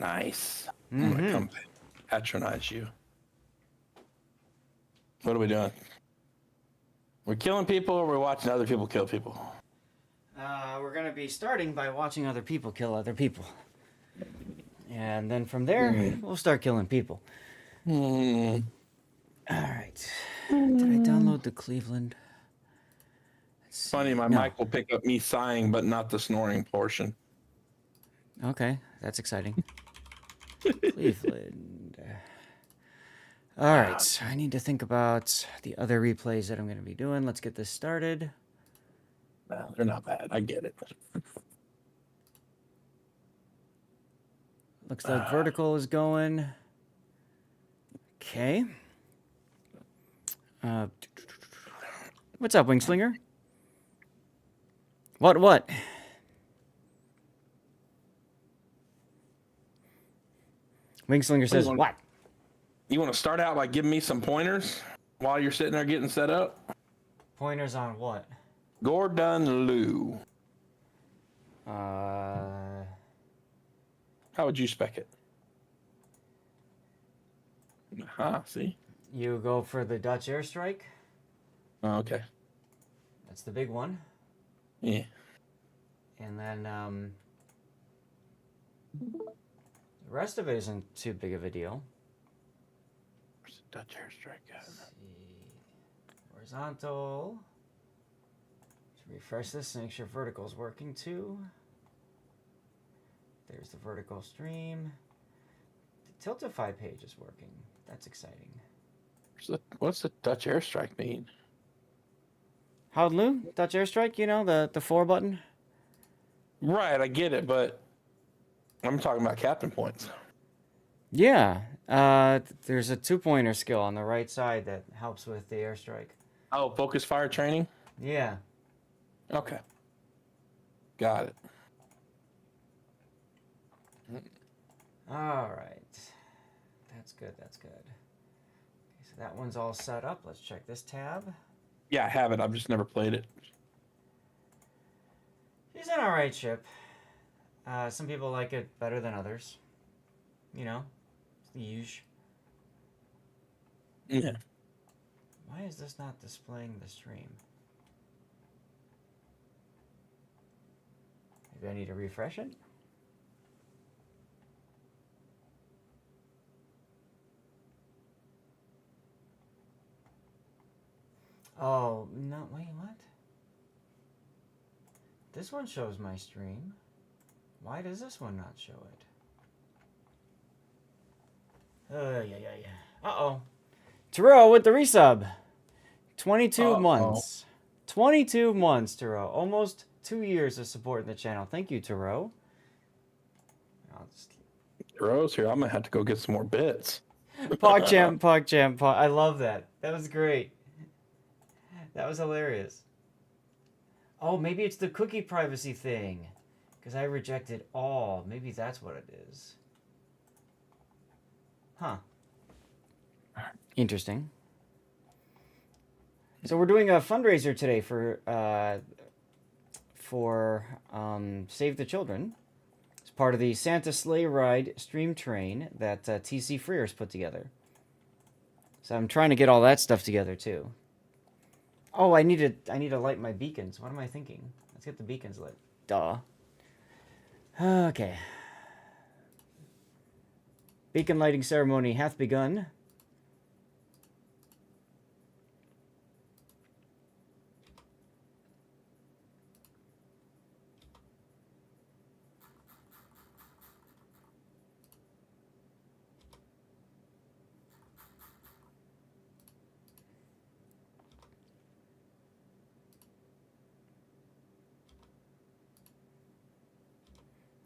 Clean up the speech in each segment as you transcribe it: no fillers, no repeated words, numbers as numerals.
Nice. I'm gonna come patronize you. What are we doing? We're killing people, or we're watching other people kill people? We're going to be starting by watching other people kill other people. And then from there, we'll start killing people. All right. Did I download the Cleveland? Funny, my mic will pick up me sighing, but not the snoring portion. Okay, that's exciting. Cleveland. All right, I need to think about the other replays that I'm going to be doing. Let's get this started. No, they're not bad. I get it. Looks like vertical is going. Okay. What's up, Wingslinger? What? Wingslinger says, what? You want to start out by giving me some pointers while you're sitting there getting set up? Pointers on what? Gordon Liu. How would you spec it? See? You go for the Dutch airstrike. Oh, okay. That's the big one. Yeah. And then the rest of it isn't too big of a deal. Where's the Dutch airstrike at? Horizontal. Let's refresh this and make sure vertical is working too. There's the vertical stream. The Tiltify page is working. That's exciting. What's the Dutch airstrike mean? Howloo? Dutch airstrike, you know, the 4 button? Right, I get it, but I'm talking about captain points. Yeah. There's a 2-pointer skill on the right side that helps with the airstrike. Oh, focus fire training? Yeah. Okay. Got it. All right. That's good. Okay, so that one's all set up. Let's check this tab. Yeah, I have it. I've just never played it. It's an alright ship. Some people like it better than others. You know, it's the usual. Yeah. Why is this not displaying the stream? Maybe I need to refresh it? Oh, no, wait, what? This one shows my stream. Why does this one not show it? Yeah. Uh-oh. Taro with the resub. 22 months. 22 months, Taro. Almost 2 years of supporting the channel. Thank you, Taro. Taro's here. I'm going to have to go get some more bits. PogChamp. I love that. That was great. That was hilarious. Oh, maybe it's the cookie privacy thing. Because I rejected all. Maybe that's what it is. Huh. Interesting. So we're doing a fundraiser today for Save the Children. It's part of the Santa Sleigh Ride stream train that TC Freers put together. So I'm trying to get all that stuff together too. Oh, I need to light my beacons. What am I thinking? Let's get the beacons lit. Duh. Okay. Beacon lighting ceremony hath begun.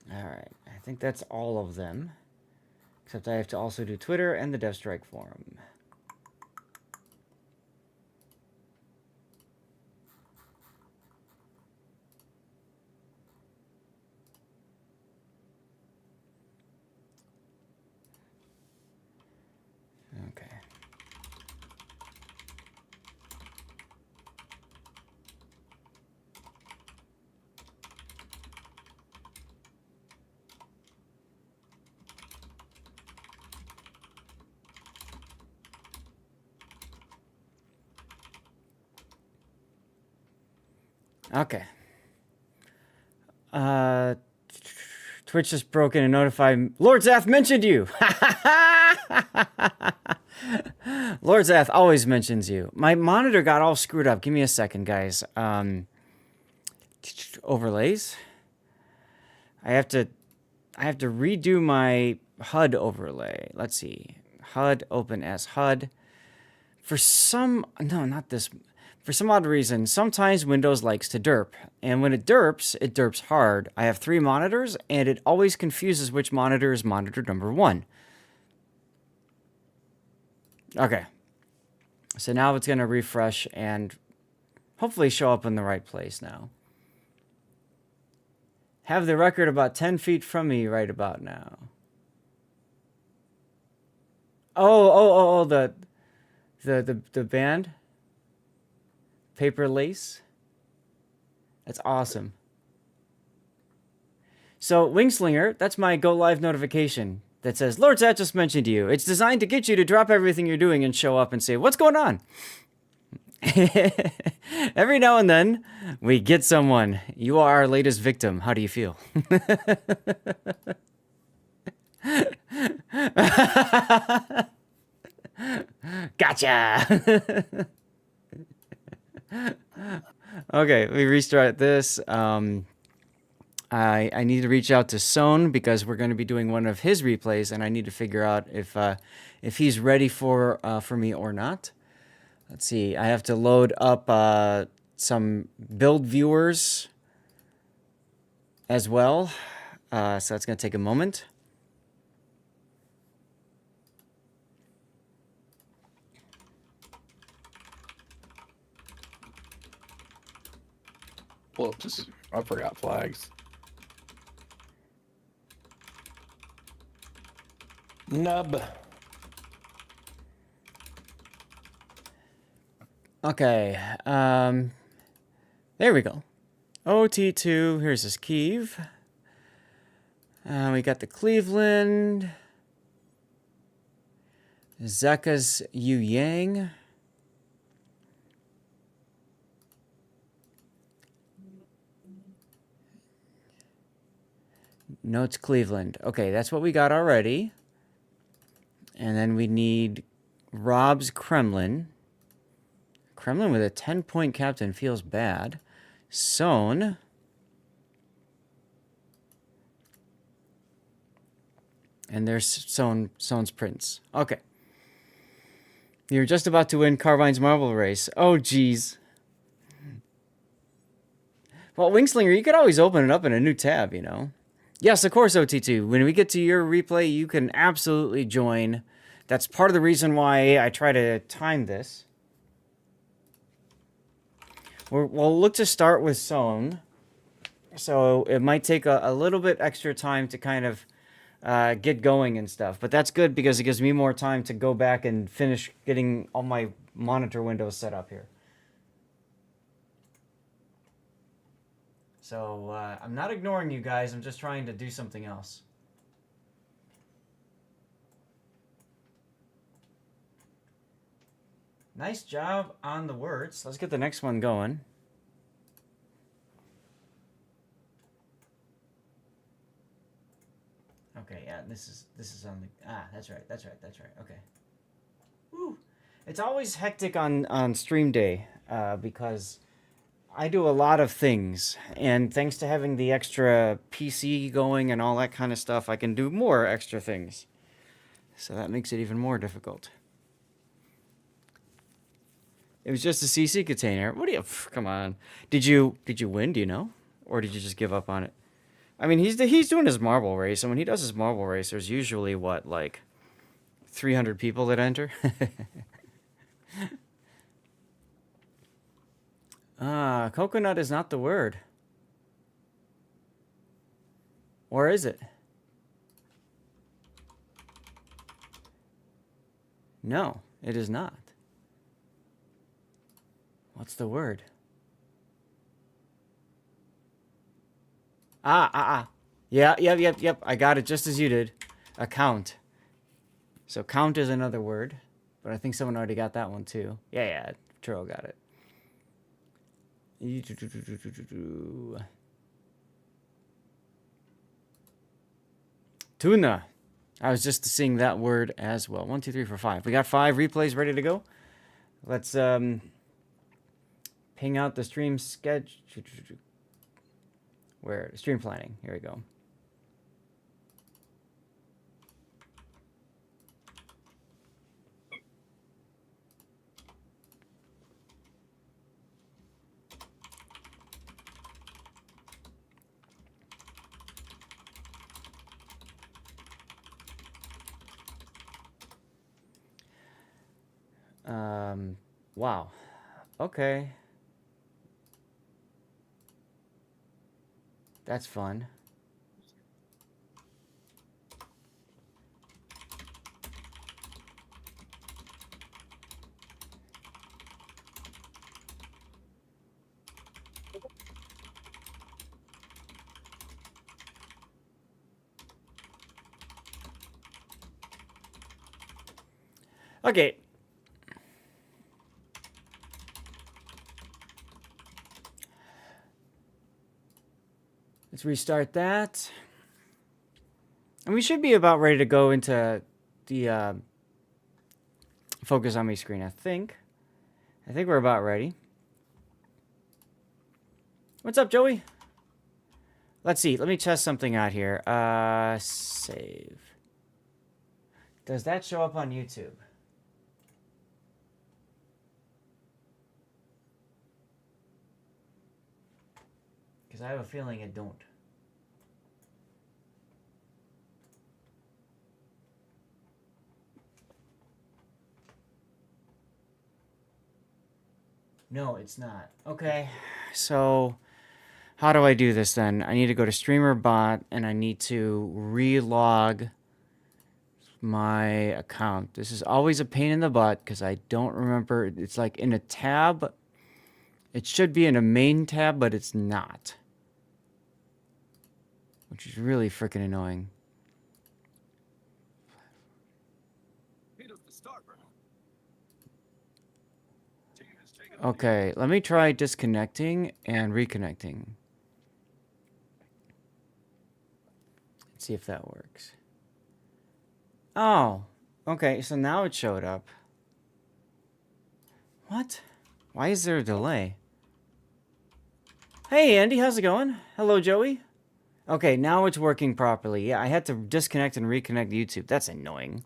Alright, I think that's all of them. Except I have to also do Twitter and the DevStrike forum. Okay. Okay. Twitch just broken and notified. Lord Zath mentioned you. Lord Zath always mentions you. My monitor got all screwed up. Give me a second, guys. Overlays. I have to redo my HUD overlay. Let's see. HUD, open as HUD. For some odd reason, sometimes Windows likes to derp. And when it derps hard. I have 3 monitors, and it always confuses which monitor is monitor number 1. Okay. So now it's going to refresh and hopefully show up in the right place now. Have the record about 10 feet from me right about now. Oh, the band? Paper Lace? That's awesome. So, Wingslinger, that's my go live notification that says, Lord Zat just mentioned you. It's designed to get you to drop everything you're doing and show up and say, what's going on? Every now and then, we get someone. You are our latest victim. How do you feel? Gotcha! Okay, we restart this. I need to reach out to Son because we're going to be doing one of his replays, and I need to figure out if he's ready for me or not. Let's see. I have to load up some build viewers as well, so that's going to take a moment. Whoops, I forgot flags. Nub. Okay, there we go. OT2, here's this Kiev. We got the Cleveland. Zeka's Yu Yang. No, it's Cleveland. Okay, that's what we got already. And then we need Rob's Kremlin. Kremlin with a 10-point captain feels bad. Son. And there's Son's Prince. Okay. You're just about to win Carbine's marble race. Oh, geez. Well, Wingslinger, you could always open it up in a new tab, you know. Yes, of course, OT2. When we get to your replay, you can absolutely join. That's part of the reason why I try to time this. We'll look to start with Son. So it might take a little bit extra time to kind of get going and stuff. But that's good because it gives me more time to go back and finish getting all my monitor windows set up here. So I'm not ignoring you guys. I'm just trying to do something else. Nice job on the words. Let's get the next one going. Okay, yeah, this is on the that's right. Okay. Woo. It's always hectic on stream day because I do a lot of things, and thanks to having the extra PC going and all that kind of stuff, I can do more extra things. So that makes it even more difficult. It was just a CC container. What do you? Come on. Did you win? Do you know, or did you just give up on it? I mean, he's doing his marble race, and when he does his marble race, there's usually what, like 300 people that enter. Coconut is not the word. Or is it? No, it is not. What's the word? Yep. I got it just as you did. Account. So count is another word, but I think someone already got that one too. Yeah, Turo got it. Tuna. I was just seeing that word as well. 1, 2, 3, 4, 5. We got 5 replays ready to go. Let's ping out the stream schedule. Where? Stream planning. Here we go. Wow. Okay. That's fun. Okay. Let's restart that. And we should be about ready to go into the focus on me screen, I think. I think we're about ready. What's up, Joey? Let's see. Let me test something out here. Save. Does that show up on YouTube? Because I have a feeling it don't. No, it's not. Okay, so how do I do this then? I need to go to streamer bot and I need to relog my account. This is always a pain in the butt because I don't remember. It's like in a tab. It should be in a main tab, but it's not. Which is really freaking annoying. Okay, let me try disconnecting and reconnecting. Let's see if that works. Oh, okay, so now it showed up. What? Why is there a delay? Hey, Andy, how's it going? Hello, Joey. Okay, now it's working properly. Yeah, I had to disconnect and reconnect YouTube. That's annoying.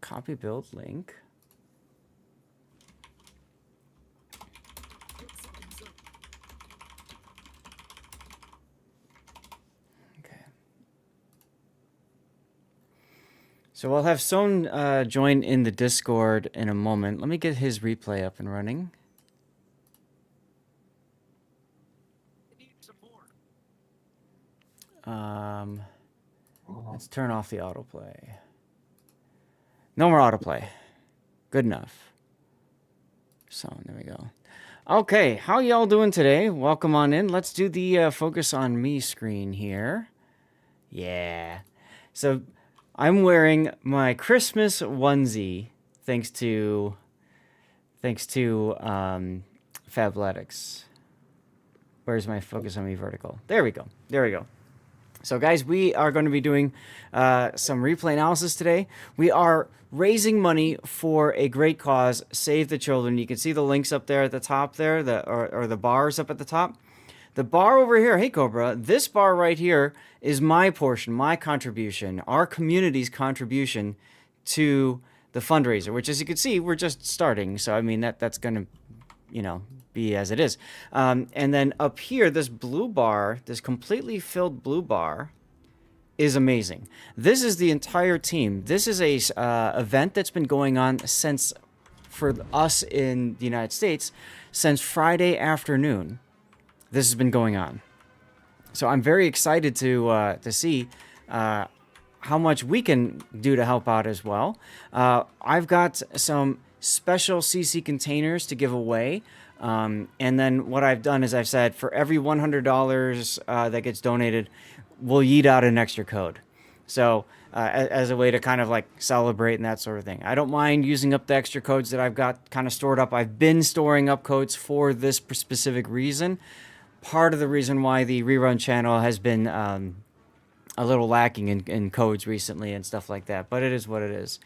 Copy build link. Okay. So I'll have Son join in the Discord in a moment. Let me get his replay up and running. Let's turn off the autoplay. No more autoplay. Good enough. So, there we go. Okay, how y'all doing today? Welcome on in. Let's do the focus on me screen here. Yeah. So, I'm wearing my Christmas onesie thanks to Fabletics. Where's my focus on me vertical? There we go. There we go. So, guys, we are going to be doing some replay analysis today. We are raising money for a great cause, Save the Children. You can see the links up there at the top there, or the bars up at the top. The bar over here, hey, Cobra, this bar right here is my portion, my contribution, our community's contribution to the fundraiser, which, as you can see, we're just starting. So, I mean, that's going to, be as it is. And then up here, this blue bar, this completely filled blue bar, is amazing. This is the entire team. This is a event that's been going on for us in the United States, since Friday afternoon. This has been going on. So I'm very excited to see how much we can do to help out as well. I've got some special CC containers to give away. And then what I've done is I've said for every $100 that gets donated, we'll yeet out an extra code. So as a way to kind of like celebrate and that sort of thing. I don't mind using up the extra codes that I've got kind of stored up. I've been storing up codes for this specific reason. Part of the reason why the rerun channel has been a little lacking in codes recently and stuff like that, but it is what it is.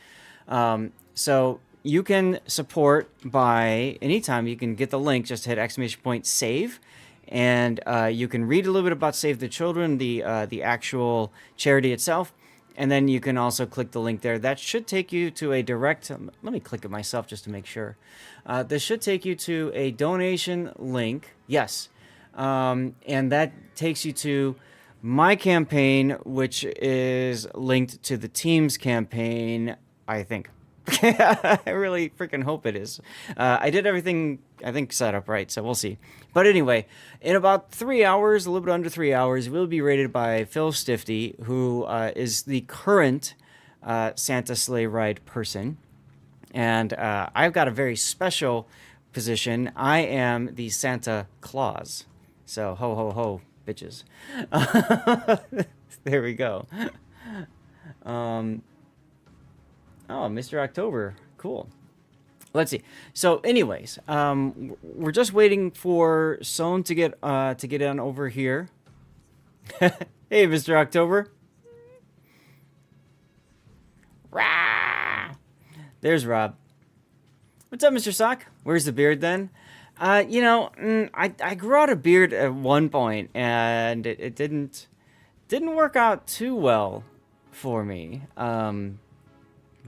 So you can support by anytime. You can get the link, just hit !save, and you can read a little bit about Save the Children, the actual charity itself, and then you can also click the link there. That should take you to a direct, let me click it myself just to make sure. This should take you to a donation link, yes, and that takes you to my campaign, which is linked to the team's campaign, I think. I really freaking hope it is. I did everything, I think, set up right, so we'll see. But anyway, in about 3 hours, a little bit under 3 hours, we'll be rated by Phil Stifty, who is the current Santa Sleigh Ride person. And I've got a very special position. I am the Santa Claus. So, ho, ho, ho, bitches. There we go. Oh, Mr. October. Cool. Let's see. So, anyways, we're just waiting for Sohn to get on over here. Hey, Mr. October. Rah! There's Rob. What's up, Mr. Sock? Where's the beard then? You know, I grew out a beard at one point, and it didn't work out too well for me.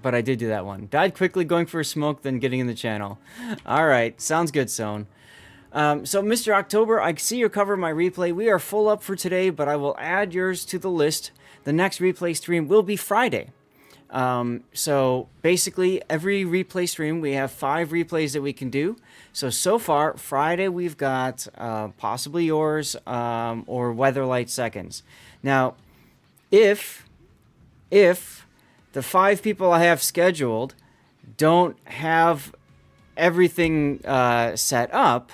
But I did do that one. Died quickly going for a smoke, then getting in the channel. All right, sounds good, Sohn. So, Mr. October, I see your cover of my replay. We are full up for today, but I will add yours to the list. The next replay stream will be Friday. So, basically, every replay stream, we have 5 replays that we can do. So far, Friday, we've got possibly yours or Weatherlight Seconds. Now, if the 5 people I have scheduled don't have everything set up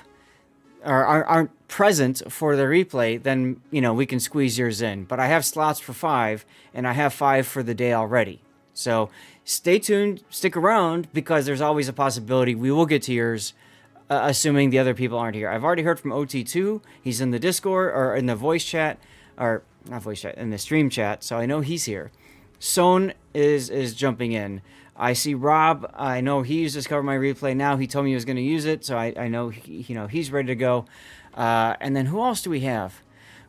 or aren't present for the replay, then, you know, we can squeeze yours in. But I have slots for 5, and I have 5 for the day already. So stay tuned, stick around, because there's always a possibility we will get to yours, assuming the other people aren't here. I've already heard from OT2. He's in the Discord, or in the voice chat, or not voice chat, in the stream chat, so I know he's here. Sohn is jumping in. I see Rob. I know he used his cover my replay now. He told me he was going to use it, so I know he's ready to go. And then who else do we have?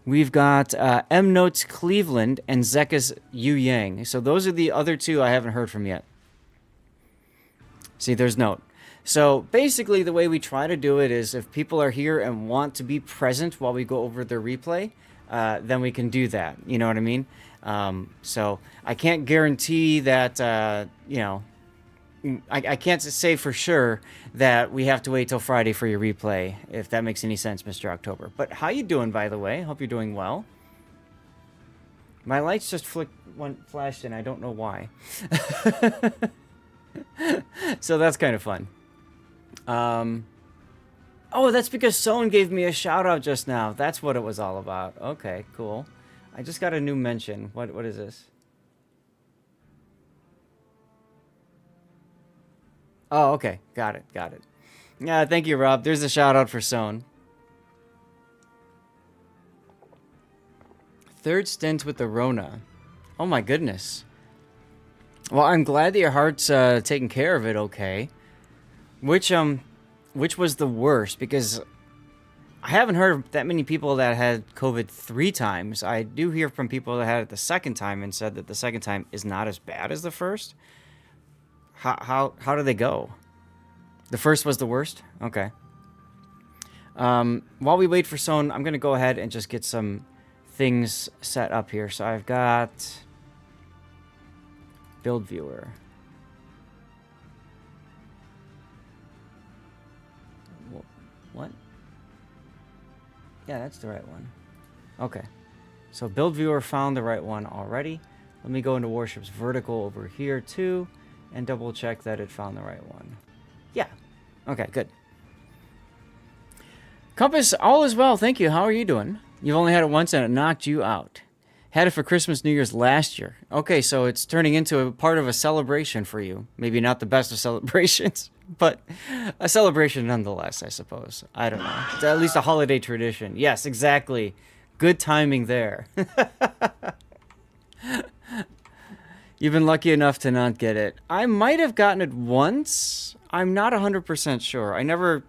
We've got M Notes Cleveland and Zekas Yu Yang. So those are the other 2 I haven't heard from yet. See, there's Note. So basically, the way we try to do it is if people are here and want to be present while we go over their replay, then we can do that. You know what I mean? So I can't guarantee that, you know, I can't say for sure that we have to wait till Friday for your replay, if that makes any sense, Mr. October. But how you doing, by the way? Hope you're doing well. My lights just flashed, and I don't know why. So that's kind of fun. Oh, that's because Sohn gave me a shout-out just now. That's what it was all about. Okay, cool. I just got a new mention. What is this? Oh, okay. Got it. Yeah, thank you, Rob. There's a shout-out for Sohn. 3rd stint with the Rona. Oh, my goodness. Well, I'm glad that your heart's taking care of it okay. Which was the worst? Because I haven't heard of that many people that had COVID 3 times. I do hear from people that had it the 2nd time and said that the 2nd time is not as bad as the 1st. How do they go? The 1st was the worst? Okay. While we wait for Sohn, I'm going to go ahead and just get some things set up here. So I've got build viewer. What? Yeah, that's the right one. Okay. So build viewer found the right one already. Let me go into Warship's vertical over here too and double check that it found the right one. Yeah. Okay, good. Compass, all is well, thank you. How are you doing? You've only had it once and it knocked you out. Had it for Christmas, New Year's last year. Okay, so it's turning into a part of a celebration for you. Maybe not the best of celebrations, but a celebration nonetheless, I suppose. I don't know. It's at least a holiday tradition. Yes, exactly. Good timing there. You've been lucky enough to not get it. I might have gotten it once. I'm not 100% sure. I never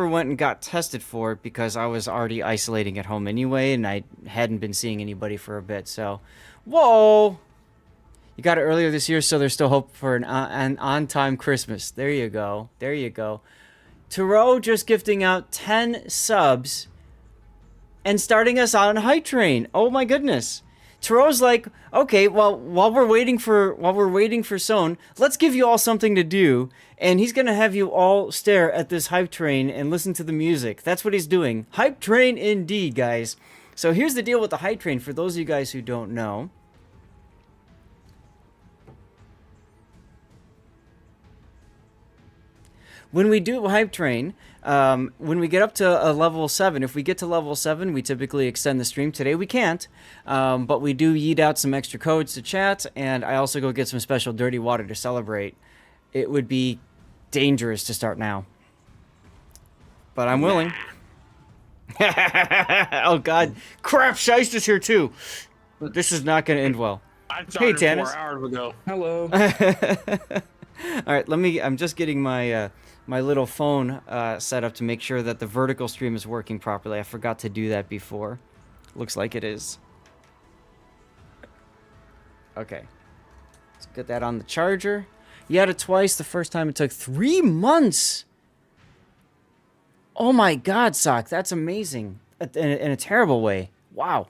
went and got tested for it because I was already isolating at home anyway, and I hadn't been seeing anybody for a bit, so... Whoa! You got it earlier this year, so there's still hope for an on-time Christmas. There you go. There you go. Taro just gifting out 10 subs and starting us on Hype Train. Oh my goodness. Taro's like, okay, well, while we're waiting for Sohn, let's give you all something to do, and he's gonna have you all stare at this Hype Train and listen to the music. That's what he's doing. Hype Train indeed, guys. So here's the deal with the Hype Train, for those of you guys who don't know. When we do Hype Train, when we get up to a level 7, if we get to level 7, we typically extend the stream. Today we can't, but we do yeet out some extra codes to chat, and I also go get some special dirty water to celebrate. It would be dangerous to start now, but I'm willing. Oh god, crap, Shiest is here too. This is not going to end well. Hey, Tannis. 4 hours ago. Hello. All right, I'm just getting my my little phone set up to make sure that the vertical stream is working properly. I forgot to do that before. Looks like it is. Okay. Let's get that on the charger. You had it twice. The first time it took 3 months. Oh my god, Sock. That's amazing. In a terrible way. Wow.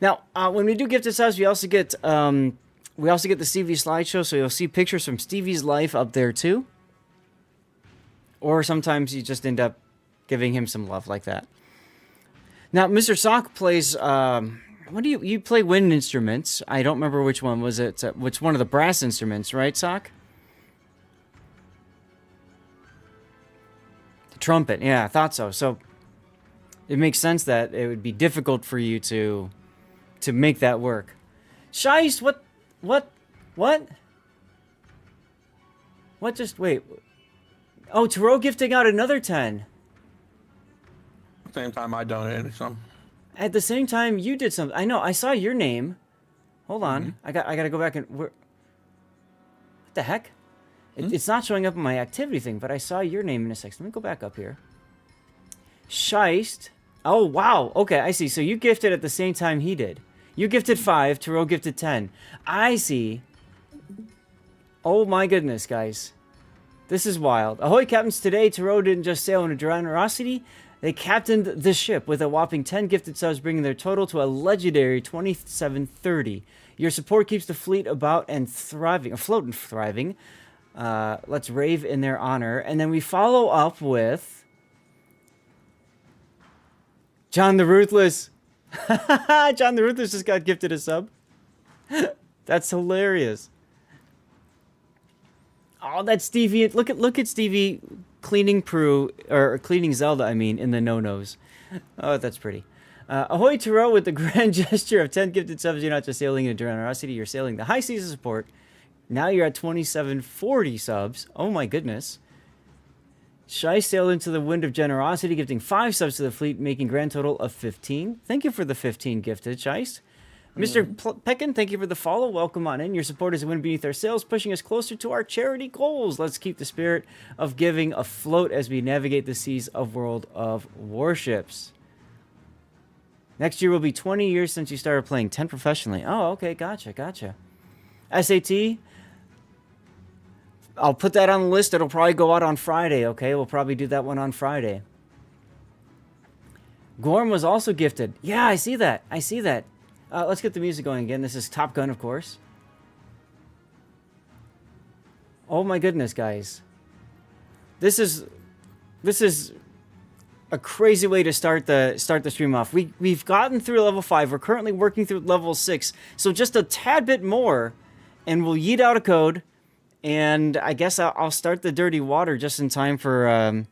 Now, when we do gifted subs, we also get the Stevie slideshow, so you'll see pictures from Stevie's life up there too. Or sometimes you just end up giving him some love like that. Now, Mr. Sock plays, what do you play wind instruments. I don't remember which one was it, which one of the brass instruments, right, Sock? The trumpet, yeah, I thought so. So, it makes sense that it would be difficult for you to make that work. Shiest, what just, wait. Oh, Taro gifting out another 10. Same time I donated some. At the same time you did something. I know, I saw your name. Hold on. I gotta go back and... What the heck? It's not showing up in my activity thing, but I saw your name in a second. Let me go back up here. Shiest. Oh, wow. Okay, I see. So you gifted at the same time he did. You gifted 5, Taro gifted 10. I see. Oh my goodness, guys. This is wild. Ahoy, captains. Today, Taro didn't just sail in a generosity. They captained the ship with a whopping 10 gifted subs, bringing their total to a legendary 2730. Your support keeps the fleet about and thriving, afloat and thriving. Let's rave in their honor. And then we follow up with... John the Ruthless. John the Ruthless just got gifted a sub. That's hilarious. Oh, that's Stevie. Look at Stevie cleaning cleaning Zelda, I mean, in the no-nos. Oh, that's pretty. Ahoy, Taro, with the grand gesture of 10 gifted subs, you're not just sailing in generosity, you're sailing the high seas of support. Now you're at 2740 subs. Oh my goodness. Shai sailed into the wind of generosity, gifting 5 subs to the fleet, making grand total of 15. Thank you for the 15 gifted, Shiest. Mr. Peckin, thank you for the follow. Welcome on in. Your support is a wind beneath our sails, pushing us closer to our charity goals. Let's keep the spirit of giving afloat as we navigate the seas of World of Warships. Next year will be 20 years since you started playing 10 professionally. Oh, okay, gotcha. SAT, I'll put that on the list. It'll probably go out on Friday, okay? We'll probably do that one on Friday. Gorm was also gifted. Yeah, I see that. Let's get the music going again. This is Top Gun, of course. Oh my goodness, guys. This is a crazy way to start the stream off. We've gotten through level 5. We're currently working through level 6. So just a tad bit more, and we'll yeet out a code. And I guess I'll start the dirty water just in time for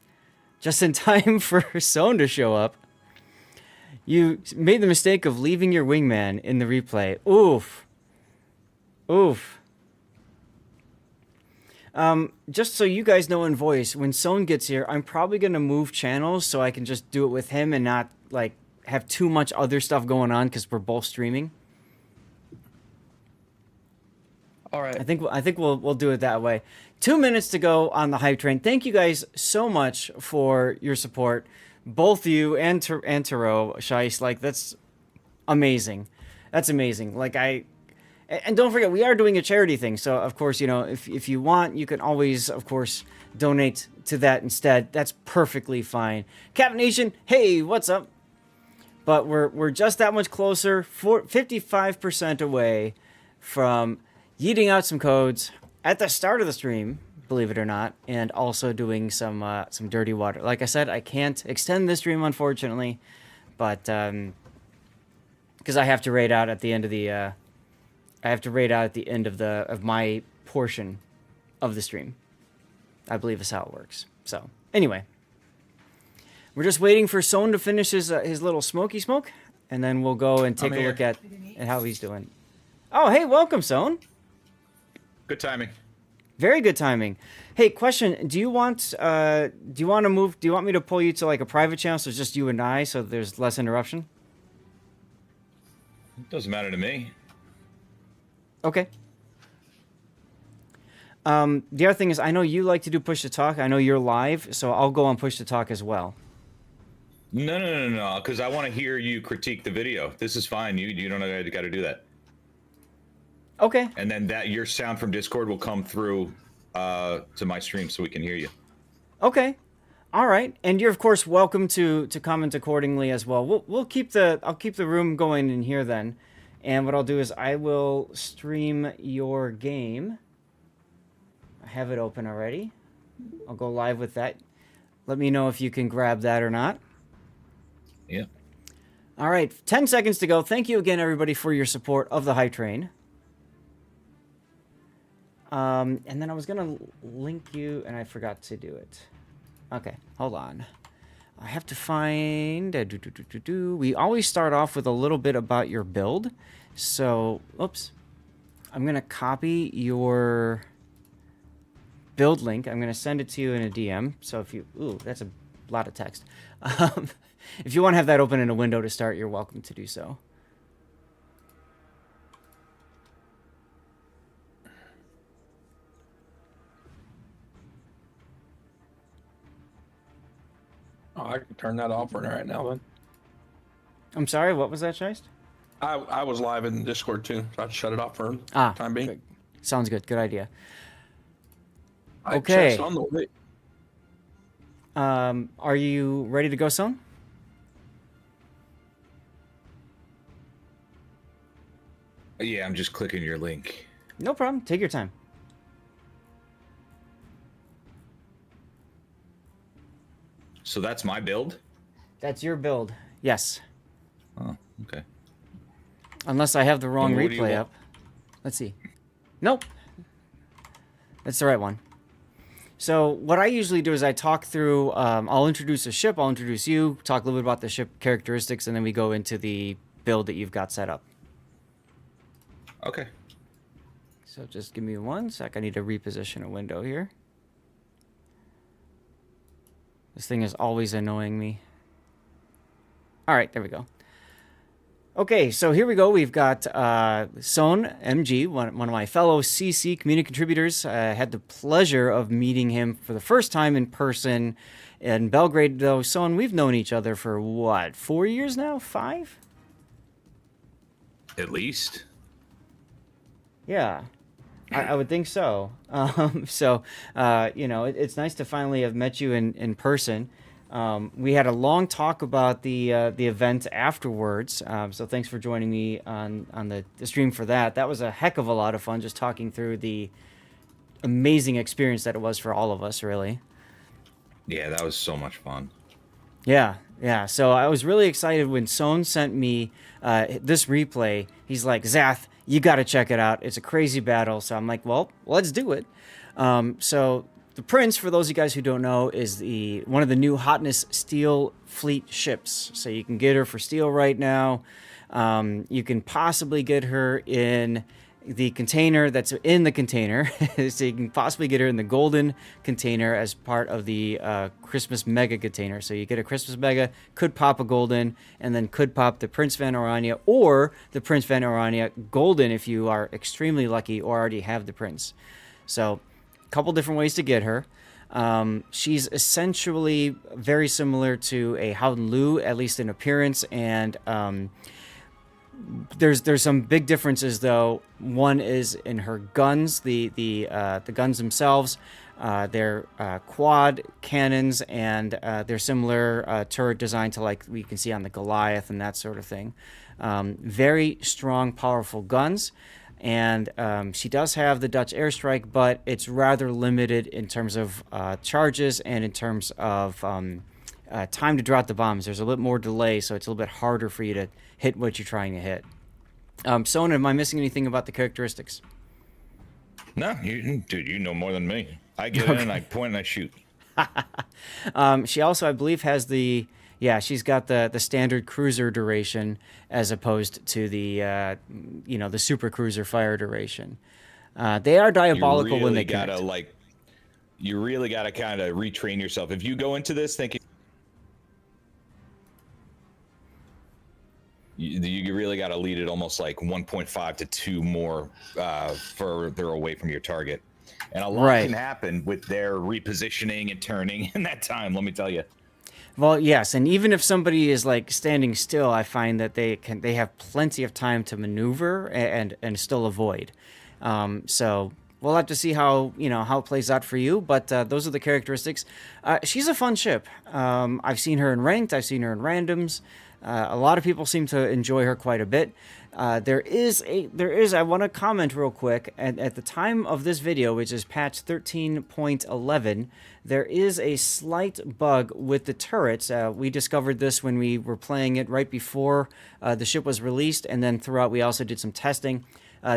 just in time for Sohn to show up. You made the mistake of leaving your wingman in the replay. Oof. Oof. Just so you guys know in voice, when Sohn gets here, I'm probably going to move channels so I can just do it with him and not, like, have too much other stuff going on because we're both streaming. All right. I think we'll do it that way. 2 minutes to go on the hype train. Thank you guys so much for your support, both you and Taro, Shice. Like, that's amazing. That's amazing. Like, and don't forget, we are doing a charity thing. So, of course, you know, if you want, you can always, of course, donate to that instead. That's perfectly fine. Cap Nation, hey, what's up? But we're just that much closer, 55% away from yeeting out some codes at the start of the stream, believe it or not, and also doing some dirty water. Like I said, I can't extend this stream, unfortunately, but because I have to raid out at the end of the of my portion of the stream. I believe is how it works. So anyway, we're just waiting for Sohn to finish his little smoky smoke, and then we'll go and take a look at how he's doing. Oh, hey, welcome, Sohn. Good timing. Very good timing. Hey, question: Do you want to move? Do you want me to pull you to like a private channel so it's just you and I, so there's less interruption? It doesn't matter to me. Okay. The other thing is, I know you like to do push to talk. I know you're live, so I'll go on push to talk as well. No, because I want to hear you critique the video. This is fine. You don't got to do that. Okay. And then your sound from Discord will come through to my stream so we can hear you. Okay. All right. And you're of course welcome to comment accordingly as well. I'll keep the room going in here then. And what I'll do is I will stream your game. I have it open already. I'll go live with that. Let me know if you can grab that or not. Yeah. All right. 10 seconds to go. Thank you again, everybody, for your support of the hype train. And then I was going to link you, and I forgot to do it. Okay. Hold on. I have to find... We always start off with a little bit about your build. So, oops. I'm going to copy your build link. I'm going to send it to you in a DM. So if you... Ooh, that's a lot of text. If you want to have that open in a window to start, you're welcome to do so. Oh, I can turn that off right now then. I'm sorry, what was that, Shiest? I was live in Discord too, so I'd shut it off for time being. Good. Sounds good. Good idea. Okay. Chest on the way. Are you ready to go, Sohn? Yeah, I'm just clicking your link. No problem. Take your time. So that's my build? That's your build. Yes. Oh, okay. Unless I have the wrong What do you replay want? up. Let's see. Nope. That's the right one. So what I usually do is I talk through, I'll introduce a ship, I'll introduce you, talk a little bit about the ship characteristics, and then we go into the build that you've got set up. Okay. So just give me 1 sec. I need to reposition a window here. This thing is always annoying me. All right, there we go. Okay, so here we go. We've got Sohn MG, one of my fellow CC community contributors. I had the pleasure of meeting him for the first time in person in Belgrade, though. Sohn, we've known each other for what, 4 years now? 5? At least. Yeah, I would think so. You know, it's nice to finally have met you in person. We had a long talk about the event afterwards, so thanks for joining me on the stream for that. That was a heck of a lot of fun, just talking through the amazing experience that it was for all of us, really. Yeah, that was so much fun. Yeah. So I was really excited when Sohn sent me this replay. He's like, Zath, you got to check it out. It's a crazy battle. So I'm like, well, let's do it. So the Prince, for those of you guys who don't know, is one of the new Hotness Steel Fleet ships. So you can get her for steel right now. You can possibly get her in the container that's in the container. So you can possibly get her in the golden container as part of the Christmas Mega container. So you get a Christmas Mega, could pop a golden, and then could pop the Prince Van Orania or the Prince Van Orania golden if you are extremely lucky or already have the Prince. So a couple different ways to get her. She's essentially very similar to a Howden Lu, at least in appearance, and there's some big differences though. One is in her guns, the guns themselves. They're quad cannons, and they're similar turret design to like we can see on the Goliath and that sort of thing. Very strong, powerful guns. And she does have the Dutch airstrike, but it's rather limited in terms of charges and in terms of time to drop the bombs. There's a little more delay, so it's a little bit harder for you to hit what you're trying to hit. Sona, am I missing anything about the characteristics? No, dude, you know more than me. I get in, I point, and I shoot. She also, I believe, has she's got the standard cruiser duration as opposed to the the super cruiser fire duration. They are diabolical when they connect. You really gotta kind of retrain yourself. If you go into this thinking you really got to lead it almost like 1.5 to 2 more further away from your target. And a lot can happen with their repositioning and turning in that time, let me tell you. Well, yes, and even if somebody is like standing still, I find that they have plenty of time to maneuver and still avoid. So we'll have to see how it plays out for you, but those are the characteristics. She's a fun ship. I've seen her in ranked, I've seen her in randoms. A lot of people seem to enjoy her quite a bit. There is, I want to comment real quick, at the time of this video, which is patch 13.11, there is a slight bug with the turrets. We discovered this when we were playing it right before the ship was released, and then throughout we also did some testing.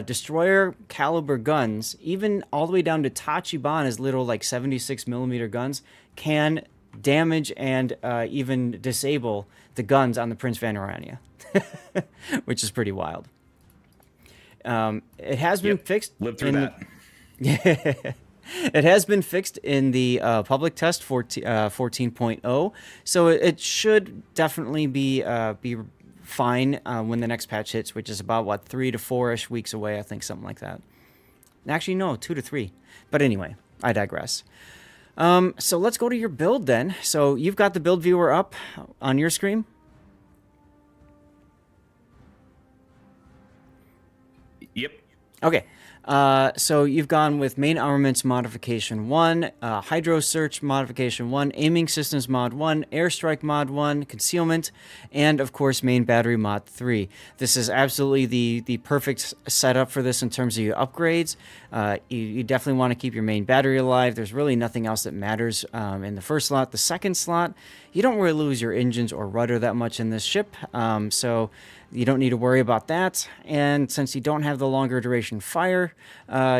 Destroyer caliber guns, even all the way down to Tachibana's little like 76 millimeter guns, can damage and even disable the guns on the Prince Van Orania, which is pretty wild. It has been fixed. Lived through that. It has been fixed in the public test 14.0, so it should definitely be fine when the next patch hits, which is about 3 to 4-ish weeks away, I think, something like that. Actually, no, 2 to 3. But anyway, I digress. So let's go to your build then. So you've got the build viewer up on your screen? Yep. Okay. So you've gone with main armaments modification 1, hydro search modification 1, aiming systems mod 1, airstrike mod 1, concealment, and of course main battery mod 3. This is absolutely the perfect setup for this in terms of your upgrades. You definitely want to keep your main battery alive. There's really nothing else that matters in the first slot. The second slot, you don't really lose your engines or rudder that much in this ship, so you don't need to worry about that. And since you don't have the longer duration fire,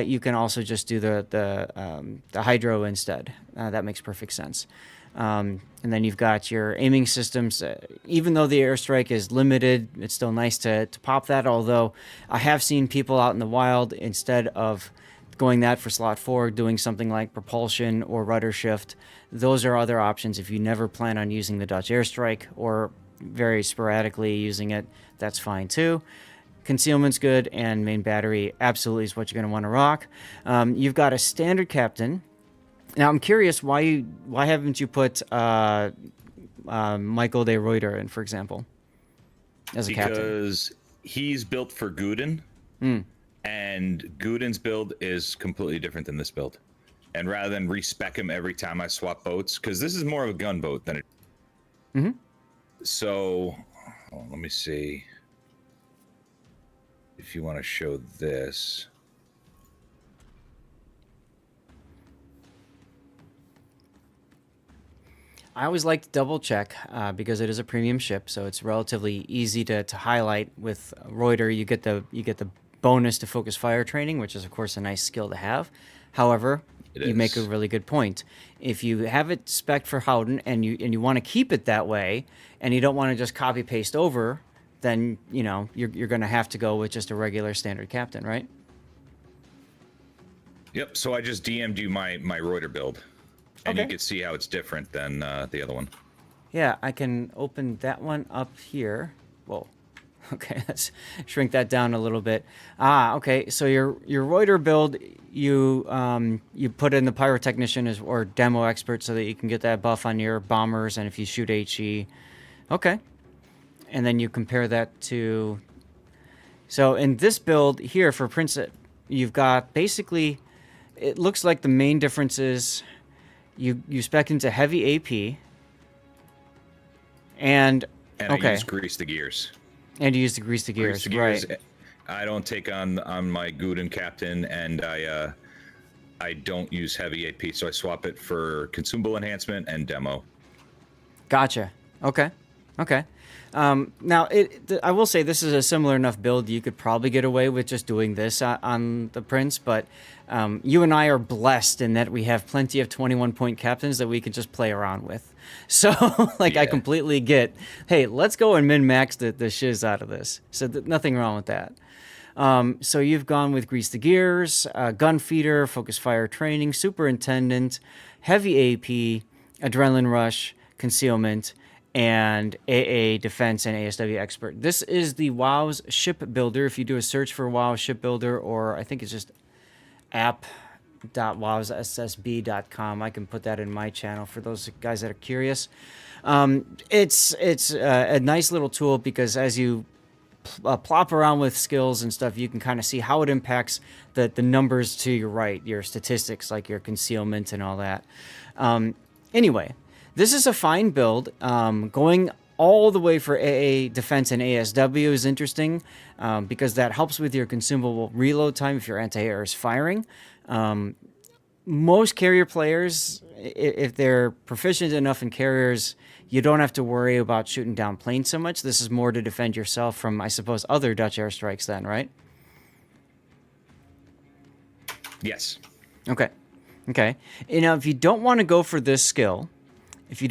you can also just do the hydro instead. That makes perfect sense. And then you've got your aiming systems. Even though the airstrike is limited, it's still nice to pop that. Although I have seen people out in the wild, instead of going that for slot 4, doing something like propulsion or rudder shift. Those are other options if you never plan on using the Dutch airstrike or very sporadically using it. That's fine too. Concealment's good, and main battery absolutely is what you're going to want to rock. You've got a standard captain. Now I'm curious why haven't you put Michael de Ruyter in, for example, as a captain? Because he's built for Guden, and Guden's build is completely different than this build. And rather than respec him every time I swap boats, because this is more of a gunboat than it. So, let me see if you want to show this. I always like to double check because it is a premium ship, so it's relatively easy to highlight. With Reuter, you get the bonus to focus fire training, which is of course a nice skill to have. However, You make a really good point. If you have it spec'd for Howden and you want to keep it that way, and you don't want to just copy paste over, then you're going to have to go with just a regular standard captain, right? Yep. So I just DM'd you my Reuter build, and you can see how it's different than the other one. Yeah, I can open that one up here. Whoa. Okay, let's shrink that down a little bit. Okay. So your Reuter build, you put in the pyrotechnician or demo expert so that you can get that buff on your bombers, and if you shoot HE, okay. And then you compare that to. So in this build here for Prince, you've got basically, it looks like the main difference is you spec into heavy AP, and I use grease the gears. And you use the grease the gears, right? I don't take on my Guden captain, and I don't use heavy AP, so I swap it for consumable enhancement and demo. Gotcha. Okay. Now, I will say this is a similar enough build. You could probably get away with just doing this on the Prince, but you and I are blessed in that we have plenty of 21-point captains that we can just play around with. So, I completely get, hey, let's go and min-max the shiz out of this. So nothing wrong with that. So you've gone with Grease the Gears, Gun Feeder, Focus Fire Training, Superintendent, Heavy AP, Adrenaline Rush, Concealment, and AA Defense and ASW Expert. This is the WoW's shipbuilder. If you do a search for WoW shipbuilder, or I think it's just app.wowssb.com, I can put that in my channel for those guys that are curious. It's a nice little tool because as you plop around with skills and stuff, you can kind of see how it impacts the numbers to your right, your statistics, like your concealment and all that. Anyway, this is a fine build. Going all the way for AA Defense and ASW is interesting because that helps with your consumable reload time if your anti-air is firing. Most carrier players, if they're proficient enough in carriers, you don't have to worry about shooting down planes so much. This is more to defend yourself from, I suppose, other Dutch airstrikes then, right? Yes. Okay. If you don't want to go for this skill, you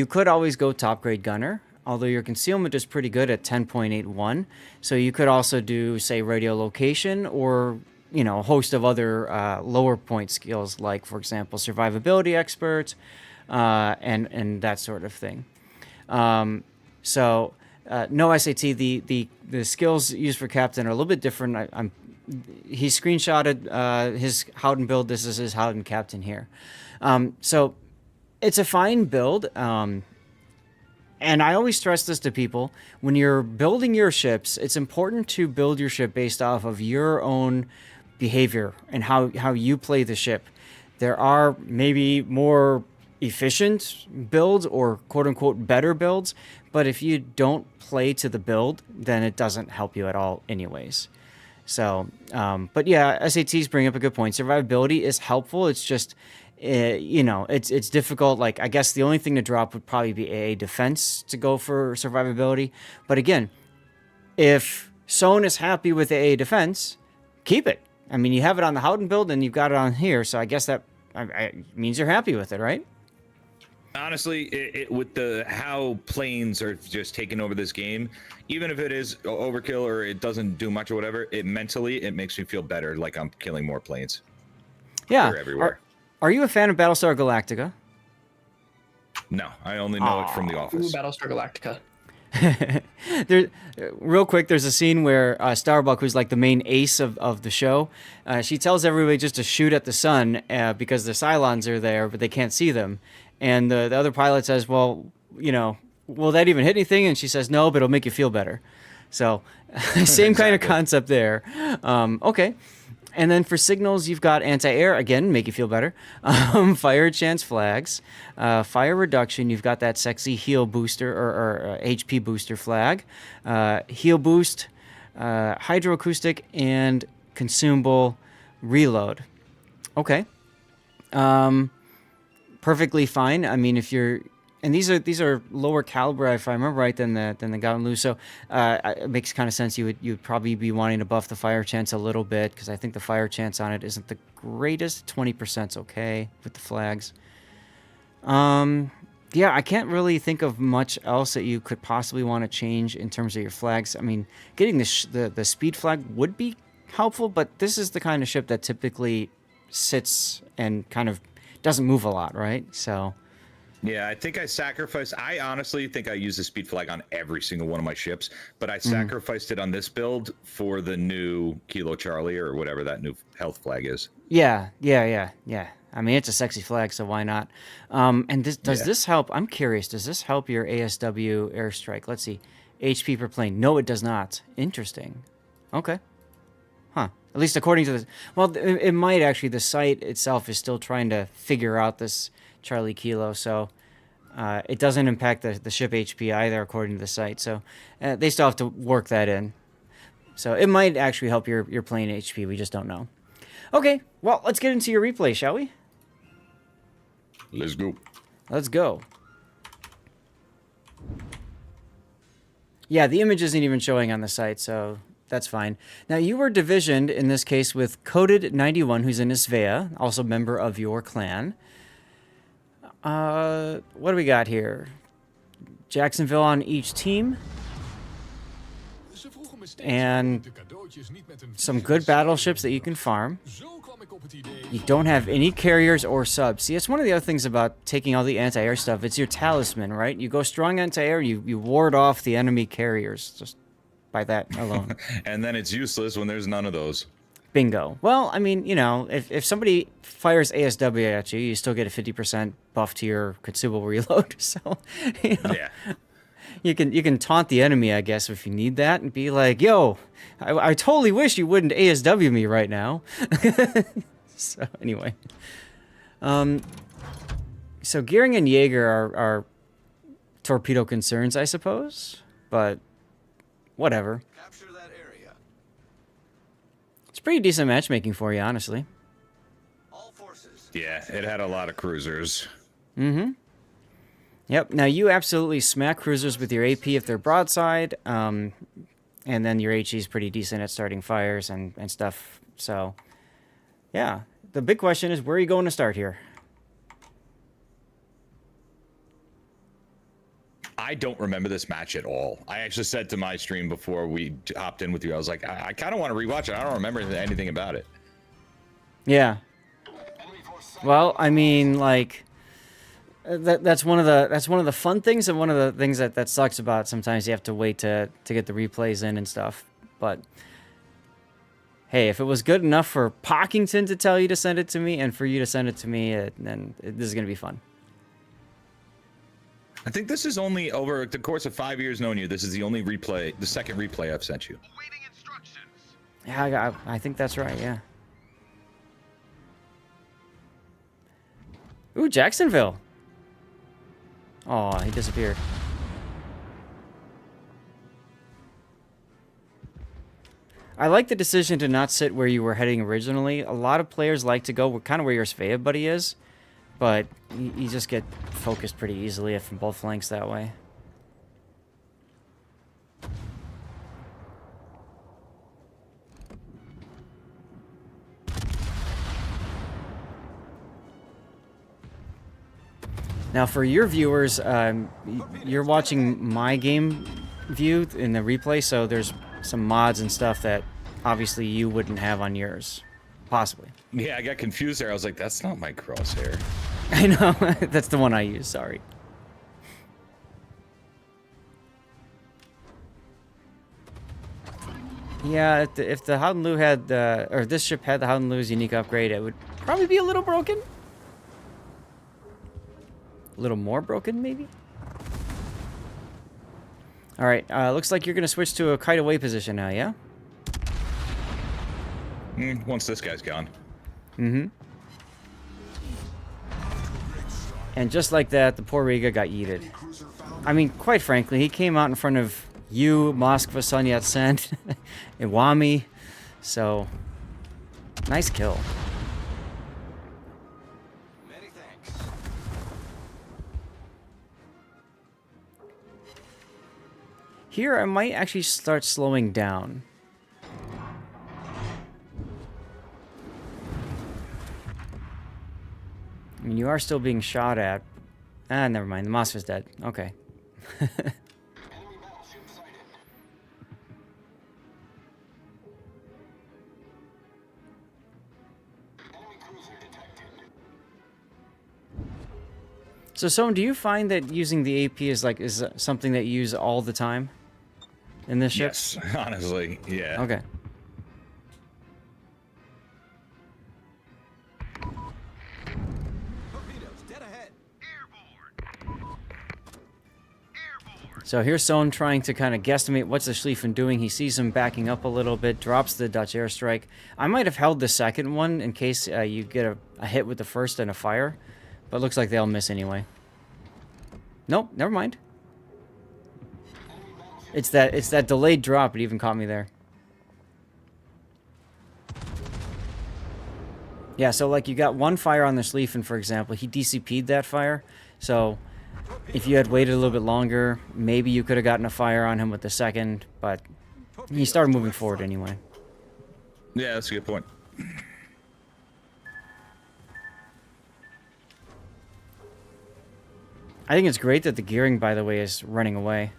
could always go top grade gunner, although your concealment is pretty good at 10.81. So you could also do, say, radio location or, a host of other lower point skills, like, for example, survivability expert and that sort of thing. No SAT. The skills used for captain are a little bit different. He screenshotted his Howden build. This is his Howden captain here. So it's a fine build. And I always stress this to people. When you're building your ships, it's important to build your ship based off of your own behavior and how you play the ship. There are maybe more efficient builds or quote-unquote better builds, but if you don't play to the build, then it doesn't help you at all anyways. So, but yeah, SATs bring up a good point. Survivability is helpful. It's just, it's difficult. Like, I guess the only thing to drop would probably be AA Defense to go for survivability. But again, if Sohn is happy with AA Defense, keep it. I mean, you have it on the Howden build and you've got it on here, so I guess that means you're happy with it, right? Honestly, with how planes are just taking over this game, even if it is overkill or it doesn't do much or whatever, it makes me feel better, like I'm killing more planes. Yeah. They're everywhere. Are you a fan of Battlestar Galactica? No, I only know it from The Office. Ooh, Battlestar Galactica. Real quick, there's a scene where Starbuck, who's like the main ace of the show, she tells everybody just to shoot at the sun because the Cylons are there, but they can't see them. And the other pilot says, well, will that even hit anything? And she says, no, but it'll make you feel better. So same kind of concept there. Okay. And then for signals, you've got anti-air, again, make you feel better. Fire chance flags. Fire reduction, you've got that sexy heal booster or HP booster flag. Heal boost, hydroacoustic, and consumable reload. Okay. Perfectly fine. I mean, if you're And these are lower caliber, if I remember right, than the Gaunlu. So it makes kind of sense. You'd probably be wanting to buff the fire chance a little bit, because I think the fire chance on it isn't the greatest. 20%'s okay with the flags. Yeah, I can't really think of much else that you could possibly want to change in terms of your flags. I mean, getting the speed flag would be helpful, but this is the kind of ship that typically sits and kind of doesn't move a lot, right? So yeah, I think I honestly think I use the speed flag on every single one of my ships, but I sacrificed it on this build for the new Kilo Charlie, or whatever that new health flag is. yeah. I mean, it's a sexy flag, so why not? And does this help? I'm curious. Does this help your ASW airstrike? Let's see. HP per plane. No, it does not. Interesting. Okay. Huh. At least according to the... Well, it might actually. The site itself is still trying to figure out this Charlie Kilo, so it doesn't impact the ship HP either, according to the site. So they still have to work that in. So it might actually help your plane HP. We just don't know. Okay, well, let's get into your replay, shall we? Let's go. Let's go. Yeah, the image isn't even showing on the site, so that's fine. Now, you were divisioned, in this case, with Coded91, who's in Isvea, also member of your clan. What do we got here? Jacksonville on each team. And some good battleships that you can farm. You don't have any carriers or subs. See, it's one of the other things about taking all the anti-air stuff. It's your talisman, right? You go strong anti-air, you ward off the enemy carriers just by that alone. And then it's useless when there's none of those. Bingo. Well, I mean, you know, if somebody fires ASW at you, you still get a 50% buff to your consumable reload. So, you know, Yeah. you can taunt the enemy, I guess, if you need that, and be like, yo, I totally wish you wouldn't ASW me right now. So, anyway. So, Gearing and Jaeger are torpedo concerns, I suppose. But, whatever. Capture that area. It's pretty decent matchmaking for you, honestly. All forces. Yeah, it had a lot of cruisers. Mm-hmm. Yep. Now, you absolutely smack cruisers with your AP if they're broadside. And then your HE is pretty decent at starting fires and stuff. So, yeah. The big question is, where are you going to start here? I don't remember this match at all. I actually said to my stream before we hopped in with you, I was like, I kind of want to rewatch it. I don't remember anything about it. Yeah. Well, I mean, like, that's one of the fun things, and one of the things that sucks about sometimes you have to wait to get the replays in and stuff. But hey, if it was good enough for Pockington to tell you to send it to me, and for you to send it to me, then this is gonna be fun. I think this is only, over the course of 5 years knowing you, this is the only replay, the second replay I've sent you. Awaiting instructions. Yeah, I think that's right, yeah. Ooh, Jacksonville. Oh, he disappeared. I like the decision to not sit where you were heading originally. A lot of players like to go kind of where your Svea buddy is, but you just get focused pretty easily from both flanks that way. Now, for your viewers, you're watching my game view in the replay, so there's some mods and stuff that obviously you wouldn't have on yours. Possibly. Yeah, I got confused there. I was like, that's not my crosshair. I know. That's the one I use. Sorry. Yeah, if the Howden Lu had, or this ship had the Howden Lu's unique upgrade, it would probably be a little broken. A little more broken, maybe? Alright, looks like you're going to switch to a kite away position now, yeah? Once this guy's gone. Mm-hmm. And just like that, the poor Riga got yeeted. I mean, quite frankly, he came out in front of you, Moskva, Sun Yat-sen, Iwami, so nice kill. Many thanks. Here, I might actually start slowing down. I mean, you are still being shot at. Ah, never mind. The Mossman's dead. Okay. So, Soam, do you find that using the AP is something that you use all the time in this ship? Yes, honestly, yeah. Okay. Torpedoes dead ahead. Airborne. Airborne. So here's Soam trying to kind of guesstimate what's the Schlieffen doing. He sees him backing up a little bit, drops the Dutch airstrike. I might have held the second one in case you get a hit with the first and a fire, but it looks like they'll miss anyway. Nope, never mind. It's that delayed drop. It even caught me there. Yeah, so like you got one fire on the Schlieffen, for example. He DCP'd that fire. So if you had waited a little bit longer, maybe you could have gotten a fire on him with the second, but he started moving forward anyway. Yeah, that's a good point. I think it's great that the gearing, by the way, is running away.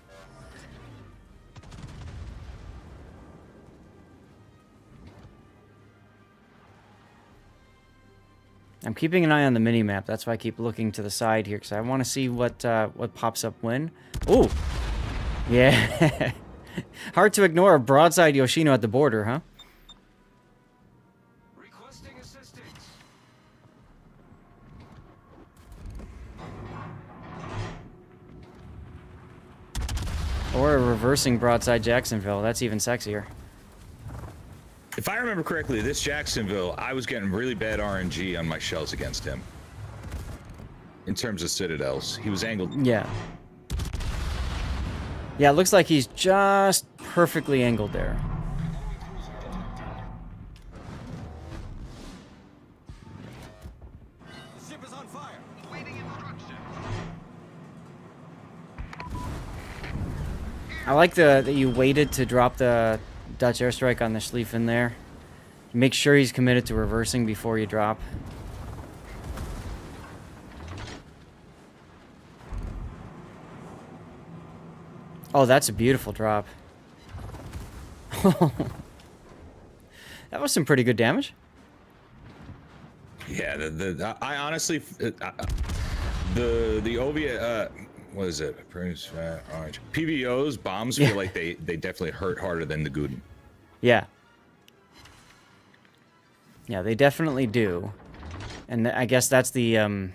I'm keeping an eye on the mini-map. That's why I keep looking to the side here, because I want to see what pops up when. Ooh! Yeah. Hard to ignore a broadside Yoshino at the border, huh? Requesting assistance. Or a reversing broadside Jacksonville. That's even sexier. If I remember correctly, this Jacksonville, I was getting really bad RNG on my shells against him. In terms of citadels. He was angled. Yeah. Yeah, it looks like he's just perfectly angled there. The ship is on fire. Awaiting instructions. I like that you waited to drop the Dutch airstrike on the Schlieffen there. Make sure he's committed to reversing before you drop. Oh, that's a beautiful drop. That was some pretty good damage. Yeah, I honestly, the Ovia, what is it? Prince Orange. PvO's bombs feel like they definitely hurt harder than the Guden. Yeah. Yeah, they definitely do. And I guess that's the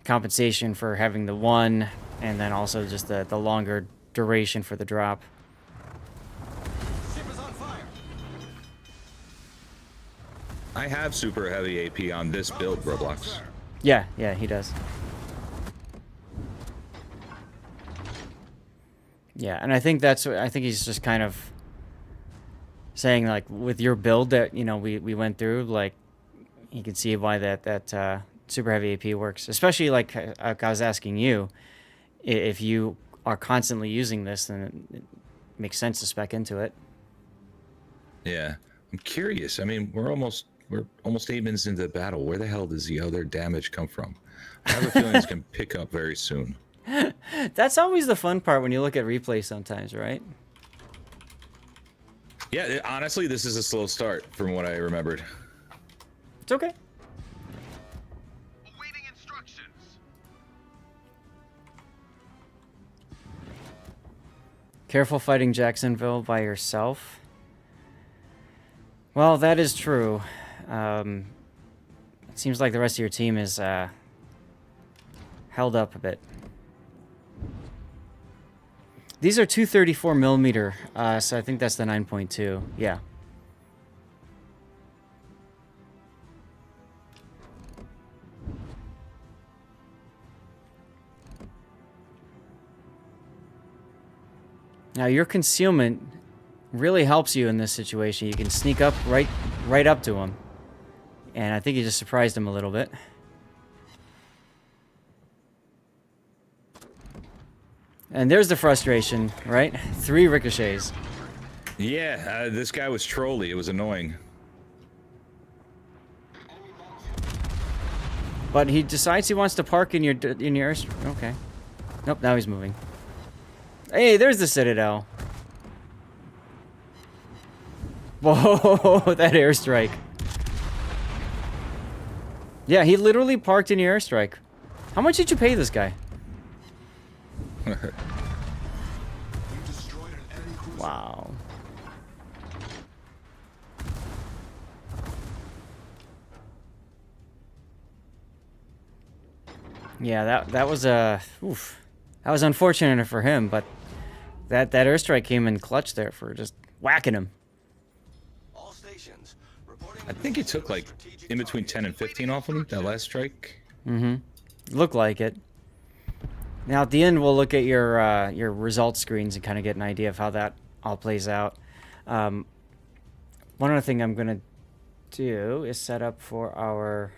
compensation for having the one, and then also just the longer duration for the drop. Ship is on fire. I have super heavy AP on this build, Roblox. Yeah, he does. Yeah, and I think I think he's just kind of saying, like, with your build that, you know, we went through, like, you can see why that super heavy AP works. Especially, like I was asking you, if you are constantly using this, then it makes sense to spec into it. Yeah, I'm curious. I mean, we're almost 8 minutes into the battle. Where the hell does the other damage come from? I have a feeling it's going to pick up very soon. That's always the fun part when you look at replays sometimes, right? Yeah, honestly, this is a slow start from what I remembered. It's okay. Awaiting instructions. Careful fighting Jacksonville by yourself. Well, that is true. It seems like the rest of your team is held up a bit. These are 234 millimeter, so I think that's the 9.2. Yeah. Now your concealment really helps you in this situation. You can sneak up right up to him, and I think you just surprised him a little bit. And there's the frustration, right? 3 ricochets. Yeah, this guy was trolly. It was annoying. But he decides he wants to park in your okay. Nope, now he's moving. Hey, there's the Citadel. Whoa, that airstrike. Yeah, he literally parked in your airstrike. How much did you pay this guy? You destroyed an enemy cruiser. Wow. Yeah, that was oof. That was unfortunate for him, but that airstrike came in clutch there for just whacking him. All stations reporting I think it took like in between 10 and 15 off of him, that last strike. Looked like it. Now at the end, we'll look at your results screens and kind of get an idea of how that all plays out. One other thing I'm gonna do is set up for our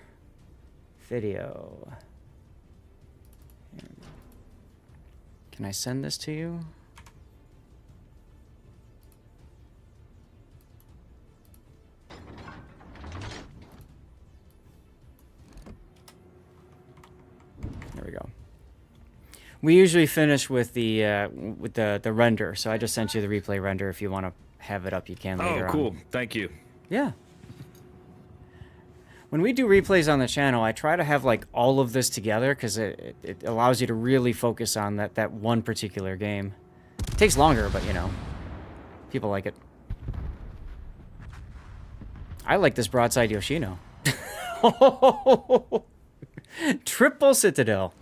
video. Can I send this to you? There we go. We usually finish with the render, so I just sent you the replay render. If you want to have it up, you can later on. Oh, cool. Thank you. Yeah. When we do replays on the channel, I try to have like all of this together because it allows you to really focus on that one particular game. It takes longer, but you know, people like it. I like this broadside Yoshino. Triple Citadel.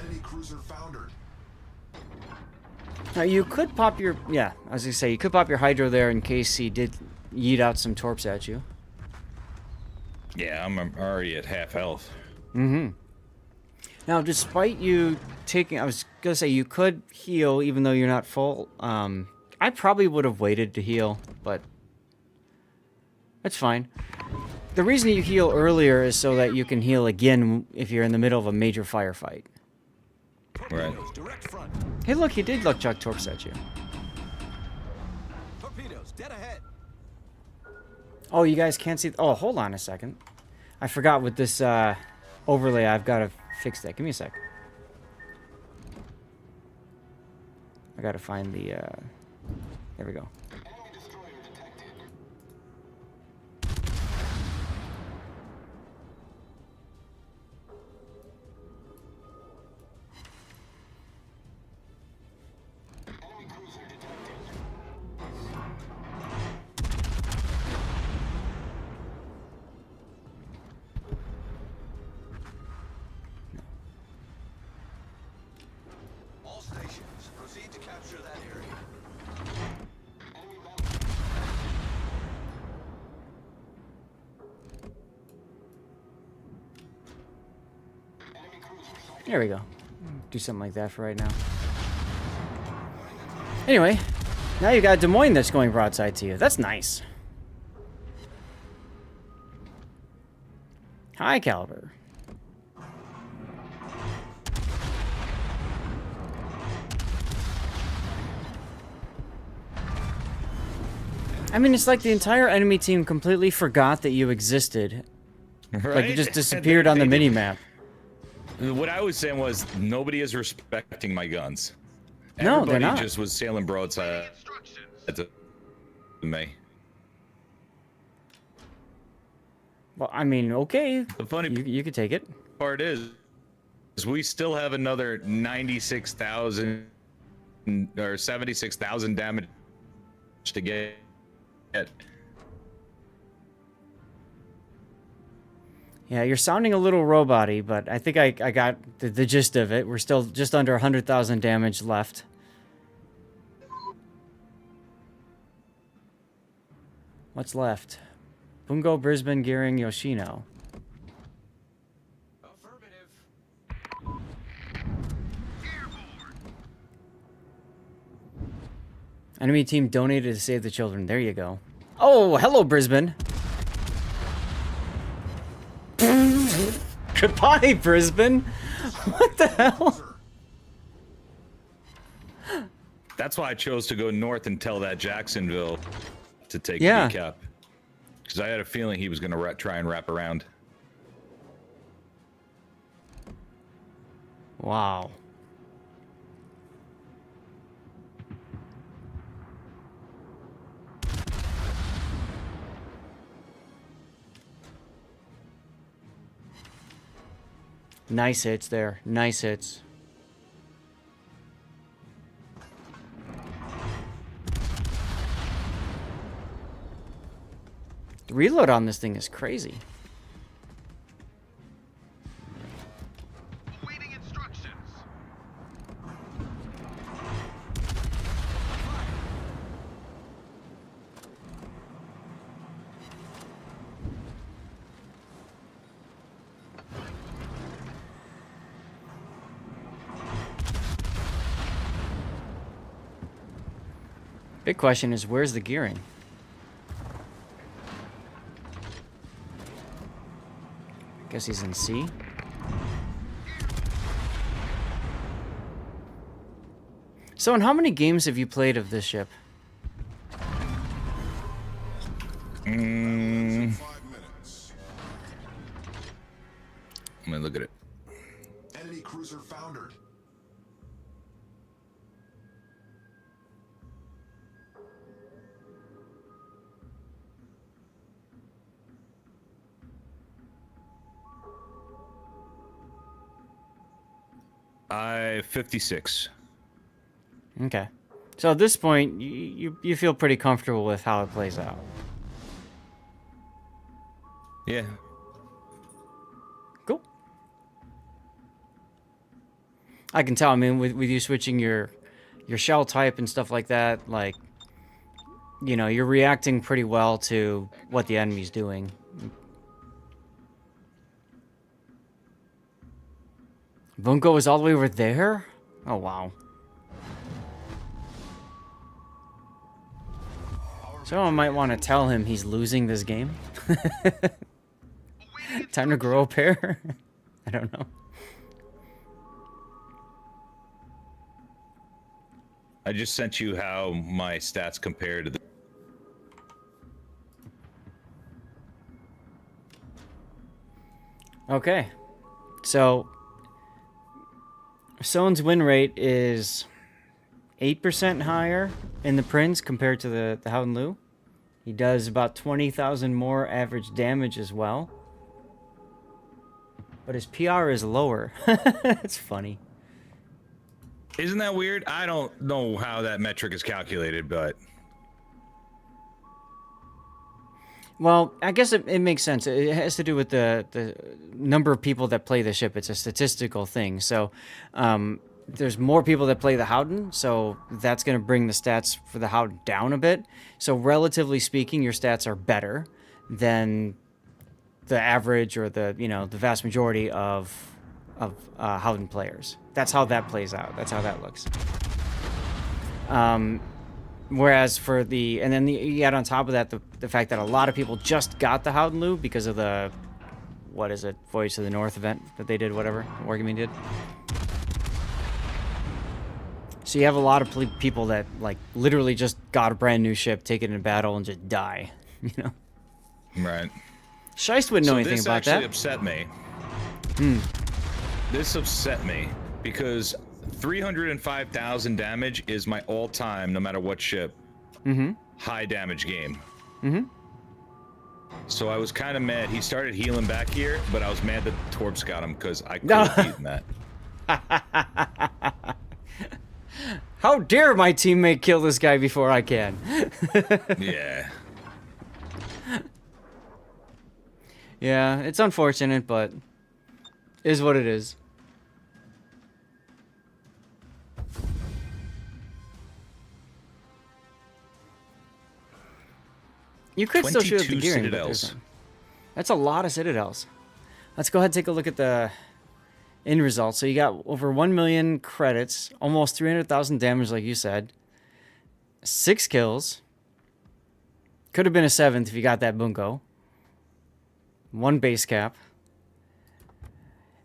enemy cruiser foundered. Now you could pop your I was gonna say you could pop your hydro there in case he did yeet out some torps at you. Yeah, I'm already at half health. Now, despite you taking, I was gonna say you could heal even though you're not full. I probably would have waited to heal, but that's fine. The reason you heal earlier is so that you can heal again if you're in the middle of a major firefight. Right. Torpedoes, direct front. Hey, look, he did luck chuck torps at you. Torpedoes, dead ahead. Oh, you guys can't see. Oh, hold on a second. I forgot with this overlay. I've got to fix that. Give me a sec. I got to find the. There we go. All stations, proceed to capture that area. There we go. Do something like that for right now. Anyway, now you got Des Moines that's going broadside to you. That's nice. High caliber. I mean, it's like the entire enemy team completely forgot that you existed. Right? Like you just disappeared on the They did. mini-map. What I was saying was nobody is respecting my guns. No, they're Everybody not. just was sailing broadside to me. Well, I mean, okay. The funny You could take it. part is we still have another 96,000 or 76,000 damage to get. Yeah, you're sounding a little robot-y, but I think I got the gist of it. We're still just under 100,000 damage left. What's left? Bungo, Brisbane, Gearing, Yoshino. Affirmative. Enemy team donated to save the children. There you go. Oh, hello, Brisbane. Goodbye, Brisbane. What the hell? That's why I chose to go north and tell that Jacksonville to take Yeah. BCAP. Because I had a feeling he was going to try and wrap around. Wow. Nice hits there. Nice hits. The reload on this thing is crazy. Awaiting instructions. Big question is, where's the gearing? Guess he's in C. So, in how many games have you played of this ship? 5 minutes. I'm going to look at it. Enemy cruiser foundered. I 56. Okay. So at this point, you feel pretty comfortable with how it plays out. Yeah. Cool. I can tell. I mean, with you switching your shell type and stuff like that, like, you know, you're reacting pretty well to what the enemy's doing. Bunko is all the way over there? Oh, wow. Someone might want to tell him he's losing this game. Time to grow a pair? I don't know. I just sent you how my stats compare to the... Okay. So, Sone's win rate is 8% higher in the Prince compared to the Howden Lu. He does about 20,000 more average damage as well. But his PR is lower. It's funny. Isn't that weird? I don't know how that metric is calculated, but... Well, I guess it makes sense. It has to do with the number of people that play the ship. It's a statistical thing. So there's more people that play the Howden, so that's going to bring the stats for the Howden down a bit. So relatively speaking, your stats are better than the average or the vast majority of Howden players. That's how that plays out. That's how that looks. Whereas for the... And then you add on top of that the fact that a lot of people just got the Howden Lu because of the... What is it? Voyage to the North event that they did, whatever. Wargaming did. So you have a lot of people that, like, literally just got a brand new ship, take it in battle, and just die. You know? Right. Scheist wouldn't know anything about that. This actually upset me. This upset me because 305,000 damage is my all-time, no matter what ship, high damage game. So I was kind of mad. He started healing back here, but I was mad that the Torps got him because I could have beaten that. How dare my teammate kill this guy before I can? Yeah. Yeah, it's unfortunate, but is what it is. You could still shoot at the 22 gearing, but citadels. that's a lot of citadels. Let's go ahead and take a look at the end results. So you got over 1 million credits, almost 300,000 damage, like you said. 6 kills. Could have been a 7th if you got that bungo. 1 base cap.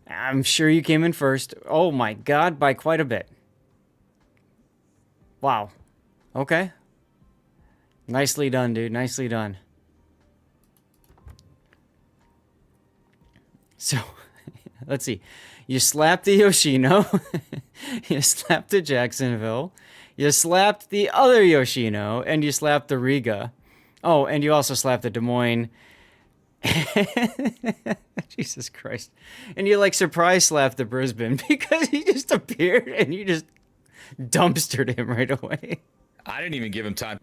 I'm sure you came in first. Oh my god, by quite a bit. Wow. Okay. Nicely done, dude. Nicely done. So, let's see. You slapped the Yoshino. You slapped the Jacksonville. You slapped the other Yoshino. And you slapped the Riga. Oh, and you also slapped the Des Moines. Jesus Christ. And you like surprise slapped the Brisbane because he just appeared and you just dumpstered him right away. I didn't even give him time.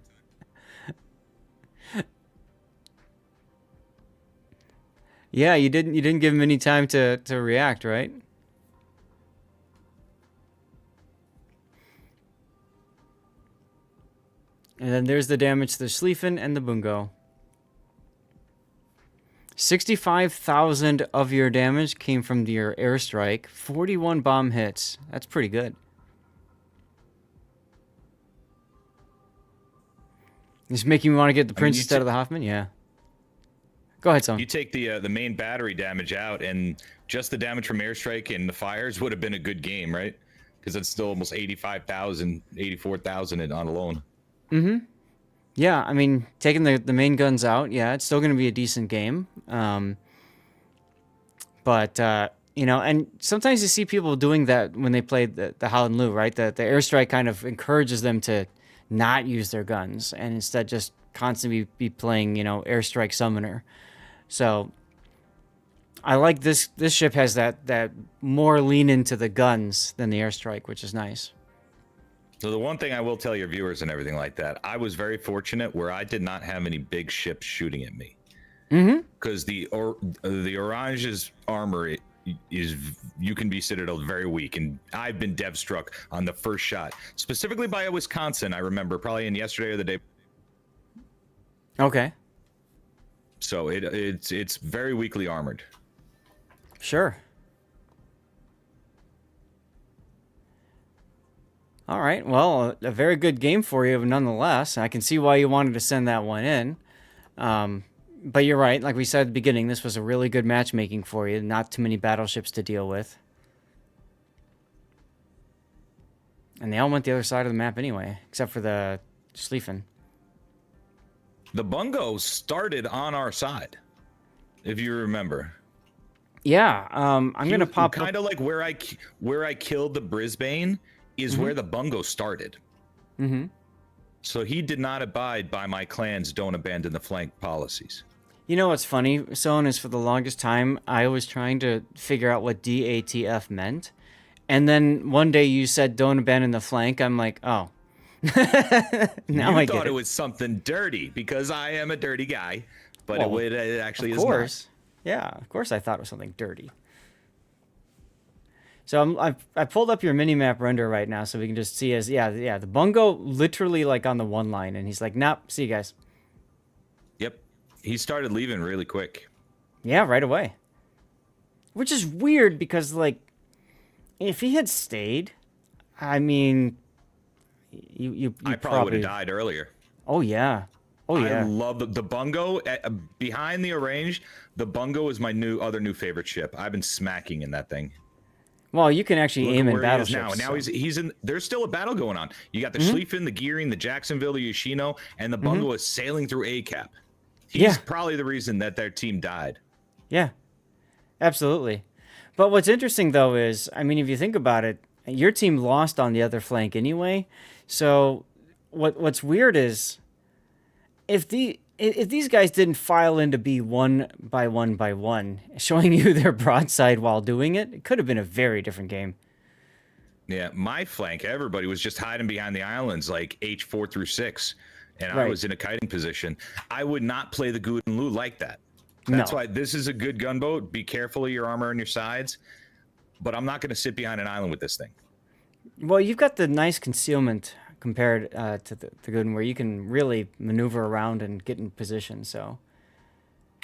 Yeah, you didn't give him any time to react, right? And then there's the damage to the Schlieffen and the Bungo. 65,000 of your damage came from your airstrike. 41 bomb hits. That's pretty good. Just making me want to get the Prince instead of the Hoffman? Yeah. Go ahead, son. You take the main battery damage out, and just the damage from airstrike and the fires would have been a good game, right? Because it's still almost 85,000, 84,000 on alone. Mm-hmm. Yeah, I mean, taking the main guns out, yeah, it's still going to be a decent game. But you know, and sometimes you see people doing that when they play the Howlin' Lou, right? The airstrike kind of encourages them to not use their guns and instead just constantly be playing, you know, airstrike summoner. So I like this ship has that more lean into the guns than the airstrike, which is nice. So the one thing I will tell your viewers and everything like that, I was very fortunate where I did not have any big ships shooting at me. Mm-hmm. Because the Orange's armor is, you can be Citadel very weak, and I've been dev struck on the first shot, specifically by a Wisconsin. I remember probably in yesterday or the day. Okay. So it's very weakly armored. Sure. All right. Well, a very good game for you, nonetheless. I can see why you wanted to send that one in. But you're right. Like we said at the beginning, this was a really good matchmaking for you. Not too many battleships to deal with. And they all went the other side of the map anyway, except for the Schlieffen. The Bungo started on our side, if you remember. Yeah. I'm going to pop kind of like where I killed the Brisbane is where the Bungo started. Mm-hmm. So he did not abide by my clan's don't abandon the flank policies. You know what's funny, Son, is for the longest time, I was trying to figure out what DATF meant. And then one day you said don't abandon the flank. I'm like, oh. Now I thought get it was something dirty because I am a dirty guy, but Well, it actually Of is course. Yeah, of course I thought it was something dirty. So I pulled up your mini-map render right now so we can just see the Bungo literally like on the one line, and he's like, nope, see you guys. Yep. He started leaving really quick. Yeah, right away. Which is weird because, like, if he had stayed, I mean, you I probably would have died earlier. Oh, yeah. Oh, yeah. I love the Bungo. Behind the Orange, the Bungo is my other new favorite ship. I've been smacking in that thing. Well, you can actually aim in battleships. Now he's in. There's still a battle going on. You got the Schlieffen, the Gearing, the Jacksonville, the Yoshino, and the Bungo is sailing through ACAP. He's probably the reason that their team died. Yeah, absolutely. But what's interesting, though, is, I mean, if you think about it, your team lost on the other flank anyway. So what's weird is if these guys didn't file in to be one by one, showing you their broadside while doing it, it could have been a very different game. Yeah, my flank, everybody was just hiding behind the islands like H4 through 6, and I was in a kiting position. I would not play the Guden Lu like that. That's why this is a good gunboat. Be careful of your armor on your sides, but I'm not going to sit behind an island with this thing. Well, you've got the nice concealment compared to the Guden, where you can really maneuver around and get in position. So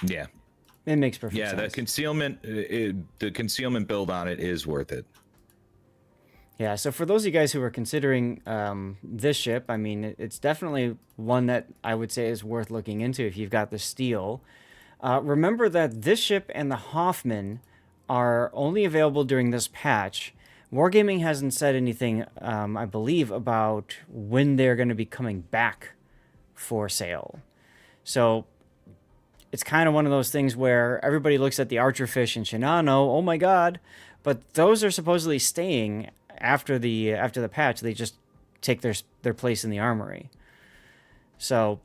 yeah, it makes perfect sense. Yeah, the concealment build on it is worth it. Yeah, so for those of you guys who are considering this ship, I mean, it's definitely one that I would say is worth looking into if you've got the steel. Remember that this ship and the Hoffman are only available during this patch. Wargaming hasn't said anything, I believe, about when they're going to be coming back for sale. So it's kind of one of those things where everybody looks at the Archerfish and Shinano, oh my god, but those are supposedly staying after the patch. They just take their place in the armory. So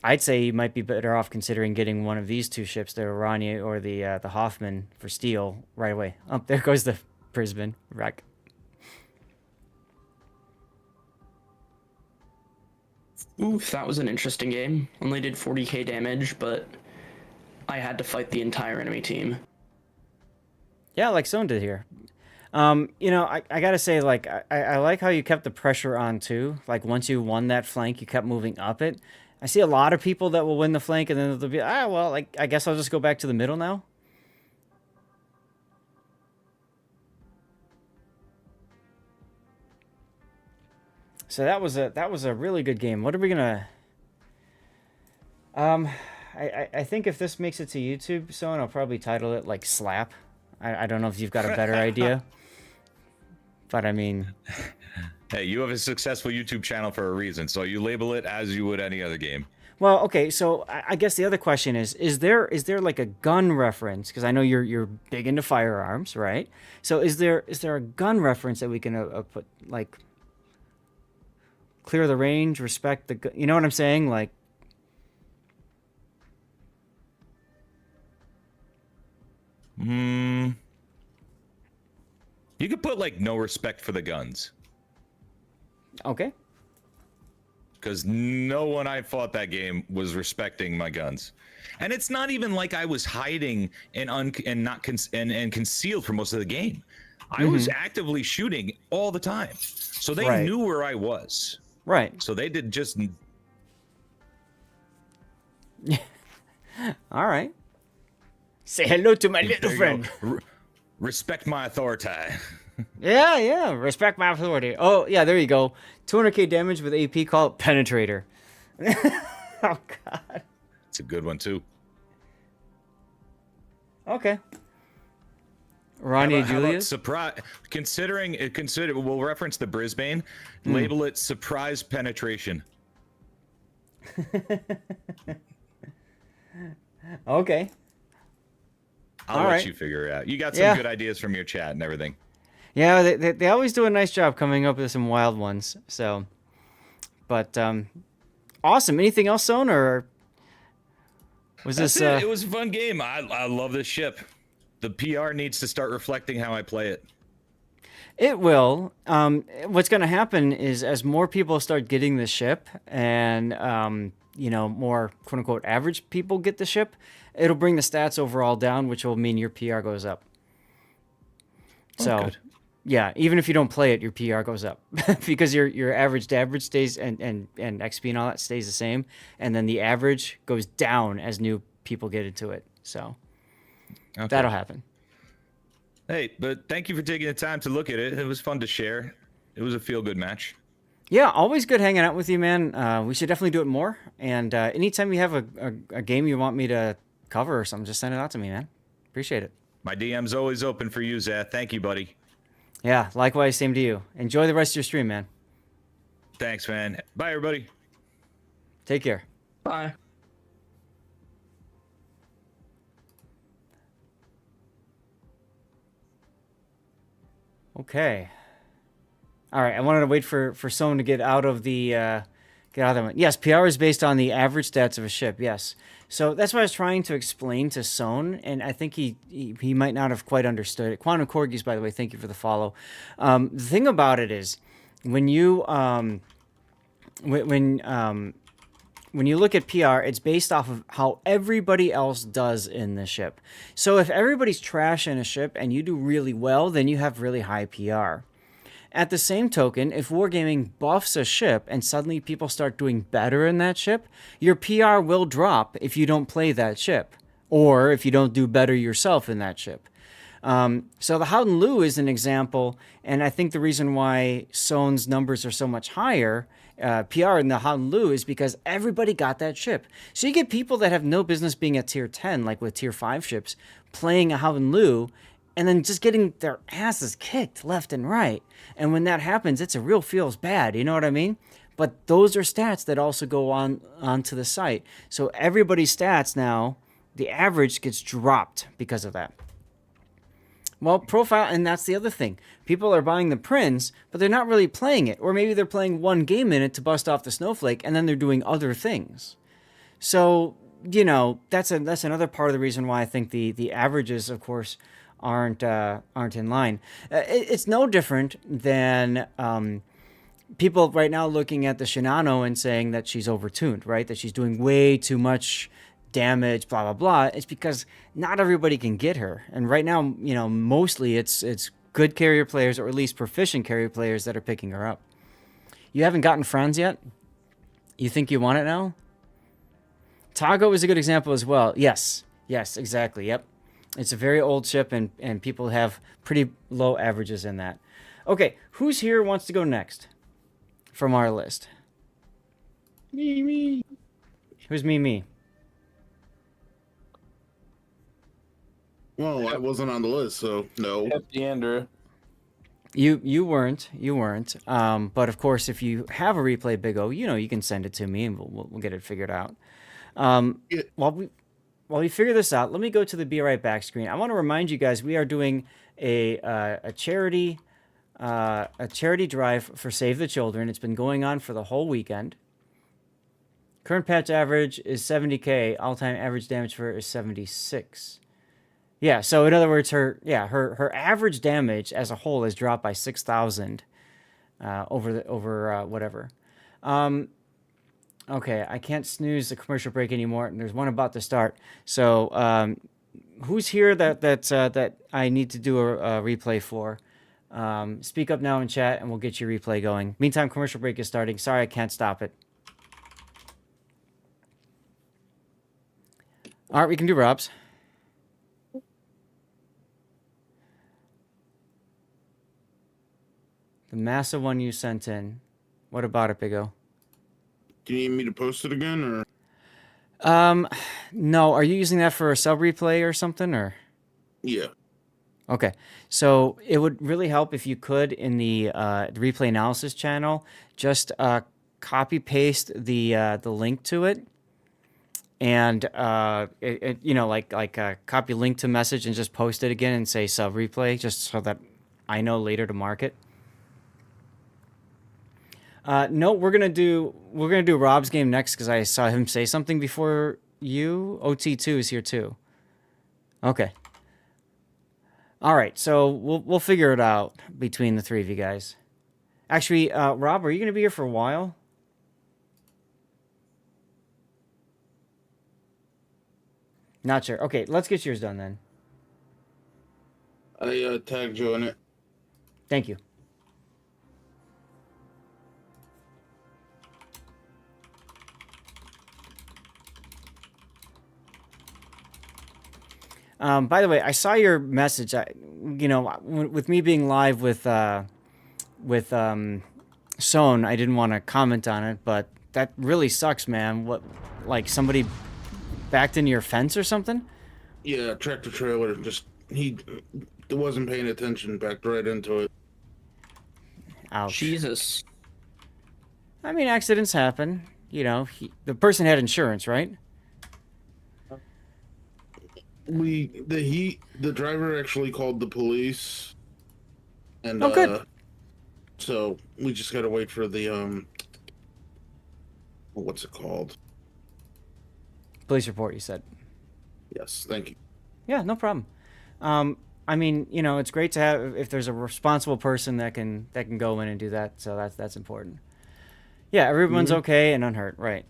I'd say you might be better off considering getting one of these two ships, the Oranje or the Hoffman, for steel right away. Oh, there goes the Brisbane wreck. Oof, that was an interesting game. Only did 40k damage, but I had to fight the entire enemy team. Yeah, like Sohn did here. You know, I gotta say, like, I like how you kept the pressure on, too. Like, once you won that flank, you kept moving up it. I see a lot of people that will win the flank, and then they'll be, well, like, I guess I'll just go back to the middle now. So that was a really good game. What are we gonna... I think if this makes it to YouTube, Sohn, I'll probably title it, like, Slap. I don't know if you've got a better idea. But, I mean... Hey, you have a successful YouTube channel for a reason, so you label it as you would any other game. Well, okay, so I guess the other question is there like a gun reference? Because I know you're big into firearms, right? So is there a gun reference that we can put, like... Clear the range, respect the... You know what I'm saying? Like... You could put, like, no respect for the guns. Okay. Because no one I fought that game was respecting my guns. And it's not even like I was hiding and concealed for most of the game. I was actively shooting all the time. So they knew where I was. Right. So they did just... All right. Say hello to my little friend. Respect my authority. Yeah. Respect my authority. Oh, yeah, there you go. 200k damage with AP, call it Penetrator. Oh, God. It's a good one, too. Okay. Ronnie Julius? Surprise. We'll reference the Brisbane. Label it Surprise Penetration. Okay. I'll let you figure it out. You got some good ideas from your chat and everything. Yeah, they always do a nice job coming up with some wild ones. So, but awesome. Anything else, Sohn, or was That's this? It was a fun game. I love this ship. The PR needs to start reflecting how I play it. It will. What's going to happen is as more people start getting the ship, and you know, more quote unquote average people get the ship, it'll bring the stats overall down, which will mean your PR goes up. So, good. Yeah, even if you don't play it, your PR goes up because your average to average stays and XP and all that stays the same, and then the average goes down as new people get into it. So that'll happen. Hey, but thank you for taking the time to look at it. It was fun to share. It was a feel-good match. Yeah, always good hanging out with you, man. We should definitely do it more. And anytime you have a game you want me to cover or something, just send it out to me, man. Appreciate it. My DM's always open for you, Zeth. Thank you, buddy. Yeah, likewise, same to you. Enjoy the rest of your stream, man. Thanks, man. Bye, everybody. Take care. Bye. Okay. All right, I wanted to wait for someone to get out of the one. Yes, PR is based on the average stats of a ship. Yes, so that's what I was trying to explain to Sohn, and I think he might not have quite understood it. Quantum Corgis, by the way, thank you for the follow. The thing about it is, when you when you look at PR, it's based off of how everybody else does in the ship. So if everybody's trash in a ship and you do really well, then you have really high PR. At the same token, if Wargaming buffs a ship and suddenly people start doing better in that ship, your PR will drop if you don't play that ship, or if you don't do better yourself in that ship. So the Howden Lu is an example, and I think the reason why Sohn's numbers are so much higher, PR in the Howden Lu, is because everybody got that ship. So you get people that have no business being at tier 10, like with tier 5 ships, playing a Howden Lu, and then just getting their asses kicked left and right. And when that happens, it's a real feels bad, you know what I mean? But those are stats that also go onto the site. So everybody's stats now, the average gets dropped because of that. Well, profile, and that's the other thing. People are buying the Prince, but they're not really playing it. Or maybe they're playing one game in it to bust off the Snowflake, and then they're doing other things. So, you know, that's another part of the reason why I think the averages, of course, aren't in line. It's no different than people right now looking at the Shinano and saying that she's overtuned, right? That she's doing way too much damage, blah blah blah. It's because not everybody can get her, and right now, you know, mostly it's good carrier players, or at least proficient carrier players, that are picking her up. You haven't gotten Franz yet? You think you want it now? Tago is a good example as well. Yes, exactly. Yep. It's a very old ship, and people have pretty low averages in that. Okay, who's here wants to go next from our list? Me. Who's me? Well, I wasn't on the list, so no. Happy Andrew. You weren't. But of course, if you have a replay, Big O, you know, you can send it to me, and we'll get it figured out. Yeah. While we figure this out, let me go to the Be Right Back screen. I want to remind you guys, we are doing a charity drive for Save the Children. It's been going on for the whole weekend. Current patch average is 70k. All-time average damage for her is 76. Yeah, so in other words, her average damage as a whole has dropped by 6,000 over whatever. Okay, I can't snooze the commercial break anymore, and there's one about to start. So, who's here that I need to do a replay for? Speak up now in chat, and we'll get your replay going. Meantime, commercial break is starting. Sorry, I can't stop it. All right, we can do Rob's. The massive one you sent in. What about it, Big O? Do you need me to post it again, or? No. Are you using that for a sub replay or something, or? Yeah. Okay. So it would really help if you could, in the replay analysis channel, just copy paste the link to it, and you know, like copy link to message and just post it again and say sub replay, just so that I know later to mark it. No, we're gonna do Rob's game next, because I saw him say something before you. OT2 is here too. Okay. All right, so we'll figure it out between the three of you guys. Actually, Rob, are you gonna be here for a while? Not sure. Okay, let's get yours done then. I tagged you in it. Thank you. By the way, I saw your message. You know, with me being live with Sohn, I didn't want to comment on it, but that really sucks, man. What, like somebody backed into your fence or something? Yeah, tractor trailer. Just he wasn't paying attention, backed right into it. Ouch. Jesus. I mean, accidents happen. You know, the person had insurance, right? The driver actually called the police, and Oh, good. So we just gotta wait for the what's it called? Police report, you said. Yes, thank you. Yeah, no problem. I mean, you know, it's great to have, if there's a responsible person that can go in and do that. So that's important. Yeah, everyone's okay and unhurt, right?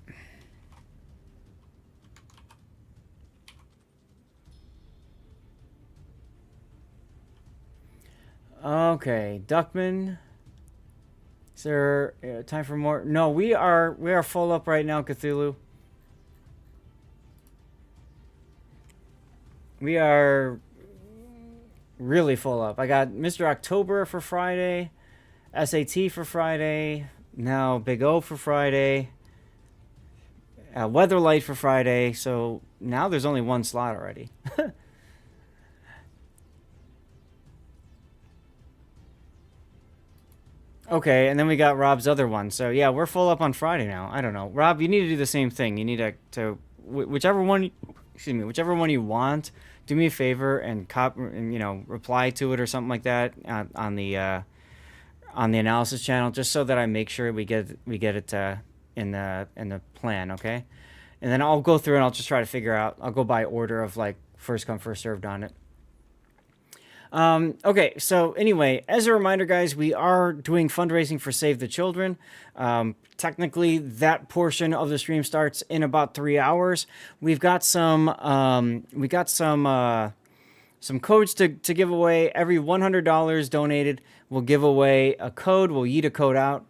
Okay, Duckman. Is there time for more? No, we are full up right now, Cthulhu. really full up. I got Mr. October for Friday, SAT for Friday, now Big O for Friday, Weatherlight for Friday. So now there's only one slot already. Okay, and then we got Rob's other one. So yeah, we're full up on Friday now. I don't know, Rob. You need to do the same thing. You need to whichever one, whichever one you want. Do me a favor and reply to it or something like that on the analysis channel, just so that I make sure we get it in the plan. Okay, and then I'll go through and I'll just try to figure out. I'll go by order of like first come first served on it. Okay, so anyway, as a reminder, guys, we are doing fundraising for Save the Children. Technically, that portion of the stream starts in about 3 hours. We've got some codes to give away. Every $100 donated, we'll give away a code. We'll yeet a code out.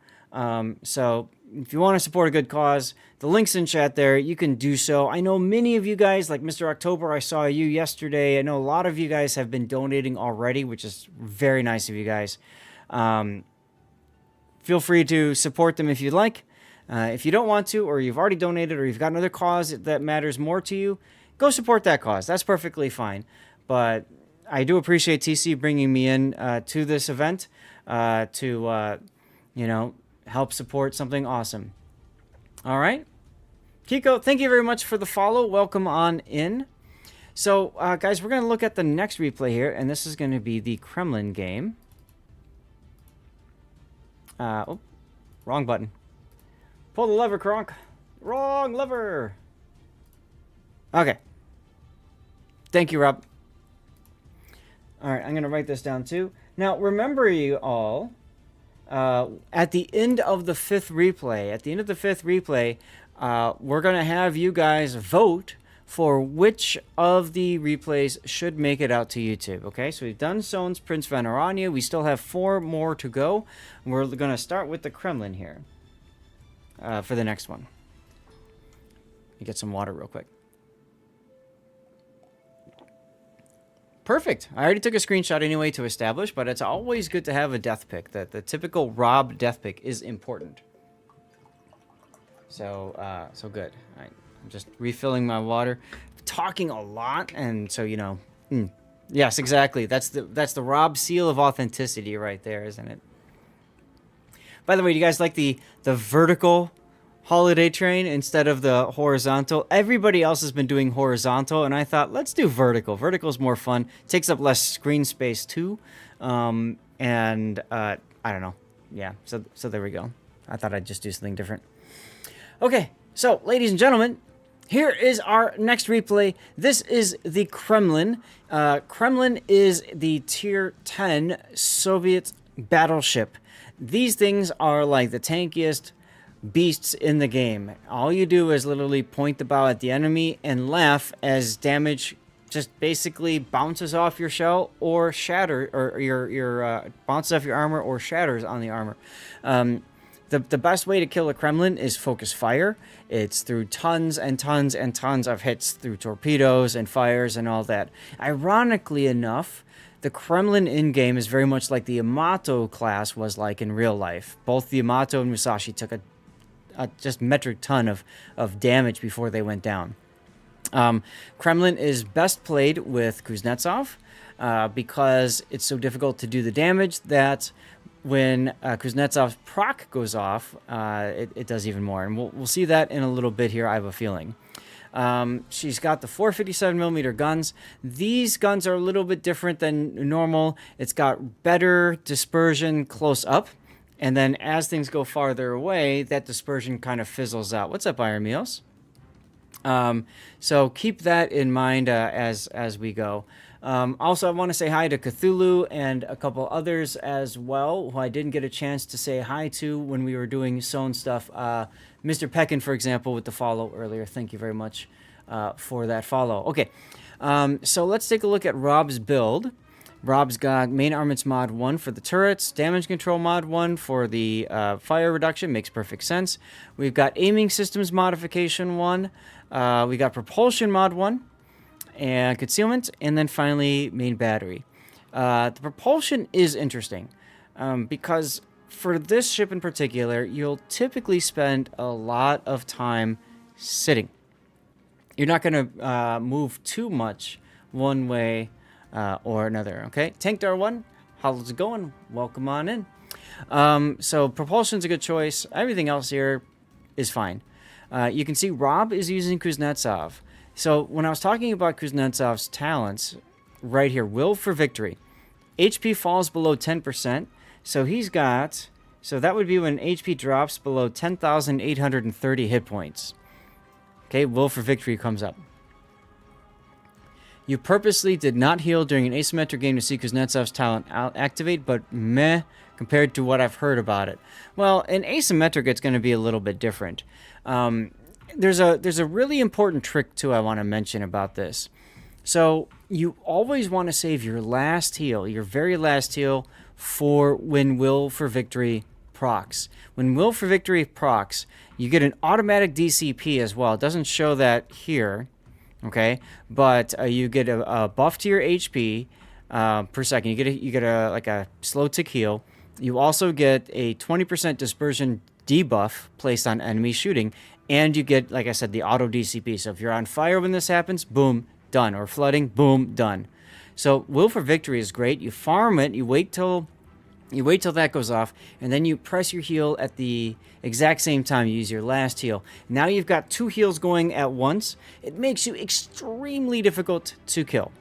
So if you want to support a good cause, the link's in chat there. You can do so. I know many of you guys, like Mr. October, I saw you yesterday. I know a lot of you guys have been donating already, which is very nice of you guys. Feel free to support them if you'd like. If you don't want to, or you've already donated, or you've got another cause that matters more to you, go support that cause. That's perfectly fine. But I do appreciate TC bringing me in to this event to help support something awesome. All right. Kiko, thank you very much for the follow. Welcome on in. So, guys, we're going to look at the next replay here, and this is going to be the Kremlin game. Wrong button. Pull the lever, Kronk. Wrong lever. Okay. Thank you, Rob. All right, I'm going to write this down, too. Now, remember, you all, at the end of the fifth replay, we're going to have you guys vote for which of the replays should make it out to YouTube. Okay, so we've done Sohn's Prince Venerania. We still have 4 more to go. We're going to start with the Kremlin here for the next one. Let me get some water real quick. Perfect. I already took a screenshot anyway to establish, but it's always good to have a death pick. The typical Rob death pick is important. So good. All right, I'm just refilling my water. I'm talking a lot, and so yes, exactly. That's the Rob seal of authenticity right there, isn't it? By the way, do you guys like the vertical holiday train instead of the horizontal? Everybody else has been doing horizontal, and I thought, let's do vertical. Vertical is more fun. Takes up less screen space too. I don't know. Yeah, so there we go. I thought I'd just do something different. Okay, so ladies and gentlemen, here is our next replay. This is the Kremlin. Kremlin is the Tier 10 Soviet battleship. These things are like the tankiest beasts in the game. All you do is literally point the bow at the enemy and laugh as damage just basically bounces off your shell or shatter, or your bounces off your armor or shatters on the armor. The best way to kill a Kremlin is focus fire. It's through tons and tons and tons of hits through torpedoes and fires and all that. Ironically enough, the Kremlin in-game is very much like the Yamato class was like in real life. Both the Yamato and Musashi took a just metric ton of damage before they went down. Kremlin is best played with Kuznetsov because it's so difficult to do the damage that when Kuznetsov's proc goes off, it does even more. And we'll see that in a little bit here, I have a feeling. She's got the 457mm guns. These guns are a little bit different than normal. It's got better dispersion close up. And then as things go farther away, that dispersion kind of fizzles out. What's up, Iron Meals? So keep that in mind as we go. Also, I want to say hi to Cthulhu and a couple others as well, who I didn't get a chance to say hi to when we were doing Sohn stuff. Mr. Peckin, for example, with the follow earlier. Thank you very much for that follow. Okay, so let's take a look at Rob's build. Rob's got main armaments mod 1 for the turrets, damage control mod 1 for the fire reduction, makes perfect sense. We've got aiming systems modification 1. We got propulsion mod 1. And concealment, and then finally main battery. The propulsion is interesting because for this ship in particular, you'll typically spend a lot of time sitting. You're not going to move too much one way or another, okay? Tank Dar 1, how's it going? Welcome on in. So propulsion's a good choice. Everything else here is fine. You can see Rob is using Kuznetsov. So when I was talking about Kuznetsov's talents, right here, Will for Victory. HP falls below 10%, so he's got... So that would be when HP drops below 10,830 hit points. Okay, Will for Victory comes up. You purposely did not heal during an asymmetric game to see Kuznetsov's talent activate, but meh compared to what I've heard about it. Well, in asymmetric, it's going to be a little bit different. There's a really important trick, too, I want to mention about this. So you always want to save your last heal, your very last heal, for when Will for Victory procs. When Will for Victory procs, you get an automatic DCP as well. It doesn't show that here, okay? But you get a buff to your HP per second. You get a like a slow tick heal. You also get a 20% dispersion debuff placed on enemy shooting, and you get, like I said, the auto DCP. So if you're on fire when this happens, boom, done. Or flooding, boom, done. So Will for Victory is great. You farm it. You wait till that goes off, and then you press your heal at the exact same time you use your last heal. Now you've got 2 heals going at once. It makes you extremely difficult to kill.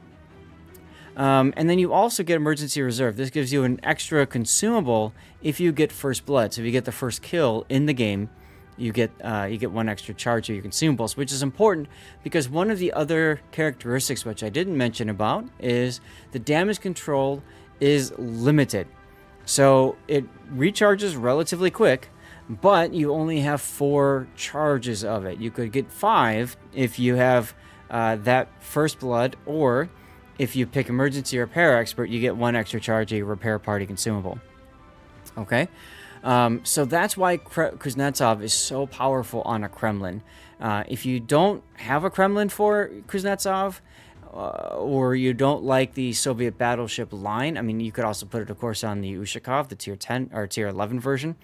And then you also get Emergency Reserve. This gives you an extra consumable if you get First Blood. So if you get the first kill in the game, you get 1 extra charge of your consumables, which is important because one of the other characteristics which I didn't mention about is the damage control is limited. So it recharges relatively quick, but you only have 4 charges of it. You could get 5 if you have that First Blood, or if you pick Emergency Repair Expert, you get 1 extra charge of your Repair Party consumable. Okay? So that's why Kuznetsov is so powerful on a Kremlin. If you don't have a Kremlin for Kuznetsov, or you don't like the Soviet battleship line, I mean, you could also put it, of course, on the Ushakov, the tier 10 or tier 11 version.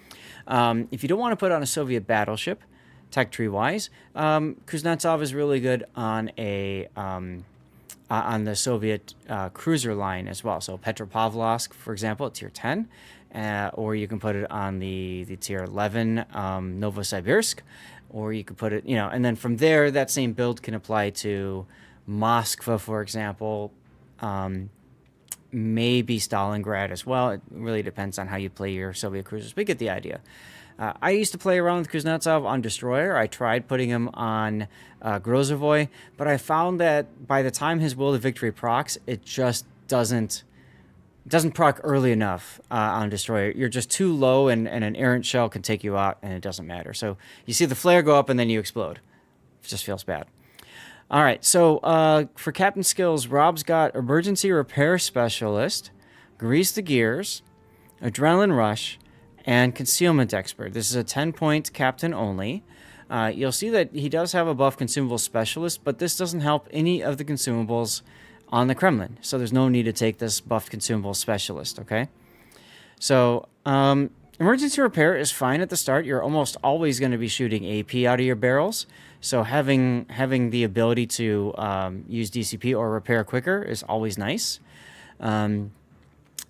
If you don't want to put it on a Soviet battleship, tech tree-wise, Kuznetsov is really good on on the Soviet cruiser line as well. So Petropavlovsk, for example, at tier 10. Or you can put it on the tier 11 Novosibirsk, or you could put it, and then from there, that same build can apply to Moskva, for example, maybe Stalingrad as well. It really depends on how you play your Soviet cruisers, but you get the idea. I used to play around with Kuznetsov on Destroyer. I tried putting him on Grozovoy, but I found that by the time his Will to Victory procs, it just doesn't proc early enough on Destroyer. You're just too low, and an errant shell can take you out, and it doesn't matter. So you see the flare go up, and then you explode. It just feels bad. All right, so for Captain Skills, Rob's got Emergency Repair Specialist, Grease the Gears, Adrenaline Rush, and Concealment Expert. This is a 10-point captain only. You'll see that he does have a buff Consumable Specialist, but this doesn't help any of the consumables on the Kremlin, so there's no need to take this buffed Consumable Specialist, okay? So, Emergency Repair is fine at the start. You're almost always going to be shooting AP out of your barrels, so having the ability to use DCP or repair quicker is always nice.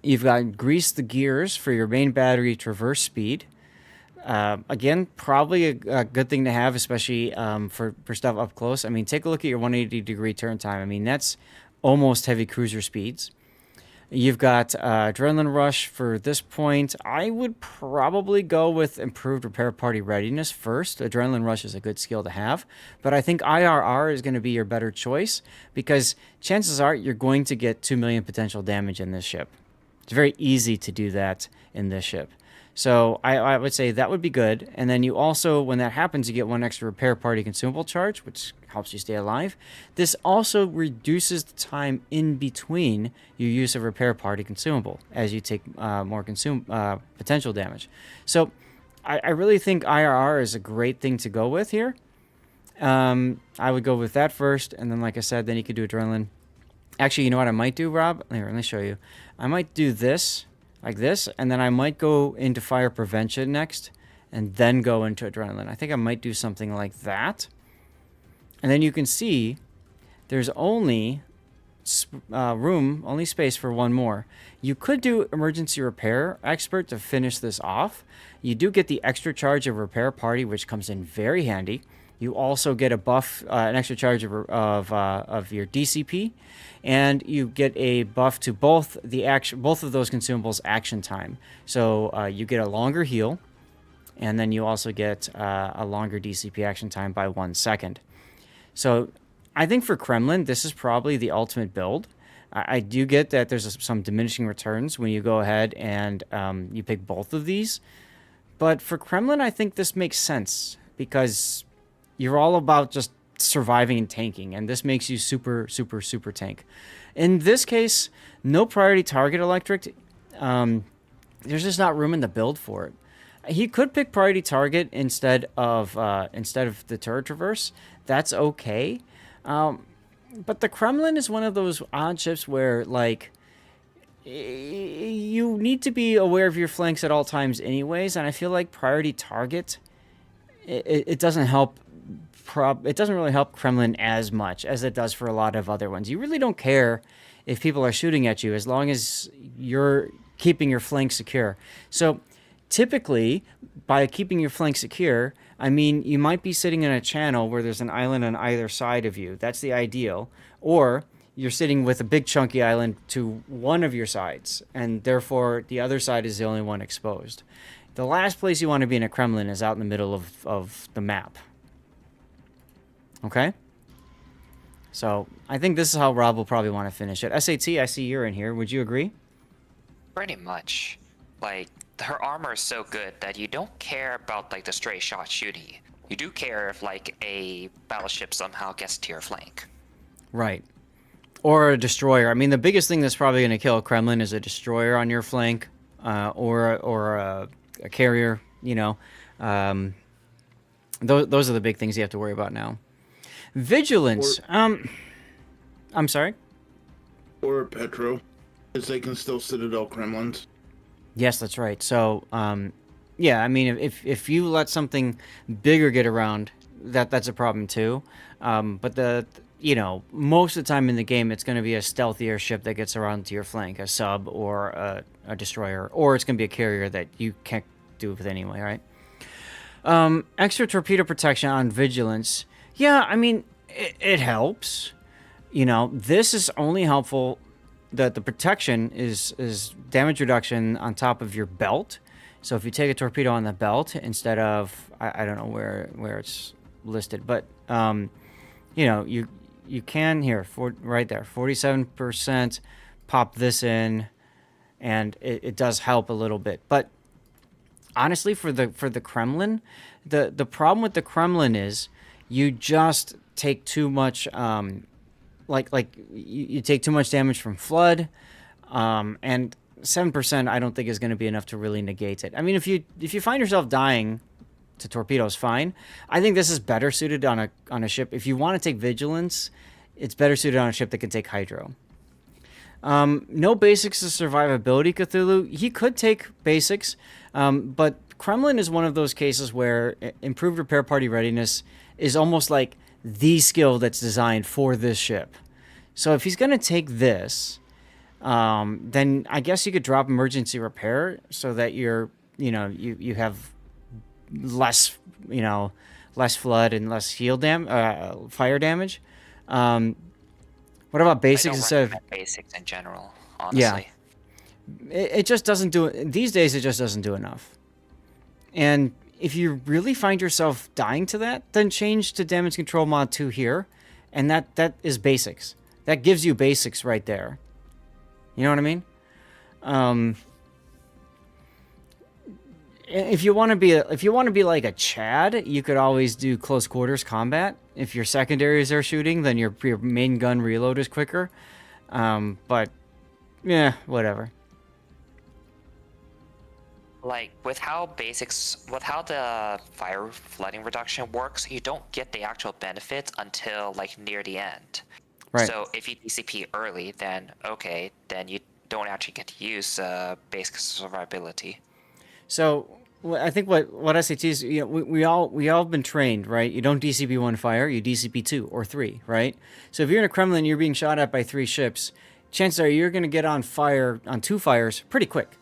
You've got Grease the Gears for your main battery traverse speed. Again, probably a good thing to have, especially for stuff up close. I mean, take a look at your 180-degree turn time. I mean, that's almost heavy cruiser speeds. You've got Adrenaline Rush for this point. I would probably go with Improved Repair Party Readiness first. Adrenaline Rush is a good skill to have, but I think IRR is going to be your better choice because chances are you're going to get 2 million potential damage in this ship. It's very easy to do that in this ship. So I would say that would be good. And then you also, when that happens, you get 1 extra Repair Party consumable charge, which helps you stay alive. This also reduces the time in between your use of Repair Party consumable as you take more potential damage. So I really think IRR is a great thing to go with here. I would go with that first, and then, like I said, then you could do Adrenaline. Actually, you know what I might do, Rob? Here, let me show you. I might do this, like this, and then I might go into fire prevention next, and then go into adrenaline. I think I might do something like that. And then you can see there's only only space for one more. You could do emergency repair expert to finish this off. You do get the extra charge of repair party, which comes in very handy. You also get a buff, an extra charge of your DCP, and you get a buff to both of those consumables action time. So you get a longer heal, and then you also get a longer DCP action time by 1 second. So I think for Kremlin, this is probably the ultimate build. I do get that there's some diminishing returns when you go ahead and you pick both of these. But for Kremlin, I think this makes sense because you're all about just surviving and tanking, and this makes you super, super, super tank. In this case, no priority target electric. There's just not room in the build for it. He could pick priority target instead of the turret traverse. That's okay. But the Kremlin is one of those odd ships where, like, you need to be aware of your flanks at all times anyways, and I feel like priority target, it doesn't help. It doesn't really help Kremlin as much as it does for a lot of other ones. You really don't care if people are shooting at you as long as you're keeping your flank secure. So typically, by keeping your flank secure, I mean, you might be sitting in a channel where there's an island on either side of you. That's the ideal. Or you're sitting with a big chunky island to one of your sides, and therefore the other side is the only one exposed. The last place you want to be in a Kremlin is out in the middle of the map. Okay? So I think this is how Rob will probably want to finish it. SAT, I see you're in here. Would you agree? Pretty much. Like, her armor is so good that you don't care about, like, the stray shot shooting you. You do care if, like, a battleship somehow gets to your flank. Right. Or a destroyer. I mean, the biggest thing that's probably going to kill a Kremlin is a destroyer on your flank, or a carrier, you know. Those are the big things you have to worry about now. Vigilance. I'm sorry? Or a Petro, because they can still Citadel Kremlins. Yes, that's right. So, yeah, I mean, if you let something bigger get around, that's a problem too. But most of the time in the game, it's going to be a stealthier ship that gets around to your flank, a sub or a destroyer, or it's going to be a carrier that you can't do with anyway, right? Extra torpedo protection on vigilance. Yeah, I mean, it helps. You know, this is only helpful. The protection is damage reduction on top of your belt. So if you take a torpedo on the belt instead of, I don't know where it's listed, but you can here right there, 47%. Pop this in, and it does help a little bit. But honestly, for the Kremlin, the problem with the Kremlin is you just take too much. You take too much damage from flood, and 7% I don't think is going to be enough to really negate it. I mean, if you find yourself dying to torpedoes, fine. I think this is better suited on a ship. If you want to take vigilance, it's better suited on a ship that can take hydro. No basics of survivability, Cthulhu. He could take basics, but Kremlin is one of those cases where improved repair party readiness is almost like the skill that's designed for this ship. So if he's going to take this, then I guess you could drop emergency repair so that you have less flood and less fire damage. What about basics instead of basics in general? Honestly, yeah, it just doesn't do it these days. It just doesn't do enough. And if you really find yourself dying to that, then change to damage control mod 2 here, and that is basics. That gives you basics right there. You know what I mean? If you want to be like a Chad, you could always do close quarters combat. If your secondaries are shooting, then your main gun reload is quicker. But yeah, whatever. like with how the fire flooding reduction works, you don't get the actual benefits until like near the end. Right. So if you DCP early, then okay, then you don't actually get to use basic survivability. So I think what SATs, you know, we all have been trained, right? You don't DCP one fire, you DCP 2 or 3, right? So if you're in a Kremlin, you're being shot at by 3 ships. Chances are you're going to get on 2 fires pretty quick.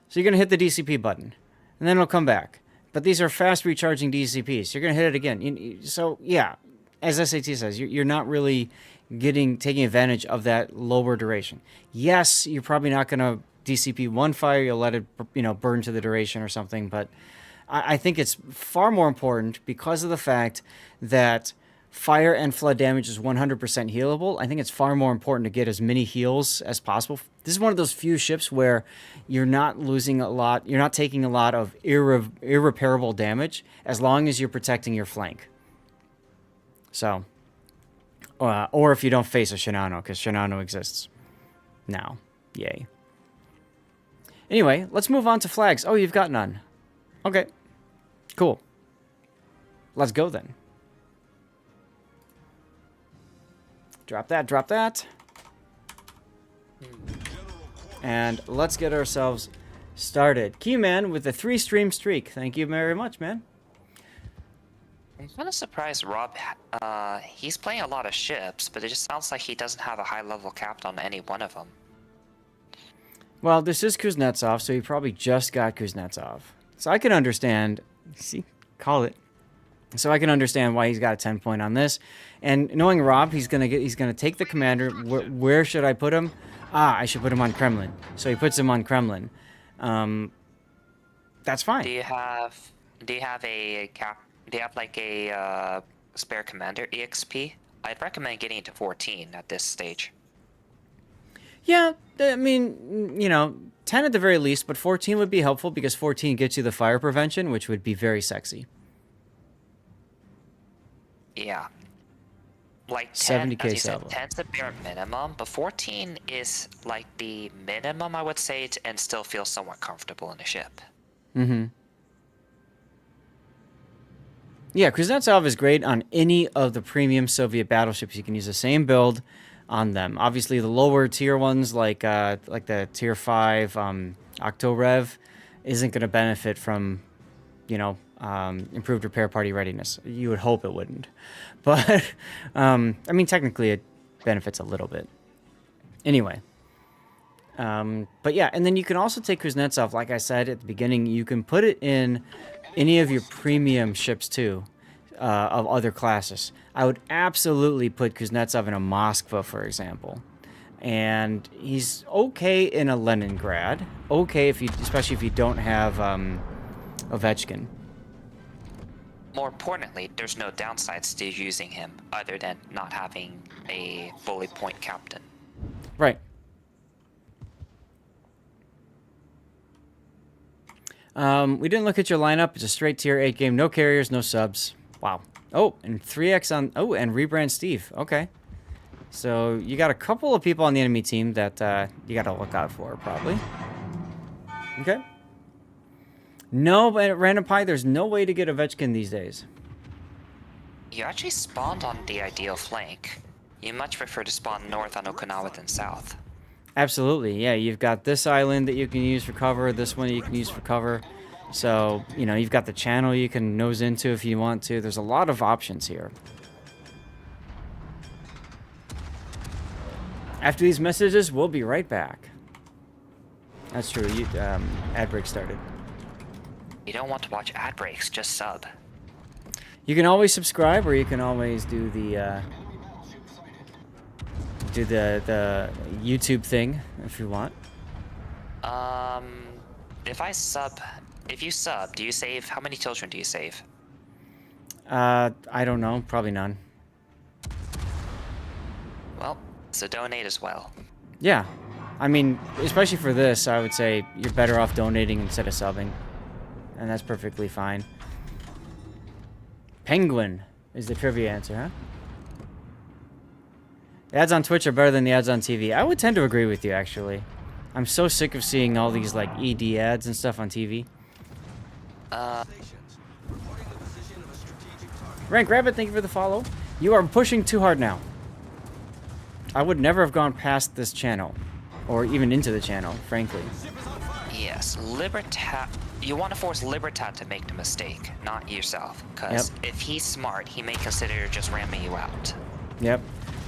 So you're going to hit the DCP button, and then it'll come back. But these are fast recharging DCPs. You're going to hit it again. So yeah, as SAT says, you're not really taking advantage of that lower duration. Yes, you're probably not going to DCP one fire. You'll let it, you know, burn to the duration or something. But I think it's far more important because of the fact that fire and flood damage is 100% healable. I think it's far more important to get as many heals as possible. This is one of those few ships where you're not losing a lot. You're not taking a lot of irreparable damage as long as you're protecting your flank. So, or if you don't face a Shinano, because Shinano exists now. Yay. Anyway, let's move on to flags. Oh, you've got none. Okay. Cool. Let's go then. Drop that, drop that. And let's get ourselves started. Keyman with the 3-stream streak. Thank you very much, man. I'm kind of surprised Rob, he's playing a lot of ships, but it just sounds like he doesn't have a high level capped on any one of them. Well, this is Kuznetsov, so he probably just got Kuznetsov. So I can understand, see, call it. So I can understand why he's got a 10 point on this. And knowing Rob, he's gonna take the commander. Where should I put him? I should put him on Kremlin. So he puts him on Kremlin. That's fine. Do you have like a spare commander EXP? I'd recommend getting it to 14 at this stage. Yeah, I mean, you know, 10 at the very least, but 14 would be helpful because 14 gets you the fire prevention, which would be very sexy. Yeah. Like 10, 70k as you said, salvo. 10's the bare minimum, but 14 is like the minimum, I would say, and still feel somewhat comfortable in a ship. Mm-hmm. Yeah, Kuznetsov is great on any of the premium Soviet battleships. You can use the same build on them. Obviously, the lower tier ones, like the tier 5 Octorev, isn't going to benefit from, you know, improved repair party readiness. You would hope it wouldn't. But, I mean, technically it benefits a little bit. Anyway. But yeah, and then you can also take Kuznetsov, like I said at the beginning, you can put it in any of your premium ships too, of other classes. I would absolutely put Kuznetsov in a Moskva, for example. And he's okay in a Leningrad. Okay, especially if you don't have Ovechkin. More importantly, there's no downsides to using him other than not having a fully point captain. Right. We didn't look at your lineup. It's a straight tier 8 game. No carriers, no subs. Wow. Oh, and 3x on... Oh, and rebrand Steve. Okay. So you got a couple of people on the enemy team that you got to look out for, probably. Okay. No, but at Random Pie, there's no way to get Ovechkin these days. You actually spawned on the ideal flank. You much prefer to spawn north on Okinawa than south. Absolutely, yeah. You've got this island that you can use for cover, this one you can use for cover. So, you know, you've got the channel you can nose into if you want to. There's a lot of options here. After these messages, we'll be right back. That's true, ad break started. You don't want to watch ad breaks, just sub. You can always subscribe, or you can always do the YouTube thing if you want. If you sub, do you save? How many children do you save? I don't know, probably none. Well, so donate as well. Yeah, I mean, especially for this, I would say you're better off donating instead of subbing, and that's perfectly fine. Penguin is the trivia answer, huh? The ads on Twitch are better than the ads on TV. I would tend to agree with you, actually. I'm so sick of seeing all these, like, ED ads and stuff on TV. Rank Rabbit, thank you for the follow. You are pushing too hard now. I would never have gone past this channel, or even into the channel, frankly. Yes, Libertad. You want to force Libertad to make the mistake, not yourself. Because if he's smart, he may consider just ramming you out. Yep.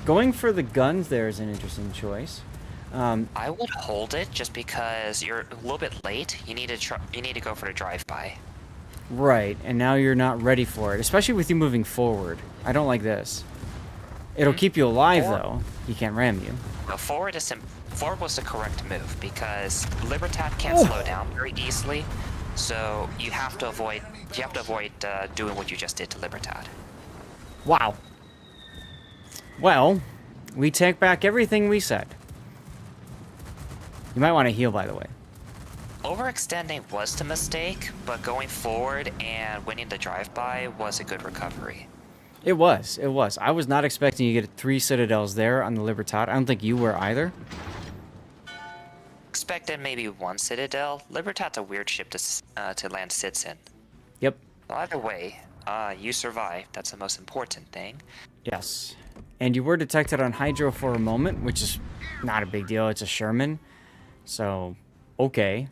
Going for the guns there is an interesting choice. I would hold it just because you're a little bit late. You need to go for the drive-by. Right, and now you're not ready for it, especially with you moving forward. I don't like this. It'll keep you alive, though. He can't ram you. But forward was the correct move because Libertad can't slow down very easily. So you have to avoid doing what you just did to Libertad. Wow. Well, we take back everything we said. You might want to heal, by the way. Overextending was the mistake, but going forward and winning the drive-by was a good recovery. It was. It was. I was not expecting you to get 3 citadels there on the Libertad. I don't think you were either. Expected maybe 1 citadel. Libertad's a weird ship to land sits in. Yep. Either way, you survived. That's the most important thing. Yes. And you were detected on Hydro for a moment, which is not a big deal. It's a Sherman. So, okay.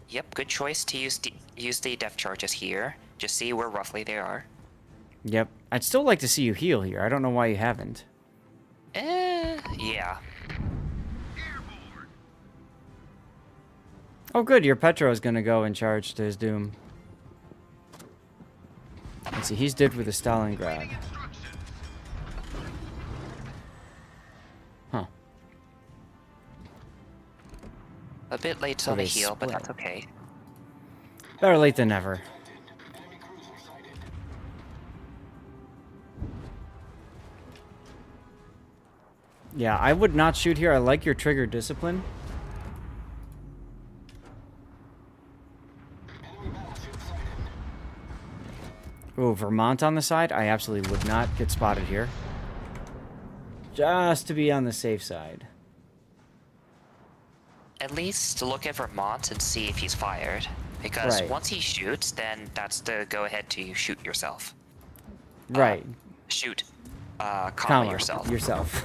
Yep, good choice to use the depth charges here. Just see where roughly they are. Yep. I'd still like to see you heal here. I don't know why you haven't. Yeah. Oh, good. Your Petro is going to go and charge to his doom. Let's see. He's did with the Stalingrad. Huh. A bit late So on the they heel, but split. that's okay. Better late than never. Yeah, I would not shoot here. I like your trigger discipline. Ooh, Vermont on the side? I absolutely would not get spotted here. Just to be on the safe side. At least look at Vermont and see if he's fired. Because Right. once he shoots, then that's the go-ahead to shoot yourself. Right. Shoot. Comma yourself. Yourself.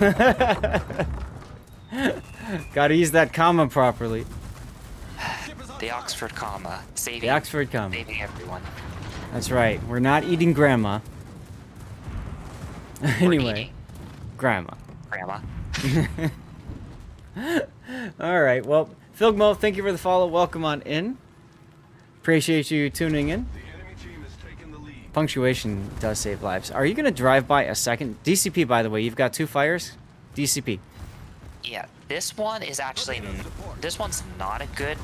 Gotta use that comma properly. The Oxford comma. Saving, The Oxford comma. saving everyone. That's right. We're not eating grandma. Anyway, eating. grandma. Grandma. All right. Well, Philgmo, thank you for the follow. Welcome on in. Appreciate you tuning in. Punctuation does save lives. Are you going to drive by a second? DCP, by the way, you've got 2 fires. DCP. Yeah, this one is actually this one's not a good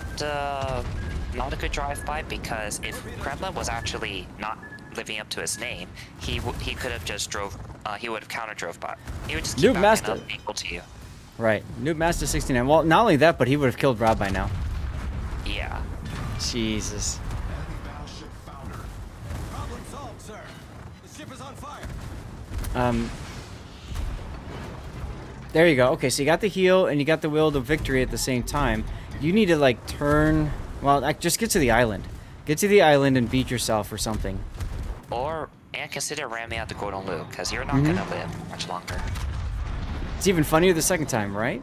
drive-by because if Kremlin was actually not living up to his name, he could have just he would have counter drove by. He would just keep Noob backing Master. up equal to you. Right. Noob Master 69. Well, not only that, but he would have killed Rob by now. Yeah. Jesus. Enemy battleship foundered. Problem solved, sir. The ship is on fire. There you go. Okay, so you got the heal and you got the will to victory at the same time. You need to, like, turn... Well, just get to the island. Get to the island and beat yourself or something. And consider ramming out the Golden Loop, because you're not gonna live much longer. It's even funnier the second time, right?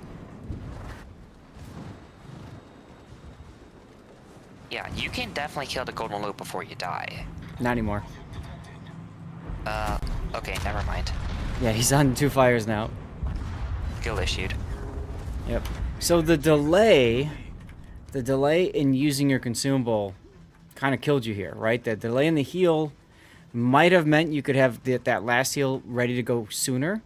Yeah, you can definitely kill the Golden Loop before you die. Not anymore. Okay, never mind. Yeah, he's on 2 fires now. Skill issued. Yep. So the delay in using your consumable kind of killed you here, right? The delay in the heal might have meant you could have that last heal ready to go sooner.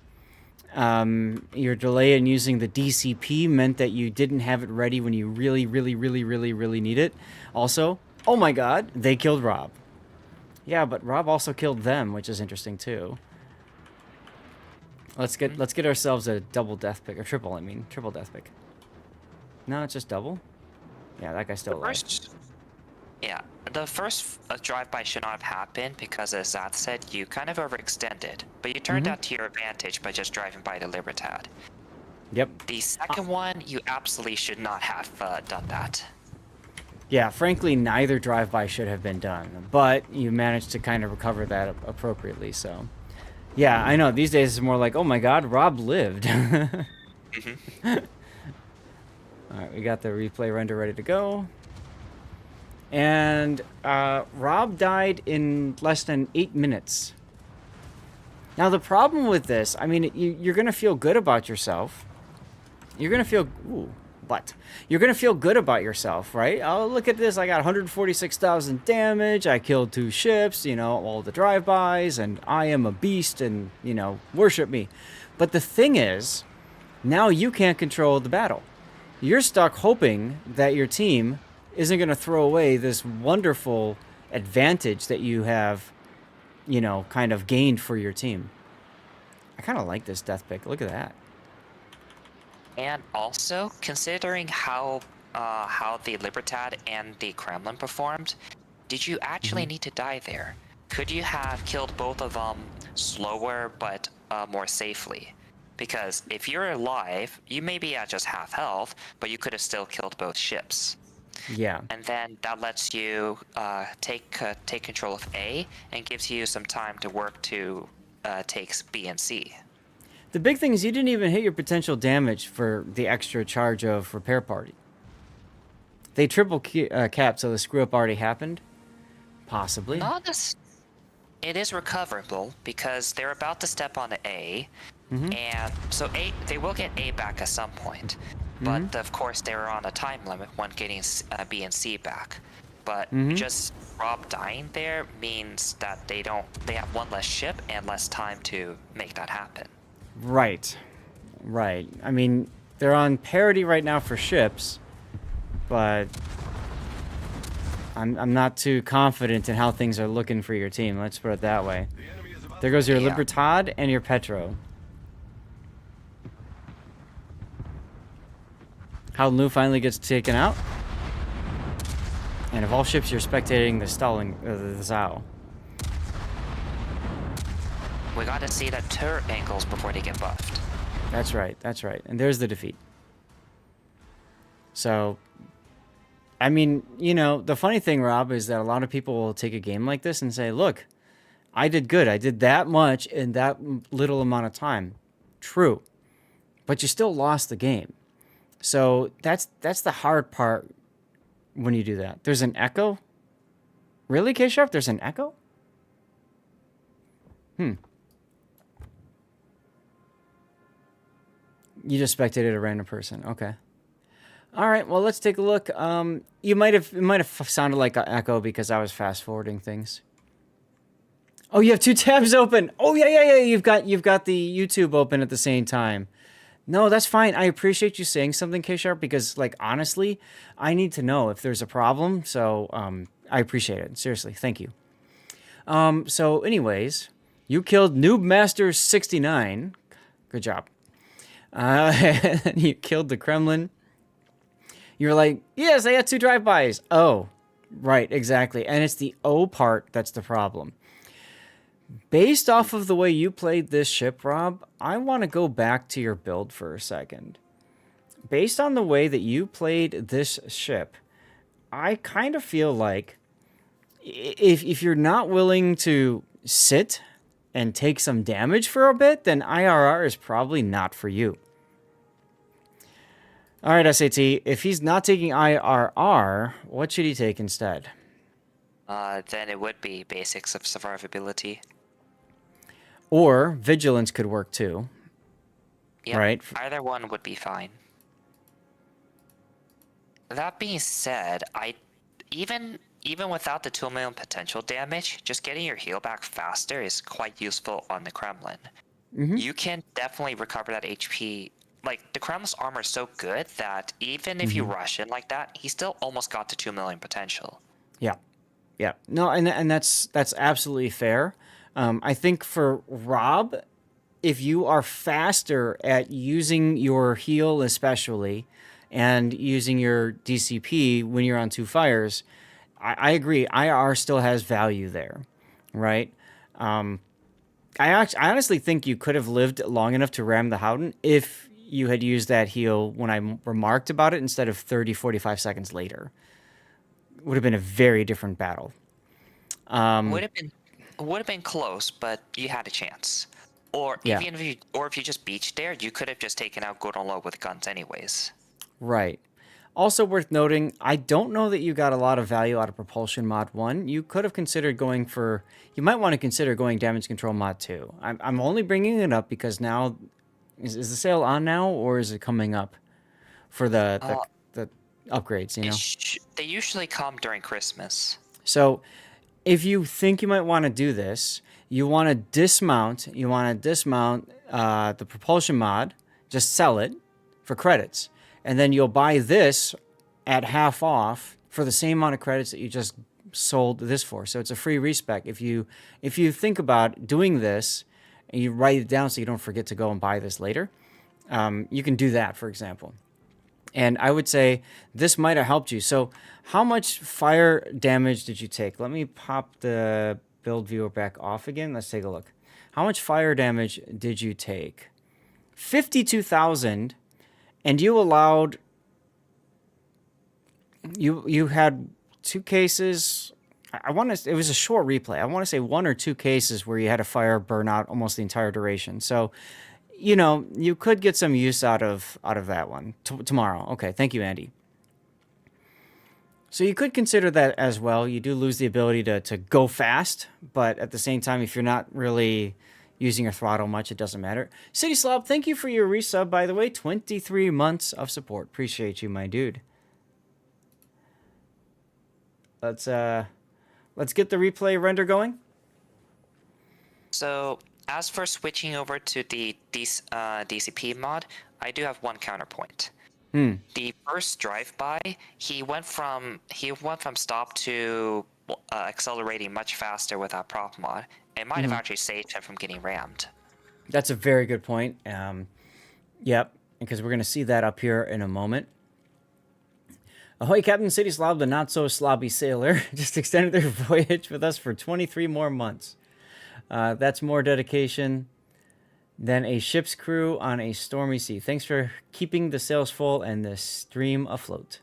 Your delay in using the DCP meant that you didn't have it ready when you really, really, really, really, really need it. Also, oh my god, they killed Rob. Yeah, but Rob also killed them, which is interesting too. Let's get ourselves a double death pick, or triple, I mean, triple death pick. No, it's just double. Yeah, that guy's still alive. The first drive-by should not have happened because, as Zat said, you kind of overextended, but you turned out to your advantage by just driving by the Libertad. Yep. The second one, you absolutely should not have done that. Yeah, frankly, neither drive-by should have been done, but you managed to kind of recover that appropriately, so Yeah, I know. These days it's more like, oh my god, Rob lived. Alright, we got the replay render ready to go. And Rob died in less than 8 minutes. Now the problem with this, I mean, you're going to feel good about yourself. You're going to feel... Ooh, but you're going to feel good about yourself, right? Oh, look at this. I got 146,000 damage. I killed 2 ships, you know, all the drive-bys, and I am a beast, and, you know, worship me. But the thing is, now you can't control the battle. You're stuck hoping that your team isn't going to throw away this wonderful advantage that you have, you know, kind of gained for your team. I kind of like this death pick. Look at that. And also, considering how the Libertad and the Kremlin performed, did you actually need to die there? Could you have killed both of them slower but more safely? Because if you're alive, you may be at just half health, but you could have still killed both ships. Yeah. And then that lets you take control of A and gives you some time to work to take B and C. The big thing is you didn't even hit your potential damage for the extra charge of repair party. They triple capped, so the screw up already happened? Possibly. Not this. It is recoverable because they're about to step on the A, and so A, they will get A back at some point. But of course, they were on a time limit when getting B and C back. But just Rob dying there means that they have one less ship and less time to make that happen. Right. Right. I mean, they're on parity right now for ships, but I'm not too confident in how things are looking for your team. Let's put it that way. There goes your Libertad and your Petro. How Lu finally gets taken out. And of all ships, you're spectating the stalling, the Zao. We gotta see the turret angles before they get buffed. That's right, that's right. And there's the defeat. So, I mean, you know, the funny thing, Rob, is that a lot of people will take a game like this and say, look, I did good. I did that much in that little amount of time. True. But you still lost the game. So that's the hard part when you do that. There's an echo? Really, K-Sharp? There's an echo? You just spectated a random person. Okay. All right. Well, let's take a look. It might have sounded like an echo because I was fast forwarding things. Oh, you have 2 tabs open. Oh yeah. You've got the YouTube open at the same time. No, that's fine. I appreciate you saying something, K-Sharp, because like honestly, I need to know if there's a problem. So I appreciate it. Seriously, thank you. So anyways, you killed Noob Master 69. Good job. You killed the Kremlin. You're like, yes, I got 2 drive-bys. Oh, right, exactly. And it's the O part that's the problem. Based off of the way you played this ship, Rob, I want to go back to your build for a second. Based on the way that you played this ship, I kind of feel like if you're not willing to sit and take some damage for a bit, then IRR is probably not for you. All right, SAT, if he's not taking IRR, what should he take instead? Then it would be basics of survivability. Or vigilance could work too. Yeah, right? Either one would be fine. That being said, even without the 2 million potential damage, just getting your heal back faster is quite useful on the Kremlin. You can definitely recover that HP. Like, the Kremlin's armor is so good that even if you rush in like that, he still almost got to 2 million potential. Yeah. Yeah. No, and that's absolutely fair. I think for Rob, if you are faster at using your heal especially and using your DCP when you're on 2 fires, I agree. IR still has value there, right? I honestly think you could have lived long enough to ram the Howden if you had used that heal when I remarked about it instead of 30, 45 seconds later. Would have been a very different battle. Would have been been close, but you had a chance. Or Yeah. even if you just beached there, you could have just taken out good on low with guns anyways. Right. Also worth noting, I don't know that you got a lot of value out of Propulsion Mod 1. You could have considered going for... You might want to consider going Damage Control Mod 2. I'm only bringing it up because now... Is the sale on now, or is it coming up for the upgrades, you know? They usually come during Christmas. So, if you think you might want to do this, you want to dismount the Propulsion Mod, just sell it for credits. And then you'll buy this at half off for the same amount of credits that you just sold this for. So it's a free respec. If you think about doing this and you write it down so you don't forget to go and buy this later, you can do that, for example. And I would say this might have helped you. So how much fire damage did you take? Let me pop the build viewer back off again. Let's take a look. How much fire damage did you take? 52,000. And you allowed, you had 2 cases. I want to, it was a short replay. I want to say 1 or 2 cases where you had a fire burn out almost the entire duration. So, you know, you could get some use out of that one tomorrow. Okay, thank you, Andy. So you could consider that as well. You do lose the ability to go fast, but at the same time, if you're not really using your throttle much, it doesn't matter. City Slob, thank you for your resub, by the way. 23 months of support. Appreciate you, my dude. Let's get the replay render going. So, as for switching over to the DCP mod, I do have one counterpoint. The first drive-by, he went from stop to accelerating much faster with that prop mod. It might have actually saved him from getting rammed. That's a very good point. Yep, because we're going to see that up here in a moment. Ahoy, Captain City Slob, the not-so-slobby sailor, just extended their voyage with us for 23 more months. That's more dedication than a ship's crew on a stormy sea. Thanks for keeping the sails full and the stream afloat.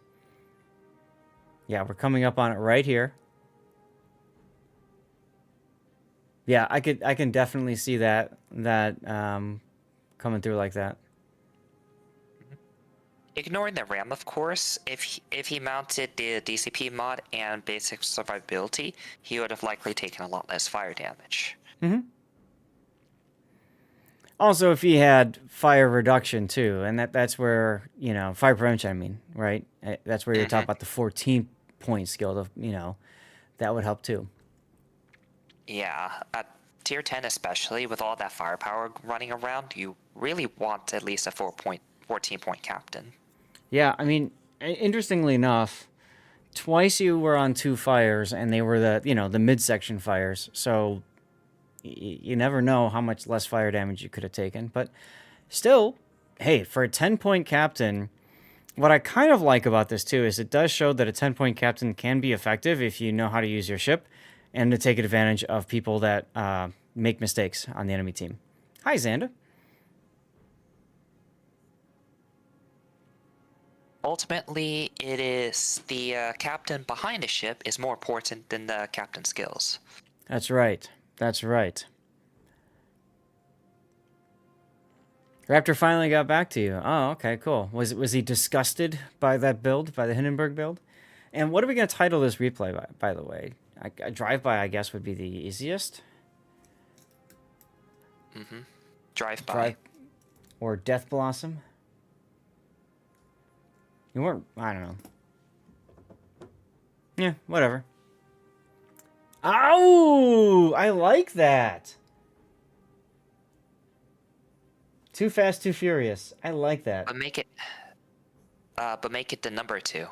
Yeah, we're coming up on it right here. Yeah, I can definitely see that coming through like that. Ignoring the ram, of course, if he mounted the DCP mod and basic survivability, he would have likely taken a lot less fire damage. Also, if he had fire reduction too, and that's where, you know, fire prevention, I mean, right? That's where you're talking about the 14-point skill, you know, that would help too. Yeah, at tier 10 especially, with all that firepower running around, you really want at least a 14-point captain. Yeah, I mean, interestingly enough, twice you were on 2 fires, and they were the midsection fires, so you never know how much less fire damage you could have taken. But still, hey, for a 10-point captain, what I kind of like about this too is it does show that a 10-point captain can be effective if you know how to use your ship and to take advantage of people that make mistakes on the enemy team. Hi, Xanda. Ultimately, it is the captain behind a ship is more important than the captain's skills. That's right. That's right. Raptor finally got back to you. Oh, okay, cool. Was he disgusted by that build, by the Hindenburg build? And what are we going to title this replay, by the way? A drive-by, I guess, would be the easiest. Drive-by. Or Death Blossom. You weren't... I don't know. Yeah, whatever. Ow! I like that. Too Fast, Too Furious. I like that. But make it the number 2.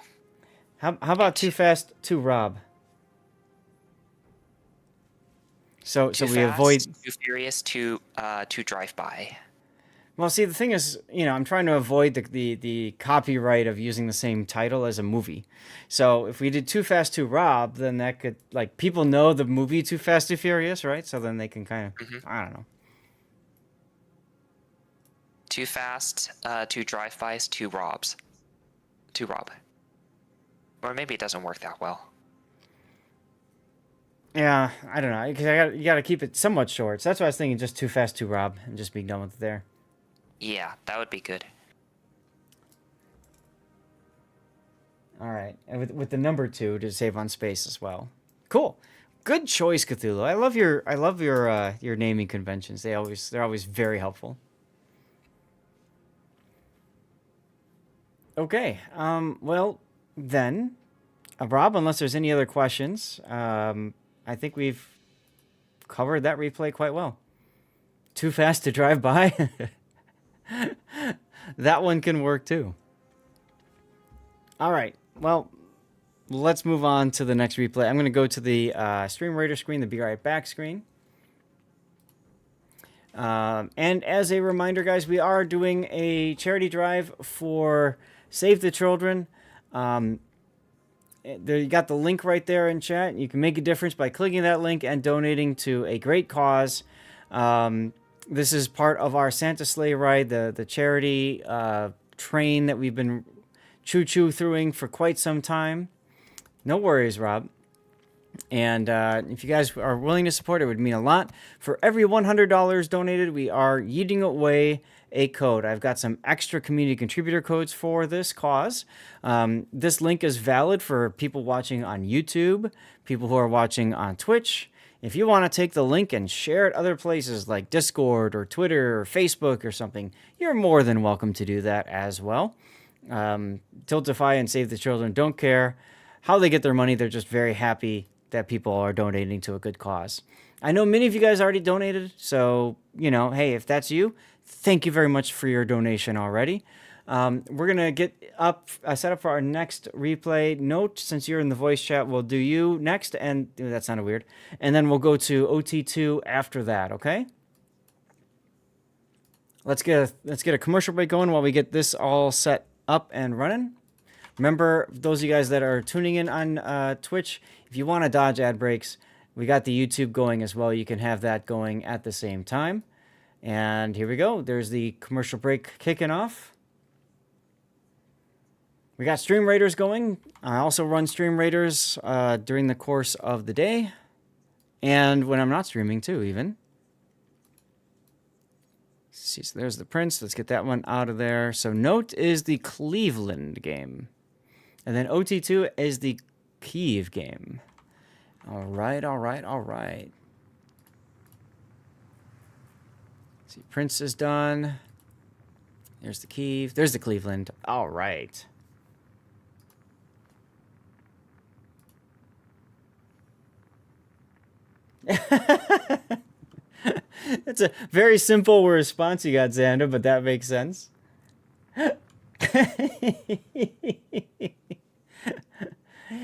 How about Too Fast, Too Rob? So Too we fast, avoid... Too furious, too drive-by. Well, see, the thing is, you know, I'm trying to avoid the copyright of using the same title as a movie. So if we did Too Fast, Too Rob, then that could, like, people know the movie Too Fast, Too Furious, right? So then they can kind of, I don't know. Too fast, 2 drive-bys, 2 robs. 2 rob. Or maybe it doesn't work that well. Yeah, I don't know. Because you got to keep it somewhat short. So that's why I was thinking just Too Fast to Rob and just being done with it there. Yeah, that would be good. All right, and with the number 2 to save on space as well. Cool, good choice, Cthulhu. I love your naming conventions. They're always very helpful. Okay, well then, Rob, unless there's any other questions, I think we've covered that replay quite well. Too Fast to Drive By. That one can work too. All right. Well, let's move on to the next replay. I'm going to go to the Stream Raider screen, the Be Right Back screen. And as a reminder, guys, we are doing a charity drive for Save the Children. There, you got the link right there in chat. You can make a difference by clicking that link and donating to a great cause. This is part of our Santa Sleigh ride, the charity train that we've been choo-choo-throughing for quite some time. No worries, Rob. And if you guys are willing to support, it would mean a lot. For every $100 donated, we are yeeting away a code. I've got some extra community contributor codes for this cause. This link is valid for people watching on YouTube, people who are watching on Twitch. If you want to take the link and share it other places like Discord or Twitter or Facebook or something, you're more than welcome to do that as well. Tiltify and Save the Children don't care how they get their money. They're just very happy that people are donating to a good cause. I know many of you guys already donated, so, you know, hey, if that's you, thank you very much for your donation already. We're going to get set up for our next replay. Note, since you're in the voice chat, we'll do you next, and that sounded weird. And then we'll go to OT2 after that, okay? Let's get a commercial break going while we get this all set up and running. Remember, those of you guys that are tuning in on Twitch, if you want to dodge ad breaks, we got the YouTube going as well. You can have that going at the same time. And here we go. There's the commercial break kicking off. We got Stream Raiders going. I also run Stream Raiders during the course of the day. And when I'm not streaming too, even. See, so there's the Prince. Let's get that one out of there. So Note is the Cleveland game. And then OT2 is the Kiev game. All right. See, Prince is done. There's the Kiev. There's the Cleveland. All right. It's a very simple response you got, Xander, but that makes sense.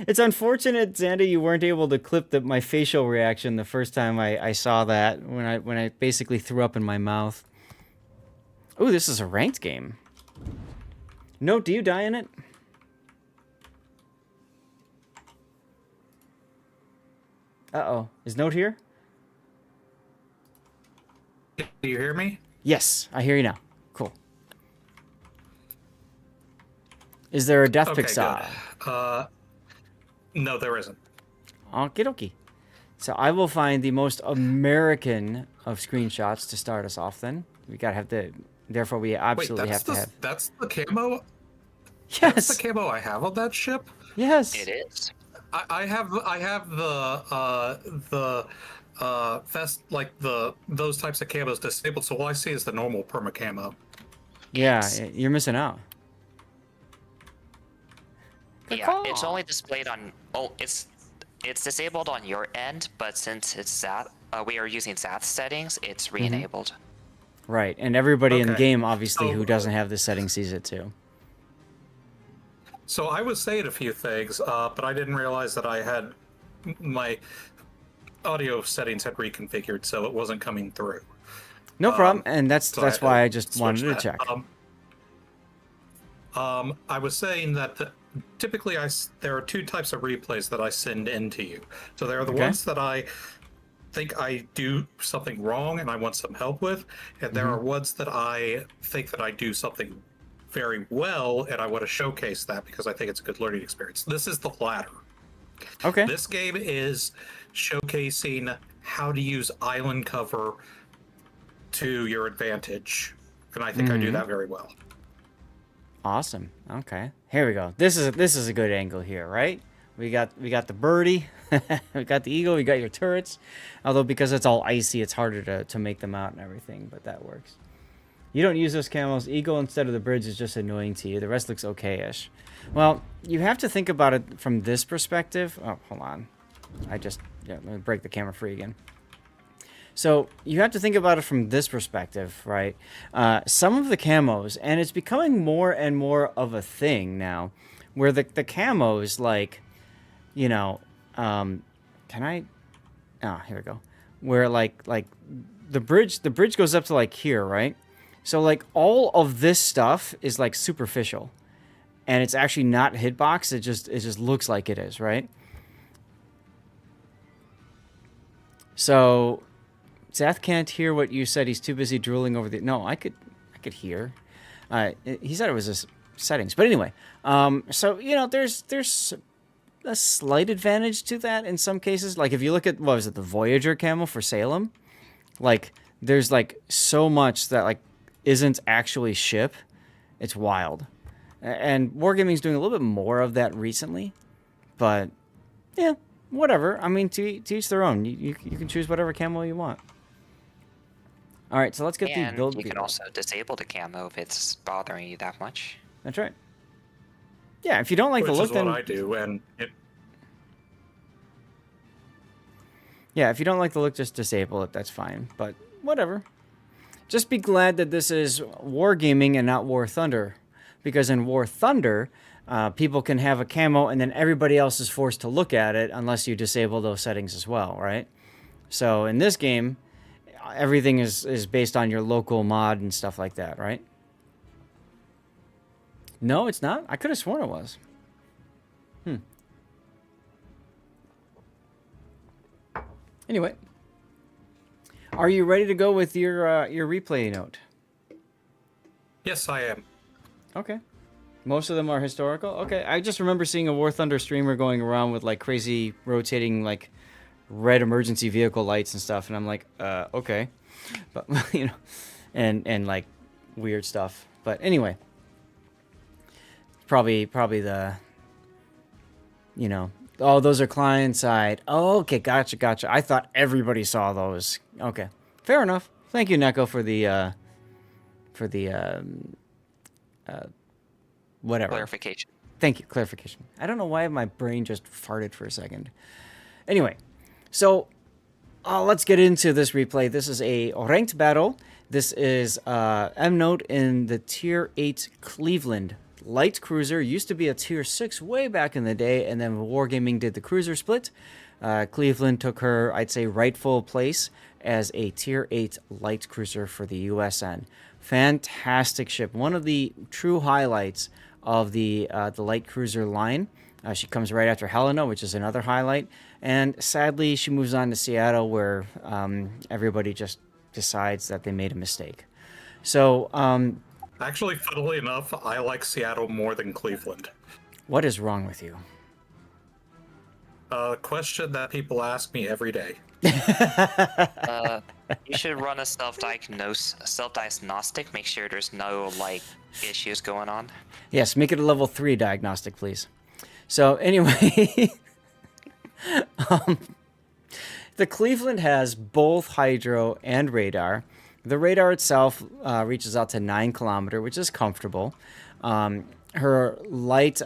It's unfortunate, Xander, you weren't able to clip my facial reaction the first time I saw that when I basically threw up in my mouth. Ooh, this is a ranked game. Note, do you die in it? Uh-oh. Is Note here? Do you hear me? Yes, I hear you now. Cool. Is there a death pixar? Good. No, there isn't. Okie dokie. So I will find the most American of screenshots to start us off then. We gotta have the... Therefore, we absolutely have to have... That's the camo? Yes! That's the camo I have on that ship? Yes! It is. I have the vest, like those types of camos disabled, so all I see is the normal perma camo. Yeah, you're missing out. Yeah, it's only displayed on. Oh, it's disabled on your end, but since it's we are using Zath settings, it's re-enabled. Right, and everybody in the Okay. game, obviously, So- who doesn't have this setting sees it too. So I was saying a few things, but I didn't realize that I had my audio settings had reconfigured, so it wasn't coming through. No problem, and that's so I had why to I just switch wanted to that. check. I was saying that typically there are two types of replays that I send into you. So there are the Okay. ones that I think I do something wrong and I want some help with, and there are ones that I think that I do something very well and I want to showcase that because I think it's a good learning experience. This is the latter. Okay. This game is showcasing how to use island cover to your advantage, and I think I do that very well. Awesome. Okay. Here we go. This is a good angle here, right? We got the birdie, we got the eagle, we got your turrets. Although because it's all icy, it's harder to make them out and everything, but that works. You don't use those camos. Eagle instead of the bridge is just annoying to you. The rest looks okay-ish. Well, you have to think about it from this perspective. Oh, hold on. Let me break the camera free again. So you have to think about it from this perspective, right? Some of the camos, and it's becoming more and more of a thing now, where the camos, like, you know, can I? Oh, here we go. Where like the bridge goes up to like here, right? So like all of this stuff is like superficial, and it's actually not hitbox. It just looks like it is, right? So Zath can't hear what you said. He's too busy drooling over the. No, I could hear. He said it was his settings, but anyway. So you know, there's a slight advantage to that in some cases. Like if you look at what was it, the Voyager camo for Salem, like there's like so much that like isn't actually ship. It's wild, and Wargaming's doing a little bit more of that recently, but yeah, whatever. I mean, to each their own. You can choose whatever camo you want. All right, so let's get the build. You can also disable the camo if it's bothering you that much. That's right. Yeah, if you don't like the look, Which is then what I do, and yeah, if you don't like the look, just disable it. That's fine. But whatever. Just be glad that this is Wargaming and not War Thunder, because in War Thunder, people can have a camo and then everybody else is forced to look at it unless you disable those settings as well, right? So in this game, everything is based on your local mod and stuff like that, right? No, it's not? I could have sworn it was. Anyway. Are you ready to go with your replay note? yes, I am. Okay. Most of them are historical? Okay. I just remember seeing a War Thunder streamer going around with like crazy rotating like red emergency vehicle lights and stuff, and I'm like, okay. But you know, and like weird stuff. But anyway. Probably the, you know, oh, those are client side. Oh, okay, gotcha. I thought everybody saw those. Okay, fair enough. Thank you, Neko, for the whatever. Clarification. Thank you, clarification. I don't know why my brain just farted for a second. Anyway, so let's get into this replay. This is a ranked battle. This is M note in the Tier 8 Cleveland light cruiser. Used to be a Tier 6 way back in the day, and then Wargaming did the cruiser split. Cleveland took her, I'd say, rightful place as a Tier 8 light cruiser for the USN. Fantastic ship. One of the true highlights of the light cruiser line. She comes right after Helena, which is another highlight. And sadly, she moves on to Seattle, where everybody just decides that they made a mistake. So, Actually, funnily enough, I like Seattle more than Cleveland. what is wrong with you? Question that people ask me every day. You should run a self-diagnostic. Make sure there's no like issues going on. Yes, make it a level 3 diagnostic, please. So anyway, the Cleveland has both hydro and radar. The radar itself reaches out to 9 kilometer, which is comfortable. Her light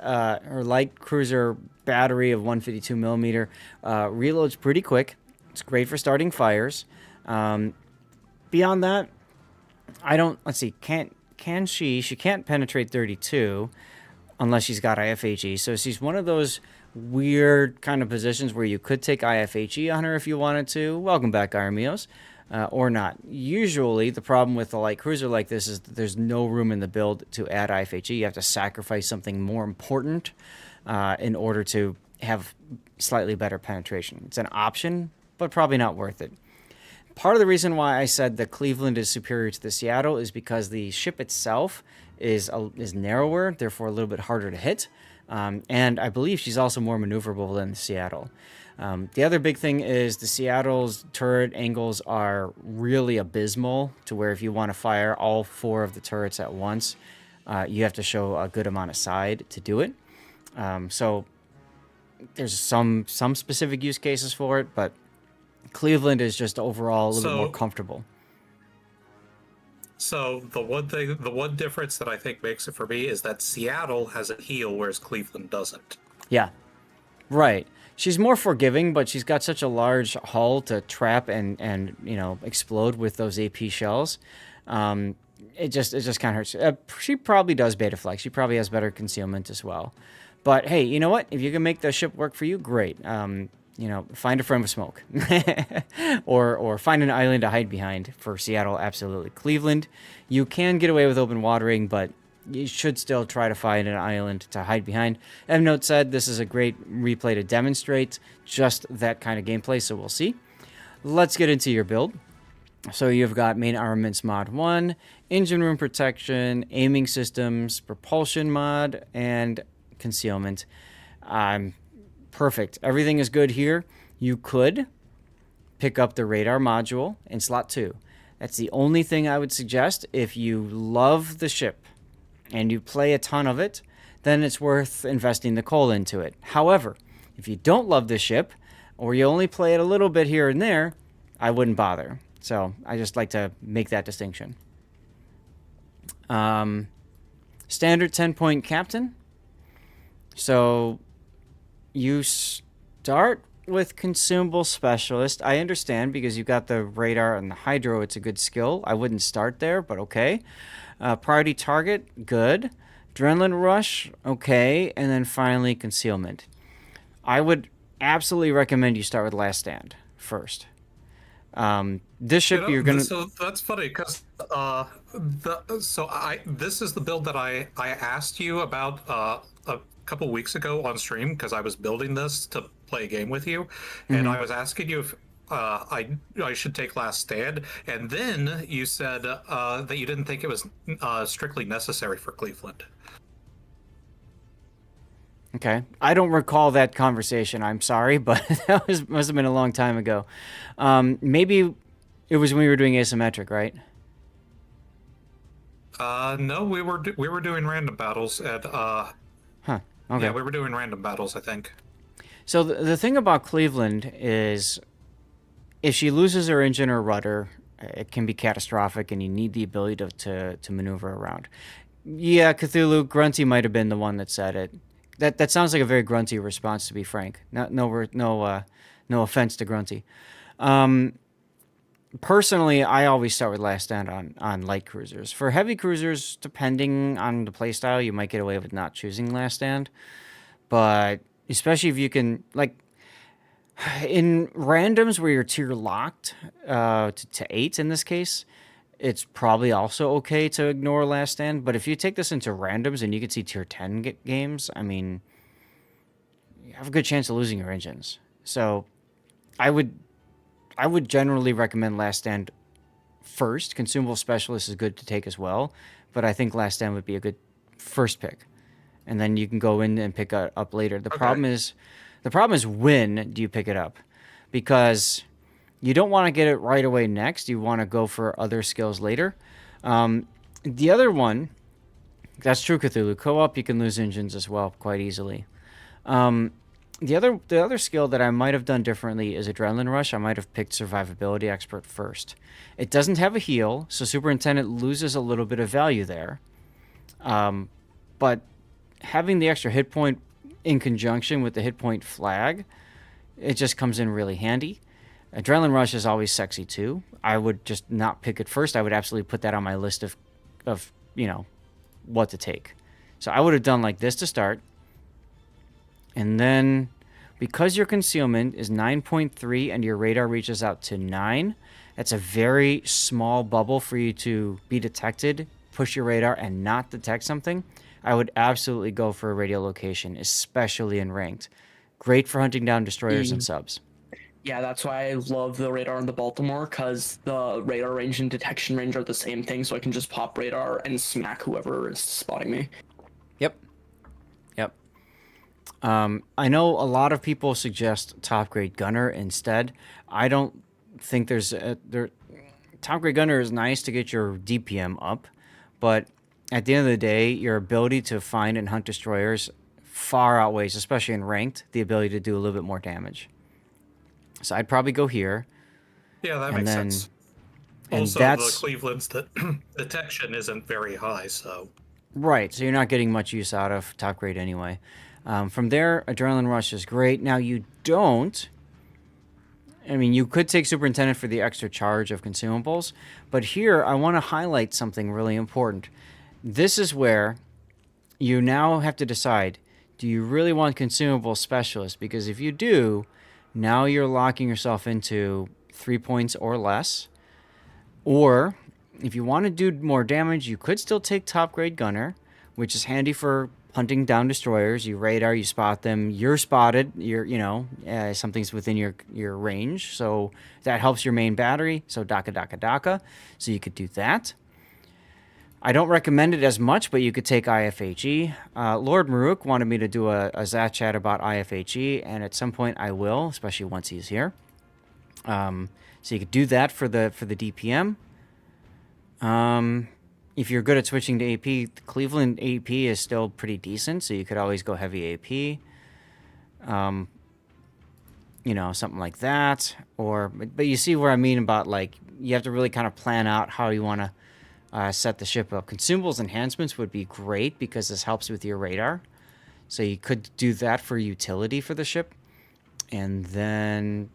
cruiser battery of 152 millimeter reloads pretty quick. It's great for starting fires. Beyond that, let's see, she can't penetrate 32 unless she's got IFHE. So she's one of those weird kind of positions where you could take IFHE on her if you wanted to. Welcome back, Armios. Or not. Usually, the problem with a light cruiser like this is that there's no room in the build to add IFHE. You have to sacrifice something more important in order to have slightly better penetration. It's an option, but probably not worth it. Part of the reason why I said the Cleveland is superior to the Seattle is because the ship itself is narrower, therefore a little bit harder to hit. And I believe she's also more maneuverable than the Seattle. The other big thing is the Seattle's turret angles are really abysmal, to where if you want to fire all 4 of the turrets at once, you have to show a good amount of side to do it. So there's some specific use cases for it, but Cleveland is just overall a little bit more comfortable. So the one difference that I think makes it for me is that Seattle has a heal, whereas Cleveland doesn't. Yeah, right. She's more forgiving, but she's got such a large hull to trap and explode with those AP shells. It just kind of hurts. She probably does beta flag. She probably has better concealment as well. But hey, you know what? If you can make the ship work for you, great. Find a friend with smoke, or find an island to hide behind. For Seattle, absolutely. Cleveland, you can get away with open watering, but you should still try to find an island to hide behind. Note said this is a great replay to demonstrate just that kind of gameplay, so we'll see. Let's get into your build. So you've got main armaments mod 1, engine room protection, aiming systems, propulsion mod, and concealment. Perfect. Everything is good here. You could pick up the radar module in slot 2. That's the only thing I would suggest. If you love the ship and you play a ton of it, then it's worth investing the coal into it. However, if you don't love the ship, or you only play it a little bit here and there, I wouldn't bother. So I just like to make that distinction. Standard 10-point captain. So you start with consumable specialist. I understand, because you've got the radar and the hydro. It's a good skill. I wouldn't start there, but okay. Priority target, good. Adrenaline rush, okay. And then finally concealment. I would absolutely recommend you start with last stand first. This ship you're gonna. So that's funny, because this is the build that I asked you about a couple weeks ago on stream, because I was building this to play a game with you, and I was asking you if I should take last stand, and then you said that you didn't think it was strictly necessary for Cleveland. Okay, I don't recall that conversation. I'm sorry, but that must have been a long time ago. Maybe it was when we were doing asymmetric, right? No, we were doing random battles, and Okay. yeah, we were doing random battles, I think. So the thing about Cleveland is, if she loses her engine or rudder, it can be catastrophic, and you need the ability to maneuver around. Yeah, Cthulhu, Grunty might have been the one that said it. That sounds like a very Grunty response, to be frank. No offense to Grunty. Personally, I always start with last stand on light cruisers. For heavy cruisers, depending on the playstyle, you might get away with not choosing last stand. But especially if you can, like, in randoms where you're tier locked to 8 in this case, it's probably also okay to ignore last stand. But if you take this into randoms and you can see tier 10 games, I mean, you have a good chance of losing your engines. So I would generally recommend last stand first. Consumable specialist is good to take as well, but I think last stand would be a good first pick, and then you can go in and pick it up later. The problem is when do you pick it up? Because you don't want to get it right away next. You want to go for other skills later. The other one, that's true, Cthulhu. Co-op, you can lose engines as well quite easily. The other skill that I might have done differently is Adrenaline Rush. I might have picked Survivability Expert first. It doesn't have a heal, so Superintendent loses a little bit of value there. But having the extra hit point in conjunction with the hit point flag, it just comes in really handy. Adrenaline Rush is always sexy too. I would just not pick it first. I would absolutely put that on my list of what to take. So I would have done like this to start. And then, because your concealment is 9.3 and your radar reaches out to 9, that's a very small bubble for you to be detected, push your radar, and not detect something. I would absolutely go for a radio location, especially in ranked. Great for hunting down destroyers and subs. Yeah, that's why I love the radar in the Baltimore, because the radar range and detection range are the same thing, so I can just pop radar and smack whoever is spotting me. Yep. I know a lot of people suggest top grade gunner instead. I don't think top grade gunner is nice to get your DPM up, but at the end of the day, your ability to find and hunt destroyers far outweighs, especially in ranked, the ability to do a little bit more damage. So I'd probably go here. Yeah, that And makes then- sense. and Also, that's- the Cleveland's detection isn't very high, so Right, so you're not getting much use out of top grade anyway. From there, Adrenaline Rush is great. Now you don't... I mean, you could take Superintendent for the extra charge of consumables, but here I want to highlight something really important. This is where you now have to decide, do you really want Consumable Specialist? Because if you do, now you're locking yourself into 3 points or less. Or, if you want to do more damage, you could still take Top Grade Gunner, which is handy for hunting down destroyers. You radar, you spot them, you're spotted, something's within your range, so that helps your main battery, so DACA. So you could do that. I don't recommend it as much, but you could take IFHE. Lord Maruk wanted me to do a Zat chat about IFHE, and at some point I will, especially once he's here. So you could do that for the DPM. If you're good at switching to AP, the Cleveland AP is still pretty decent, so you could always go heavy AP. Something like that. But you see where I mean about, like, you have to really kind of plan out how you want to set the ship up. Consumables enhancements would be great because this helps with your radar. So you could do that for utility for the ship. And then,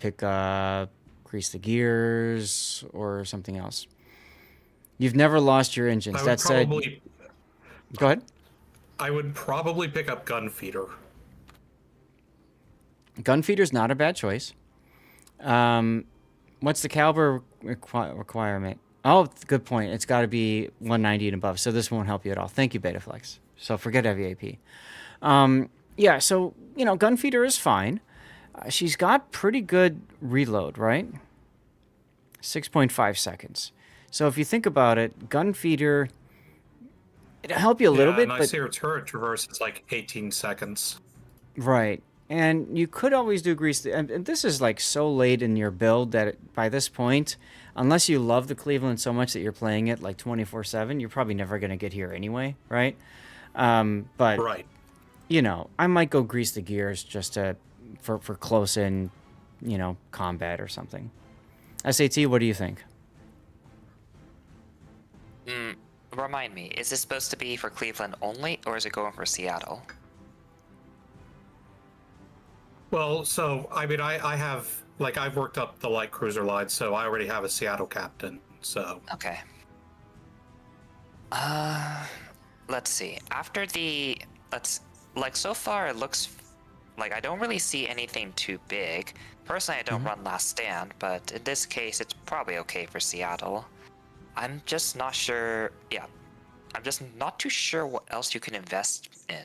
pick grease the gears or something else. You've never lost your engines. That said, go ahead. I would probably pick up Gunfeeder. Gunfeeder's not a bad choice. What's the caliber requirement? Oh, good point. It's got to be 190 and above, so this won't help you at all. Thank you, Betaflex. So forget heavy AP. Yeah, so, Gunfeeder is fine. She's got pretty good reload, right? 6.5 seconds. So if you think about it, Gunfeeder, it'll help you a little bit, and I but... see her turret traverse is like 18 seconds. Right. And you could always do grease... And this is, like, so late in your build that by this point, unless you love the Cleveland so much that you're playing it, like, 24/7, you're probably never going to get here anyway, right? But, Right. I might go grease the gears just for close-in, combat or something. SAT, what do you think? Remind me, is this supposed to be for Cleveland only, or is it going for Seattle? Well, so, I mean, I have, like, I've worked up the light cruiser line, so I already have a Seattle captain, so... Okay. Let's see. After the... so far it looks... Like, I don't really see anything too big. Personally, I don't run Last Stand, but in this case, it's probably okay for Seattle. I'm just not sure... Yeah. I'm just not too sure what else you can invest in.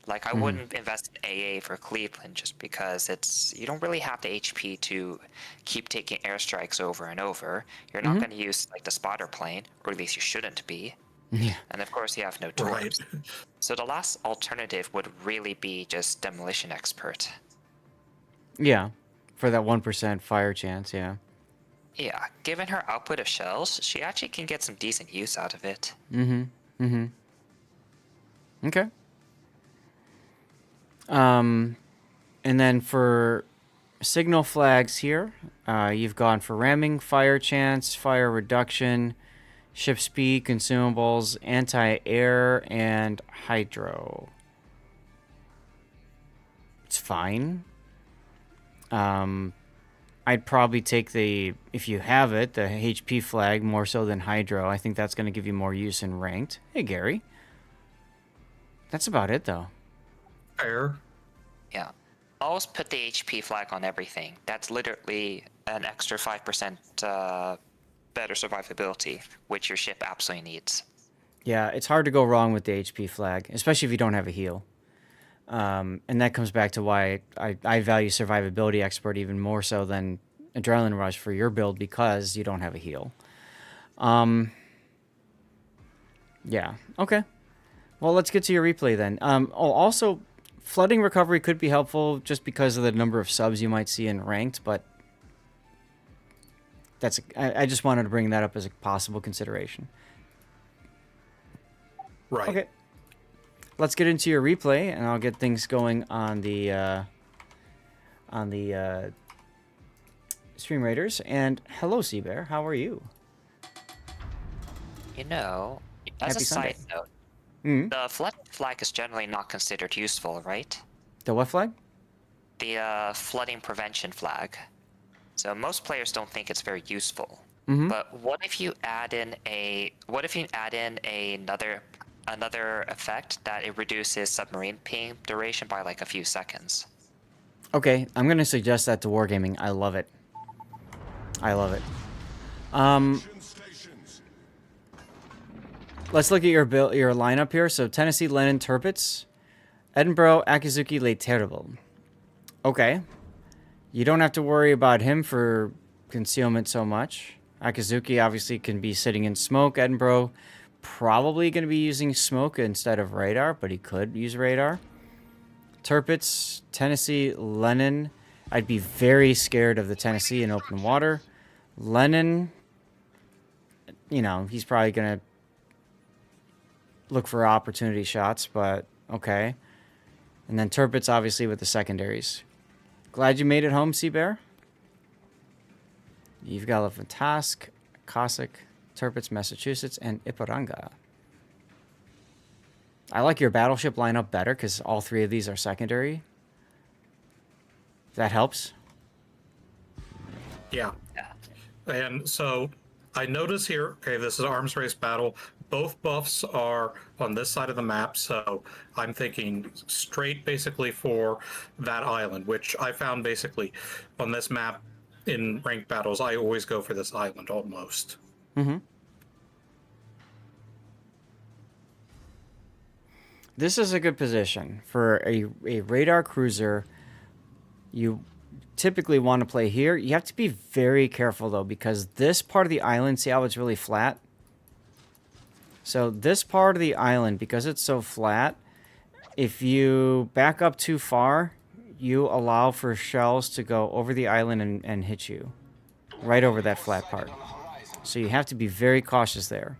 Like, I wouldn't invest in AA for Cleveland just because you don't really have the HP to keep taking airstrikes over and over. You're not going to use, like, the spotter plane, or at least you shouldn't be. Yeah. And of course, you have no Right. torps. So the last alternative would really be just Demolition Expert. Yeah. For that 1% fire chance, yeah. Yeah, given her output of shells, she actually can get some decent use out of it. Okay. And then for signal flags here, you've gone for ramming, fire chance, fire reduction, ship speed, consumables, anti-air, and hydro. It's fine. I'd probably take if you have it, the HP flag more so than hydro. I think that's going to give you more use in ranked. Hey, Gary. That's about it, though. Fair. Yeah. Always put the HP flag on everything. That's literally an extra 5% better survivability, which your ship absolutely needs. Yeah, it's hard to go wrong with the HP flag, especially if you don't have a heal. And that comes back to why I value Survivability Expert even more so than Adrenaline Rush for your build, because you don't have a heal. Yeah, okay. Well, let's get to your replay then. Also, flooding recovery could be helpful just because of the number of subs you might see in ranked, but I just wanted to bring that up as a possible consideration. Right. Okay. Let's get into your replay, and I'll get things going on the Stream Raiders. And hello, Seabear. How are you? You know, as Happy a Sunday. side note, Mm-hmm. the flooding flag is generally not considered useful, right? The what flag? The flooding prevention flag. So most players don't think it's very useful. Mm-hmm. But what if you add in another effect that it reduces submarine ping duration by like a few seconds? Okay, I'm gonna suggest that to Wargaming. I love it. I love it. Stations. Let's look at your lineup here. So Tennessee, Lenin, Tirpitz, Edinburgh, Akizuki, Le Terrible. Okay. You don't have to worry about him for concealment so much. Akizuki obviously can be sitting in smoke. Edinburgh probably going to be using smoke instead of radar, but he could use radar. Tirpitz, Tennessee, Lenin. I'd be very scared of the Tennessee in open water. Lenin, you know, he's probably going to look for opportunity shots, but okay. And then Tirpitz obviously with the secondaries. Glad you made it home, Seabear. You've got Fantask, Cossack, Tirpitz, Massachusetts, and Iparanga. I like your battleship lineup better because all three of these are secondary. That helps. Yeah. And so I notice here, okay, this is arms race battle. Both buffs are on this side of the map, so I'm thinking straight basically for that island, which I found basically on this map in ranked battles, I always go for this island almost. Mm-hmm. This is a good position for a radar cruiser. You typically want to play here. You have to be very careful, though, because this part of the island, see how it's really flat? So this part of the island, because it's so flat, if you back up too far, you allow for shells to go over the island and hit you. Right over that flat part. So you have to be very cautious there.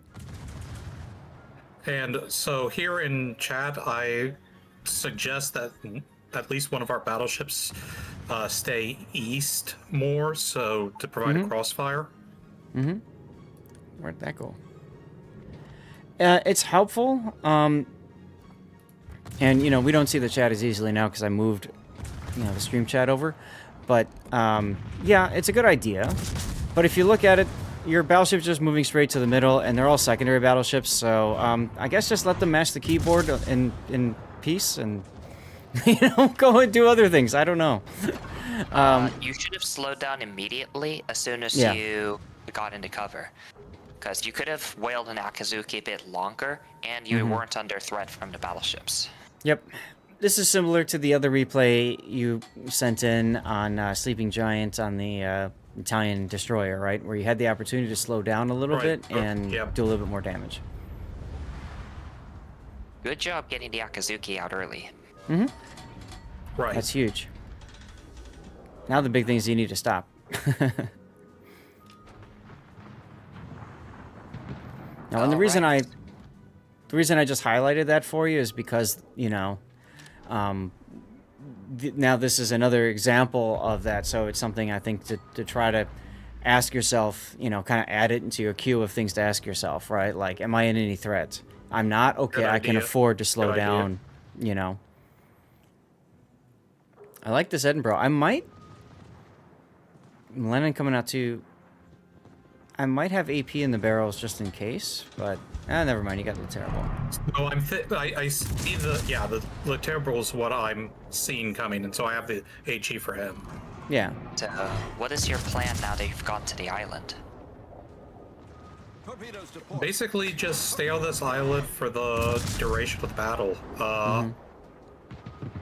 And so here in chat, I suggest that at least one of our battleships stay east more, so to provide a crossfire. Mm-hmm. Where'd that go? It's helpful. And, you know, we don't see the chat as easily now because I moved, you know, the stream chat over. But, yeah, it's a good idea. But if you look at it, your battleship's just moving straight to the middle, and they're all secondary battleships. So, I guess just let them mash the keyboard in peace and, you know, go and do other things. I don't know. You should have slowed down immediately as soon as you got into cover. Because you could have whaled an Akizuki a bit longer, and you weren't under threat from the battleships. Yep. This is similar to the other replay you sent in on Sleeping Giant on the Italian destroyer, right? Where you had the opportunity to slow down a little bit and do a little bit more damage. Good job getting the Akizuki out early. Mm-hmm. Right. That's huge. Now the big thing is you need to stop. Now, and the reason I just highlighted that for you is because, you know, now this is another example of that. So it's something I think to try to ask yourself, you know, kind of add it into your queue of things to ask yourself, right? Like, am I in any threat? I'm not. Okay, I can afford to slow down, you know. I like this Edinburgh. I might... Lennon coming out too... I might have AP in the barrels just in case, but never mind. You got the terrible. Oh, I see the terrible is what I'm seeing coming, and so I have the HE for him. Yeah. So, what is your plan now that you've gone to the island? Torpedoes to port. Basically, just stay on this island for the duration of the battle.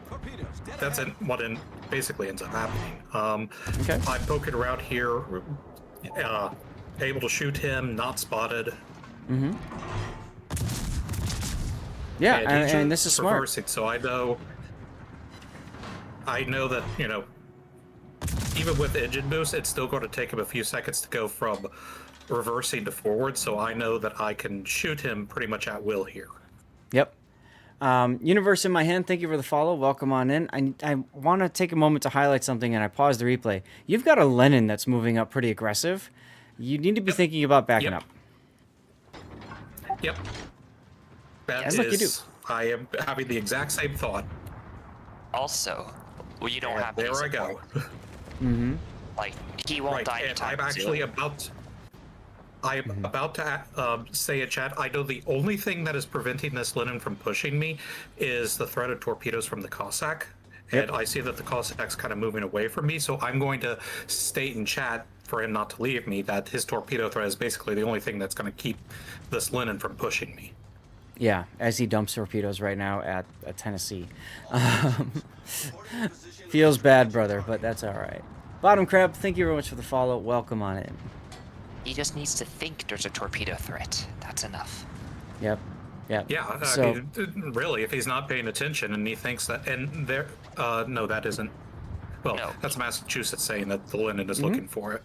Torpedoes, dead That's ahead. what basically ends up happening. Okay. I'm poking around here, able to shoot him, not spotted. Mm-hmm. Yeah, he's and this is just smart. reversing, so I know that, even with engine boost, it's still going to take him a few seconds to go from reversing to forward, so I know that I can shoot him pretty much at will here. Yep. Universe in my hand, thank you for the follow. Welcome on in. I want to take a moment to highlight something, and I paused the replay. You've got a Lenin that's moving up pretty aggressive. You need to be thinking about backing up. Yep. As like you do. I am having the exact same thought. Also, well, you don't have. There I go. Mm-hmm. Like he won't die and anytime I'm actually soon. about to say in chat, I know the only thing that is preventing this Lenin from pushing me is the threat of torpedoes from the Cossack. Yep. And I see that the Cossack's kind of moving away from me, so I'm going to state in chat for him not to leave me that his torpedo threat is basically the only thing that's going to keep this Lenin from pushing me. Yeah, as he dumps torpedoes right now at Tennessee. Feels bad, brother, but that's all right. Bottom Crab, thank you very much for the follow. Welcome on in. He just needs to think there's a torpedo threat. That's enough. Yep. Yep. Yeah, So, I mean, really, if he's not paying attention and he thinks that, and there, no, that isn't. Well, No. that's Massachusetts saying that the Lenin is looking for it.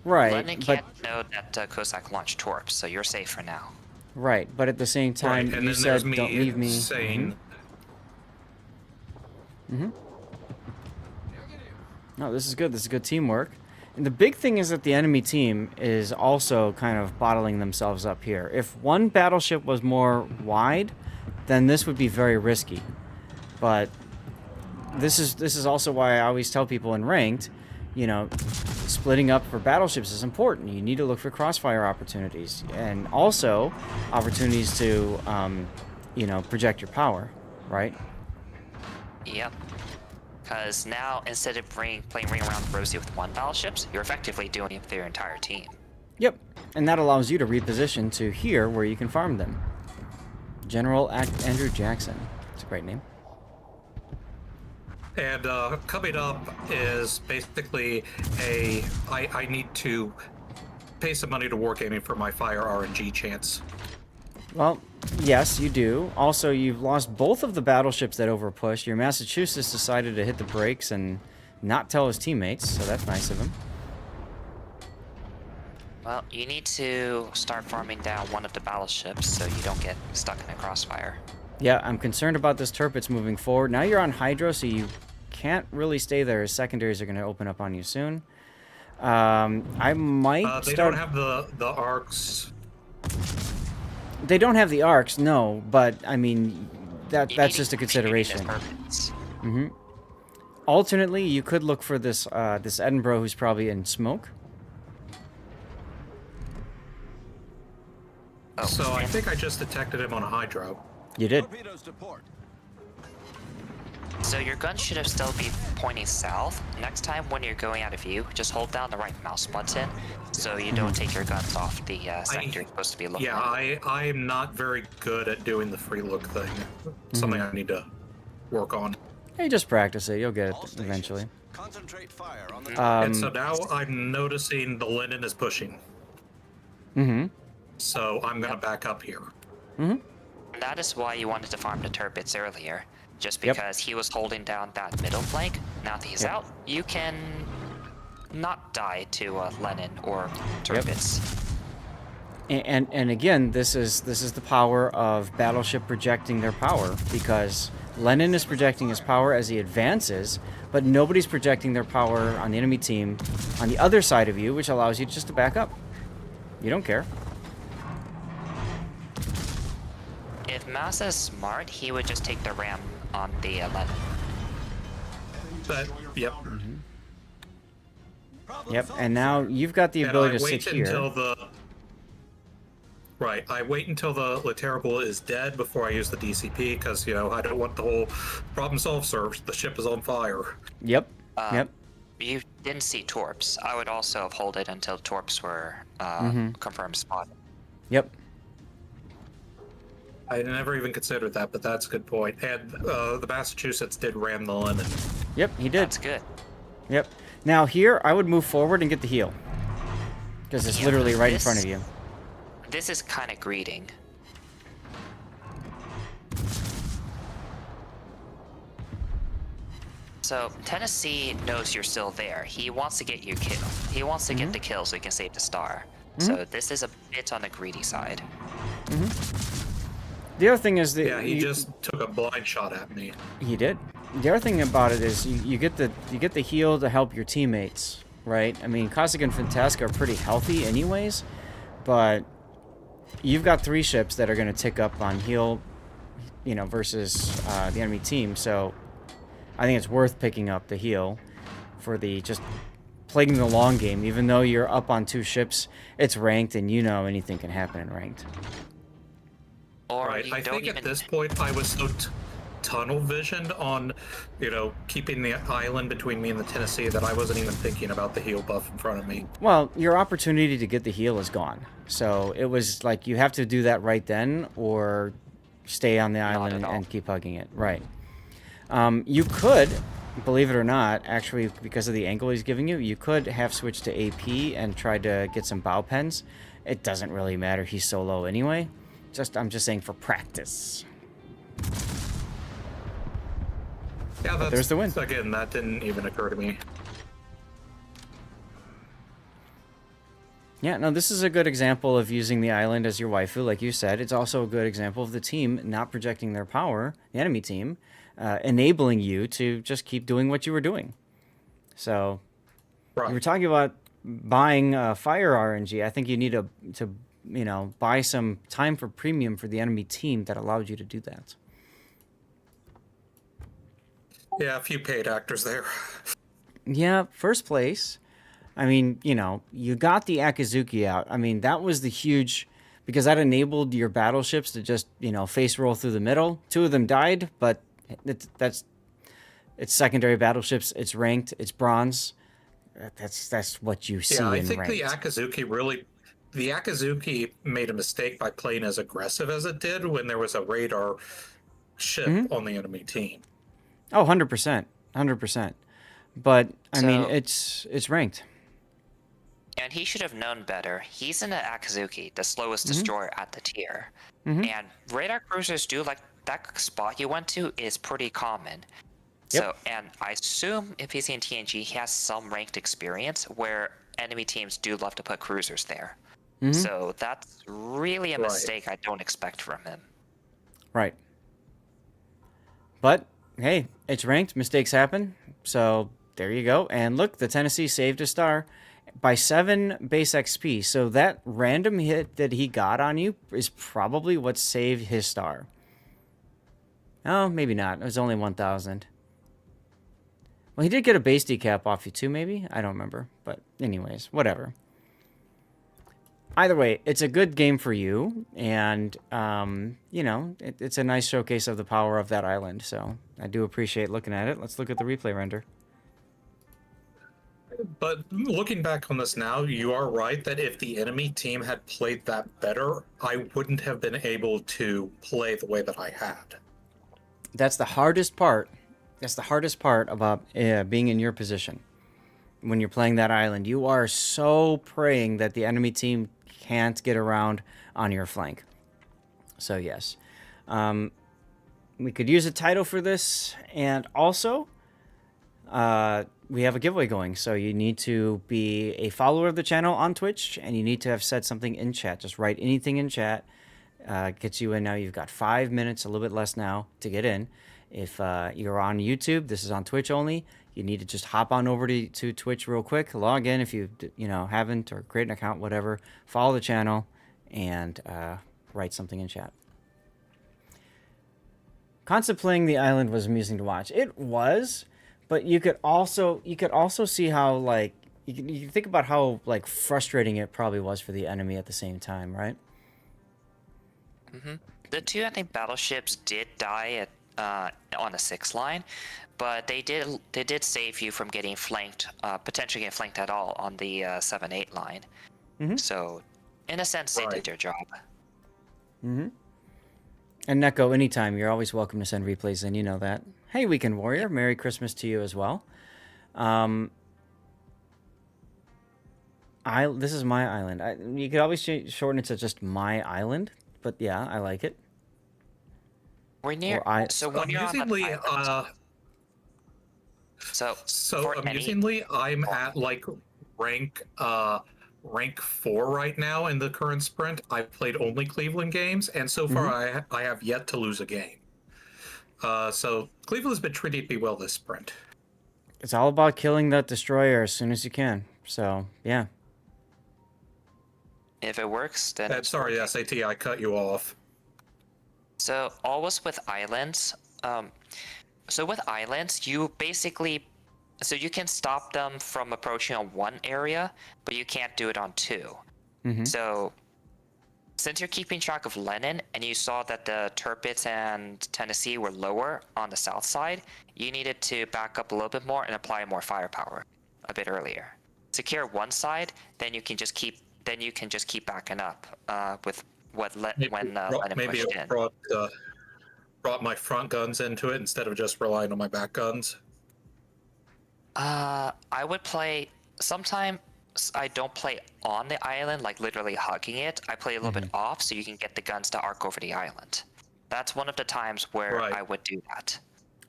right, Lenin but can't know that Cossack launched torps, so you're safe for now. right, but at the same time, Right, and you then there's said me don't leave me. saying, No, this is good. This is good teamwork. And the big thing is that the enemy team is also kind of bottling themselves up here. If one battleship was more wide, then this would be very risky. But this is also why I always tell people in ranked, splitting up for battleships is important. You need to look for crossfire opportunities and also opportunities to, project your power, right? Yep. Because now, instead of playing Ring Around the Rosie with one battleships, you're effectively doing it with your entire team. Yep, and that allows you to reposition to here where you can farm them. General Andrew Jackson. It's a great name. and coming up is basically I need to pay some money to Wargaming for my fire RNG chance. Well, yes, you do. Also, you've lost both of the battleships that overpushed. Your Massachusetts decided to hit the brakes and not tell his teammates, so that's nice of him. Well, you need to start farming down one of the battleships so you don't get stuck in a crossfire. Yeah, I'm concerned about this Tirpitz moving forward. Now you're on Hydro, so you can't really stay there, as secondaries are going to open up on you soon. I might They start... don't have the arcs. They don't have the arcs, no, but, I mean, that's You need just a to- consideration. you need this Mm-hmm. Alternately, you could look for this this Edinburgh who's probably in smoke. Oh, So I and think I just detected him on a hydro. You did. Torpedoes to port. So your gun should have still be pointing south. Next time when you're going out of view, just hold down the right mouse button so you don't take your guns off the sector you're supposed to be looking Yeah, at. I'm not very good at doing the free look thing. Something I need to work on. Hey, just practice it. You'll get it All stations, eventually. concentrate fire on the And so now I'm noticing the Lenin is pushing. Mm-hmm. So I'm gonna back up here. Mm-hmm. That is why you wanted to farm the Tirpitz earlier. Just Yep. because he was holding down that middle flank. Now that he's Yep. out, you can not die to Lenin or Tirpitz. And again, this is the power of Battleship projecting their power, because Lenin is projecting his power as he advances, but nobody's projecting their power on the enemy team on the other side of you, which allows you just to back up. You don't care. If Massa is smart, he would just take the ram on the Lenin. But yep. Yep, and now you've got the And ability I to wait sit here. until the I wait until the Terrible is dead before I use the DCP because I don't want the whole problem solved, sir. The ship is on fire. Yep. Yep. You didn't see torps. I would also have held it until torps were confirmed spot. Yep. I never even considered that, but that's a good point. And the Massachusetts did ram the Lenin. Yep, he did. That's good. Yep. Now here, I would move forward and get the heal. Because it's Yeah, literally right in this- front of you. This is kind of greeting. So Tennessee knows you're still there. He wants to get your kill. He wants to get the kill so he can save the star. So this is a bit on the greedy side. The other thing is that Yeah, he just took a blind shot at me. he did. The other thing about it is you get the heal to help your teammates, right? I mean, Cossack and Fantastic are pretty healthy anyways, but you've got 3 ships that are going to tick up on heal, versus the enemy team. So I think it's worth picking up the heal for the just playing the long game. Even though you're up on 2 ships, it's ranked, and anything can happen in ranked. Or Right. you I don't think even... at this point I was so tunnel visioned on, keeping the island between me and the Tennessee that I wasn't even thinking about the heal buff in front of me. Well, your opportunity to get the heal is gone. So it was like you have to do that right then, or stay on the island and keep hugging it. Right. You could, believe it or not, actually, because of the angle he's giving you, you could have switched to AP and tried to get some bow pens. It doesn't really matter. He's so low anyway. I'm just saying for practice. Yeah, But there's the win. Again, that didn't even occur to me. Yeah, no, this is a good example of using the island as your waifu, like you said. It's also a good example of the team not projecting their power, the enemy team, enabling you to just keep doing what you were doing. So, Right. you were talking about buying fire RNG. I think you need to buy some time for premium for the enemy team that allowed you to do that. Yeah, a few paid actors there. Yeah, first place. I mean, you got the Akazuki out. I mean, that was the huge, because that enabled your battleships to just, face roll through the middle. 2 of them died, but it's secondary battleships. It's ranked. It's bronze. That's what you see Yeah, I in think ranked. the Akazuki made a mistake by playing as aggressive as it did when there was a radar ship on the enemy team. Oh, 100%. 100%. But, I mean, So- it's ranked. And he should have known better. He's in the Akazuki, the slowest destroyer at the tier. Mm-hmm. And radar cruisers do like that spot you went to is pretty common. Yep. So, and I assume in PC and TNG he has some ranked experience where enemy teams do love to put cruisers there. So that's really a Right. mistake I don't expect from him. Right. But, hey, it's ranked. Mistakes happen. So, there you go. And look, the Tennessee saved a star by 7 base XP. So, that random hit that he got on you is probably what saved his star. Oh, maybe not. It was only 1,000. Well, he did get a base decap off you too, maybe? I don't remember. But anyways, whatever. Either way, it's a good game for you. And, it's a nice showcase of the power of that island. So I do appreciate looking at it. Let's look at the replay render. But looking back on this now, you are right that if the enemy team had played that better, I wouldn't have been able to play the way that I had. That's the hardest part. That's the hardest part about being in your position. When you're playing that island, you are so praying that the enemy team can't get around on your flank. So yes, we could use a title for this, and also we have a giveaway going. So you need to be a follower of the channel on Twitch, and you need to have said something in chat. Just write anything in chat. Gets you in now. You've got 5 minutes, a little bit less now, to get in. If you're on YouTube, this is on Twitch only. You need to just hop on over to Twitch real quick, log in if you haven't, or create an account, whatever. Follow the channel and write something in chat. Concept playing the island was amusing to watch. It was, but you could also see how you can think about how frustrating it probably was for the enemy at the same time, right? The 2 enemy battleships did die on a 6 line, but they did save you from getting flanked, potentially getting flanked at all on the 7-8 line. So, in a sense, they did their job. And Neko, anytime, you're always welcome to send replays in, you know that. Hey, Weekend Warrior, Merry Christmas to you as well. This is my island. You could always shorten it to just my island, but yeah, I like it. We're near. So when you're on the Usually, island, So So for any amusingly, I'm at like rank 4 right now in the current sprint. I've played only Cleveland games, and so far I have yet to lose a game. So Cleveland's been treating me well this sprint. It's all about killing that destroyer as soon as you can. So, yeah. if it works, then it's Sorry, working. SAT, I cut you off. So always with islands. So with islands, you basically, so you can stop them from approaching on one area, but you can't do it on two. So since you're keeping track of Lenin and you saw that the Tirpitz and Tennessee were lower on the south side, you needed to back up a little bit more and apply more firepower a bit earlier. Secure one side, then you can just keep backing up with when Lenin Maybe pushed it in. brought my front guns into it instead of just relying on my back guns. I would play sometime. I don't play on the island, like literally hugging it. I play a little bit off so you can get the guns to arc over the island. That's one of the times where Right. I would do that.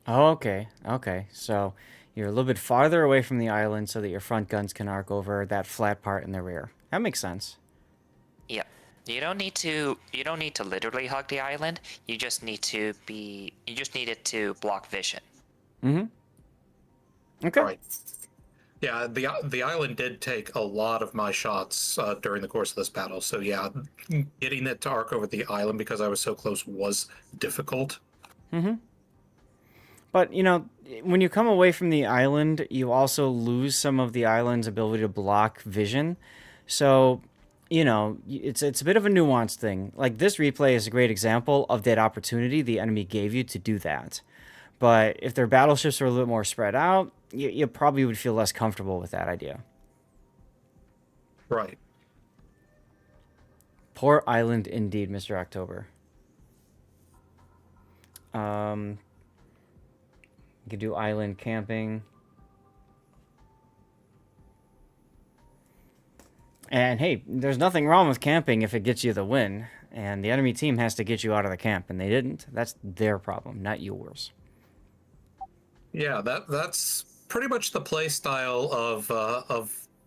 Oh, okay. Okay. So you're a little bit farther away from the island so that your front guns can arc over that flat part in the rear. That makes sense. Yep. You don't need to literally hug the island. You just need it to block vision. Okay. Right. Yeah, the island did take a lot of my shots during the course of this battle. So yeah, getting it to arc over the island because I was so close was difficult. But, you know, when you come away from the island, you also lose some of the island's ability to block vision. So, you know, it's a bit of a nuanced thing. Like, this replay is a great example of that opportunity the enemy gave you to do that. But if their battleships are a little bit more spread out, you probably would feel less comfortable with that idea. Right. Poor island indeed, Mr. October. You could do island camping. And hey, there's nothing wrong with camping if it gets you the win. And the enemy team has to get you out of the camp, and they didn't. That's their problem, not yours. Yeah, that's pretty much the play style of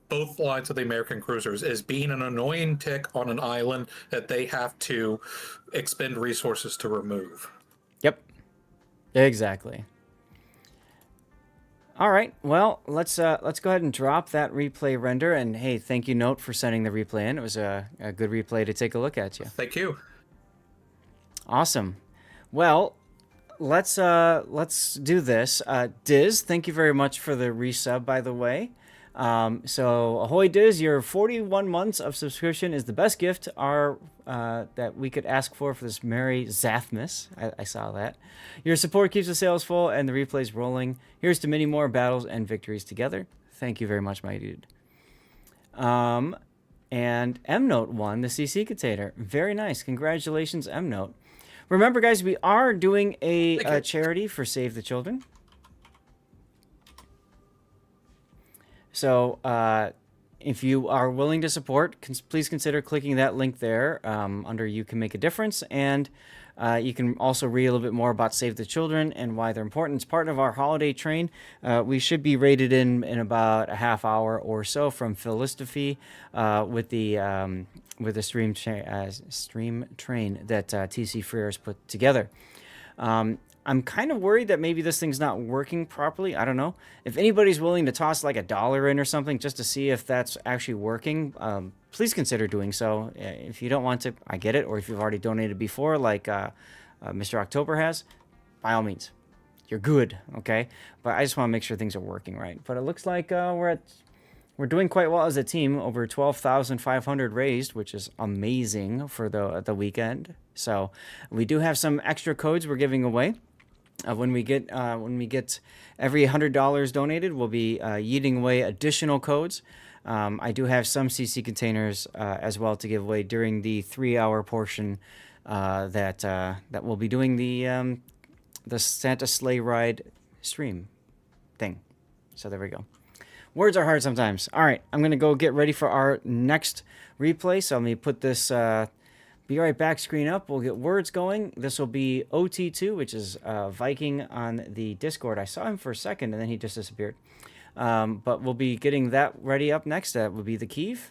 both lines of the American cruisers is being an annoying tick on an island that they have to expend resources to remove. Yep. Exactly. All right. Well, let's go ahead and drop that replay render. And hey, thank you, Note, for sending the replay in. It was a good replay to take a look at you. Thank you. Awesome. Well, let's do this. Diz, thank you very much for the resub, by the way. So ahoy Diz, your 41 months of subscription is the best gift that we could ask for this merry Zathmas. I saw that. Your support keeps the sales full and the replays rolling. Here's to many more battles and victories together. Thank you very much, my dude. And M-Note won the CC container. Very nice. Congratulations, M-Note. Remember, guys, we are doing a charity for Save the Children. So, if you are willing to support, please consider clicking that link there under You Can Make a Difference. And you can also read a little bit more about Save the Children and why they're important. It's part of our holiday train. We should be rated in about a half hour or so from Philistophy with the stream train that TC Frears put together. I'm kind of worried that maybe this thing's not working properly. I don't know. If anybody's willing to toss like $1 in or something just to see if that's actually working, please consider doing so. If you don't want to, I get it. Or if you've already donated before, like Mr. October has, by all means, you're good, okay? But I just want to make sure things are working right. But it looks like we're doing quite well as a team. Over 12,500 raised, which is amazing for the weekend. So we do have some extra codes we're giving away. When we get every $100 donated, we'll be yeeting away additional codes. I do have some CC containers as well to give away during the 3-hour portion that we'll be doing the Santa Sleigh ride stream thing. So there we go. Words are hard sometimes. All right, I'm gonna go get ready for our next replay. So let me put this Be right back. Screen up. We'll get words going. This will be OT2, which is Viking on the Discord. I saw him for a second, and then he just disappeared. But we'll be getting that ready up next. That will be the Kiev.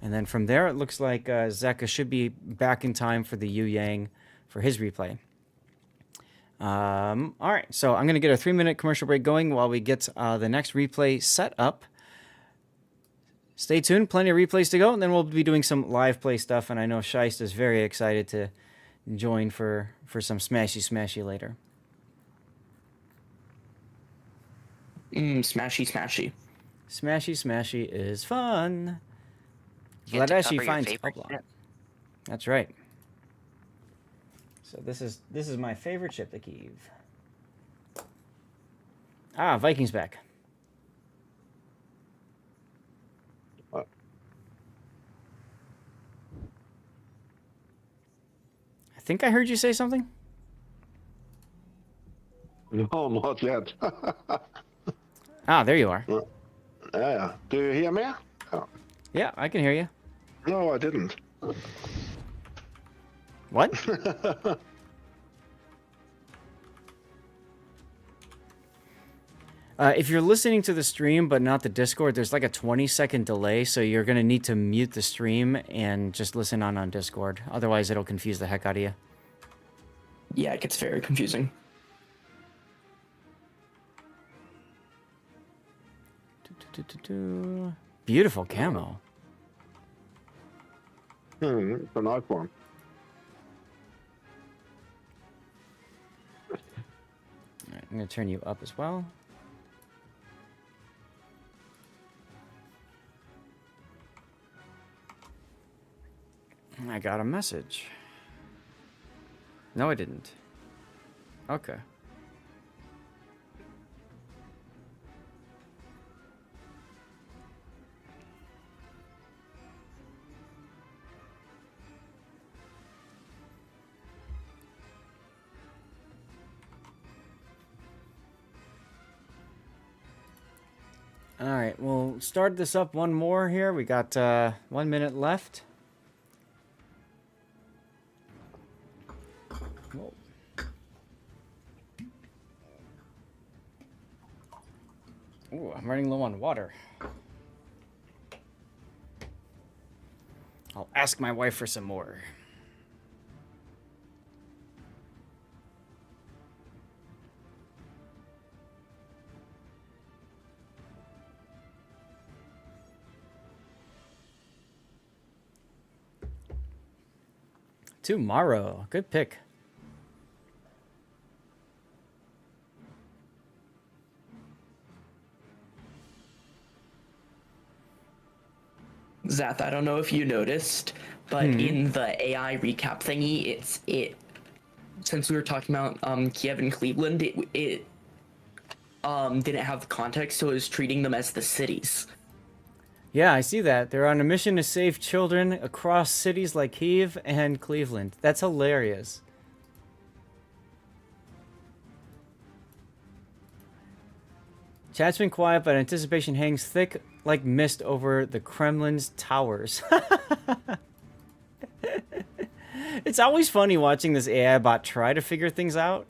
And then from there, it looks like Zeka should be back in time for the Yu Yang for his replay. All right, so I'm going to get a 3-minute commercial break going while we get the next replay set up. Stay tuned, plenty of replays to go, and then we'll be doing some live play stuff, and I know Scheist is very excited to join for some smashy later. Smashy. Smashy is fun. You get to Vladashi cover your finds favorite Oblong. ship. That's right. So this is my favorite ship, the Kiev. Ah, Vikings back. I think I heard you say something. No, not yet. Ah, there you are. Yeah. Do you hear me? Oh. Yeah, I can hear you. No, I didn't. What? If you're listening to the stream but not the Discord, there's like a 20-second delay, so you're going to need to mute the stream and just listen on Discord. Otherwise, it'll confuse the heck out of you. Yeah, it gets very confusing. Beautiful camo. It's a nice one. All right, I'm going to turn you up as well. I got a message. No, I didn't. Okay. All right, we'll start this up one more here. We got 1 minute left. Whoa. Ooh, I'm running low on water. I'll ask my wife for some more. Tomorrow. Good pick. Zath, I don't know if you noticed, but in the AI recap thingy, since we were talking about Kiev and Cleveland, it didn't have the context, so it was treating them as the cities. Yeah, I see that. They're on a mission to save children across cities like Kiev and Cleveland. That's hilarious. Chat's been quiet, but anticipation hangs thick like mist over the Kremlin's towers. It's always funny watching this AI bot try to figure things out.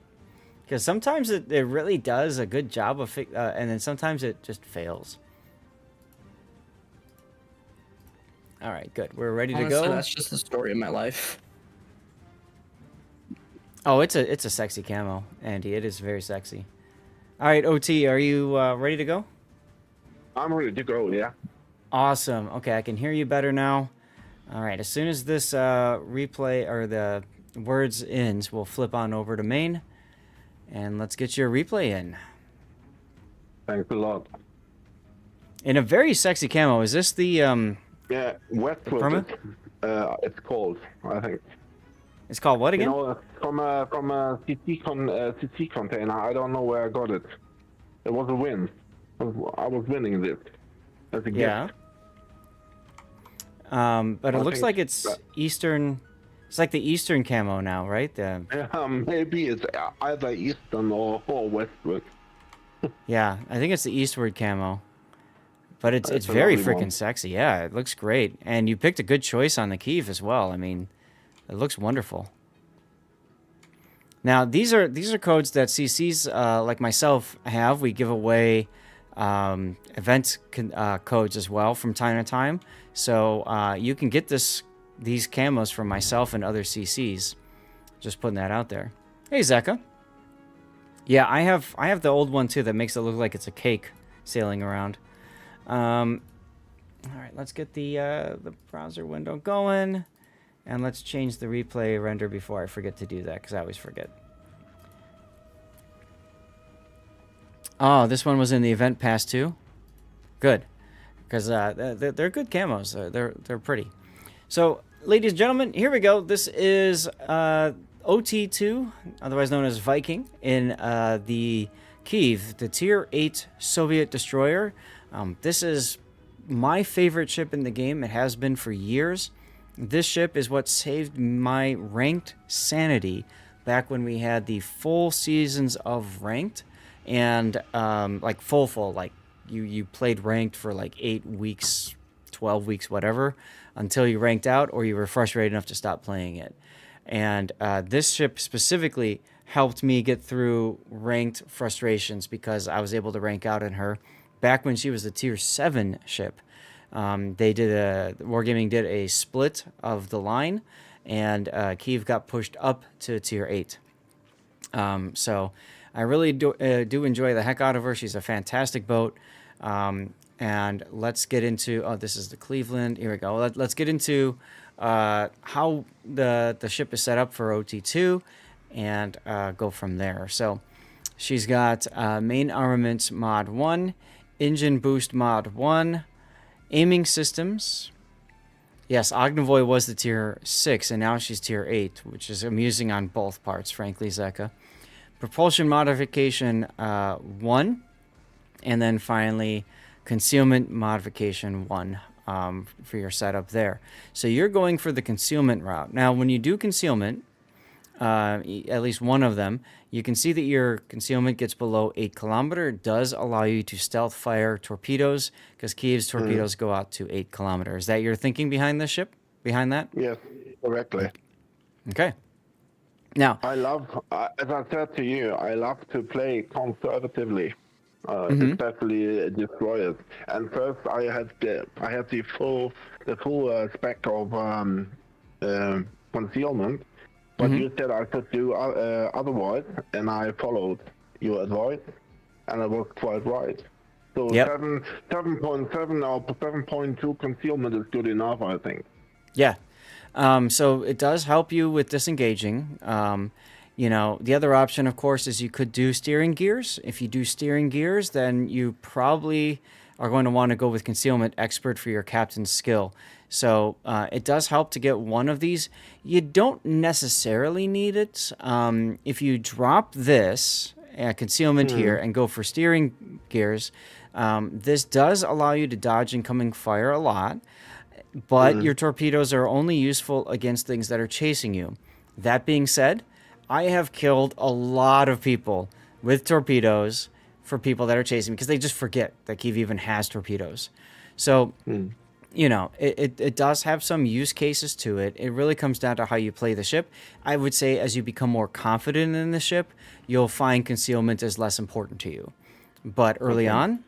Because sometimes it really does a good job of and then sometimes it just fails. All right, good. We're ready to Honestly, go. that's just the story of my life. Oh, it's a sexy camo, Andy. It is very sexy. All right, OT, are you ready to go? I'm ready to go, yeah. Awesome. Okay, I can hear you better now. All right, as soon as this replay or the words ends, we'll flip on over to main, and let's get your replay in. Thanks a lot. In a very sexy camo. Is this the Yeah, wet Perma? it's called, I think. It's called what again? You know, from a CC container. I don't know where I got it. It was a win. I was winning this as a Yeah. gift. But it I looks think like it's Eastern. It's like the Eastern camo now, right? Maybe it's either Eastern or Westward. Yeah, I think it's the Eastward camo. But it's That's a very lovely freaking one. sexy. Yeah, it looks great. And you picked a good choice on the Kiev as well. I mean, It looks wonderful. Now, these are codes that CCs like myself have. We give away event codes as well from time to time. So you can get these camos from myself and other CCs. Just putting that out there. Hey, Zeka. Yeah, I have the old one too that makes it look like it's a cake sailing around. All right, let's get the browser window going. And let's change the replay render before I forget to do that, because I always forget. Oh, this one was in the event pass too? Good. Because they're good camos. They're pretty. So, ladies and gentlemen, here we go. This is OT2, otherwise known as Viking, in the Kiev, the Tier 8 Soviet destroyer. This is my favorite ship in the game. It has been for years. This ship is what saved my ranked sanity back when we had the full seasons of ranked, and like full, like you played ranked for like 8 weeks, 12 weeks, whatever, until you ranked out or you were frustrated enough to stop playing it. And this ship specifically helped me get through ranked frustrations because I was able to rank out in her back when she was a Tier 7 ship. Wargaming did a split of the line, and Kiev got pushed up to Tier 8. So I really do enjoy the heck out of her. She's a fantastic boat. And let's get into, this is the Cleveland. Here we go. Let's get into how the ship is set up for OT2 and go from there. So she's got main armaments mod 1, engine boost mod 1, aiming systems. Yes, Ognavoy was the Tier 6, and now she's Tier 8, which is amusing on both parts, frankly, Zeka. Propulsion modification 1, and then finally concealment modification 1 for your setup there. So you're going for the concealment route. Now, when you do concealment, at least one of them, you can see that your concealment gets below 8 kilometers. It does allow you to stealth fire torpedoes, because Kiev's torpedoes go out to 8 kilometers. Is that your thinking behind this ship? Behind that? Yes, correctly. Okay. Now, I love, as I said to you, I love to play conservatively, especially destroyers. And first, I had the full spec of concealment. But you said I could do otherwise, and I followed your advice, and I was quite right. So 7.7 or 7.2 concealment is good enough, I think. Yeah. So it does help you with disengaging. The other option, of course, is you could do steering gears. If you do steering gears, then you probably are going to want to go with concealment expert for your captain's skill. So it does help to get one of these. You don't necessarily need it. If you drop this concealment here and go for steering gears, this does allow you to dodge incoming fire a lot, but your torpedoes are only useful against things that are chasing you. That being said, I have killed a lot of people with torpedoes for people that are chasing me because they just forget that Kiev even has torpedoes. So... it does have some use cases to it. It really comes down to how you play the ship. I would say as you become more confident in the ship, you'll find concealment is less important to you. But early on,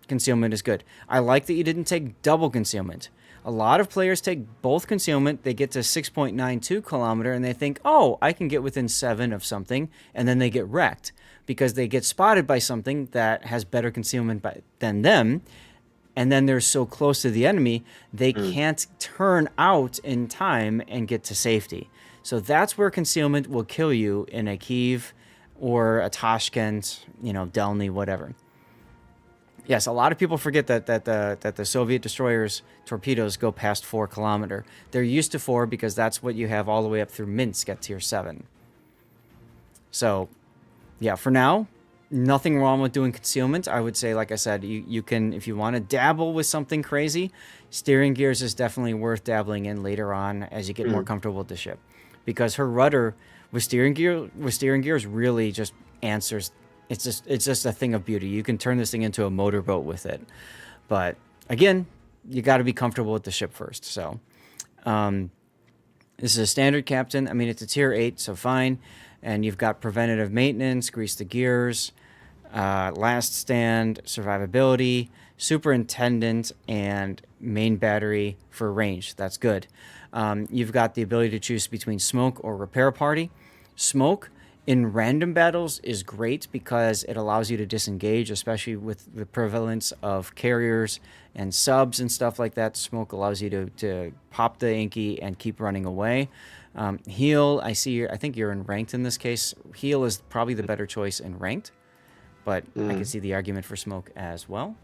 concealment is good. I like that you didn't take double concealment. A lot of players take both concealment. They get to 6.92 kilometer and they think, oh, I can get within 7 of something, and then they get wrecked because they get spotted by something that has better concealment than them. And then they're so close to the enemy, they can't turn out in time and get to safety. So that's where concealment will kill you in a Kiev or a Tashkent, Delny, whatever. Yes, a lot of people forget that the Soviet destroyers' torpedoes go past 4 kilometer. They're used to 4 because that's what you have all the way up through Minsk at Tier 7. So, yeah, for now... nothing wrong with doing concealment. I would say, like I said, you can, if you want to dabble with something crazy, steering gears is definitely worth dabbling in later on as you get more comfortable with the ship. Because her rudder with steering gears really just answers. It's just a thing of beauty. You can turn this thing into a motorboat with it. But again, you got to be comfortable with the ship first. So This is a standard captain. I mean, it's a tier 8, so fine. And you've got preventative maintenance, grease the gears, last stand, survivability, superintendent, and main battery for range. That's good. You've got the ability to choose between smoke or repair party. Smoke in random battles is great because it allows you to disengage, especially with the prevalence of carriers and subs and stuff like that. Smoke allows you to pop the Inky and keep running away. Heal, I think you're in ranked in this case. Heal is probably the better choice in ranked, but I can see the argument for smoke as well.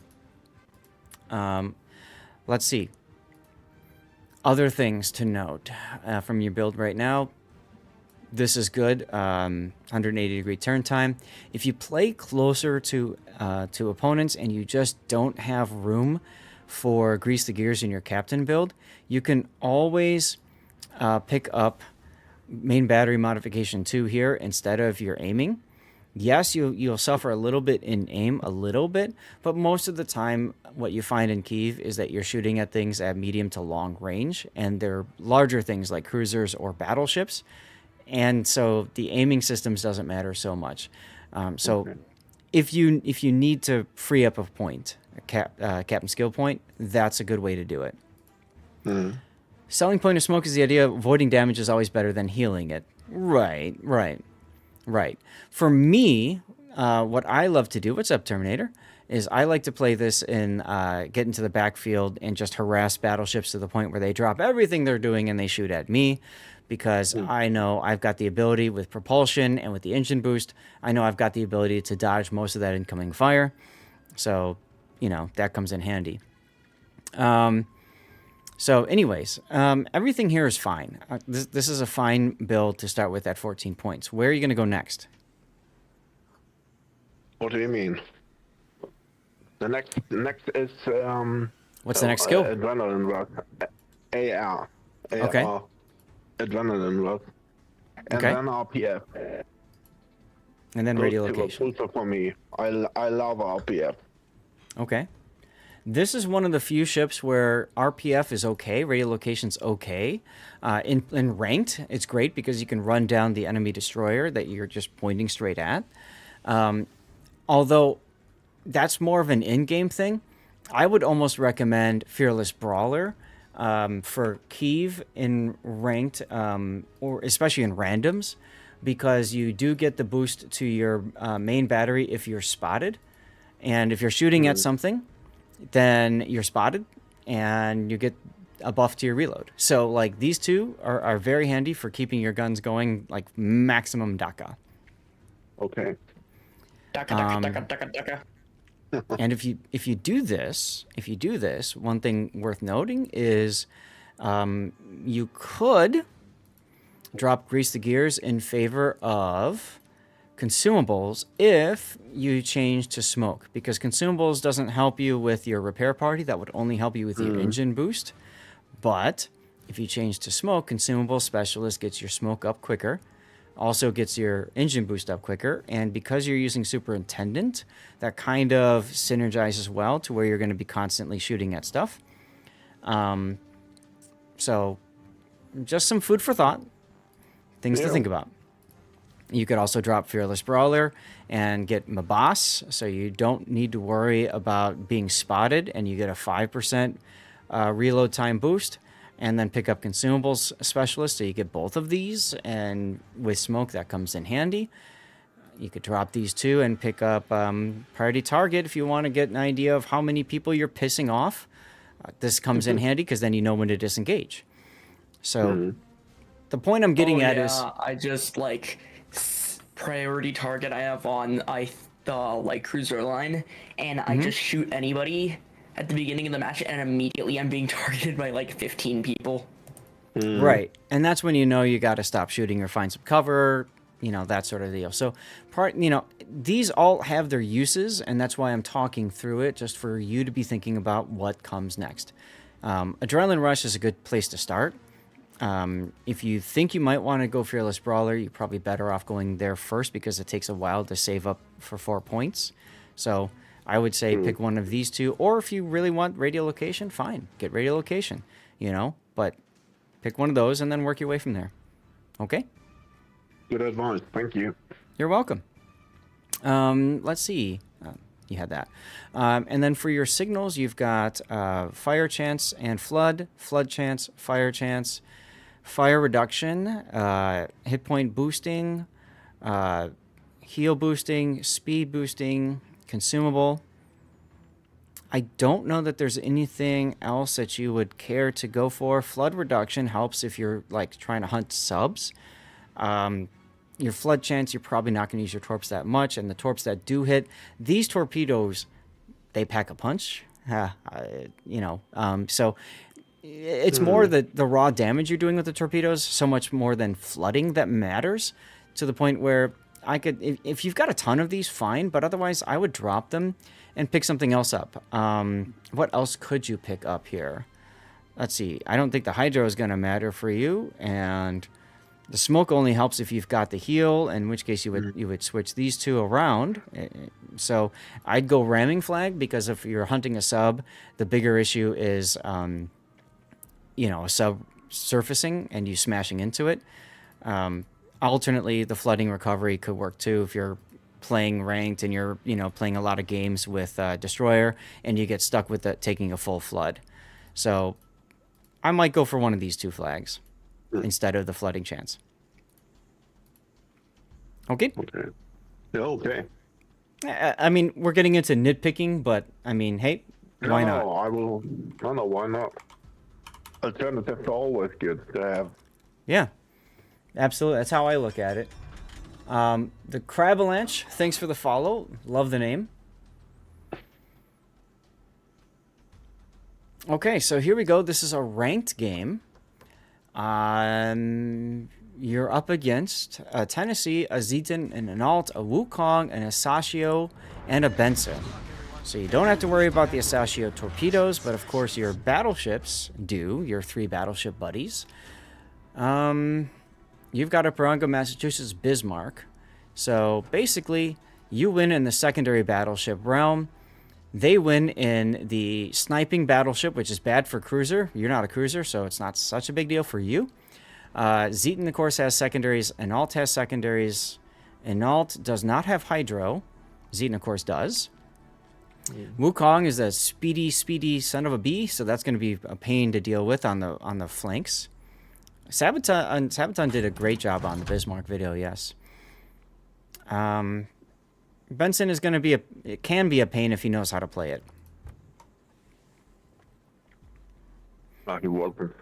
Let's see. Other things to note from your build right now. This is good. 180-degree turn time. If you play closer to opponents and you just don't have room for grease the gears in your captain build, you can always pick up main battery modification 2 here instead of your aiming. Yes, you'll suffer a little bit in aim, but most of the time what you find in Kiev is that you're shooting at things at medium to long range, and they're larger things like cruisers or battleships. And so the aiming systems doesn't matter so much. If you need to free up a point, captain skill point, that's a good way to do it. Selling point of smoke is the idea of avoiding damage is always better than healing it. Right. For me, what I love to do, what's up, Terminator, is I like to play this and get into the backfield and just harass battleships to the point where they drop everything they're doing and they shoot at me. Because I know I've got the ability with propulsion and with the engine boost, I know I've got the ability to dodge most of that incoming fire. So, that comes in handy. So anyways, everything here is fine. This is a fine build to start with at 14 points. Where are you going to go next? What do you mean? The next is... What's the next skill? Adrenaline rush. AR. Okay. Adrenaline rush. And then RPF. And then radio location. For me. I love RPF. Okay. This is one of the few ships where RPF is okay, radio location's okay. In ranked, it's great because you can run down the enemy destroyer that you're just pointing straight at. Although that's more of an in-game thing, I would almost recommend Fearless Brawler for Kiev in ranked, or especially in randoms, because you do get the boost to your main battery if you're spotted. And if you're shooting at something, then you're spotted and you get a buff to your reload. So like these two are very handy for keeping your guns going like maximum DACA. Okay. Daka. And if you do this, one thing worth noting is you could drop grease the gears in favor of consumables if you change to smoke, because consumables doesn't help you with your repair party. That would only help you with your engine boost. But if you change to smoke, consumable specialist gets your smoke up quicker, also gets your engine boost up quicker, and because you're using superintendent, that kind of synergizes well to where you're going to be constantly shooting at stuff. So just some food for thought, things to think about. You could also drop Fearless Brawler and get Mabas, so you don't need to worry about being spotted, and you get a 5% reload time boost, and then pick up Consumables Specialist, so you get both of these, and with Smoke, that comes in handy. You could drop these two and pick up Priority Target if you want to get an idea of how many people you're pissing off. This comes in handy, because then you know when to disengage. So the point I'm getting at is... I just, priority target I have on the cruiser line, and I just shoot anybody at the beginning of the match, and immediately I'm being targeted by 15 people. Right, and that's when you know you got to stop shooting or find some cover, that sort of deal. So these all have their uses, and that's why I'm talking through it, just for you to be thinking about what comes next. Adrenaline Rush is a good place to start. If you think you might want to go Fearless Brawler, you're probably better off going there first, because it takes a while to save up for 4 points. So I would say pick one of these two, or if you really want radio location, fine, get radio location, but Pick one of those and then work your way from there. Okay? Good advice. Thank you. You're welcome. Let's see. You had that. And then for your signals, you've got fire chance and flood chance, fire reduction, hit point boosting, heal boosting, speed boosting, consumable. I don't know that there's anything else that you would care to go for. Flood reduction helps if you're like trying to hunt subs. Your flood chance, you're probably not going to use your torps that much, and the torps that do hit, these torpedoes, they pack a punch. So it's more the raw damage you're doing with the torpedoes, so much more than flooding that matters, to the point where I could, if you've got a ton of these, fine, but otherwise I would drop them and pick something else up. What else could you pick up here? Let's see. I don't think the hydro is going to matter for you, and the smoke only helps if you've got the heal, in which case you would switch these two around. So I'd go ramming flag, because if you're hunting a sub, the bigger issue is, a sub surfacing and you smashing into it. Alternately, the flooding recovery could work too if you're playing ranked and you're playing a lot of games with Destroyer and you get stuck with taking a full flood. So I might go for one of these two flags instead of the flooding chance. Okay? Okay. Yeah, okay. I mean, we're getting into nitpicking, but I mean, hey, why not? No, why not? Alternatives are always good to have. Yeah, absolutely. That's how I look at it. The Crabalanche, thanks for the follow. Love the name. Okay, so here we go. This is a ranked game. You're up against a Tennessee, a Zeton, an Analt, a Wukong, an Asashio, and a Benson. So you don't have to worry about the Asashio torpedoes, but of course your battleships do, your 3 battleship buddies. You've got a Parango, Massachusetts, Bismarck. So basically, you win in the secondary battleship realm. They win in the sniping battleship, which is bad for cruiser. You're not a cruiser, so it's not such a big deal for you. Zeton, of course, has secondaries. Analt has secondaries. Analt does not have hydro. Zeton, of course, does. Wukong is a speedy son of a bee, so that's going to be a pain to deal with on the flanks. Sabaton did a great job on the Bismarck video, yes. Benson is going to be it can be a pain if he knows how to play it. He wasn't.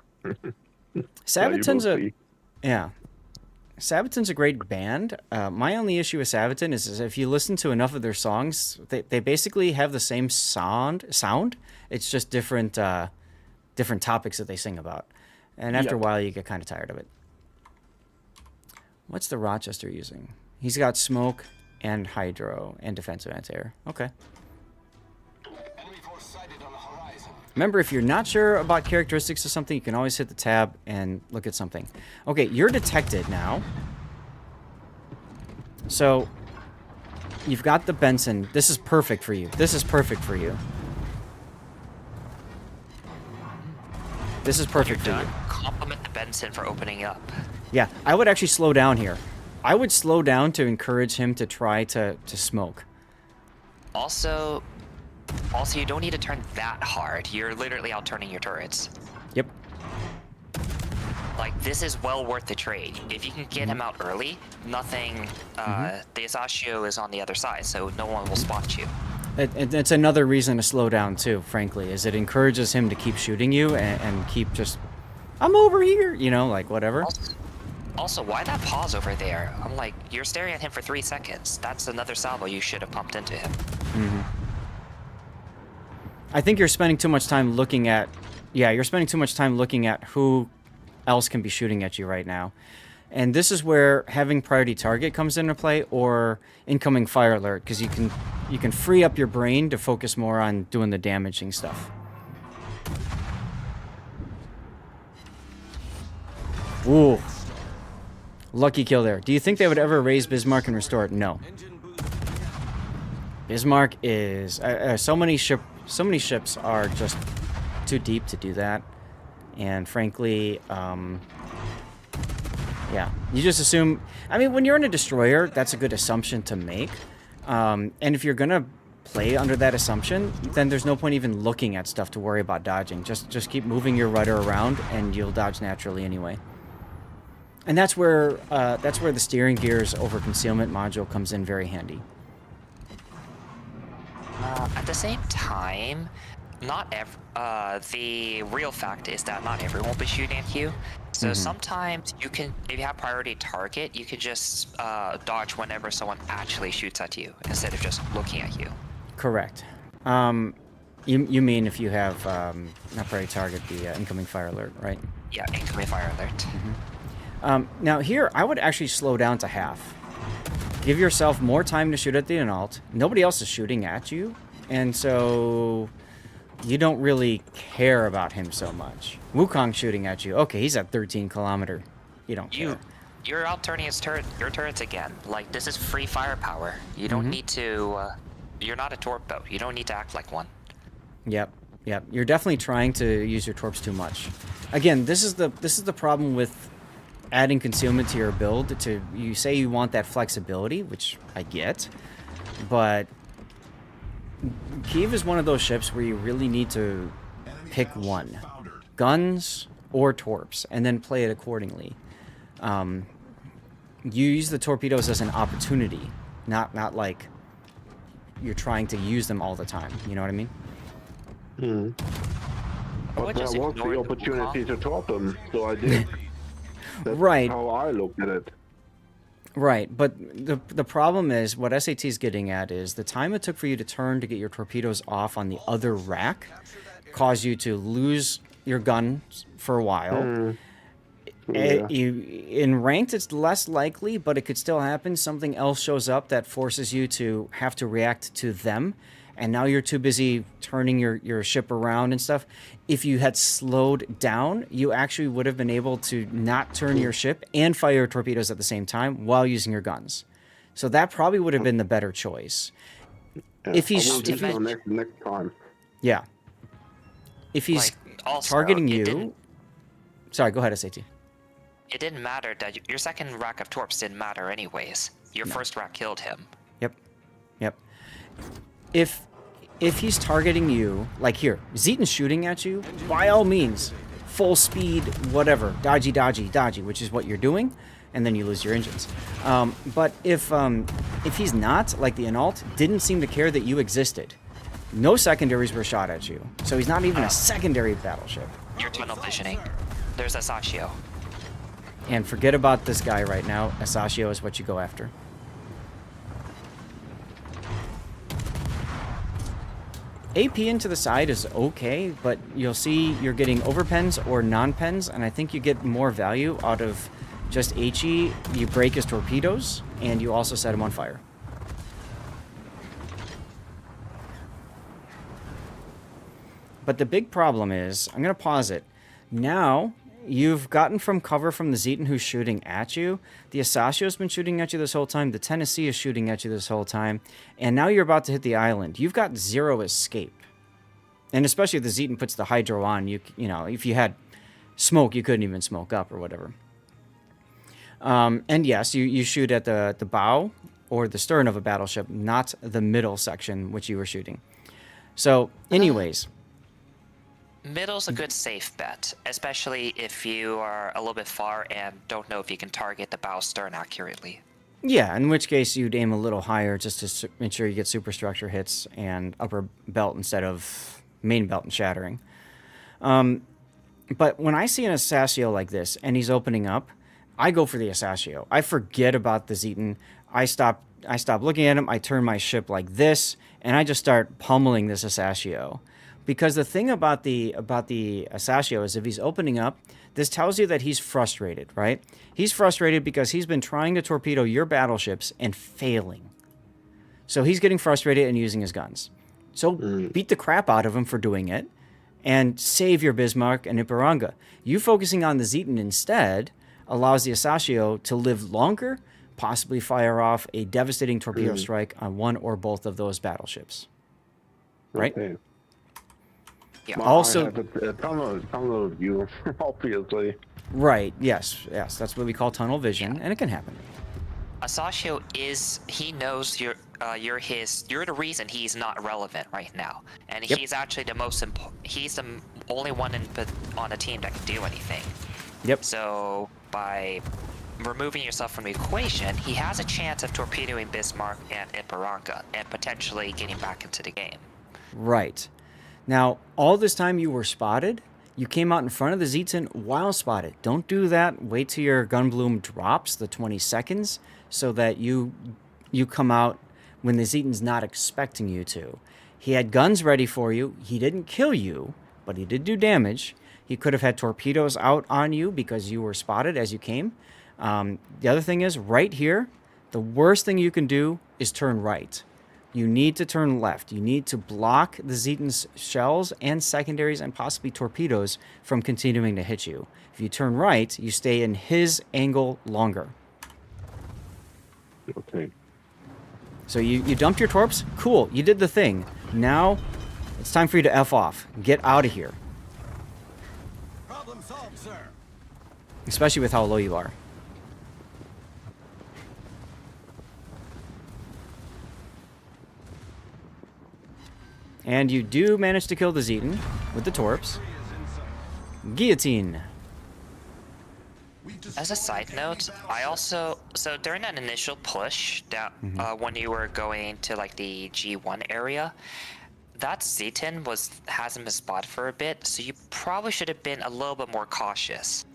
Sabaton's Sabaton's a great band. My only issue with Sabaton is if you listen to enough of their songs, they basically have the same sound. It's just different topics that they sing about. And after a while, you get kind of tired of it. What's the Rochester using? He's got smoke and hydro and defensive anti-air. Okay. Remember, if you're not sure about characteristics of something, you can always hit the tab and look at something. Okay, you're detected now. So, you've got the Benson. This is perfect for you. This is perfect for you. This is perfect for you. Compliment the Benson for opening up. Yeah, I would actually slow down here. I would slow down to encourage him to try to smoke. Also, you don't need to turn that hard. You're literally out-turning your turrets. Yep. Like, this is well worth the trade. If you can get him out early, nothing... The Asashio is on the other side, so no one will spot you. It's another reason to slow down, too, frankly, is it encourages him to keep shooting you and keep just... I'm over here! You know, like, whatever. Also, why that pause over there? I'm like, you're staring at him for 3 seconds. That's another salvo you should have pumped into him. I think you're spending too much time looking at... Yeah, you're spending too much time looking at who else can be shooting at you right now. And this is where having priority target comes into play, or incoming fire alert, because you can free up your brain to focus more on doing the damaging stuff. Ooh. Lucky kill there. Do you think they would ever raise Bismarck and restore it? No. Bismarck is... so many ships are just too deep to do that. And frankly, yeah, you just assume... I mean, when you're in a destroyer, that's a good assumption to make. And if you're going to play under that assumption, then there's no point even looking at stuff to worry about dodging. Just keep moving your rudder around, and you'll dodge naturally anyway. And that's where the steering gears over concealment module comes in very handy. At the same time, the real fact is that not everyone will be shooting at you. So sometimes you can, if you have priority target, you can just dodge whenever someone actually shoots at you instead of just looking at you. Correct. You mean if you have not priority target, the incoming fire alert, right? Yeah, incoming fire alert. Now here, I would actually slow down to half. Give yourself more time to shoot at the Analt. Nobody else is shooting at you, and so you don't really care about him so much. Wukong's shooting at you. Okay, he's at 13 kilometer. You don't care. You're out turning your turrets again. Like, this is free firepower. You don't need to. You're not a torp boat. You don't need to act like one. Yep. You're definitely trying to use your torps too much. Again, this is the problem with adding concealment to your build. You say you want that flexibility, which I get, but Kiev is one of those ships where you really need to pick one, guns or torps, and then play it accordingly. You use the torpedoes as an opportunity, not like you're trying to use them all the time. You know what I mean? But there was the opportunity to torp them, so I did. That's right. how I look at it. Right, but the problem is, what SAT's getting at is the time it took for you to turn to get your torpedoes off on the other rack caused you to lose your gun for a while. In ranked, it's less likely, but it could still happen. Something else shows up that forces you to have to react to them, and now you're too busy turning your ship around and stuff. If you had slowed down, you actually would have been able to not turn your ship and fire torpedoes at the same time while using your guns. So that probably would have been the better choice. Yeah, If he's next time. Yeah. If he's also, targeting you... Sorry, go ahead, SAT. It didn't matter that your second rack of torps didn't matter anyways. Your first rack killed him. Yep. If he's targeting you, like here, Zeton's shooting at you, by all means, full speed, whatever, dodgy, which is what you're doing, and then you lose your engines. But if he's not, like the Analt, didn't seem to care that you existed, no secondaries were shot at you, so he's not even a secondary battleship. You're tunnel visioning. There's a Sashio. And forget about this guy right now. Asashio is what you go after. AP into the side is okay, but you'll see you're getting overpens or non-pens, and I think you get more value out of just HE. You break his torpedoes, and you also set him on fire. But the big problem is, I'm going to pause it. Now, you've gotten from cover from the Zeton who's shooting at you. The Asashio's been shooting at you this whole time. The Tennessee is shooting at you this whole time. And now you're about to hit the island. You've got zero escape. And especially if the Zeton puts the hydro on, you know, if you had smoke, you couldn't even smoke up or whatever. And yes, you shoot at the bow or the stern of a battleship, not the middle section, which you were shooting. So, anyways... Middle's a good safe bet, especially if you are a little bit far and don't know if you can target the bow stern accurately. Yeah, in which case you'd aim a little higher just to ensure you get superstructure hits and upper belt instead of main belt and shattering. But when I see an Asashio like this and he's opening up, I go for the Asashio. I forget about the Zeton. I stop looking at him. I turn my ship like this, and I just start pummeling this Asashio. Because the thing about the Asashio is if he's opening up, this tells you that he's frustrated, right? He's frustrated because he's been trying to torpedo your battleships and failing. So he's getting frustrated and using his guns. So beat the crap out of him for doing it and save your Bismarck and Ipiranga. You focusing on the Zeton instead allows the Asashio to live longer, possibly fire off a devastating torpedo strike on one or both of those battleships. Right? Okay. Yeah. Well, Also- I have a tunnel view, obviously. Right. Yes. Yes. That's what we call tunnel vision, and it can happen. Asashio he knows you're the reason he's not relevant right now, and Yep. he's actually he's the only one on the team that can do anything. Yep. So by removing yourself from the equation, he has a chance of torpedoing Bismarck and Iparanka and potentially getting back into the game. Right. Now, all this time you were spotted. You came out in front of the Zetan while spotted. Don't do that. Wait till your gun bloom drops the 20 seconds so that you come out when the Zetan's not expecting you to. He had guns ready for you. He didn't kill you, but he did do damage. He could have had torpedoes out on you because you were spotted as you came. The other thing is, right here, the worst thing you can do is turn right. You need to turn left. You need to block the Zetan's shells and secondaries and possibly torpedoes from continuing to hit you. If you turn right, you stay in his angle longer. Okay. So you dumped your torps? Cool, you did the thing. Now, it's time for you to F off. Get out of here. Problem solved, sir. Especially with how low you are. And you do manage to kill the Zetan with the torps. Guillotine. As a side note, so during that initial push that when you were going to like the G1 area, that Zetan hasn't been spotted for a bit, so you probably should have been a little bit more cautious.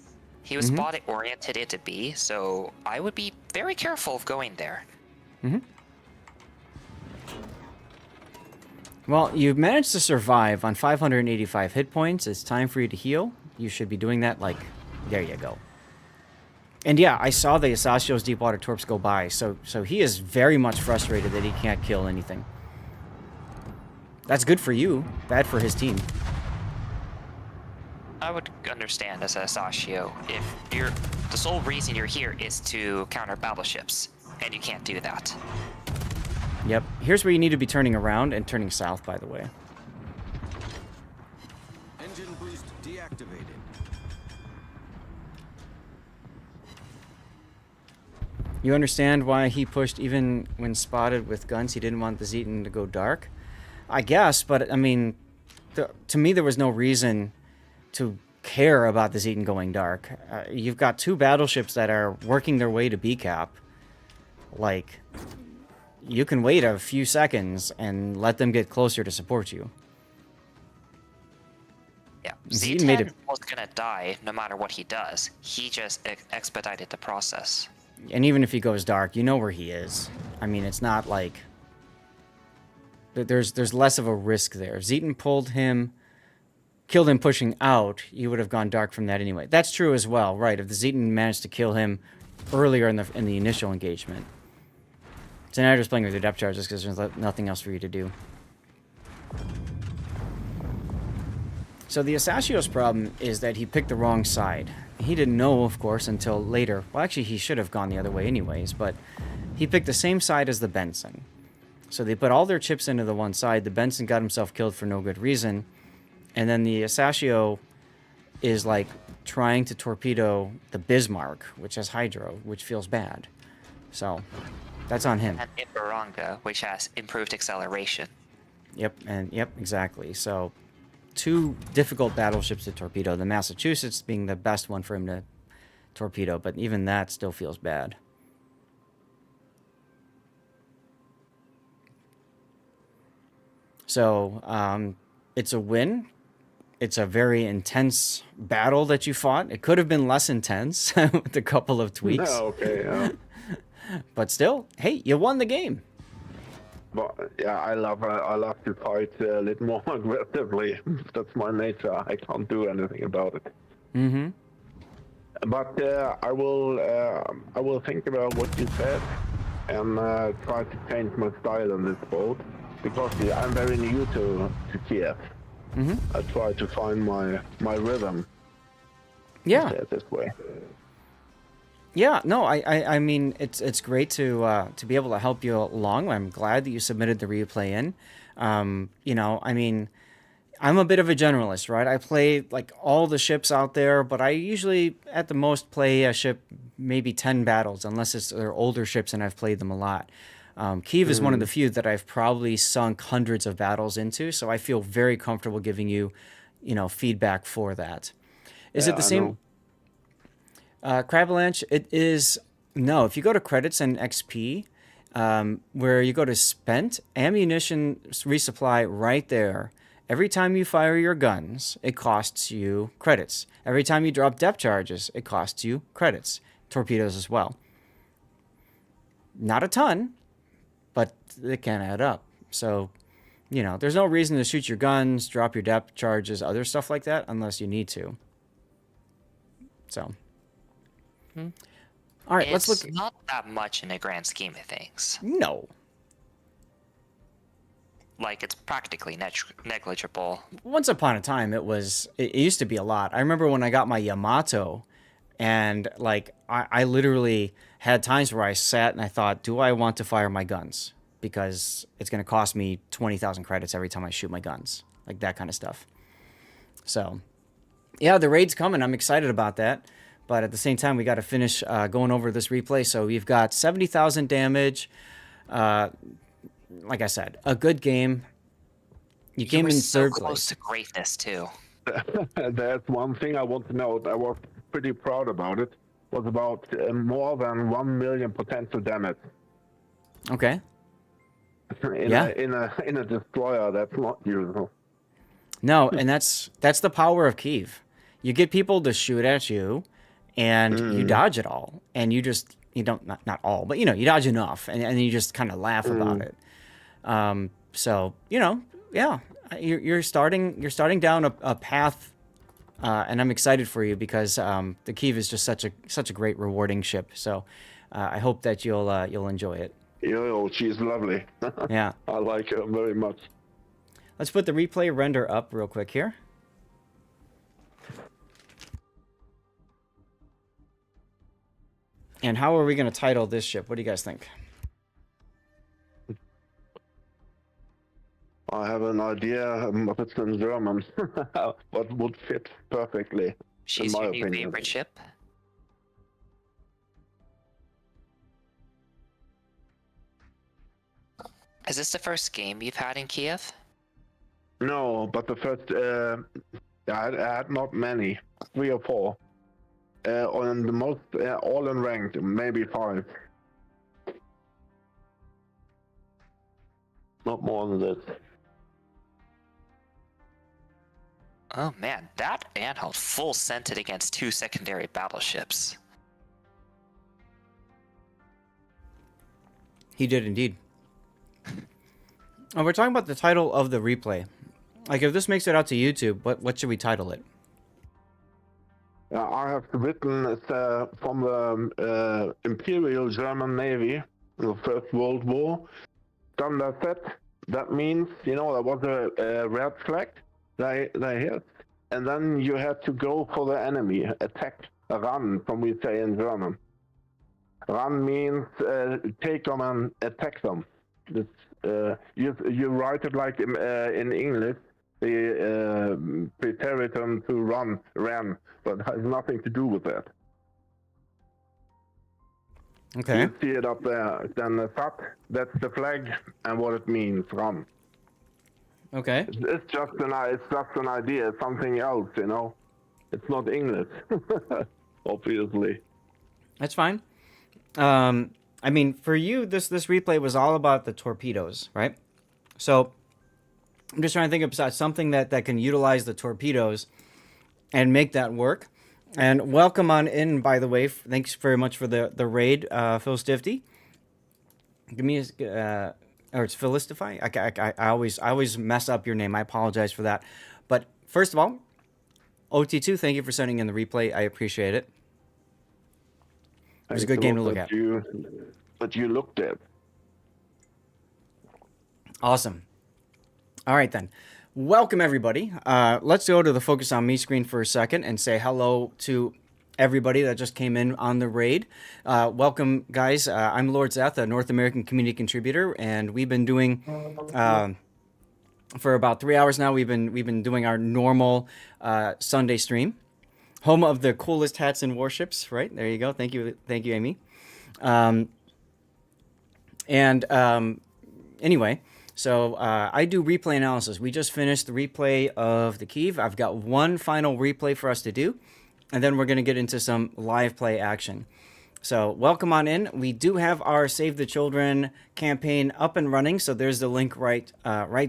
He was spotted oriented into B, so I would be very careful of going there. Well, you've managed to survive on 585 hit points. It's time for you to heal. You should be doing that, like, there you go. And yeah, I saw the Asashio's Deepwater Torps go by, so he is very much frustrated that he can't kill anything. That's good for you, bad for his team. I would understand as a Asashio if the sole reason you're here is to counter battleships, and you can't do that. Yep. Here's where you need to be turning around and turning south, by the way. Engine boost deactivated. You understand why he pushed even when spotted with guns? He didn't want the Zetan to go dark? I guess, but I mean, to me there was no reason to care about the Zetan going dark. You've got two battleships that are working their way to B-cap. Like, you can wait a few seconds and let them get closer to support you. Yeah, Zetan made Z10 was gonna die no matter what he does. He just expedited the process. And even if he goes dark, you know where he is. I mean, it's not like... There's less of a risk there. If Zetan killed him pushing out, you would have gone dark from that anyway. That's true as well, right? If the Zetan managed to kill him earlier in the initial engagement. So now you're just playing with your depth charges because there's nothing else for you to do. So the Asashio's problem is that he picked the wrong side. He didn't know, of course, until later. Well, actually, he should have gone the other way anyways, but he picked the same side as the Benson. So they put all their chips into the one side. The Benson got himself killed for no good reason. And then the Asashio is, like, trying to torpedo the Bismarck, which has Hydro, which feels bad. So, that's on him. And Ibaranga, which has improved acceleration. Yep, exactly. So, two difficult battleships to torpedo. The Massachusetts being the best one for him to torpedo, but even that still feels bad. So, it's a win. It's a very intense battle that you fought. It could have been less intense with a couple of tweaks. No, okay, yeah. But still, hey, you won the game. But yeah, I love to fight a little more aggressively. That's my nature. I can't do anything about it. Mm-hmm. But I will think about what you said and try to change my style on this boat because I'm very new to Kiev. Mm-hmm. I try to find my rhythm. Yeah. This way. Yeah, no, I mean, it's great to be able to help you along. I'm glad that you submitted the replay in. You know, I mean, I'm a bit of a generalist, right? I play like all the ships out there, but I usually at the most play a ship maybe 10 battles, unless they're older ships and I've played them a lot. Kiev is one of the few that I've probably sunk hundreds of battles into, so I feel very comfortable giving you, feedback for that. Is it the same? Cravalanche, it is. No, if you go to credits and XP, where you go to spent, ammunition resupply right there. Every time you fire your guns, it costs you credits. Every time you drop depth charges, it costs you credits. Torpedoes as well. Not a ton, but it can add up. So, there's no reason to shoot your guns, drop your depth charges, other stuff like that, unless you need to. So. All right, let's look. It's not that much in the grand scheme of things. No. Like, it's practically negligible. Once upon a time, it used to be a lot. I remember when I got my Yamato, and I literally had times where I sat and I thought, do I want to fire my guns? Because it's going to cost me 20,000 credits every time I shoot my guns. Like that kind of stuff. So, yeah, the raid's coming. I'm excited about that. But at the same time, we got to finish going over this replay. So we've got 70,000 damage. Like I said, a good game. You came in so third close place. to greatness too. That's one thing I want to note. I was pretty proud about it. Was about more than 1 million potential damage. Okay. In a destroyer, that's not usual. No, and that's the power of Kiev. You get people to shoot at you, and you dodge it all, and you don't not all, but you dodge enough, and then you just kind of laugh about it. So yeah, you're starting down a path, and I'm excited for you because the Kiev is just such a great rewarding ship. So I hope that you'll enjoy it. She's lovely. Yeah, I like her very much. Let's put the replay render up real quick here. And how are we going to title this ship? What do you guys think? I have an idea of it's in German. What would fit perfectly. She's in my your new opinion. favorite ship? Is this the first game you've had in Kiev? No, but the first, I had not many, 3 or 4. On the most, all in ranked, maybe 5. Not more than this. Oh man, that Anhalt full sent it against 2 secondary battleships. He did indeed. Oh, we're talking about the title of the replay. Like, if this makes it out to YouTube, what should we title it? I have written it's from the Imperial German Navy in the First World War. Standard set. That means, there was a red flag they hit, and then you had to go for the enemy, attack, run, from we say in German. Run means take them and attack them. This, you write it like in English. The preteritum to ran, but it has nothing to do with that. Okay. You see it up there. Then the SAT, that's the flag and what it means, run. Okay. It's just an idea, it's something else, It's not English, obviously. That's fine. I mean, for you, this replay was all about the torpedoes, right? So I'm just trying to think of something that can utilize the torpedoes and make that work. And welcome on in, by the way. Thanks very much for the raid, Phil Stifty. Give me or it's Philistify. I always mess up your name. I apologize for that. But first of all, OT2, thank you for sending in the replay. I appreciate it. It was a good game to look at. But you looked at. Awesome. All right, then. Welcome, everybody. Let's go to the Focus on Me screen for a second and say hello to everybody that just came in on the raid. Welcome, guys. I'm Lord Zeth, a North American community contributor, and we've been doing for about 3 hours now. We've been doing our normal Sunday stream. Home of the coolest hats and warships, right? There you go. Thank you, Amy. Anyway, so I do replay analysis. We just finished the replay of the Kiev. I've got one final replay for us to do, and then we're going to get into some live play action. So welcome on in. We do have our Save the Children campaign up and running, so there's the link right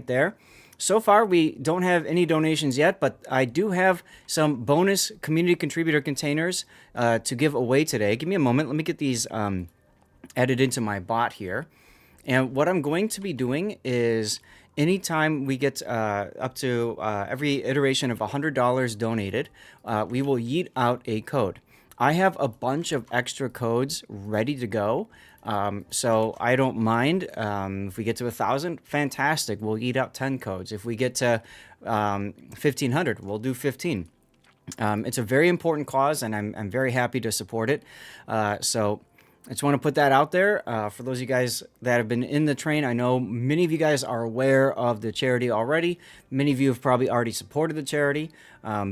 there. So far, we don't have any donations yet, but I do have some bonus community contributor containers to give away today. Give me a moment. Let me get these added into my bot here. And what I'm going to be doing is anytime we get up to every iteration of $100 donated, we will yeet out a code. I have a bunch of extra codes ready to go. So I don't mind. If we get to 1,000, fantastic. We'll eat out 10 codes. If we get to 1,500, we'll do 15. It's a very important cause, and I'm very happy to support it. So I just want to put that out there for those of you guys that have been in the train. I know many of you guys are aware of the charity already. Many of you have probably already supported the charity.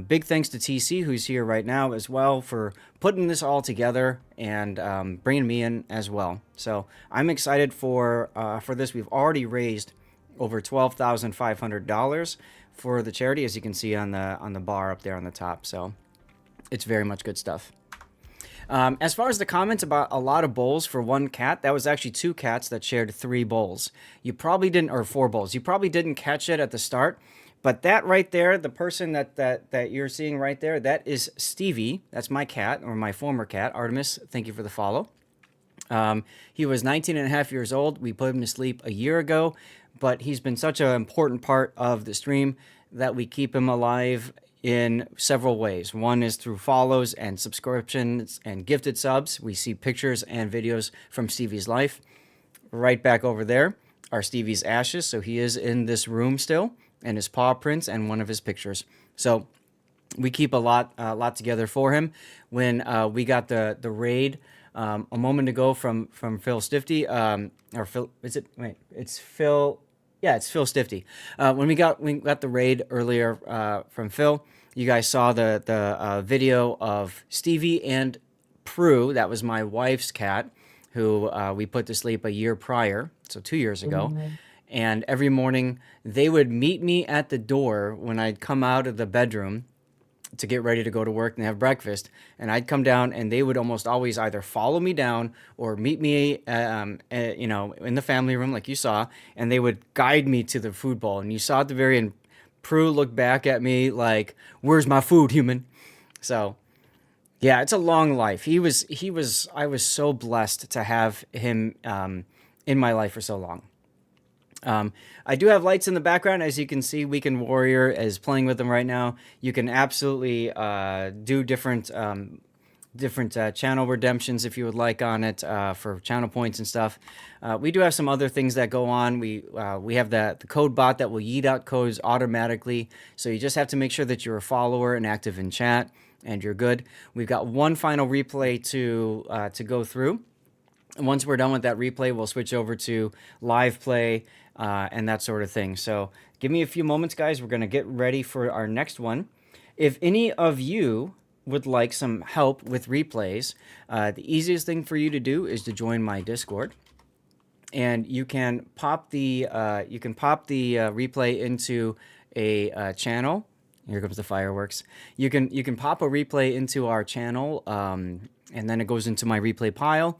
Big thanks to TC, who's here right now as well, for putting this all together and bringing me in as well. So I'm excited for this. We've already raised over $12,500 for the charity, as you can see on the bar up there on the top. So it's very much good stuff. As far as the comments about a lot of bowls for one cat, that was actually 2 cats that shared 3 bowls. You probably didn't, or 4 bowls. You probably didn't catch it at the start, but that right there, the person that you're seeing right there, that is Stevie. That's my cat, or my former cat, Artemis. Thank you for the follow. He was 19 and a half years old. We put him to sleep a year ago, but he's been such an important part of the stream that we keep him alive in several ways. One is through follows and subscriptions and gifted subs. We see pictures and videos from Stevie's life. Right back over there are Stevie's ashes. So he is in this room still, and his paw prints and one of his pictures. So we keep a lot together for him. When we got the raid a moment ago from Phil Stifty, or Phil, is it? Wait, it's Phil. Yeah, it's Phil Stifty. When we got the raid earlier from Phil, you guys saw the video of Stevie and Prue. That was my wife's cat, who we put to sleep a year prior, so 2 years ago. Mm-hmm. And every morning they would meet me at the door when I'd come out of the bedroom to get ready to go to work and have breakfast. And I'd come down, and they would almost always either follow me down or meet me, in the family room, like you saw, and they would guide me to the food bowl. And you saw at the very end, Prue looked back at me like, "Where's my food, human?" So, yeah, it's a long life. I was so blessed to have him in my life for so long. I do have lights in the background. As you can see, Weekend Warrior is playing with them right now. You can absolutely do different channel redemptions if you would like on it for channel points and stuff. We do have some other things that go on. We have the code bot that will yeet out codes automatically. So you just have to make sure that you're a follower and active in chat, and you're good. We've got one final replay to go through. And once we're done with that replay, we'll switch over to live play and that sort of thing. So give me a few moments, guys. We're going to get ready for our next one. If any of you would like some help with replays, the easiest thing for you to do is to join my Discord. And you can pop the replay into a channel. Here comes the fireworks. You can pop a replay into our channel, and then it goes into my replay pile.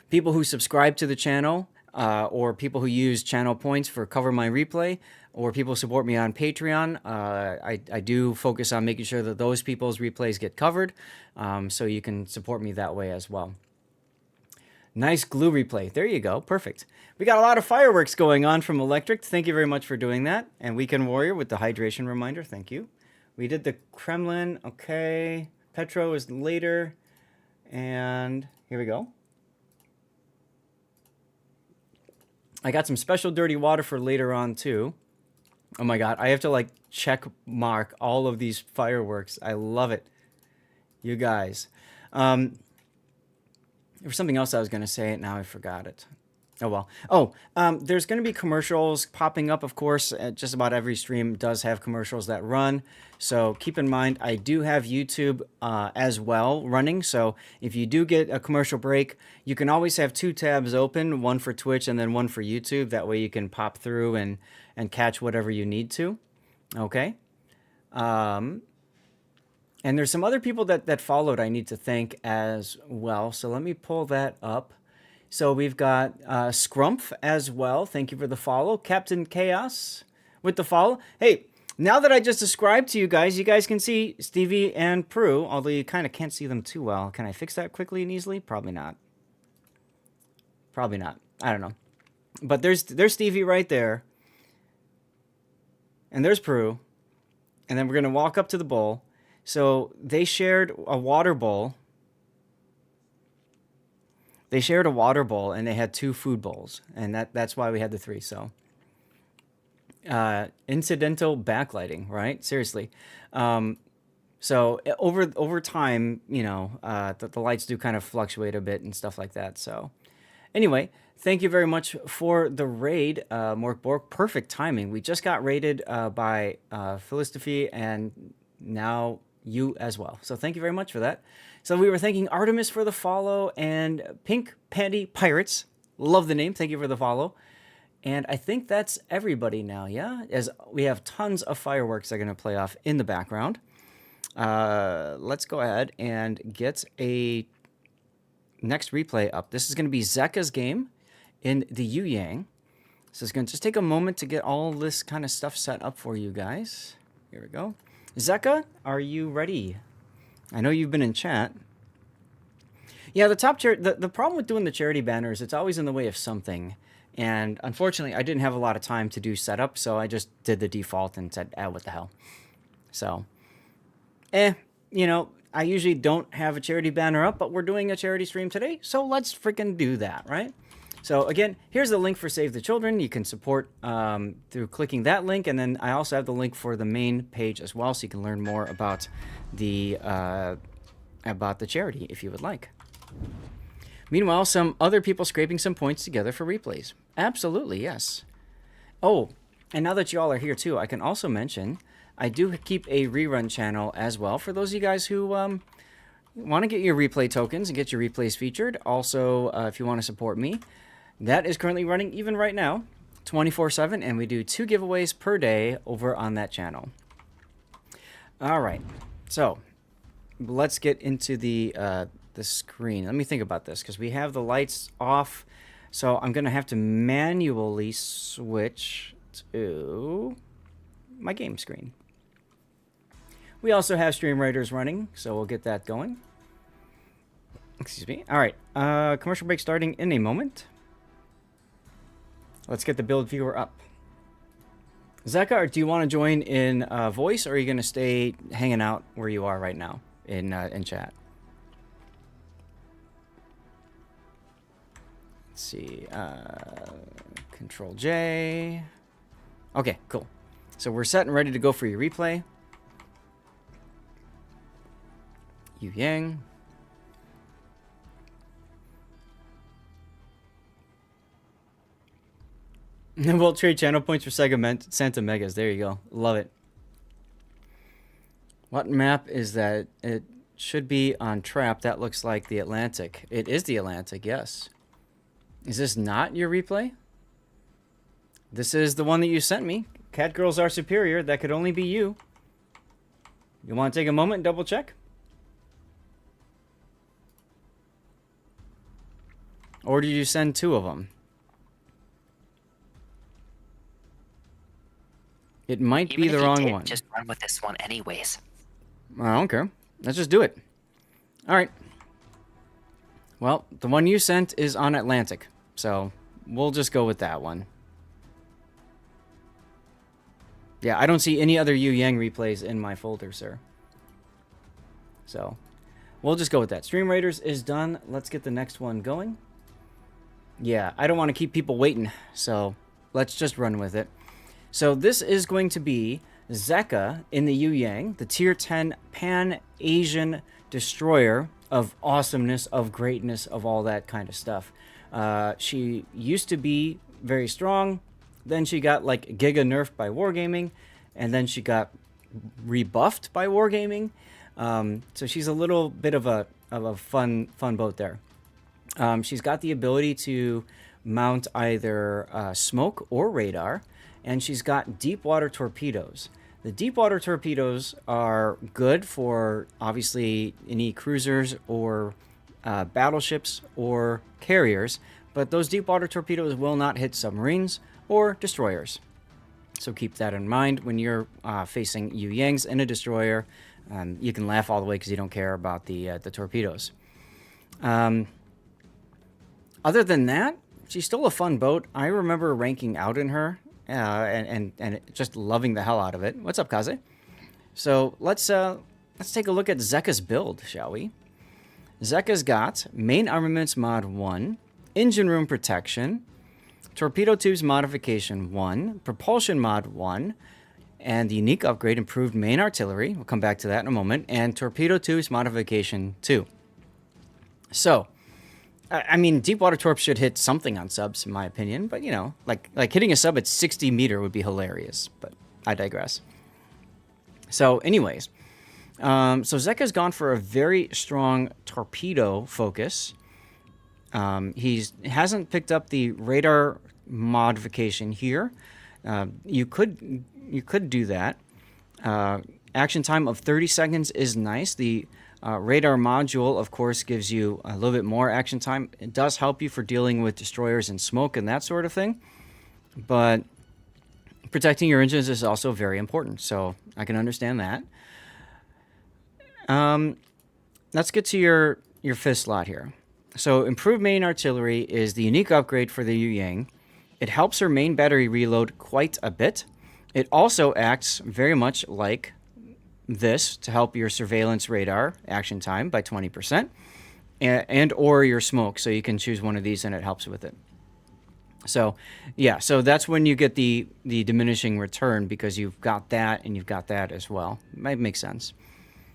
People who subscribe to the channel, or people who use channel points for Cover My Replay, or people support me on Patreon, I do focus on making sure that those people's replays get covered, so you can support me that way as well. Nice glue replay. There you go. Perfect. We got a lot of fireworks going on from Electric. Thank you very much for doing that. And Weekend Warrior with the hydration reminder. Thank you. We did the Kremlin. Okay. Petro is later. And here we go. I got some special dirty water for later on too. Oh my god, I have to check mark all of these fireworks. I love it. You guys. There was something else I was going to say, and now I forgot it. Oh, well. Oh, there's going to be commercials popping up, of course. Just about every stream does have commercials that run. So keep in mind, I do have YouTube as well running. So if you do get a commercial break, you can always have 2 tabs open, one for Twitch and then one for YouTube. That way you can pop through and catch whatever you need to. Okay? And there's some other people that followed I need to thank as well. So let me pull that up. So we've got Scrumph as well. Thank you for the follow. Captain Chaos with the follow. Hey, now that I just described to you guys can see Stevie and Prue, although you kind of can't see them too well. Can I fix that quickly and easily? Probably not. Probably not. I don't know. But there's Stevie right there. And there's Prue. And then we're going to walk up to the bowl. So they shared a water bowl. They shared a water bowl, and they had 2 food bowls, and that's why we had the 3. So, incidental backlighting, right? Seriously. So over time, you know, the lights do kind of fluctuate a bit and stuff like that. So, anyway, thank you very much for the raid, Morkborg. Perfect timing. We just got raided by Philistophe, and now you as well. So thank you very much for that. So we were thanking Artemis for the follow and Pink Panty Pirates. Love the name. Thank you for the follow. And I think that's everybody now, yeah? As we have tons of fireworks that are going to play off in the background. Let's go ahead and get a next replay up. This is going to be Zeka's game in the Yu Yang. So it's going to just take a moment to get all this kind of stuff set up for you guys. Here we go. Zeka, are you ready? I know you've been in chat. Yeah, the problem with doing the charity banners, it's always in the way of something. And unfortunately, I didn't have a lot of time to do setup, so I just did the default and said, what the hell. So, you know, I usually don't have a charity banner up, but we're doing a charity stream today, so let's freaking do that, right? So again, here's the link for Save the Children. You can support through clicking that link, and then I also have the link for the main page as well, so you can learn more about the charity if you would like. Meanwhile, some other people scraping some points together for replays. Absolutely, yes. Oh, and now that you all are here too, I can also mention I do keep a rerun channel as well for those of you guys who want to get your replay tokens and get your replays featured. Also, if you want to support me. That is currently running, even right now, 24/7, and we do 2 giveaways per day over on that channel. All right, so let's get into the screen. Let me think about this, because we have the lights off, so I'm going to have to manually switch to my game screen. We also have Stream Raiders running, so we'll get that going. Excuse me. All right, commercial break starting in a moment. Let's get the build viewer up. Zeka, do you want to join in voice, or are you going to stay hanging out where you are right now in chat? Let's see. Control J. Okay, cool. So we're set and ready to go for your replay. Yu Yang. We'll trade channel points for Santa Megas. There you go. Love it. What map is that? It should be on Trap. That looks like the Atlantic. It is the Atlantic, yes. Is this not your replay? This is the one that you sent me. Cat girls are superior. That could only be you. You want to take a moment and double check? Or did you send 2 of them? It might be the wrong one. Just run with this one anyways. I don't care. Let's just do it. All right. Well, the one you sent is on Atlantic, so we'll just go with that one. Yeah, I don't see any other Yu Yang replays in my folder, sir. So we'll just go with that. Stream Raiders is done. Let's get the next one going. Yeah, I don't want to keep people waiting, so let's just run with it. So this is going to be Zeka in the Yu Yang, the tier 10 Pan-Asian destroyer of awesomeness, of greatness, of all that kind of stuff. She used to be very strong. Then she got like giga nerfed by Wargaming, and then she got rebuffed by Wargaming. So she's a little bit of a fun boat there. She's got the ability to mount either smoke or radar, and she's got deep water torpedoes. The deep water torpedoes are good for obviously any cruisers or battleships or carriers, but those deep water torpedoes will not hit submarines or destroyers. So keep that in mind when you're facing Yu Yangs in a destroyer. You can laugh all the way because you don't care about the torpedoes. Other than that, she's still a fun boat. I remember ranking out in her and just loving the hell out of it. What's up, Kaze? So let's take a look at Zeka's build, shall we? Zeka's got main armaments mod 1, engine room protection, torpedo tubes modification 1, propulsion mod 1, and the unique upgrade improved main artillery. We'll come back to that in a moment. And torpedo tubes modification 2. So, I mean, deep water torps should hit something on subs, in my opinion. But, you know, like hitting a sub at 60 meter would be hilarious. But I digress. So, anyways. So Zeka's gone for a very strong torpedo focus. He hasn't picked up the radar modification here. You could do that. Action time of 30 seconds is nice. The radar module, of course, gives you a little bit more action time. It does help you for dealing with destroyers and smoke and that sort of thing. But protecting your engines is also very important, so I can understand that. Let's get to your fifth slot here. So improved main artillery is the unique upgrade for the Yu Yang. It helps her main battery reload quite a bit. It also acts very much like this to help your surveillance radar action time by 20%, and or your smoke. So you can choose one of these and it helps with it. So yeah, so that's when you get the diminishing return because you've got that and you've got that as well. Might make sense.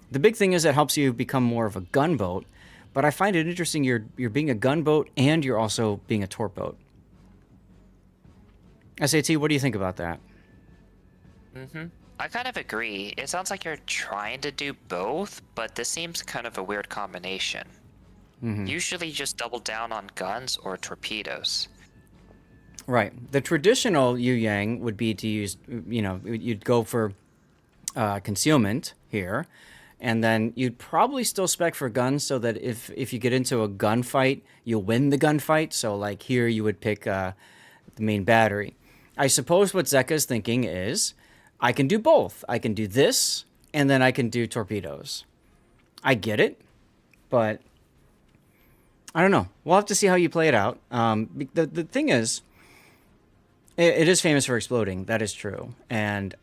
The big thing is it helps you become more of a gunboat, but I find it interesting you're being a gunboat and you're also being a torp boat. SAT, what do you think about that? I kind of agree. It sounds like you're trying to do both, but this seems kind of a weird combination. Usually just double down on guns or torpedoes. Right. The traditional Yu Yang would be to use, you know, you'd go for concealment here, and then you'd probably still spec for guns so that if you get into a gunfight, you'll win the gunfight. So like here you would pick the main battery. I suppose what Zeka's thinking is, I can do both. I can do this, and then I can do torpedoes. I get it, but I don't know. We'll have to see how you play it out. The thing is, it is famous for exploding. That is true. And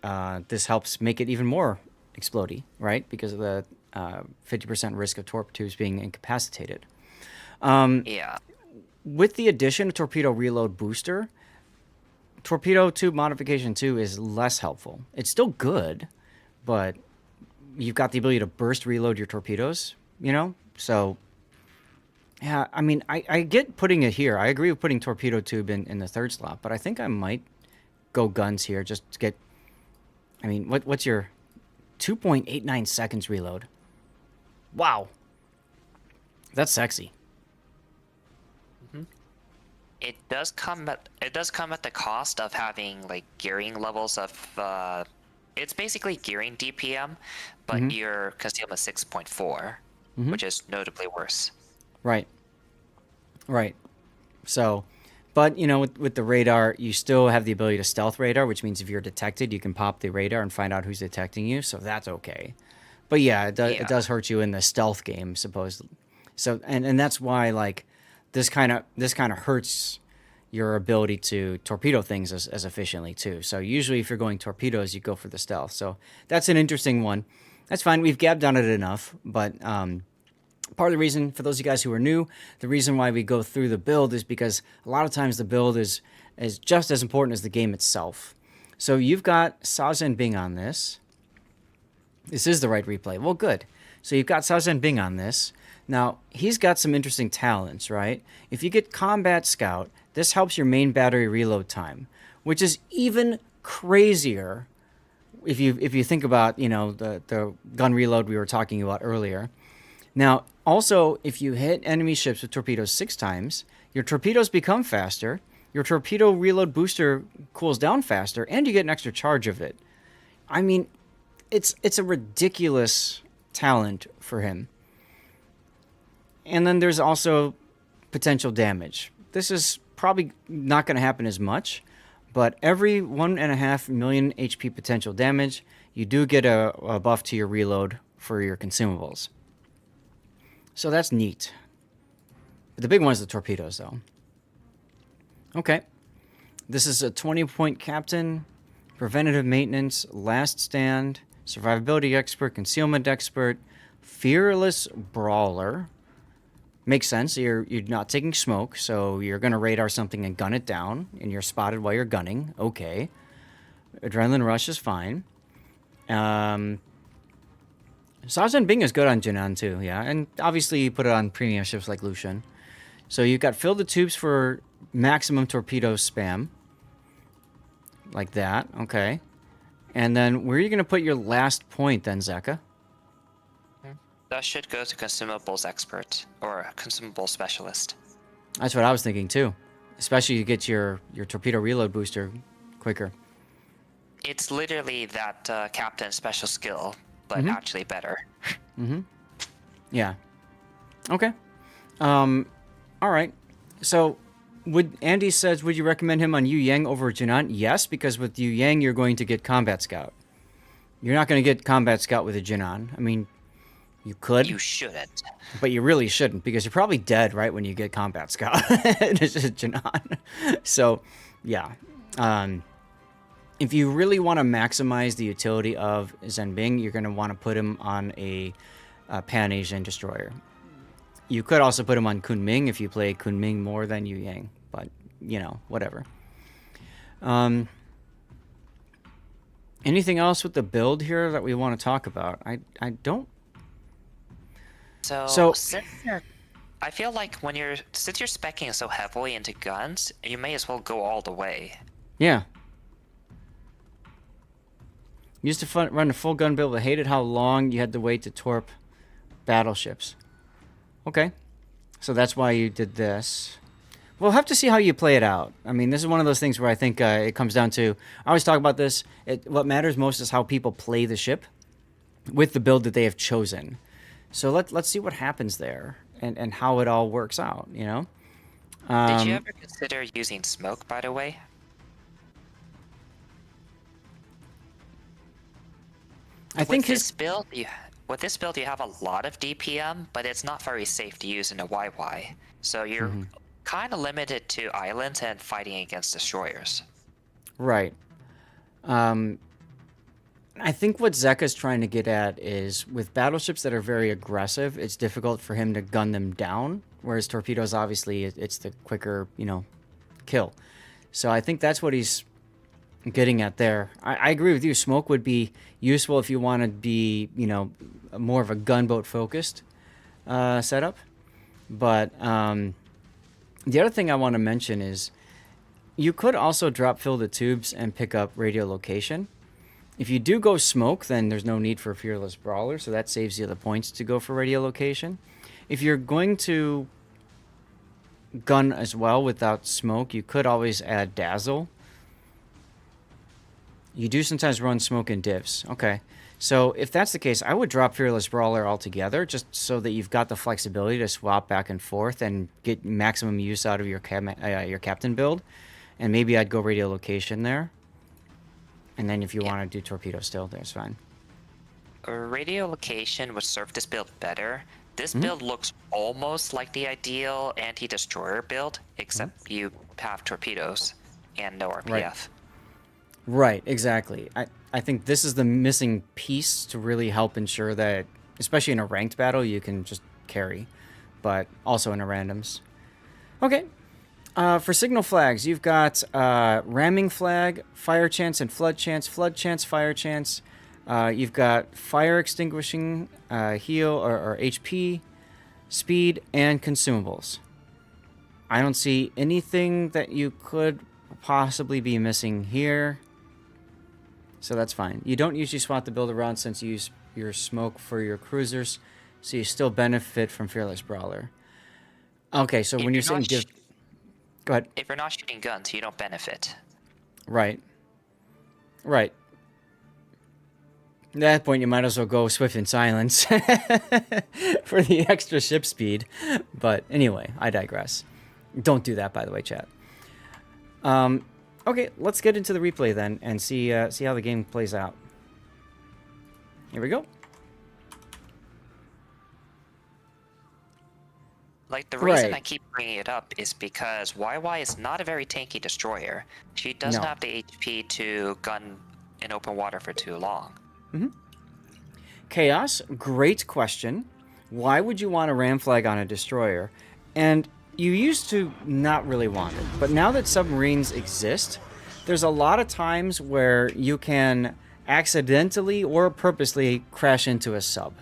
this helps make it even more explodey, right? Because of the 50% risk of torp tubes being incapacitated. Yeah. With the addition of torpedo reload booster, torpedo tube modification 2 is less helpful. It's still good, but you've got the ability to burst reload your torpedoes, you know? So, yeah, I mean, I get putting it here. I agree with putting torpedo tube in the third slot, but I think I might go guns here just to get... I mean, what's your 2.89 seconds reload? Wow. That's sexy. It does come at the cost of having like gearing levels of it's basically gearing DPM, but your concealment 6.4, which is notably worse. Right. So, but you know, with the radar, you still have the ability to stealth radar, which means if you're detected, you can pop the radar and find out who's detecting you. So that's okay. But yeah, it does hurt you in the stealth game, supposedly. So and that's why like this kind of hurts your ability to torpedo things as efficiently too. So usually if you're going torpedoes, you go for the stealth. So that's an interesting one. That's fine. We've gabbed on it enough, but part of the reason, for those of you guys who are new, the reason why we go through the build is because a lot of times the build is just as important as the game itself. So you've got Sazen Bing on this. This is the right replay. Well, good. So you've got Sazen Bing on this. Now, he's got some interesting talents, right? If you get Combat Scout, this helps your main battery reload time, which is even crazier if you think about, the gun reload we were talking about earlier. Now, also, if you hit enemy ships with torpedoes 6 times, your torpedoes become faster, your torpedo reload booster cools down faster, and you get an extra charge of it. I mean, it's a ridiculous talent for him. And then there's also potential damage. This is probably not going to happen as much, but every 1.5 million HP potential damage, you do get a buff to your reload for your consumables. So that's neat. But the big one is the torpedoes, though. Okay. This is a 20-point captain, preventative maintenance, last stand, survivability expert, concealment expert, fearless brawler. Makes sense. You're not taking smoke, so you're going to radar something and gun it down, and you're spotted while you're gunning. Okay. Adrenaline rush is fine. Sajan Bing is good on Jinan too, yeah. And obviously you put it on premium ships like Lucian. So you've got fill the tubes for maximum torpedo spam. Like that, okay. And then where are you going to put your last point then, Zeka? That should go to consumables expert or consumable specialist. That's what I was thinking too. Especially you get your torpedo reload booster quicker. It's literally that captain special skill, but actually better. Yeah. Okay. All right. So, Andy says, would you recommend him on Yu Yang over Jinan? Yes, because with Yu Yang, you're going to get Combat Scout. You're not going to get Combat Scout with a Jinan. I mean, you could. You shouldn't. But you really shouldn't, because you're probably dead right when you get Combat Scout. It's just Jinan. So, yeah. If you really want to maximize the utility of Zenbing, you're going to want to put him on a Pan-Asian destroyer. You could also put him on Kunming if you play Kunming more than Yu Yang, but, whatever. Anything else with the build here that we want to talk about? I don't... So I feel like since you're speccing so heavily into guns, you may as well go all the way. Yeah. Used to run a full gun build, but hated how long you had to wait to torp battleships. Okay. So that's why you did this. We'll have to see how you play it out. I mean, this is one of those things where I think it comes down to... I always talk about this. What matters most is how people play the ship with the build that they have chosen. So let's see what happens there and how it all works out, Did you ever consider using smoke, by the way? I think with this build you have a lot of DPM, but it's not very safe to use in a YY. So you're kind of limited to islands and fighting against destroyers. Right. I think what Zeka's trying to get at is with battleships that are very aggressive, it's difficult for him to gun them down, whereas torpedoes, obviously, it's the quicker, kill. So I think that's what he's getting at there. I agree with you. Smoke would be useful if you want to be, more of a gunboat-focused setup. But the other thing I want to mention is you could also drop fill the tubes and pick up radio location. If you do go smoke, then there's no need for Fearless Brawler, so that saves you the points to go for radio location. If you're going to gun as well without smoke, you could always add Dazzle. You do sometimes run smoke and divs. Okay. So if that's the case, I would drop Fearless Brawler altogether, just so that you've got the flexibility to swap back and forth and get maximum use out of your captain build. And maybe I'd go radio location there. And then if you want to do torpedo still, that's fine. Radio location would serve this build better. This build looks almost like the ideal anti-destroyer build, except you have torpedoes and no RPF. Right, exactly. I think this is the missing piece to really help ensure that, especially in a ranked battle, you can just carry, but also in a randoms. Okay. For signal flags, you've got ramming flag, fire chance, and flood chance, fire chance. You've got fire extinguishing, heal, or HP, speed, and consumables. I don't see anything that you could possibly be missing here. So that's fine. You don't usually swap the build around since you use your smoke for your cruisers, so you still benefit from Fearless Brawler. Okay, so when you're saying give... Go ahead. If you're not shooting guns, you don't benefit. Right. Right. At that point, you might as well go Swift and Silence for the extra ship speed. But anyway, I digress. Don't do that, by the way, chat. Okay, let's get into the replay then and see how the game plays out. Here we go. Like, the reason I keep bringing it up is because YY is not a very tanky destroyer. She doesn't have the HP to gun in open water for too long. Chaos, great question. Why would you want a ram flag on a destroyer? And you used to not really want it, but now that submarines exist, there's a lot of times where you can accidentally or purposely crash into a sub.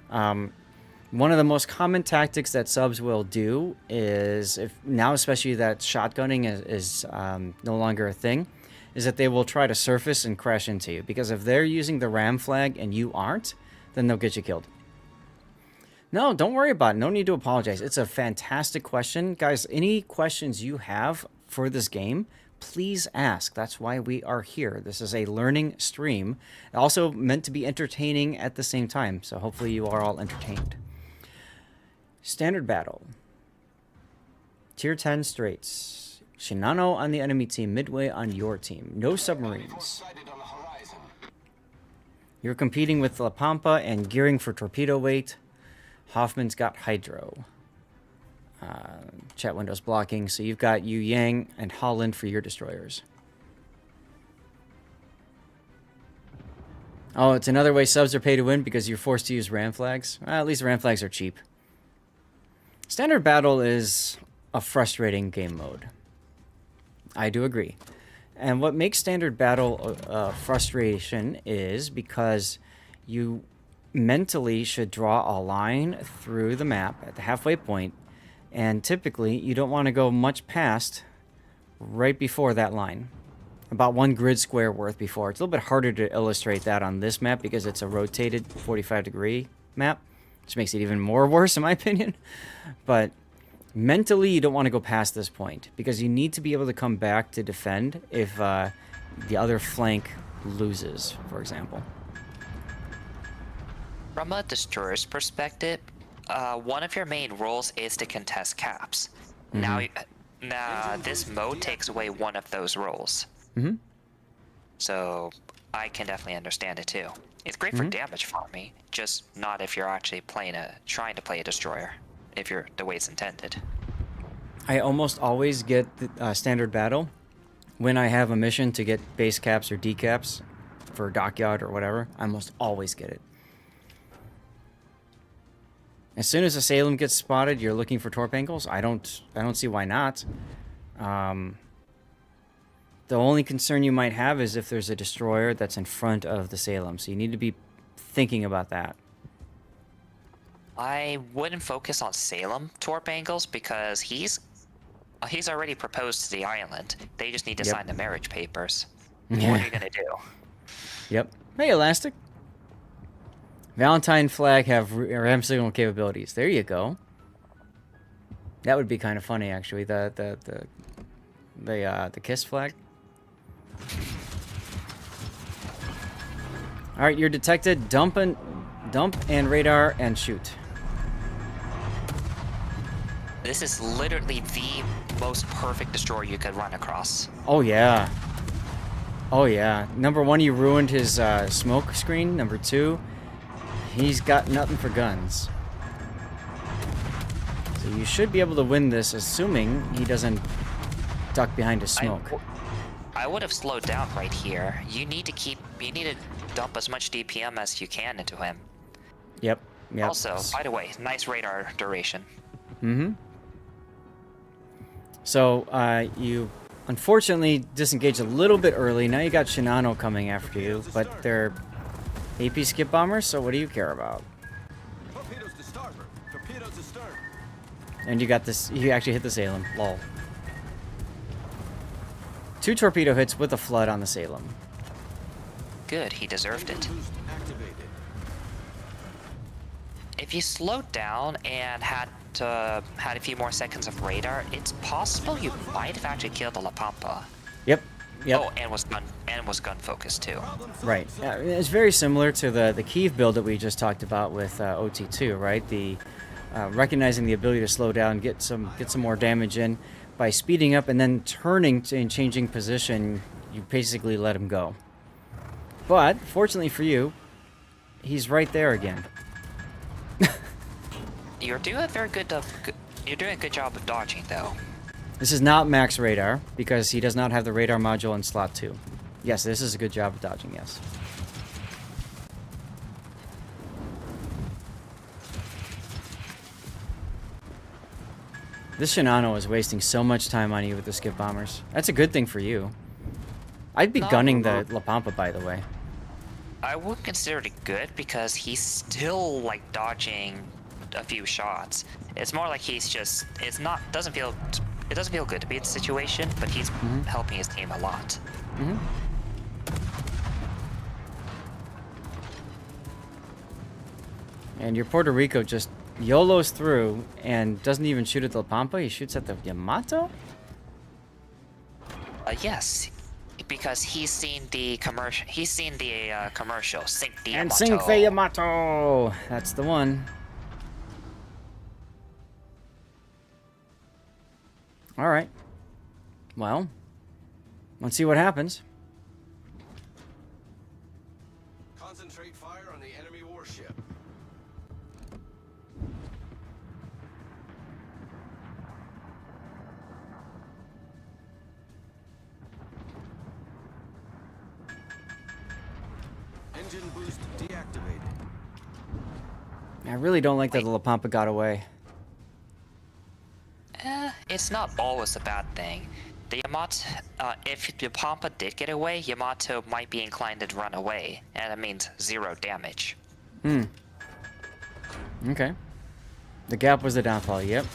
One of the most common tactics that subs will do is, now especially that shotgunning is no longer a thing, is that they will try to surface and crash into you. Because if they're using the ram flag and you aren't, then they'll get you killed. No, don't worry about it. No need to apologize. It's a fantastic question. Guys, any questions you have for this game, please ask. That's why we are here. This is a learning stream. Also meant to be entertaining at the same time. So hopefully you are all entertained. Standard battle. Tier 10 straights. Shinano on the enemy team, Midway on your team. No submarines. You're competing with La Pampa and gearing for torpedo weight. Hoffman's got Hydro. Chat windows blocking, so you've got Yu Yang and Holland for your destroyers. Oh, it's another way subs are pay to win because you're forced to use ram flags. Well, at least ram flags are cheap. Standard battle is a frustrating game mode. I do agree. And what makes standard battle frustration is because you mentally should draw a line through the map at the halfway point, and typically you don't want to go much past right before that line. About 1 grid square worth before. It's a little bit harder to illustrate that on this map because it's a rotated 45-degree map, which makes it even more worse in my opinion. But mentally you don't want to go past this point because you need to be able to come back to defend if the other flank loses, for example. From a destroyer's perspective, one of your main roles is to contest caps. Now, this mode takes away one of those roles. So I can definitely understand it too. It's great for damage farming, just not if you're actually trying to play a destroyer, if you're the way it's intended. I almost always get the standard battle when I have a mission to get base caps or decaps for dockyard or whatever. I almost always get it. As soon as a Salem gets spotted, you're looking for torp angles. I don't see why not. The only concern you might have is if there's a destroyer that's in front of the Salem, so you need to be thinking about that. I wouldn't focus on Salem torp angles because he's already proposed to the island. They just need to sign the marriage papers. What are you gonna do? Yep. Hey, Elastic. Valentine flag have ram signal capabilities. There you go. That would be kind of funny, actually. The kiss flag. All right, you're detected. Dump and radar and shoot. This is literally the most perfect destroyer you could run across. Oh yeah. Oh yeah. Number 1, you ruined his smoke screen. Number 2, he's got nothing for guns. So you should be able to win this, assuming he doesn't duck behind his smoke. I would have slowed down right here. You need to dump as much DPM as you can into him. Yep. Also, by the way, nice radar duration. So, you unfortunately disengaged a little bit early. Now you got Shinano coming after you, but they're AP skip bombers, so what do you care about? Torpedoes to starboard. Torpedoes to starboard. And you got this. You actually hit the Salem. Lol. 2 torpedo hits with a flood on the Salem. Good, he deserved it. Boost activated. If you slowed down and had a few more seconds of radar, it's possible you might have actually killed the La Pampa. Yep. Yep. Oh, and was gun focused too. Right. It's very similar to the Kiev build that we just talked about with OT2, right? The recognizing the ability to slow down, get some more damage in by speeding up and then turning and changing position. You basically let him go. But fortunately for you, he's right there again. You're doing You're doing a good job of dodging, though. This is not max radar because he does not have the radar module in slot 2. Yes, this is a good job of dodging. Yes. This Shinano is wasting so much time on you with the skip bombers. That's a good thing for you. I'd be gunning the La Pampa, by the way. I would consider it good because he's still like dodging a few shots. It's more like he's just it doesn't feel good to be in the situation, but he's helping his team a lot. And your Puerto Rico just YOLOs through and doesn't even shoot at the La Pampa. He shoots at the Yamato. Yes, because he's seen the commercial. He's seen the commercial. Sink the And Yamato. sink the Yamato. That's the one. All right. Well, let's see what happens. Concentrate fire on the enemy warship. Engine boost deactivated. I really don't like that the La Pampa got away. It's not always a bad thing. The Yamato, if the Pampa did get away, Yamato might be inclined to run away, and that means 0 damage. Okay. The gap was the downfall, yep.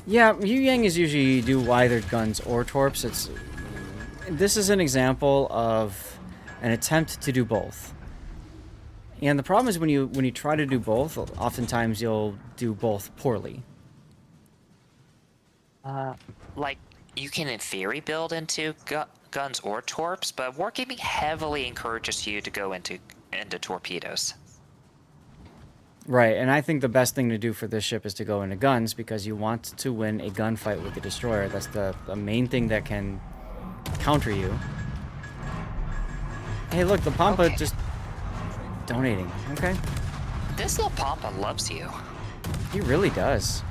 Yeah, Yu Yang is usually do either guns or torps. This is an example of an attempt to do both. And the problem is when you try to do both, oftentimes you'll do both poorly. Like, you can in theory build into guns or torps, but wargaming heavily encourages you to go into torpedoes. Right, and I think the best thing to do for this ship is to go into guns because you want to win a gunfight with the destroyer. That's the main thing that can counter you. Hey, look, the Pampa just donating. Okay. This little Pampa loves you. He really does.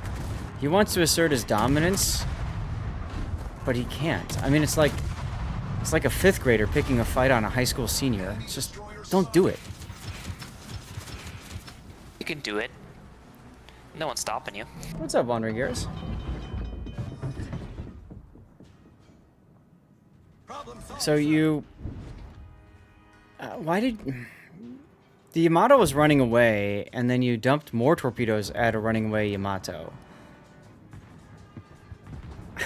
He wants to assert his dominance, but he can't. I mean, it's like a 5th grader picking a fight on a high school senior. It's just, don't do it. You can do it. No one's stopping you. What's up, Wandering Gears? So you... why did... The Yamato was running away, and then you dumped more torpedoes at a running away Yamato.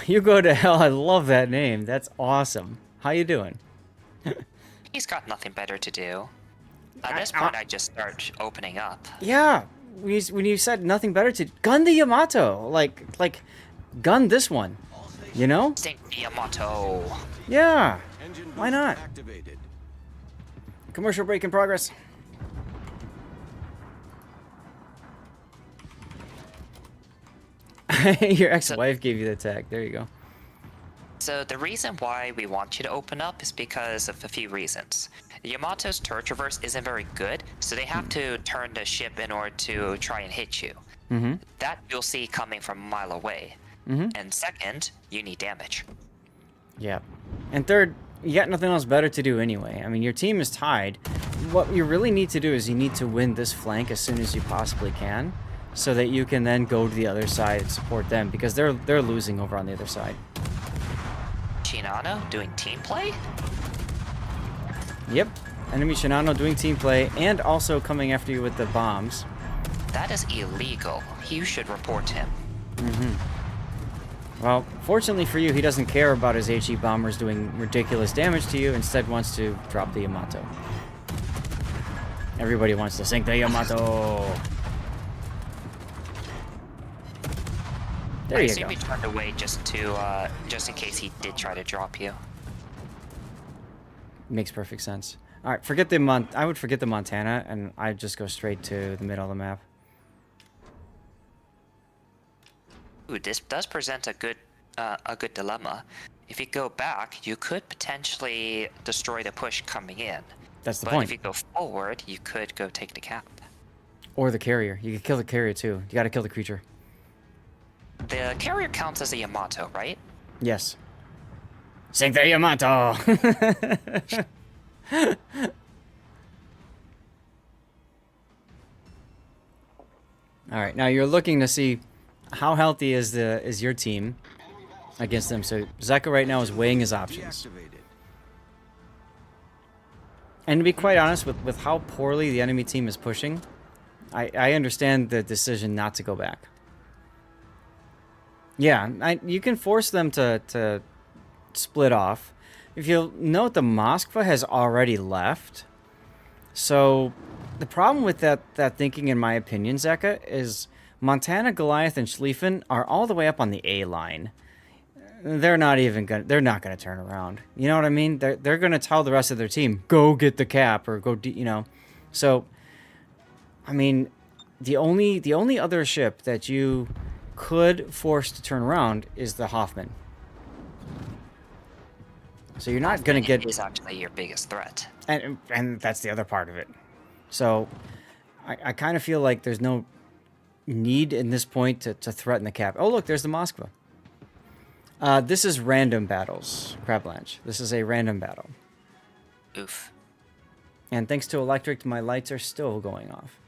You go to hell. I love that name. That's awesome. How you doing? He's got nothing better to do. At this point, I just start opening up. Yeah. When you said nothing better to... Gun the Yamato. Like, gun this one. You know? Sink the Yamato. Yeah. Engine Why boost not? activated. Commercial break in progress. Your ex-wife gave you the tag. There you go. So the reason why we want you to open up is because of a few reasons. Yamato's turret traverse isn't very good, so they have to turn the ship in order to try and hit you. That you'll see coming from a mile away. And second, you need damage. Yeah. And third, you got nothing else better to do anyway. I mean, your team is tied. What you really need to do is you need to win this flank as soon as you possibly can, so that you can then go to the other side and support them, because they're losing over on the other side. Shinano doing team play? Yep. Enemy Shinano doing team play and also coming after you with the bombs. That is illegal. You should report him. Well, fortunately for you, he doesn't care about his HE bombers doing ridiculous damage to you. Instead, wants to drop the Yamato. Everybody wants to sink the Yamato. There I you assume go. he turned away just in case he did try to drop you. Makes perfect sense. All right, forget the I would forget the Montana, and I'd just go straight to the middle of the map. Ooh, this does present a good dilemma. If you go back, you could potentially destroy the push coming in. That's the but point. if you go forward, you could go take the cap. Or the carrier. You could kill the carrier too. You got to kill the creature. The carrier counts as a Yamato, right? Yes. Sink the Yamato! Alright, now you're looking to see how healthy is your team against them. So Zeka right now is weighing his options. And to be quite honest, with how poorly the enemy team is pushing, I understand the decision not to go back. Yeah, you can force them to split off. If you'll note, the Moskva has already left. So the problem with that thinking, in my opinion, Zeka, is Montana, Goliath, and Schlieffen are all the way up on the A line. They're not gonna turn around. You know what I mean? They're gonna tell the rest of their team, go get the cap, or go, you know. So, I mean, the only other ship that you could force to turn around is the Hoffman. So you're not gonna get. Is actually your biggest threat. And that's the other part of it. So, I kind of feel like there's no need in this point to threaten the cap. Oh look, there's the Moskva. This is random battles, Crablanche. This is a random battle. Oof. And thanks to Electric, my lights are still going off.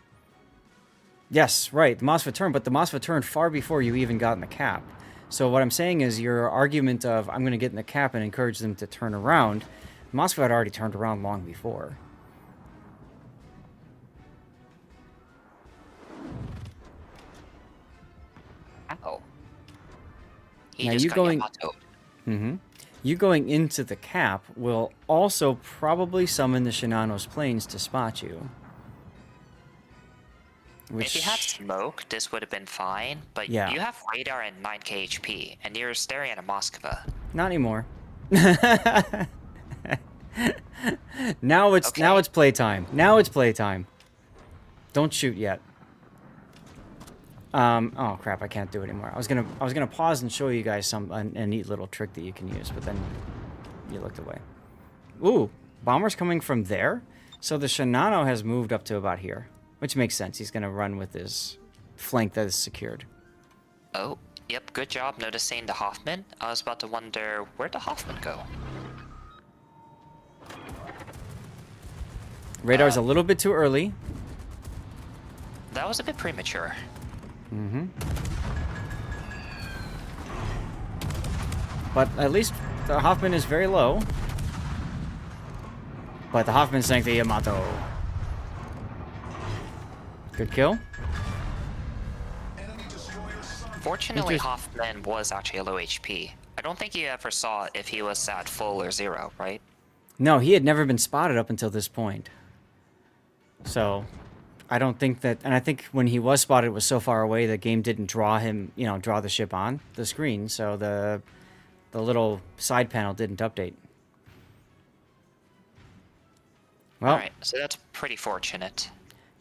Yes, right, the Moskva turned, but the Moskva turned far before you even got in the cap. So what I'm saying is your argument of, I'm going to get in the cap and encourage them to turn around, Moskva had already turned around long before. Ow. He Now just you got going- Yamato'd. You going into the cap will also probably summon the Shinano's planes to spot you. If you had smoke, this would have been fine, but Yeah. you have radar and 9k HP, and you're staring at a Moskva. Not anymore. Now it's playtime. Now it's playtime. Don't shoot yet. Oh crap! I can't do it anymore. I was gonna pause and show you guys a neat little trick that you can use, but then you looked away. Ooh, bombers coming from there. So the Shinano has moved up to about here, which makes sense. He's gonna run with his flank that is secured. Oh, yep, good job noticing the Hoffman. I was about to wonder, where'd the Hoffman go? Radar's a little bit too early. That was a bit premature. But at least the Hoffman is very low. But the Hoffman sank the Yamato. Good kill. Fortunately, Hoffman was actually a low HP. I don't think you ever saw if he was at full or zero, right? No, he had never been spotted up until this point. So, I don't think that... And I think when he was spotted, it was so far away, the game didn't draw him, you know, draw the ship on the screen. So the little side panel didn't update. Well, Alright, so that's pretty fortunate.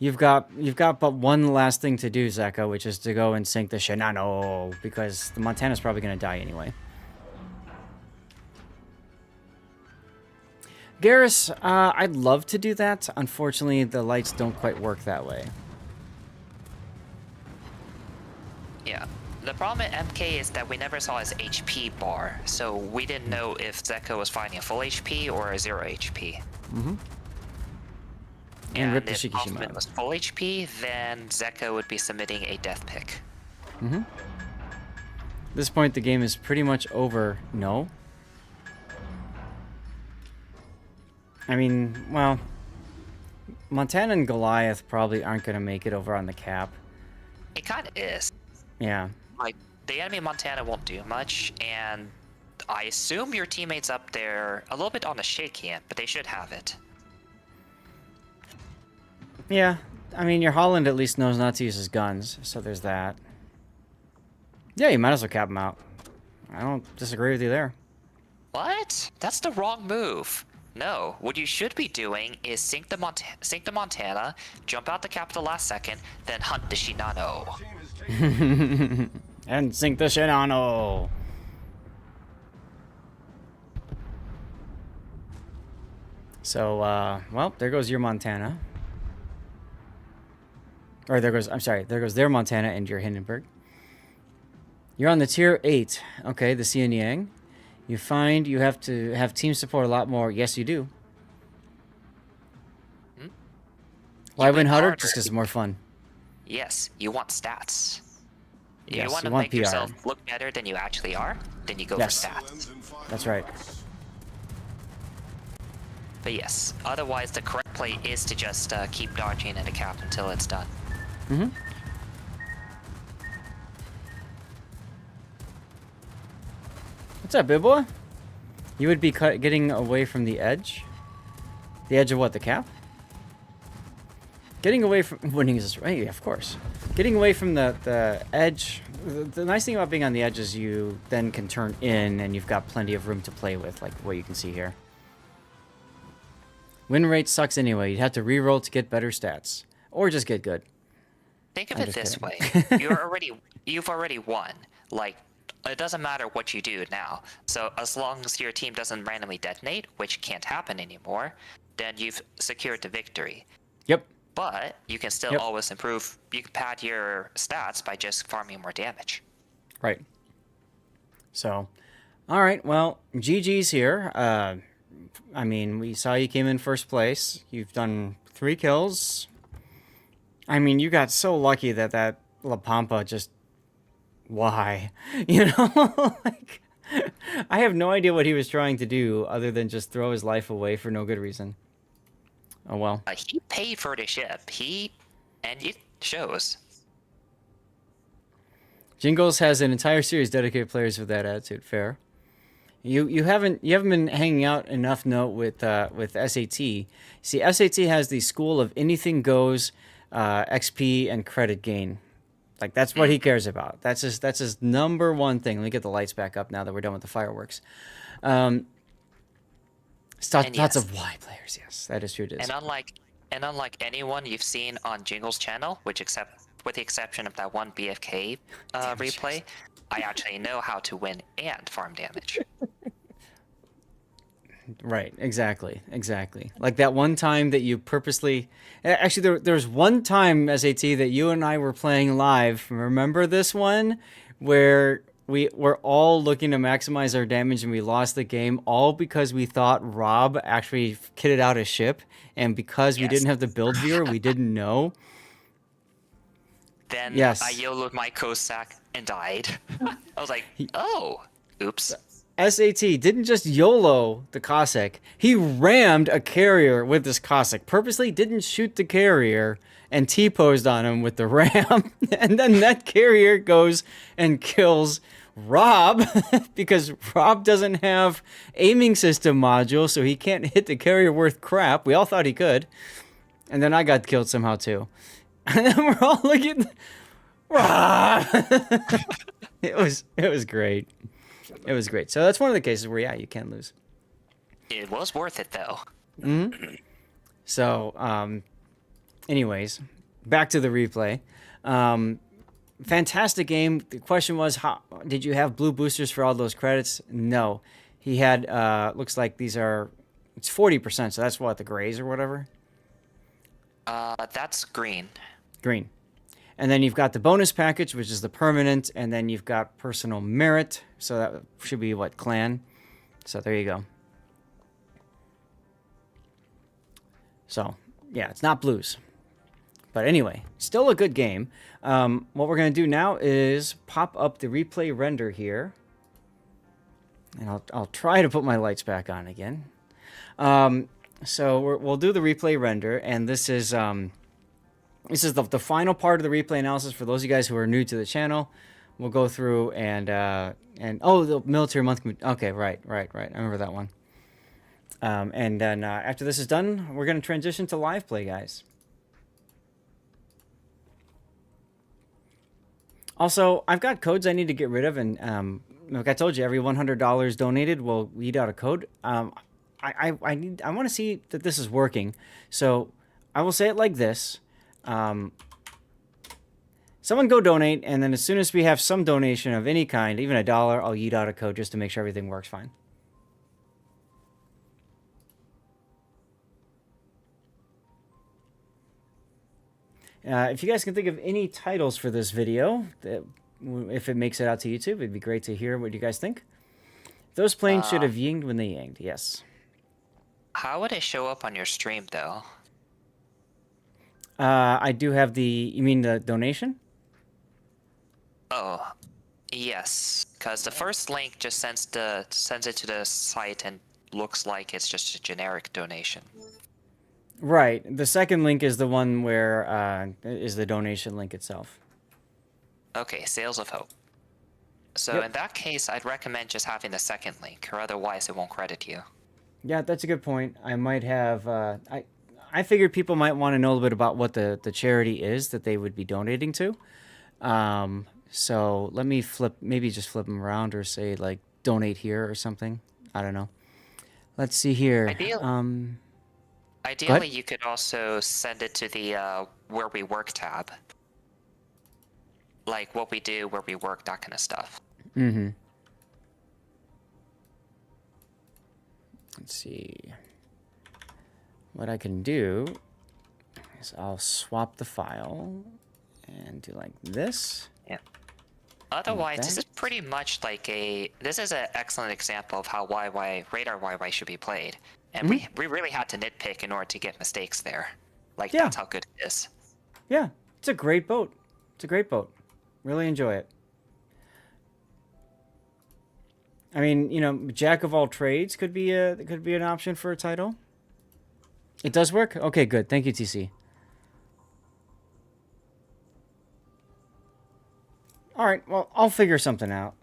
you've got but one last thing to do, Zeka, which is to go and sink the Shinano, because the Montana's probably going to die anyway. Garrus, I'd love to do that. Unfortunately, the lights don't quite work that way. Yeah. The problem at MK is that we never saw his HP bar, so we didn't know if Zeka was fighting a full HP or a 0 HP. And rip the if Shikishima Hoffman out. was full HP, then Zeka would be submitting a death pick. At this point, the game is pretty much over. No. I mean, well, Montana and Goliath probably aren't going to make it over on the cap. It kind of is. Yeah. Like, the enemy Montana won't do much, and I assume your teammates up there a little bit on the shaky end, but they should have it. Yeah. I mean, your Holland at least knows not to use his guns, so there's that. Yeah, you might as well cap him out. I don't disagree with you there. What? That's the wrong move. No, what you should be doing is sink the Montana, jump out the capital last second, then hunt the Shinano. And sink the Shinano. So, well, there goes your Montana. Or there goes, I'm sorry, there goes their Montana and your Hindenburg. You're on the tier 8. Okay, the Xian Yang. You find you have to have team support a lot more. Yes, you do. Why win harder? Just because it's more fun. Yes, you want stats. If Yes, you want you to want make PR. yourself look better than you actually are, then you go Yes. for stats. That's right. But yes, otherwise the correct play is to just keep dodging in the cap until it's done. Mm-hmm. What's up, big boy? You would be getting away from the edge? The edge of what, the cap? Getting away from... Winning is right, yeah, of course. Getting away from the edge... The nice thing about being on the edge is you then can turn in and you've got plenty of room to play with, like what you can see here. Win rate sucks anyway. You'd have to re-roll to get better stats. Or just get good. Think of I'm it just this kidding. way. You've already won. Like, it doesn't matter what you do now. So as long as your team doesn't randomly detonate, which can't happen anymore, then you've secured the victory. Yep. But you can still always improve. You can pad your stats by just farming more damage. Right. So, all right. Well, GG's here. I mean, we saw you came in first place. You've done 3 kills. I mean, you got so lucky that La Pampa just... Why? You know? Like, I have no idea what he was trying to do other than just throw his life away for no good reason. Oh, well. He paid for the ship. And it shows. Jingles has an entire series dedicated to players with that attitude. Fair. You haven't been hanging out enough with SAT. See, SAT has the school of anything goes, XP and credit gain. Like that's what he cares about. That's his number one thing. Let me get the lights back up now that we're done with the fireworks. Lots of Y players. Yes, that is true. It is. And unlike anyone you've seen on Jingle's channel, with the exception of that one BFK replay, I actually know how to win and farm damage. Right, exactly. Like that one time that you purposely... Actually, there was one time, SAT, that you and I were playing live. Remember this one? Where we were all looking to maximize our damage and we lost the game, all because we thought Rob actually kitted out a ship, and because we didn't have the build viewer, we didn't know. Then I YOLO'd my Cossack and died. I was like, oh, oops. SAT didn't just YOLO the Cossack. He rammed a carrier with this Cossack. Purposely didn't shoot the carrier and T-posed on him with the ram. And then that carrier goes and kills Rob because Rob doesn't have aiming system module, so he can't hit the carrier worth crap. We all thought he could. And then I got killed somehow too. And then we're all looking... It was great. It was great. So that's one of the cases where, you can lose. It was worth it, though. Mm-hmm. So, anyways, back to the replay. Fantastic game. The question was, did you have blue boosters for all those credits? No. He had, looks like it's 40%, so that's what, the grays or whatever? That's green. Green. And then you've got the bonus package, which is the permanent, and then you've got personal merit. So that should be what, clan? So there you go. So, yeah, it's not blues. But anyway, still a good game. What we're going to do now is pop up the replay render here. And I'll try to put my lights back on again. So we'll do the replay render, and this is... This is the final part of the replay analysis for those of you guys who are new to the channel. We'll go through and oh, the military month. Okay, right. I remember that one. And then after this is done, we're going to transition to live play, guys. Also, I've got codes I need to get rid of, and like I told you, every $100 donated will read out a code. I want to see that this is working, so I will say it like this. Someone go donate, and then as soon as we have some donation of any kind, even $1, I'll yeet out a code just to make sure everything works fine. If you guys can think of any titles for this video, if it makes it out to YouTube, it'd be great to hear what you guys think. Those planes should have yinged when they yanged, yes. How would it show up on your stream, though? I do have the... You mean the donation? Oh, yes. Because the first link just sends it to the site and looks like it's just a generic donation. Right. The second link is the one where is the donation link itself. Okay, Sales of Hope. So in that case, I'd recommend just having the second link, or otherwise it won't credit you. Yeah, that's a good point. I might have... I figured people might want to know a little bit about what the charity is that they would be donating to. So let me maybe just flip them around or say, like, donate here or something. I don't know. Let's see here. Ideally, you could also send it to the Where We Work tab. Like what we do, where we work, that kind of stuff. Mm-hmm. Let's see. What I can do is I'll swap the file and do like this. Yeah. Otherwise, this is pretty much like this is an excellent example of how Radar YY should be played. And we really had to nitpick in order to get mistakes there. Like, that's how good it is. Yeah, it's a great boat. It's a great boat. Really enjoy it. I mean, you know, Jack of all trades could be an option for a title. It does work? Okay, good. Thank you, TC. All right, well, I'll figure something out.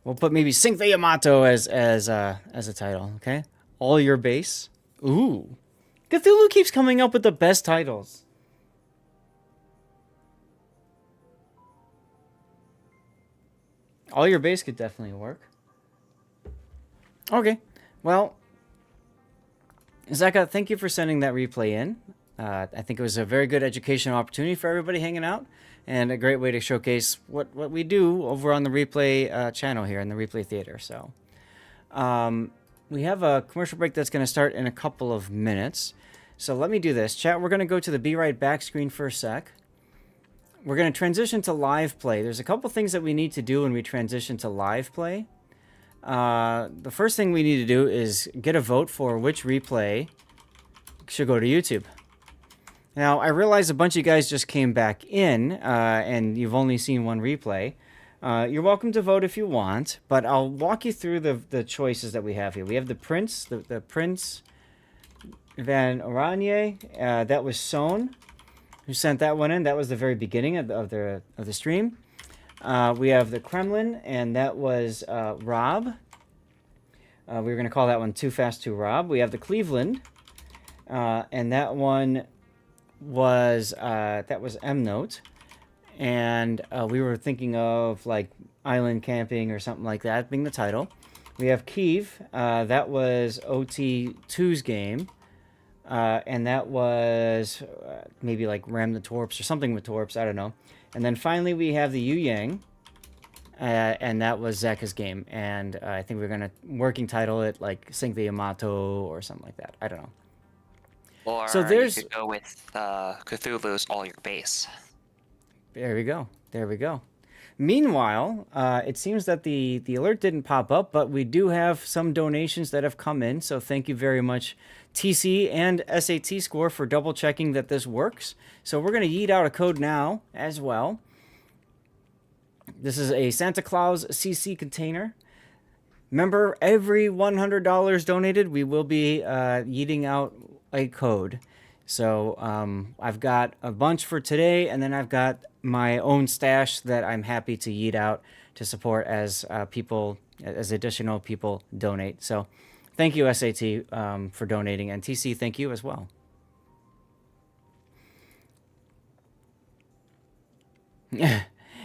We'll put maybe Sink the Yamato as a title, okay? All Your Base. Ooh. Cthulhu keeps coming up with the best titles. All Your Base could definitely work. Okay. Well, Zeka, thank you for sending that replay in. I think it was a very good educational opportunity for everybody hanging out, and a great way to showcase what we do over on the replay channel here in the replay theater. So we have a commercial break that's going to start in a couple of minutes. So let me do this. Chat, we're going to go to the Be Right Back screen for a sec. We're going to transition to live play. There's a couple things that we need to do when we transition to live play. The first thing we need to do is get a vote for which replay should go to YouTube. Now, I realize a bunch of you guys just came back in, and you've only seen one replay. You're welcome to vote if you want, but I'll walk you through the choices that we have here. We have the Prince, the Prince Van Oranje. That was Son, who sent that one in. That was the very beginning of the stream. We have the Kremlin, and that was Rob. We were going to call that one Too Fast to Rob. We have the Cleveland, and that one was M Note, and we were thinking of like island camping or something like that being the title. We have Kiev, that was OT2's game, and that was maybe like Ram the Torps or something with Torps, I don't know. And then finally we have the Yu Yang, and that was Zeka's game, and I think we're gonna working title it like Sink the Yamato or something like that. I don't know. Or so there's... you could go with Cthulhu's All Your Base. There we go. There we go. Meanwhile, it seems that the alert didn't pop up, but we do have some donations that have come in. So thank you very much, TC and SAT Score, for double checking that this works. So we're going to yeet out a code now as well. This is a Santa Claus CC container. Remember, every $100 donated, we will be yeeting out a code. So I've got a bunch for today, and then I've got my own stash that I'm happy to yeet out to support as additional people donate. So thank you, SAT, for donating, and TC, thank you as well.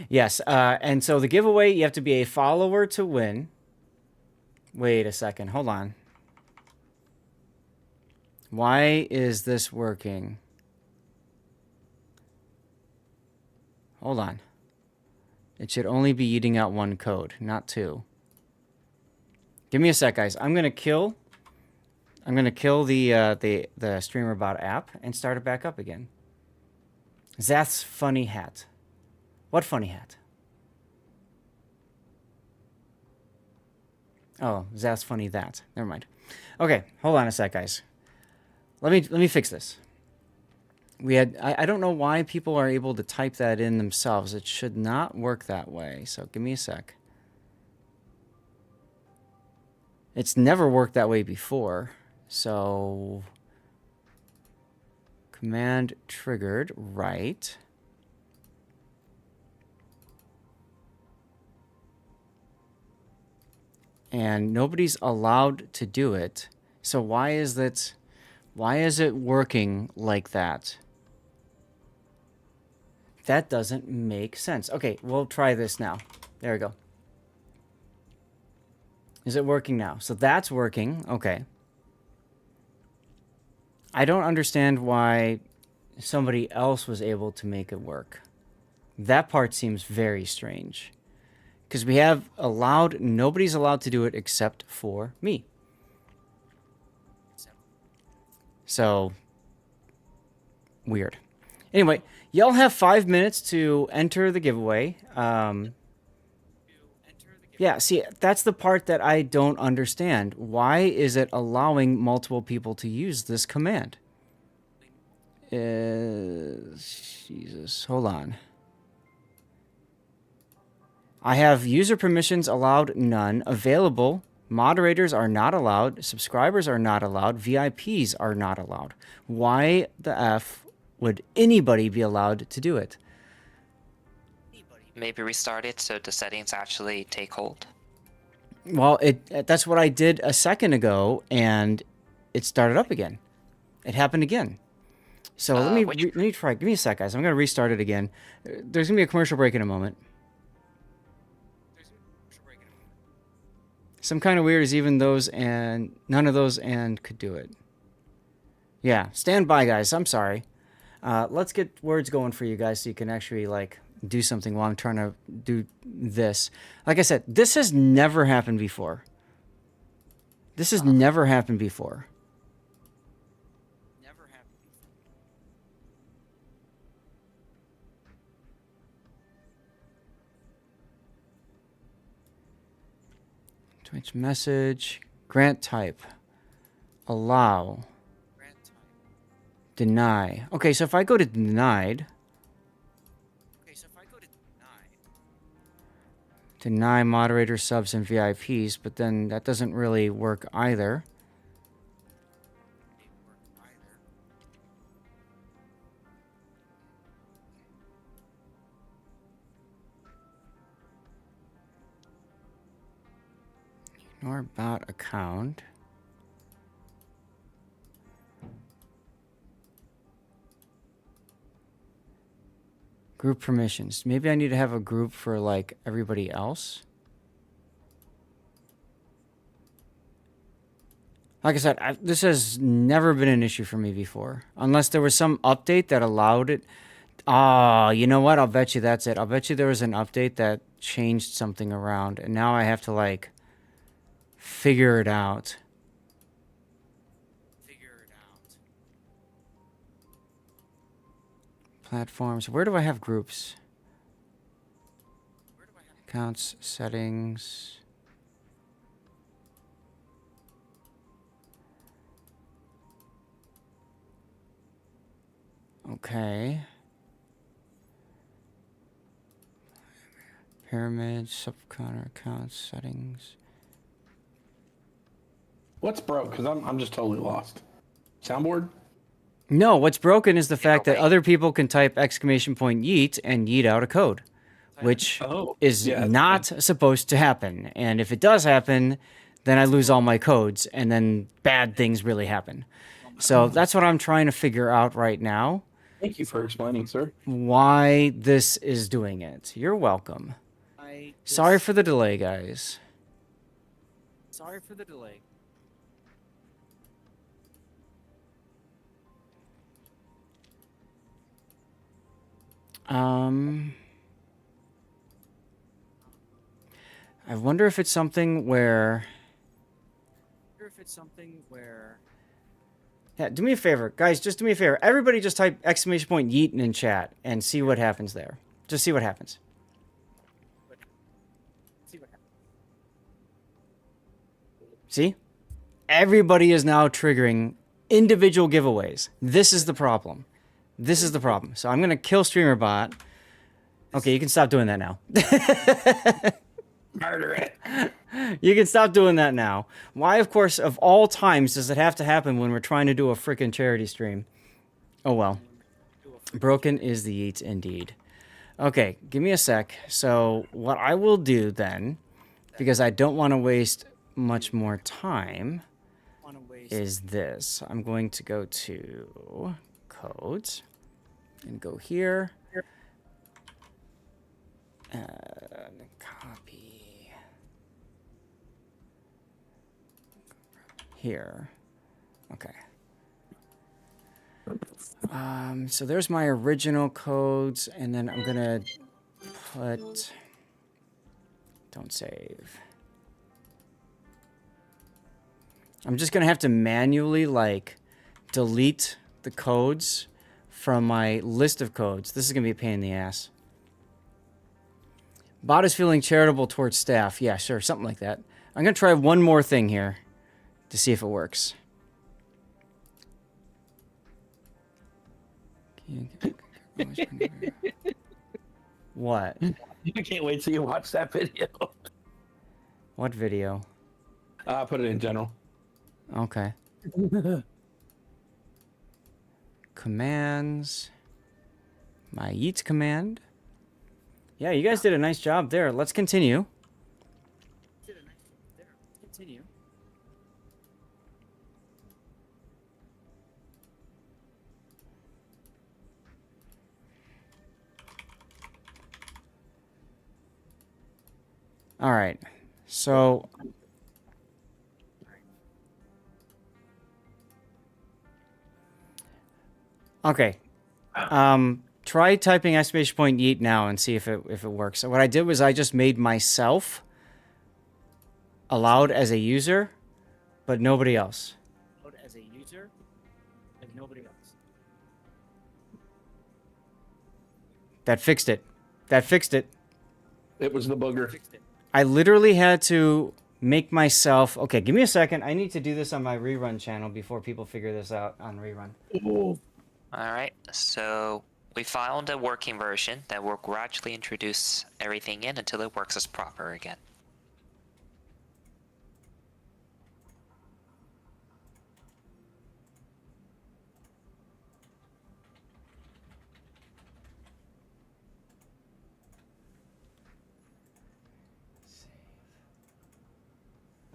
Yes, and so the giveaway, you have to be a follower to win. Wait a second, hold on. Why is this working? Hold on. It should only be eating out one code, not two. Give me a sec, guys. I'm gonna kill the StreamerBot app and start it back up again. Zath's funny hat. What funny hat? Oh, Zath's funny that. Never mind. Okay, hold on a sec, guys. Let me fix this. I don't know why people are able to type that in themselves. It should not work that way. So give me a sec. It's never worked that way before. So command triggered, right. And nobody's allowed to do it. So why is it working like that? That doesn't make sense. Okay, we'll try this now. There we go. Is it working now? So that's working. Okay. I don't understand why somebody else was able to make it work. That part seems very strange. Because we have nobody's allowed to do it except for me. So, weird. Anyway, y'all have 5 minutes to enter the giveaway. Yeah, see, that's the part that I don't understand. Why is it allowing multiple people to use this command? Jesus, hold on. I have user permissions allowed, none. Available, moderators are not allowed. Subscribers are not allowed. VIPs are not allowed. Why the F would anybody be allowed to do it? Maybe restart it so the settings actually take hold. Well, that's what I did a second ago, and it started up again. It happened again. So let me try. Give me a sec, guys. I'm going to restart it again. There's going to be a commercial break in a moment. Some kind of weird is even those and none of those and could do it. Yeah, stand by, guys. I'm sorry. Let's get words going for you guys so you can actually like do something while I'm trying to do this. Like I said, this has never happened before. This has never happened before. Never happened before. Twitch message, grant type, allow, deny. Okay, so if I go to denied, deny moderator subs and VIPs, but then that doesn't really work either. Ignore bot account. Group permissions. Maybe I need to have a group for like everybody else. Like I said, this has never been an issue for me before. Unless there was some update that allowed it. Ah, you know what? I'll bet you that's it. I'll bet you there was an update that changed something around. And now I have to like figure it out. Platforms. Where do I have groups? Accounts, settings. Okay. Pyramid, subcounter accounts, settings. What's broke? Because I'm just totally lost. Soundboard? No, what's broken is the fact that wait. other people can type exclamation point yeet and yeet out a code, which is yeah, not supposed to happen. And if it does happen, then I lose all my codes, and then bad things really happen. So that's what I'm trying to figure out right now, Thank you for explaining, sir. why this is doing it. You're welcome. Sorry for the delay, guys. Sorry for the delay. I wonder if it's something where... Yeah, do me a favor. Guys, just do me a favor. Everybody just type exclamation point yeet in chat and see what happens there. Just see what happens. See? Everybody is now triggering individual giveaways. This is the problem. This is the problem. So I'm going to kill StreamerBot. Okay, you can stop doing that now. Murder it. You can stop doing that now. Why, of course, of all times does it have to happen when we're trying to do a freaking charity stream? Oh, well. Broken is the yeet indeed. Okay, give me a sec. So what I will do then, because I don't want to waste much more time, is this. I'm going to go to codes and go here. Copy. Here. Okay. So there's my original codes, and then I'm gonna put... Don't save. I'm just gonna have to manually, like, delete the codes from my list of codes. This is gonna be a pain in the ass. Bot is feeling charitable towards staff. Yeah, sure, something like that. I'm gonna try one more thing here to see if it works. What? I can't wait till you watch that video. What video? Put it in general. Okay. Commands. My yeet command. Yeah, you guys did a nice job there. Let's continue. All right. So okay. Try typing exclamation point yeet now and see if it works. So what I did was I just made myself allowed as a user, but nobody else. That fixed it. That fixed it. It was the booger. I literally had to make myself... Okay, give me a second. I need to do this on my rerun channel before people figure this out on rerun. Ooh. All right, so we found a working version that will gradually introduce everything in until it works as proper again.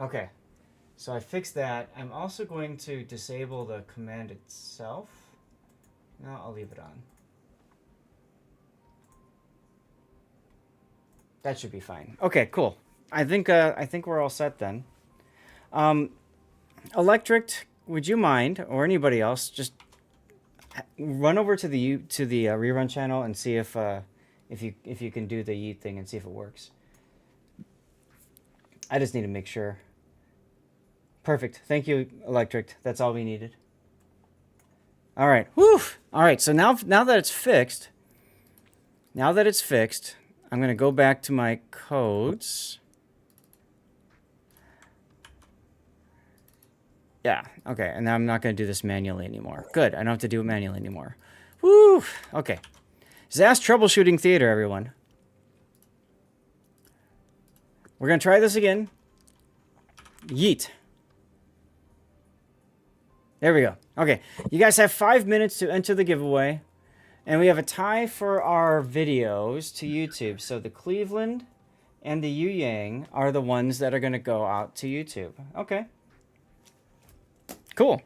Okay, so I fixed that. I'm also going to disable the command itself. No, I'll leave it on. That should be fine. Okay, cool. I think we're all set then. Electric, would you mind, or anybody else, just run over to the rerun channel and see if you can do the yeet thing and see if it works. I just need to make sure. Perfect. Thank you, Electric. That's all we needed. All right. Whew. All right. So now that it's fixed, I'm going to go back to my codes. Yeah. Okay. And now I'm not going to do this manually anymore. Good. I don't have to do it manually anymore. Woo. Okay. Zast Troubleshooting Theater, everyone. We're going to try this again. Yeet. There we go. Okay, you guys have 5 minutes to enter the giveaway. And we have a tie for our videos to YouTube. So the Cleveland and the Yu Yang are the ones that are going to go out to YouTube. Okay. Cool.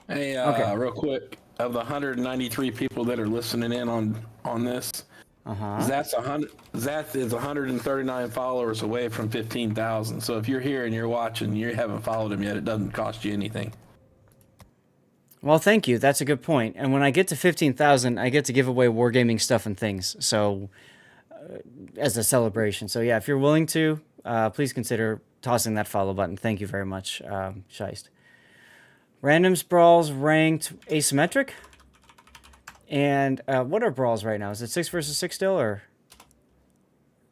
Hey, Okay. real quick, of the 193 people that are listening in on this, Zat is 139 followers away from 15,000. So if you're here and you're watching, you haven't followed him yet, it doesn't cost you anything. Well, thank you. That's a good point. And when I get to 15,000, I get to give away wargaming stuff and things. So, as a celebration. So, yeah, if you're willing to, please consider tossing that follow button. Thank you very much, Scheist. Randoms brawls ranked asymmetric. And what are brawls right now? Is it 6 versus 6 still, or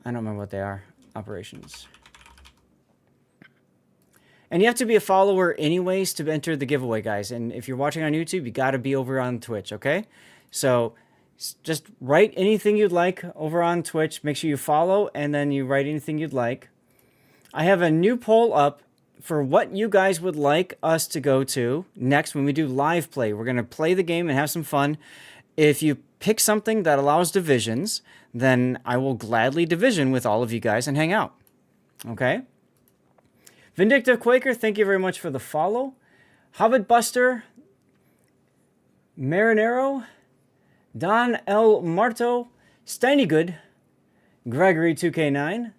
I don't remember what they are. Operations. And you have to be a follower anyways to enter the giveaway, guys. And if you're watching on YouTube, you got to be over on Twitch, okay? So just write anything you'd like over on Twitch. Make sure you follow, and then you write anything you'd like. I have a new poll up for what you guys would like us to go to next when we do live play. We're going to play the game and have some fun. If you pick something that allows divisions, then I will gladly division with all of you guys and hang out. Okay? Vindictive Quaker, thank you very much for the follow. Hobbit Buster, Marinero, Don L. Marto, Steinygood, Gregory2K9,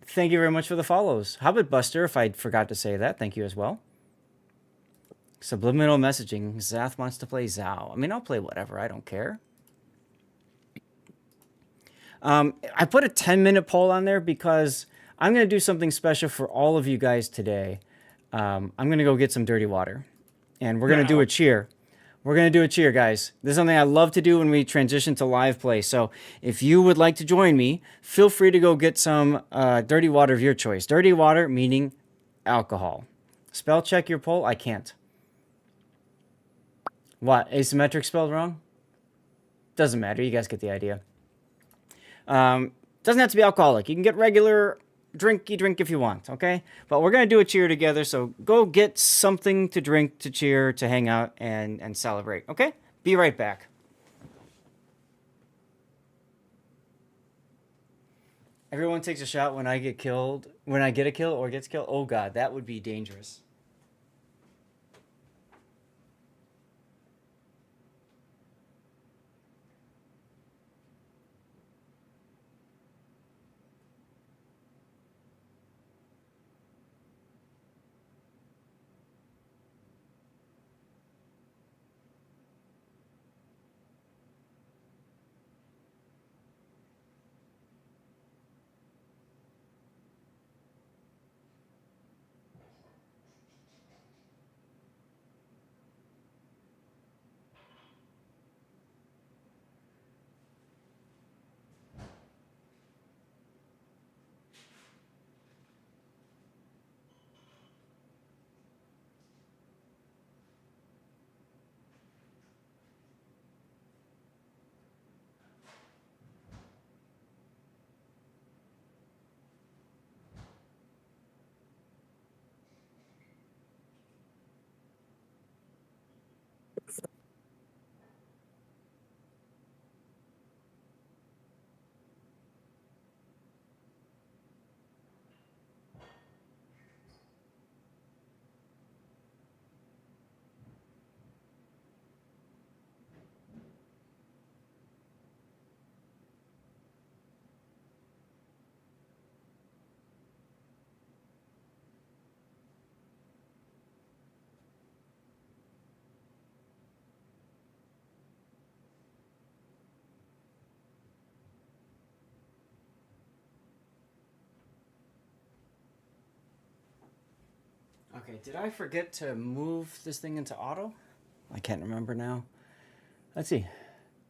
thank you very much for the follows. Hobbit Buster, if I forgot to say that, thank you as well. Subliminal messaging, Zath wants to play Zao. I mean, I'll play whatever, I don't care. I put a 10-minute poll on there because I'm going to do something special for all of you guys today. I'm going to go get some dirty water. And we're going to do a cheer. We're going to do a cheer, guys. This is something I love to do when we transition to live play. So if you would like to join me, feel free to go get some dirty water of your choice. Dirty water meaning alcohol. Spell check your poll. I can't. What? Asymmetric spelled wrong? Doesn't matter. You guys get the idea. Doesn't have to be alcoholic. You can get regular drink if you want, okay? But we're going to do a cheer together, so go get something to drink, to cheer, to hang out, and celebrate, okay? Be right back. Everyone takes a shot when I get killed, when I get a kill or gets killed. Oh, God, that would be dangerous. Okay, did I forget to move this thing into auto? I can't remember now. Let's see.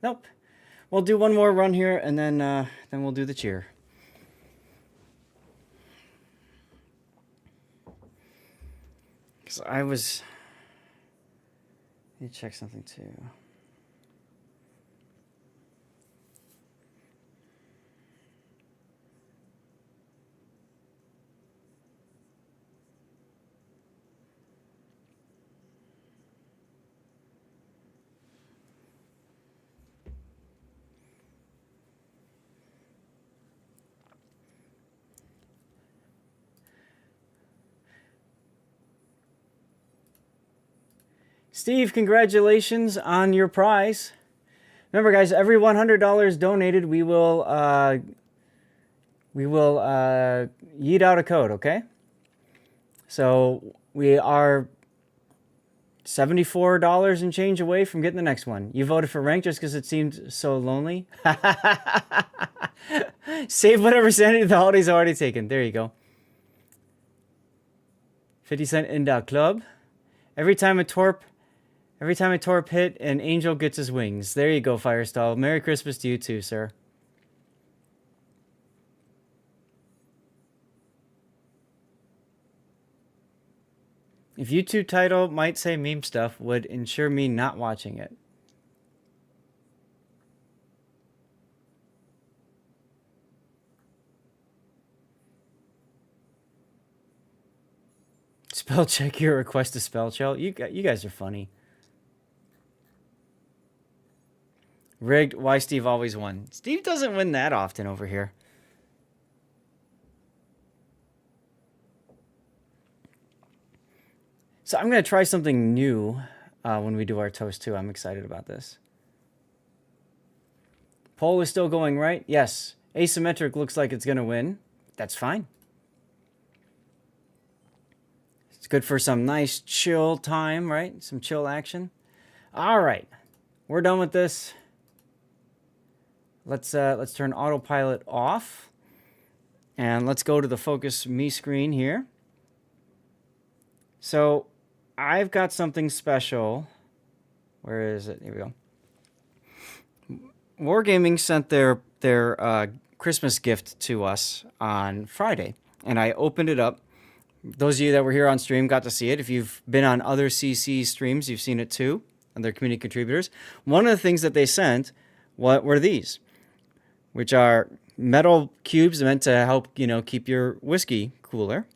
Nope. We'll do one more run here, and then we'll do the cheer. Because I was... Let me check something, too. Steve, congratulations on your prize. Remember, guys, every $100 donated, we will yeet out a code, okay? So we are $74 and change away from getting the next one. You voted for rank just because it seemed so lonely? Save whatever sanity the holiday's already taken. There you go. 50 cent in the club. Every time a torp hit, an angel gets his wings. There you go, Firestall. Merry Christmas to you too, sir. If YouTube title might say meme stuff, would ensure me not watching it. Spell check your request to spell check. You guys are funny. Rigged. Why Steve always won. Steve doesn't win that often over here. So I'm going to try something new when we do our toast too. I'm excited about this. Poll is still going, right? Yes. Asymmetric looks like it's going to win. That's fine. It's good for some nice chill time, right? Some chill action. All right. We're done with this. Let's turn autopilot off. And let's go to the focus me screen here. So I've got something special. Where is it? Here we go. Wargaming sent their Christmas gift to us on Friday, and I opened it up. Those of you that were here on stream got to see it. If you've been on other CC streams, you've seen it too, and their community contributors. One of the things that they sent were these, which are metal cubes meant to help, keep your whiskey cooler.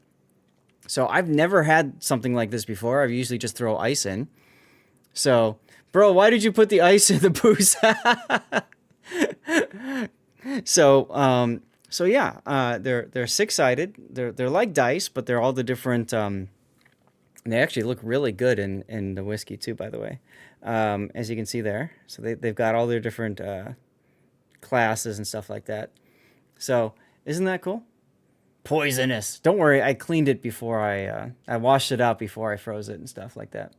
So I've never had something like this before. I usually just throw ice in. So, bro, why did you put the ice in the booze? So yeah, they're six-sided. They're like dice, but they're all the different. They actually look really good in the whiskey too, by the way, as you can see there. So they've got all their different classes and stuff like that. So isn't that cool? Poisonous. Don't worry, I cleaned it before I washed it out before I froze it and stuff like that.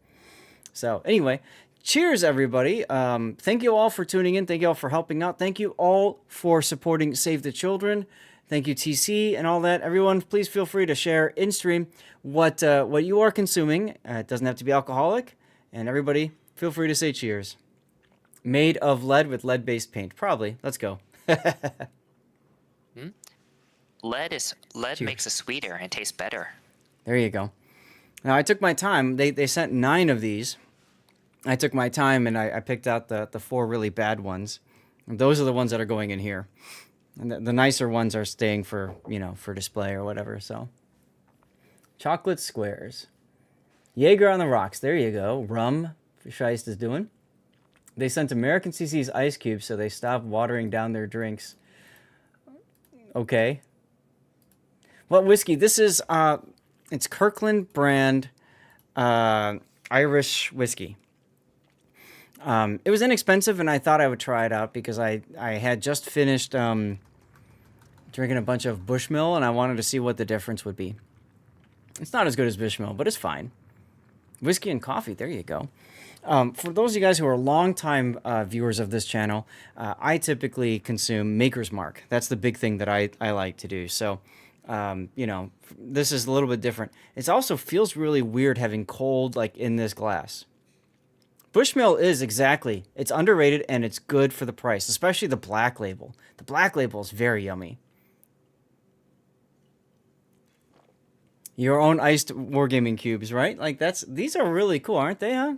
So anyway, cheers everybody. Thank you all for tuning in. Thank you all for helping out. Thank you all for supporting Save the Children. Thank you TC and all that. Everyone, please feel free to share in stream what you are consuming. It doesn't have to be alcoholic. And everybody, feel free to say cheers. Made of lead with lead-based paint. Probably. Let's go. Lead makes it sweeter and tastes better. There you go. Now I took my time. They sent 9 of these. I took my time and I picked out the 4 really bad ones. And those are the ones that are going in here. And the nicer ones are staying for display or whatever. So chocolate squares. Jaeger on the rocks. There you go. Rum. Scheist is doing. They sent American CC's ice cubes so they stopped watering down their drinks. Okay. What whiskey? This is it's Kirkland brand Irish whiskey. It was inexpensive, and I thought I would try it out because I had just finished drinking a bunch of Bushmill, and I wanted to see what the difference would be. It's not as good as Bushmill, but it's fine. Whiskey and coffee, there you go. For those of you guys who are longtime viewers of this channel, I typically consume Maker's Mark. That's the big thing that I like to do. So, this is a little bit different. It also feels really weird having cold, like, in this glass. Bushmill is exactly. It's underrated, and it's good for the price, especially the Black Label. The Black Label is very yummy. Your own iced wargaming cubes, right? Like, these are really cool, aren't they, huh?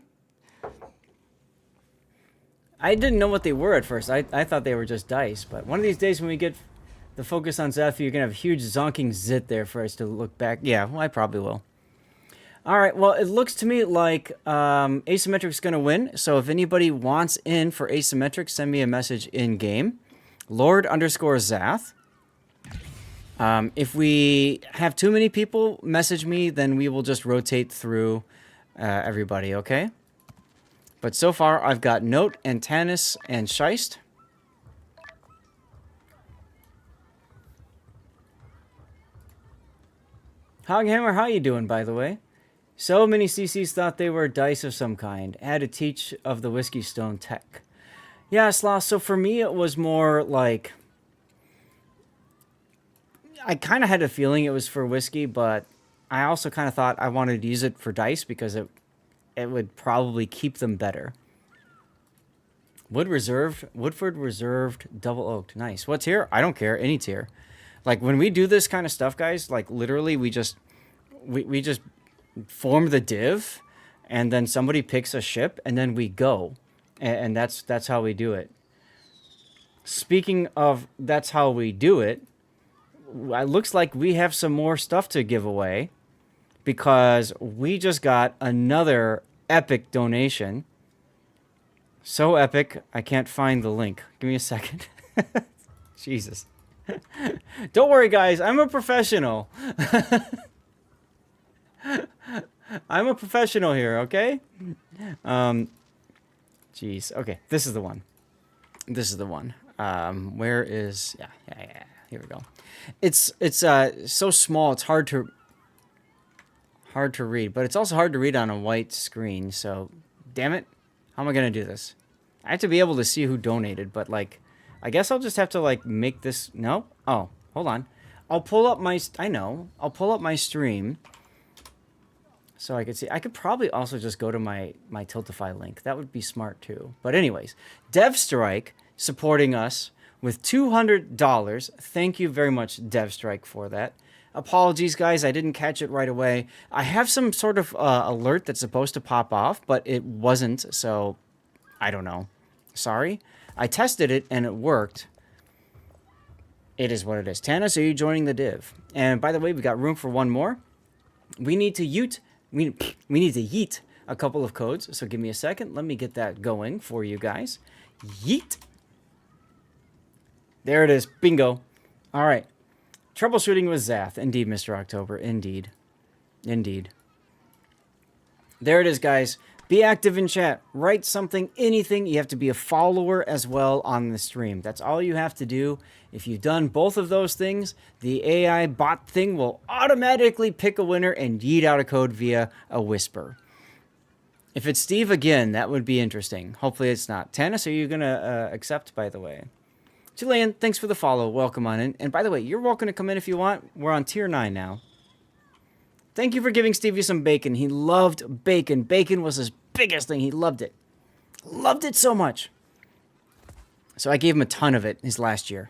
I didn't know what they were at first. I thought they were just dice, but one of these days when we get the focus on Zeph, you're going to have a huge zonking zit there for us to look back. Yeah, well, I probably will. All right, well, it looks to me like Asymmetric's going to win, so if anybody wants in for Asymmetric, send me a message in-game. Lord_Zath. If we have too many people message me, then we will just rotate through everybody, okay? But so far, I've got Note and Tanis and Scheist. Hoghammer, how you doing, by the way? So many CCs thought they were dice of some kind. Had to teach of the Whiskey Stone tech. Yeah, Sloth, so for me, it was more like... I kind of had a feeling it was for whiskey, but I also kind of thought I wanted to use it for dice because it would probably keep them better. Woodford Reserved Double Oaked. Nice. What tier? I don't care. Any tier. Like, when we do this kind of stuff, guys, like, literally, we just form the div, and then somebody picks a ship, and then we go. And that's how we do it. Speaking of that's how we do it, it looks like we have some more stuff to give away because we just got another epic donation. So epic, I can't find the link. Give me a second. Jesus. Don't worry, guys. I'm a professional. I'm a professional here, okay? Jeez. Okay, this is the one. This is the one. Where is... Yeah. Here we go. It's so small, it's hard to read, but it's also hard to read on a white screen, so damn it. How am I going to do this? I have to be able to see who donated, but like I guess I'll just have to like make this no? Oh, hold on. I'll pull up my stream so I could see. I could probably also just go to my Tiltify link. That would be smart too. But anyways, DevStrike supporting us with $200. Thank you very much, DevStrike, for that. Apologies, guys. I didn't catch it right away. I have some sort of alert that's supposed to pop off, but it wasn't, so I don't know. Sorry. I tested it, and it worked. It is what it is. Tanis, are you joining the div? And by the way, we got room for one more. We need to yeet a couple of codes, so give me a second. Let me get that going for you guys. Yeet. There it is. Bingo. All right. Troubleshooting with Zath. Indeed, Mr. October. Indeed. Indeed. There it is, guys. Be active in chat. Write something, anything. You have to be a follower as well on the stream. That's all you have to do. If you've done both of those things, the AI bot thing will automatically pick a winner and yeet out a code via a whisper. If it's Steve again, that would be interesting. Hopefully it's not. Tanis, are you going to accept, by the way? Julian, thanks for the follow. Welcome on in. And by the way, you're welcome to come in if you want. We're on tier 9 now. Thank you for giving Stevie some bacon. He loved bacon. Bacon was his biggest thing. He loved it. Loved it so much. So I gave him a ton of it his last year.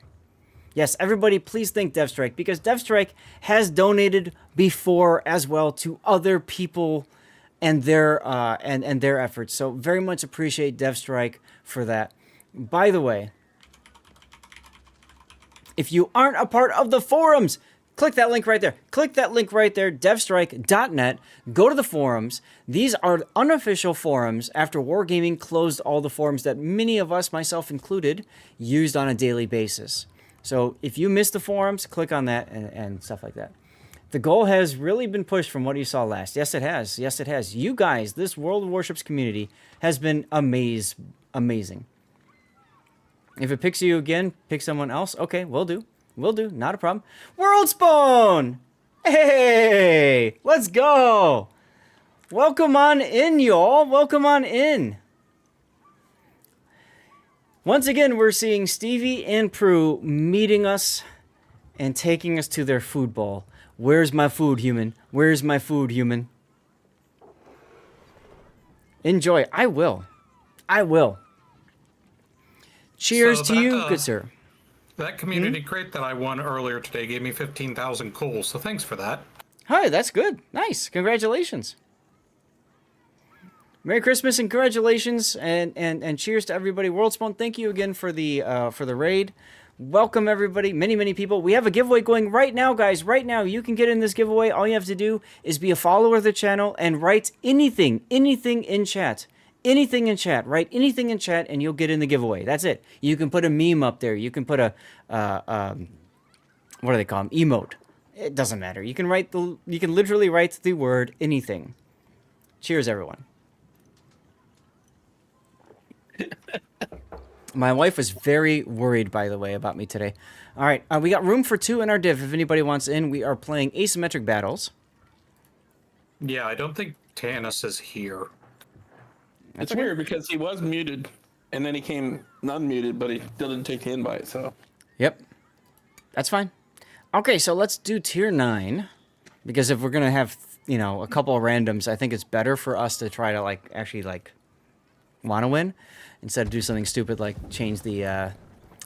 Yes, everybody, please thank DevStrike, because DevStrike has donated before as well to other people and their efforts. So very much appreciate DevStrike for that. By the way, if you aren't a part of the forums, click that link right there. Click that link right there, devstrike.net. Go to the forums. These are unofficial forums after Wargaming closed all the forums that many of us, myself included, used on a daily basis. So if you missed the forums, click on that and stuff like that. The goal has really been pushed from what you saw last. Yes, it has. Yes, it has. You guys, this World of Warships community has been amazing. If it picks you again, pick someone else. Okay, will do. Will do. Not a problem. World Spawn! Hey! Let's go! Welcome on in, y'all. Welcome on in. Once again, we're seeing Stevie and Prue meeting us and taking us to their food bowl. Where's my food, human? Where's my food, human? Enjoy. I will. I will. Cheers to you, good sir. That community crate that I won earlier today gave me 15,000 coals, so thanks for that. Hi, that's good. Nice. Congratulations. Merry Christmas and congratulations, and cheers to everybody. WorldSpawn, thank you again for the raid. Welcome everybody, many people. We have a giveaway going right now, guys. Right now, you can get in this giveaway. All you have to do is be a follower of the channel and write anything in chat. Anything in chat. Write anything in chat, and you'll get in the giveaway. That's it. You can put a meme up there. You can put a what do they call them? Emote. It doesn't matter. You can literally write the word anything. Cheers, everyone. My wife was very worried, by the way, about me today. All right, we got room for 2 in our div. If anybody wants in, we are playing asymmetric battles. Yeah, I don't think Tannis is here. It's weird because he was muted, and then he came unmuted, but he still didn't take the invite. So. Yep, that's fine. Okay, so let's do tier 9, because if we're gonna have a couple of randoms, I think it's better for us to try to actually want to win instead of do something stupid like change the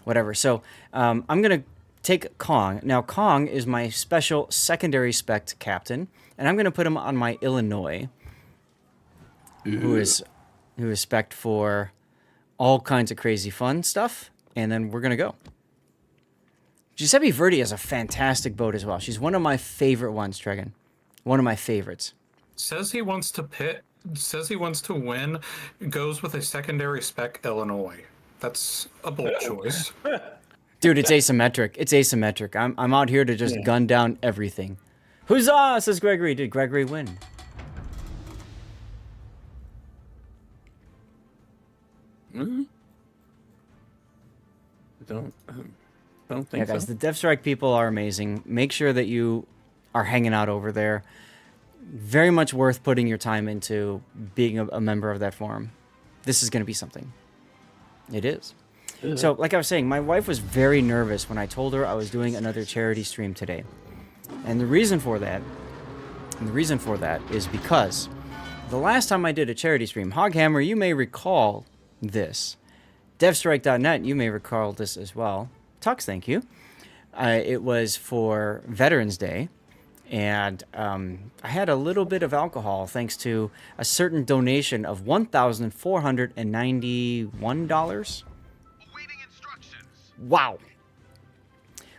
whatever. So I'm gonna take Kong. Now Kong is my special secondary spec captain, and I'm gonna put him on my Illinois, who is spec'd for all kinds of crazy fun stuff, and then we're gonna go. Giuseppe Verdi is a fantastic boat as well. She's one of my favorite ones, Tregan. One of my favorites. Says he wants to win. Goes with a secondary spec Illinois. That's a bold choice. Dude, it's asymmetric. It's asymmetric. I'm out here to just gun down everything. Huzzah, says Gregory. Did Gregory win? Mm-hmm. I don't think guys, so. the Dev Strike people are amazing. Make sure that you are hanging out over there. Very much worth putting your time into being a member of that forum. This is going to be something. It is. So, like I was saying, my wife was very nervous when I told her I was doing another charity stream today. And the reason for that is because the last time I did a charity stream, Hoghammer, you may recall this. DevStrike.net, you may recall this as well. Tux, thank you. It was for Veterans Day, and I had a little bit of alcohol thanks to a certain donation of $1,491. Wow.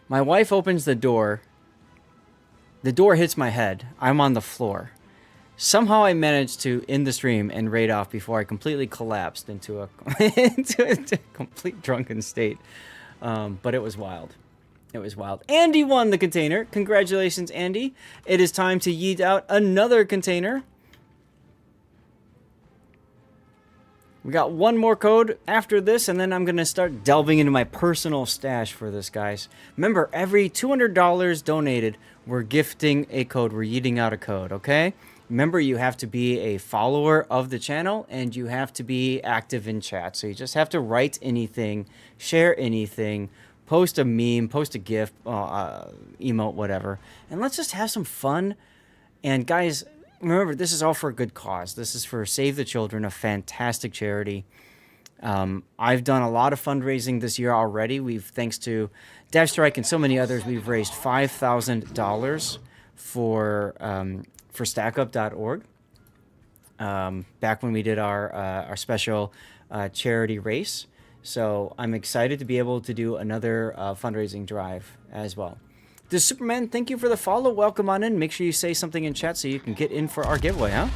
My wife opens the door. The door hits my head. I'm on the floor. Somehow I managed to end the stream and raid off before I completely collapsed into a complete drunken state. But it was wild. It was wild. Andy won the container. Congratulations, Andy. It is time to yeet out another container. We got one more code after this, and then I'm going to start delving into my personal stash for this, guys. Remember, every $200 donated, we're gifting a code. We're yeeting out a code, okay? Remember, you have to be a follower of the channel, and you have to be active in chat. So you just have to write anything, share anything, post a meme, post a GIF, emote, whatever. And let's just have some fun. And guys, remember, this is all for a good cause. This is for Save the Children, a fantastic charity. I've done a lot of fundraising this year already. Thanks to DevStrike and so many others, we've raised $5,000 for StackUp.org. Back when we did our special charity race. So I'm excited to be able to do another fundraising drive as well. Does Superman, thank you for the follow. Welcome on in. Make sure you say something in chat so you can get in for our giveaway, huh?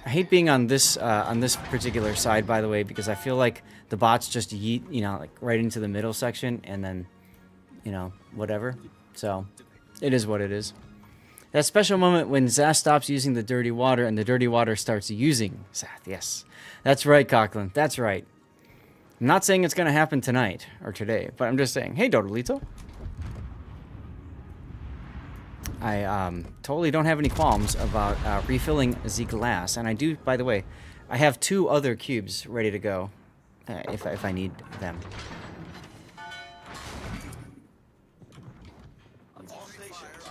I hate being on this particular side, by the way, because I feel like the bots just yeet, like right into the middle section and then, whatever. So it is what it is. That special moment when Zath stops using the dirty water and the dirty water starts using Zath. Yes, that's right, Coughlin. That's right. I'm not saying it's going to happen tonight or today, but I'm just saying, hey, Dodolito. I totally don't have any qualms about refilling the glass. And I do, by the way, I have 2 other cubes ready to go if I need them.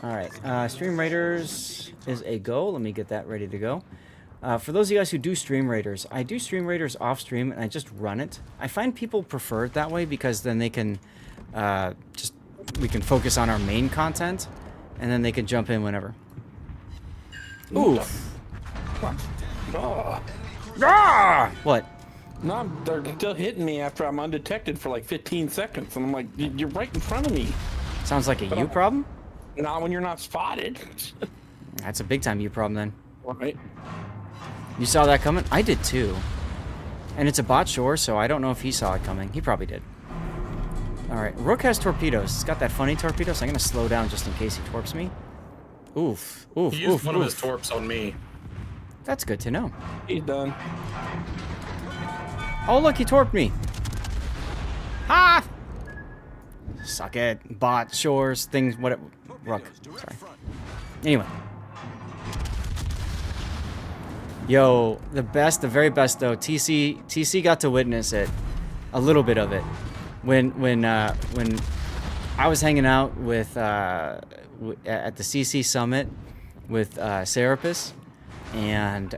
All right, Stream Raiders is a go. Let me get that ready to go. For those of you guys who do Stream Raiders, I do Stream Raiders off stream and I just run it. I find people prefer it that way because then they can we can focus on our main content and then they can jump in whenever. Ooh. What? No, they're still hitting me after I'm undetected for like 15 seconds. And I'm like, you're right in front of me. Sounds like a you problem? Not when you're not spotted. That's a big time you problem then. Right. You saw that coming? I did too. And it's a bot shore, so I don't know if he saw it coming. He probably did. Alright, Rook has torpedoes. It's got that funny torpedo, so I'm going to slow down just in case he torps me. Oof. He used one of his torps on me. That's good to know. He's done. Oh, look, he torped me. Ah! Suck it. Bot, shores, things, whatever. Rook. Sorry. Anyway. Yo, the very best though. TC got to witness it, a little bit of it, when I was hanging out with at the CC summit with Serapis and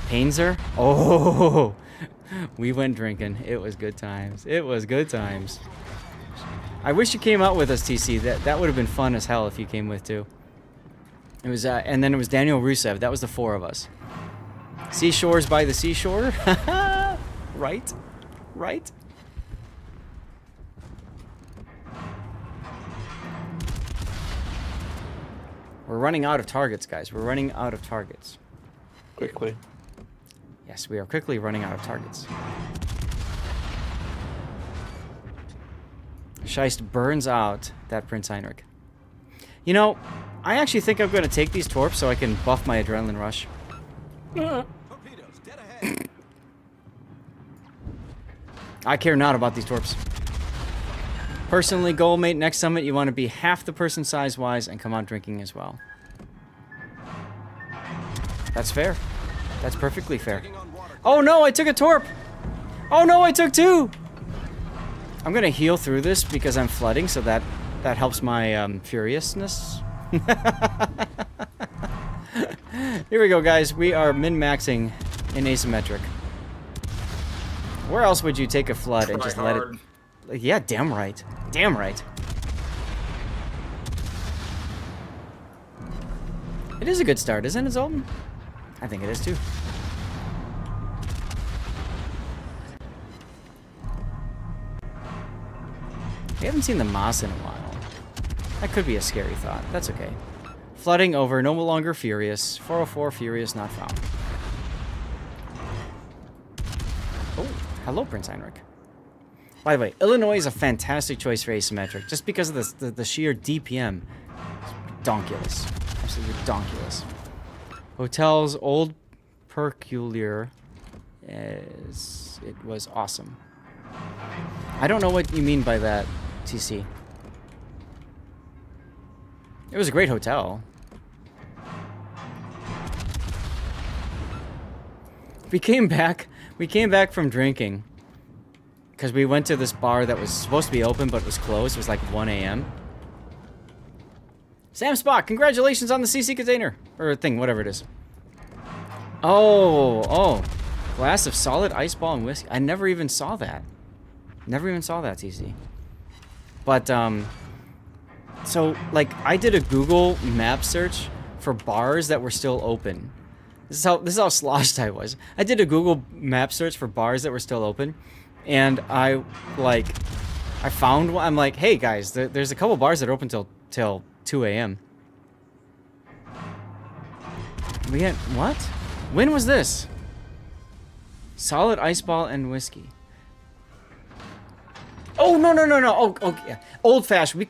Painzer. Oh, we went drinking. It was good times. It was good times. I wish you came out with us, TC. That would have been fun as hell if you came with too. It was, and then it was Daniel Rusev. That was the 4 of us. Seashores by the seashore. Right? Right? We're running out of targets, guys. We're running out of targets. Quickly. Yes, we are quickly running out of targets. Scheist burns out that Prince Heinrich. You know, I actually think I'm going to take these torps so I can buff my adrenaline rush. I care not about these torps. Personally, goal mate, next summit, you want to be half the person size-wise and come out drinking as well. That's fair. That's perfectly fair. Oh no, I took a torp! Oh no, I took 2! I'm going to heal through this because I'm flooding, so that helps my furiousness. Here we go, guys. We are min-maxing in asymmetric. Where else would you take a flood and just let it... Yeah, damn right. Damn right. It is a good start, isn't it, Zoltan? I think it is, too. We haven't seen the Moss in a while. That could be a scary thought. That's okay. Flooding over, no longer furious. 404 furious, not found. Oh, hello, Prince Heinrich. By the way, Illinois is a fantastic choice for asymmetric, just because of the sheer DPM. It's donkulous. Absolutely donkulous. Hotel's old peculiar. It was awesome. I don't know what you mean by that, TC. It was a great hotel. We came back from drinking because we went to this bar that was supposed to be open but was closed. It was like 1 a.m. Sam Spock, congratulations on the CC container or thing, whatever it is. Oh, glass of solid ice ball and whiskey. I never even saw that. Never even saw that, TC. But so like I did a Google map search for bars that were still open. This is how sloshed I was. I did a Google map search for bars that were still open, and I found one. I'm like, hey guys, there's a couple bars that are open till 2 a.m. We had what? When was this? Solid ice ball and whiskey. Oh no. Oh yeah. Old fashioned.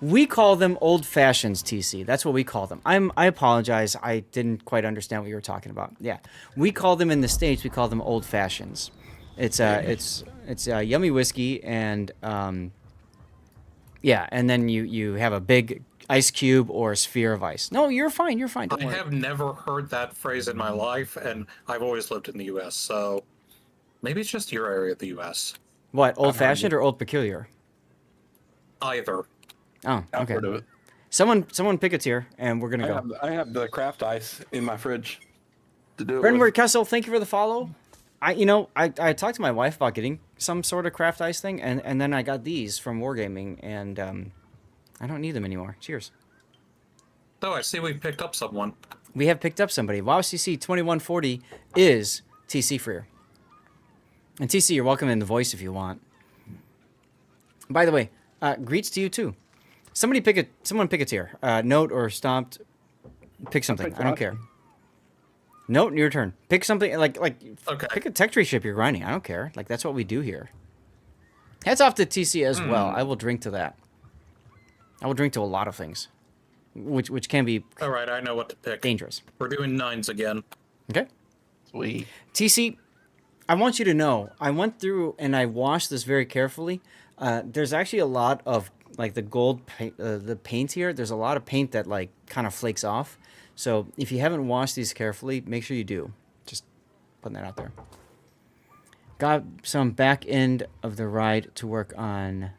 We call them old fashions, TC. That's what we call them. I apologize. I didn't quite understand what you were talking about. Yeah, we call them in the States. We call them old fashions. It's yummy whiskey and yeah, and then you have a big ice cube or a sphere of ice. No, you're fine. You're fine. Don't worry. I have never heard that phrase in my life, and I've always lived in the U.S. So maybe it's just your area of the U.S. What, old fashioned or old peculiar? Either. Oh, I've okay. heard of it. Someone pick a tier, and we're gonna go. I have the craft ice in my fridge to do it Brenward with. Kessel, thank you for the follow. I talked to my wife about getting some sort of craft ice thing, and then I got these from Wargaming, and I don't need them anymore. Cheers. Oh, I see we picked up someone. We have picked up somebody. WowCC 2140 is TC Freer. And TC, you're welcome in the voice if you want. By the way, greets to you too. Someone pick a tier. Note or stomped. Pick something. I don't care. Note, your turn. Pick something like Okay. Pick a tech tree ship you're grinding. I don't care. Like that's what we do here. Hats off to TC as well. I will drink to that. I will drink to a lot of things. which can be All right, I know what to pick. dangerous. We're doing 9s again. Okay. Sweet. TC, I want you to know, I went through and I washed this very carefully. There's actually a lot of like the gold paint, the paint here. There's a lot of paint that like kind of flakes off. So if you haven't washed these carefully, make sure you do. Just putting that out there. Got some back end of the ride to work on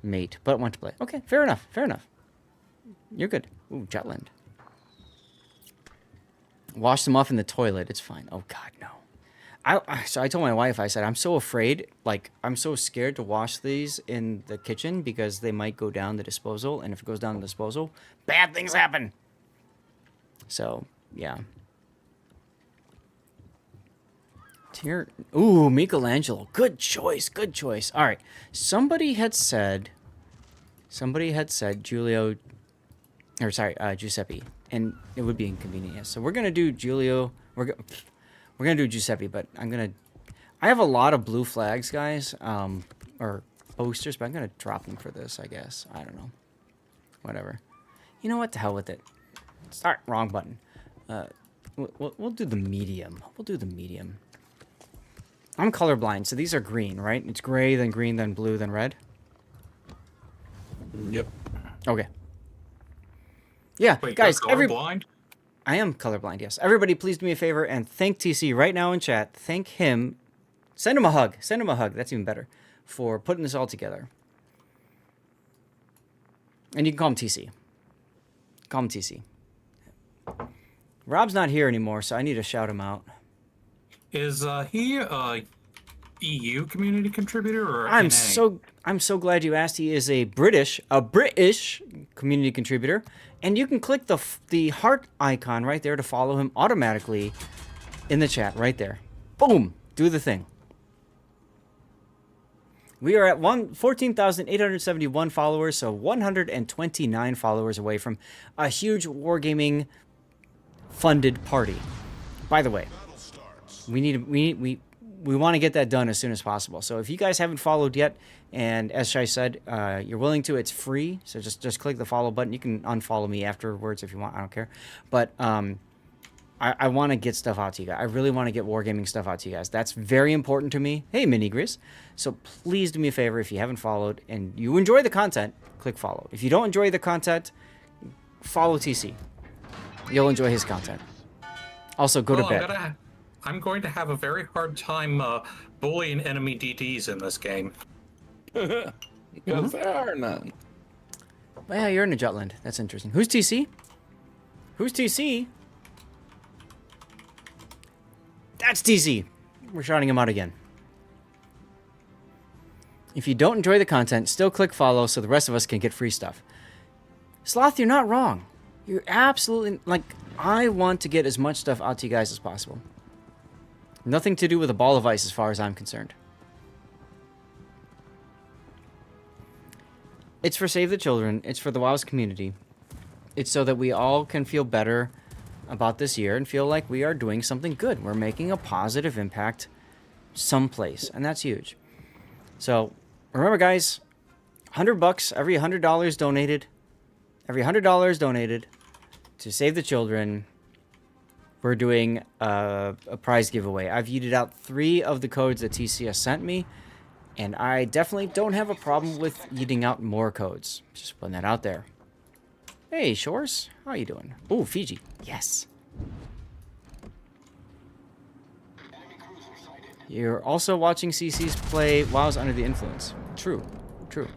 mate, but want to play. Okay, fair enough. Fair enough. You're good. Ooh, Jutland. Wash them off in the toilet. It's fine. Oh God, no. So I told my wife, I said, I'm so afraid, like, I'm so scared to wash these in the kitchen because they might go down the disposal. And if it goes down the disposal, bad things happen. So, yeah. Ooh, Michelangelo. Good choice. Good choice. All right. Somebody had said Giuseppe. And it would be inconvenient. Yes. So we're going to do Giulio. We're going to do Giuseppe, but I have a lot of blue flags, guys, or posters, but I'm going to drop them for this, I guess. I don't know. Whatever. You know what? To hell with it. Start. Wrong button. We'll do the medium. We'll do the medium. I'm colorblind, so these are green, right? It's gray, then green, then blue, then red? Yep. Okay. Yeah, Wait, guys, you're colorblind? I am colorblind, yes. Everybody, please do me a favor and thank TC right now in chat. Thank him. Send him a hug. Send him a hug. That's even better. For putting this all together. And you can call him TC. Call him TC. Rob's not here anymore, so I need to shout him out. Is he a EU community contributor or I'm NA? so glad you asked. He is a British community contributor, and you can click the heart icon right there to follow him automatically in the chat right there. Boom, do the thing. We are at 14,871 followers, so 129 followers away from a huge wargaming funded party. By the way, we want to get that done as soon as possible. So if you guys haven't followed yet, and as Shai said, you're willing to, it's free. So just click the follow button. You can unfollow me afterwards if you want. I don't care. But I want to get stuff out to you guys. I really want to get wargaming stuff out to you guys. That's very important to me. Hey, Mini Gris. So please do me a favor if you haven't followed and you enjoy the content, click follow. If you don't enjoy the content, follow TC. You'll enjoy his content. Also, go to bed. I'm going to have a very hard time bullying enemy DDs in this game. Because there are none. Well, yeah, you're in a Jutland. That's interesting. Who's TC? Who's TC? That's TC. We're shouting him out again. If you don't enjoy the content, still click follow so the rest of us can get free stuff. Sloth, you're not wrong. You're absolutely... Like, I want to get as much stuff out to you guys as possible. Nothing to do with a ball of ice as far as I'm concerned. It's for Save the Children. It's for the WoW's community. It's so that we all can feel better about this year and feel like we are doing something good. We're making a positive impact someplace, and that's huge. So, remember guys, $100, every $100 donated, to Save the Children, we're doing a prize giveaway. I've yeeted out 3 of the codes that TCS sent me, and I definitely don't have a problem with yeeting out more codes. Just putting that out there. Hey, Shores, how you doing? Ooh, Fiji. Yes. You're also watching CC's play WoW's Under the Influence. True. True.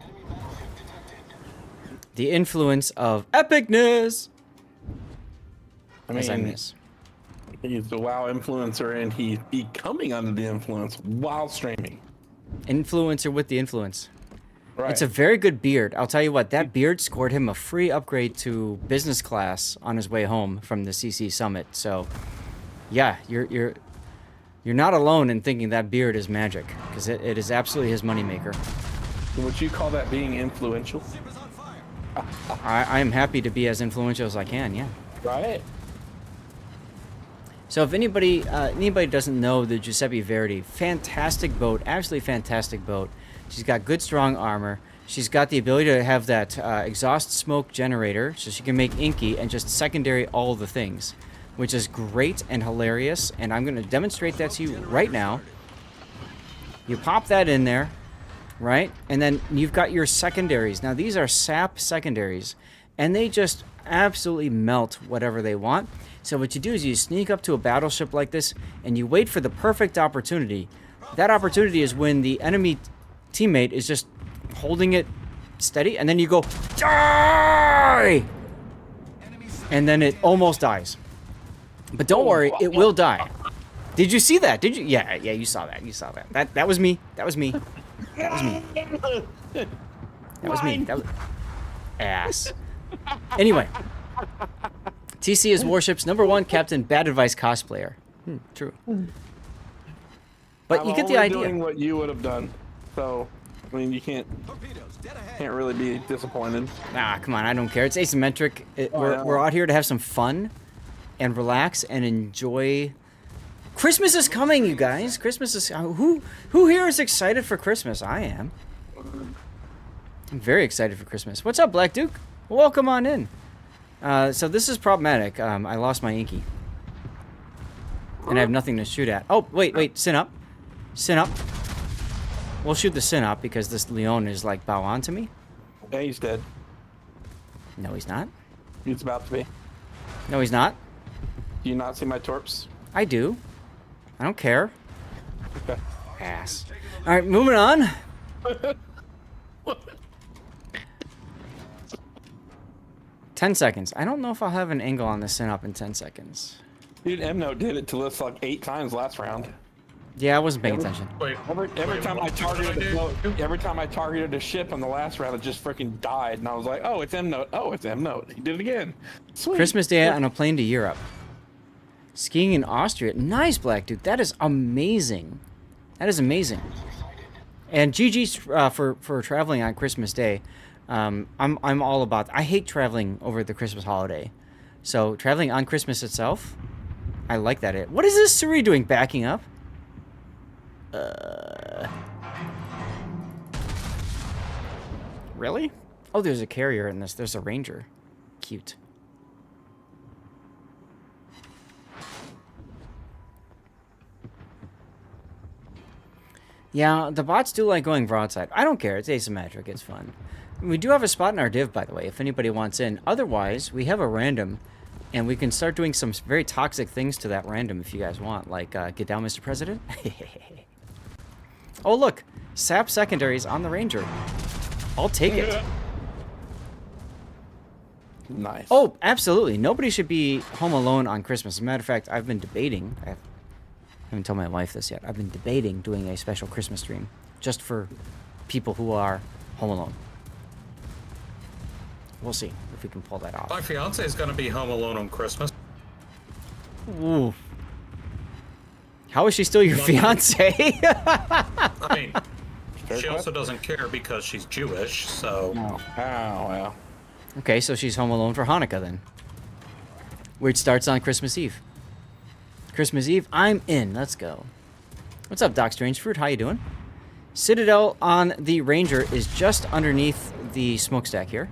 The influence of epicness. As I miss. He's the WoW influencer, and he's becoming under the influence while streaming. Influencer with the influence. Right. It's a very good beard. I'll tell you what, that beard scored him a free upgrade to business class on his way home from the CC Summit. So, yeah, you're not alone in thinking that beard is magic, because it is absolutely his moneymaker. Would you call that being influential? I am happy to be as influential as I can, yeah. Right. So if anybody doesn't know the Giuseppe Verdi, fantastic boat, absolutely fantastic boat. She's got good, strong armor. She's got the ability to have that exhaust smoke generator, so she can make inky and just secondary all the things, which is great and hilarious. And I'm going to demonstrate that to you right now. You pop that in there, right? And then you've got your secondaries. Now, these are sap secondaries, and they just absolutely melt whatever they want. So what you do is you sneak up to a battleship like this, and you wait for the perfect opportunity. That opportunity is when the enemy teammate is just holding it steady, and then you go, die! And then it almost dies. But don't worry, it will die. Did you see that? Did you? Yeah, you saw that. You saw that. That was me. That was me. That was me. That was me. That was ass. Anyway, TC is Warship's #1 Captain Bad Advice cosplayer. True. But you get the idea. I'm doing what you would have done, so I mean you can't really be disappointed. Ah, come on, I don't care. It's asymmetric. We're out here to have some fun and relax and enjoy. Christmas is coming, you guys. Christmas is who here is excited for Christmas? I am. I'm very excited for Christmas. What's up, Black Duke? Welcome on in. So this is problematic. I lost my inky. And I have nothing to shoot at. Oh, wait, Sin up. Sin up. We'll shoot the Sin up because this Leon is like bow on to me. Yeah, he's dead. No, he's not. He's about to be. No, he's not. Do you not see my torps? I do. I don't care. Okay. Ass. Alright, moving on. 10 seconds. I don't know if I'll have an angle on this Sin up in 10 seconds. Dude, MNO did it to us like 8 times last round. Yeah, I wasn't paying attention. Every time I targeted a ship on the last round, it just freaking died, and I was like, "Oh, it's M note. Oh, it's M note." He did it again. Sweet. Christmas Day on a plane to Europe. Skiing in Austria. Nice, Black Dude. That is amazing. That is amazing. And GG's for traveling on Christmas Day. I'm all about. I hate traveling over the Christmas holiday. So traveling on Christmas itself, I like that. What is this Suri doing? Backing up? Really? Oh, there's a carrier in this. There's a ranger. Cute. Yeah, the bots do like going broadside. I don't care. It's asymmetric. It's fun. We do have a spot in our div, by the way, if anybody wants in. Otherwise, we have a random, and we can start doing some very toxic things to that random if you guys want. Like, get down, Mr. President. Oh, look. Sap secondaries on the Ranger. I'll take it. Nice. Oh, absolutely. Nobody should be home alone on Christmas. As a matter of fact, I've been debating. I haven't told my wife this yet. I've been debating doing a special Christmas stream just for people who are home alone. We'll see if we can pull that off. My fiance is going to be home alone on Christmas. Ooh. How is she still your fiance? I mean, she also doesn't care because she's Jewish, so... Oh, wow. Okay, so she's home alone for Hanukkah then. Which starts on Christmas Eve. Christmas Eve, I'm in. Let's go. What's up, Doc Strange Fruit? How you doing? Citadel on the Ranger is just underneath the smokestack here.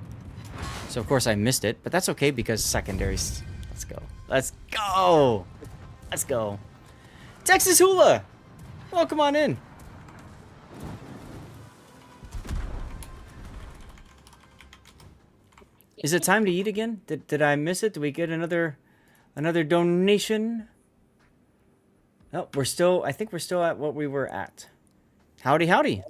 So, of course, I missed it, but that's okay because secondaries. Let's go. Let's go. Let's go. Texas Hula! Welcome on in. Is it time to eat again? Did I miss it? Did we get another donation? Oh, I think we're still at what we were at. Howdy, howdy.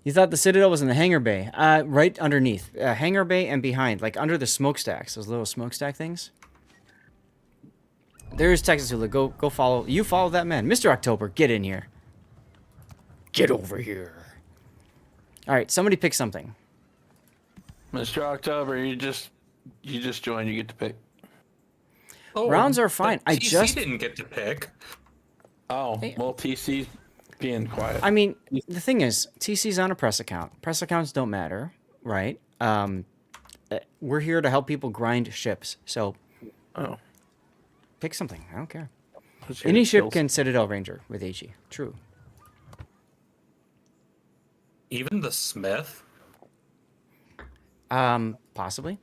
You thought the Citadel was in the hangar bay. Right underneath. Hangar bay and behind. Like under the smokestacks. Those little smokestack things. There's Texas Hula. Go follow. You follow that man. Mr. October, get in here. Get over here. All right, somebody pick something. Mr. October, you just joined. You get to pick. Oh, rounds are fine. I just didn't get to pick. Oh, well, TC's being quiet. I mean, the thing is, TC's on a press account. Press accounts don't matter, right? We're here to help people grind ships. So, pick something. I don't care. Any ship can Citadel Ranger with HE. True. Even the Smith? Possibly.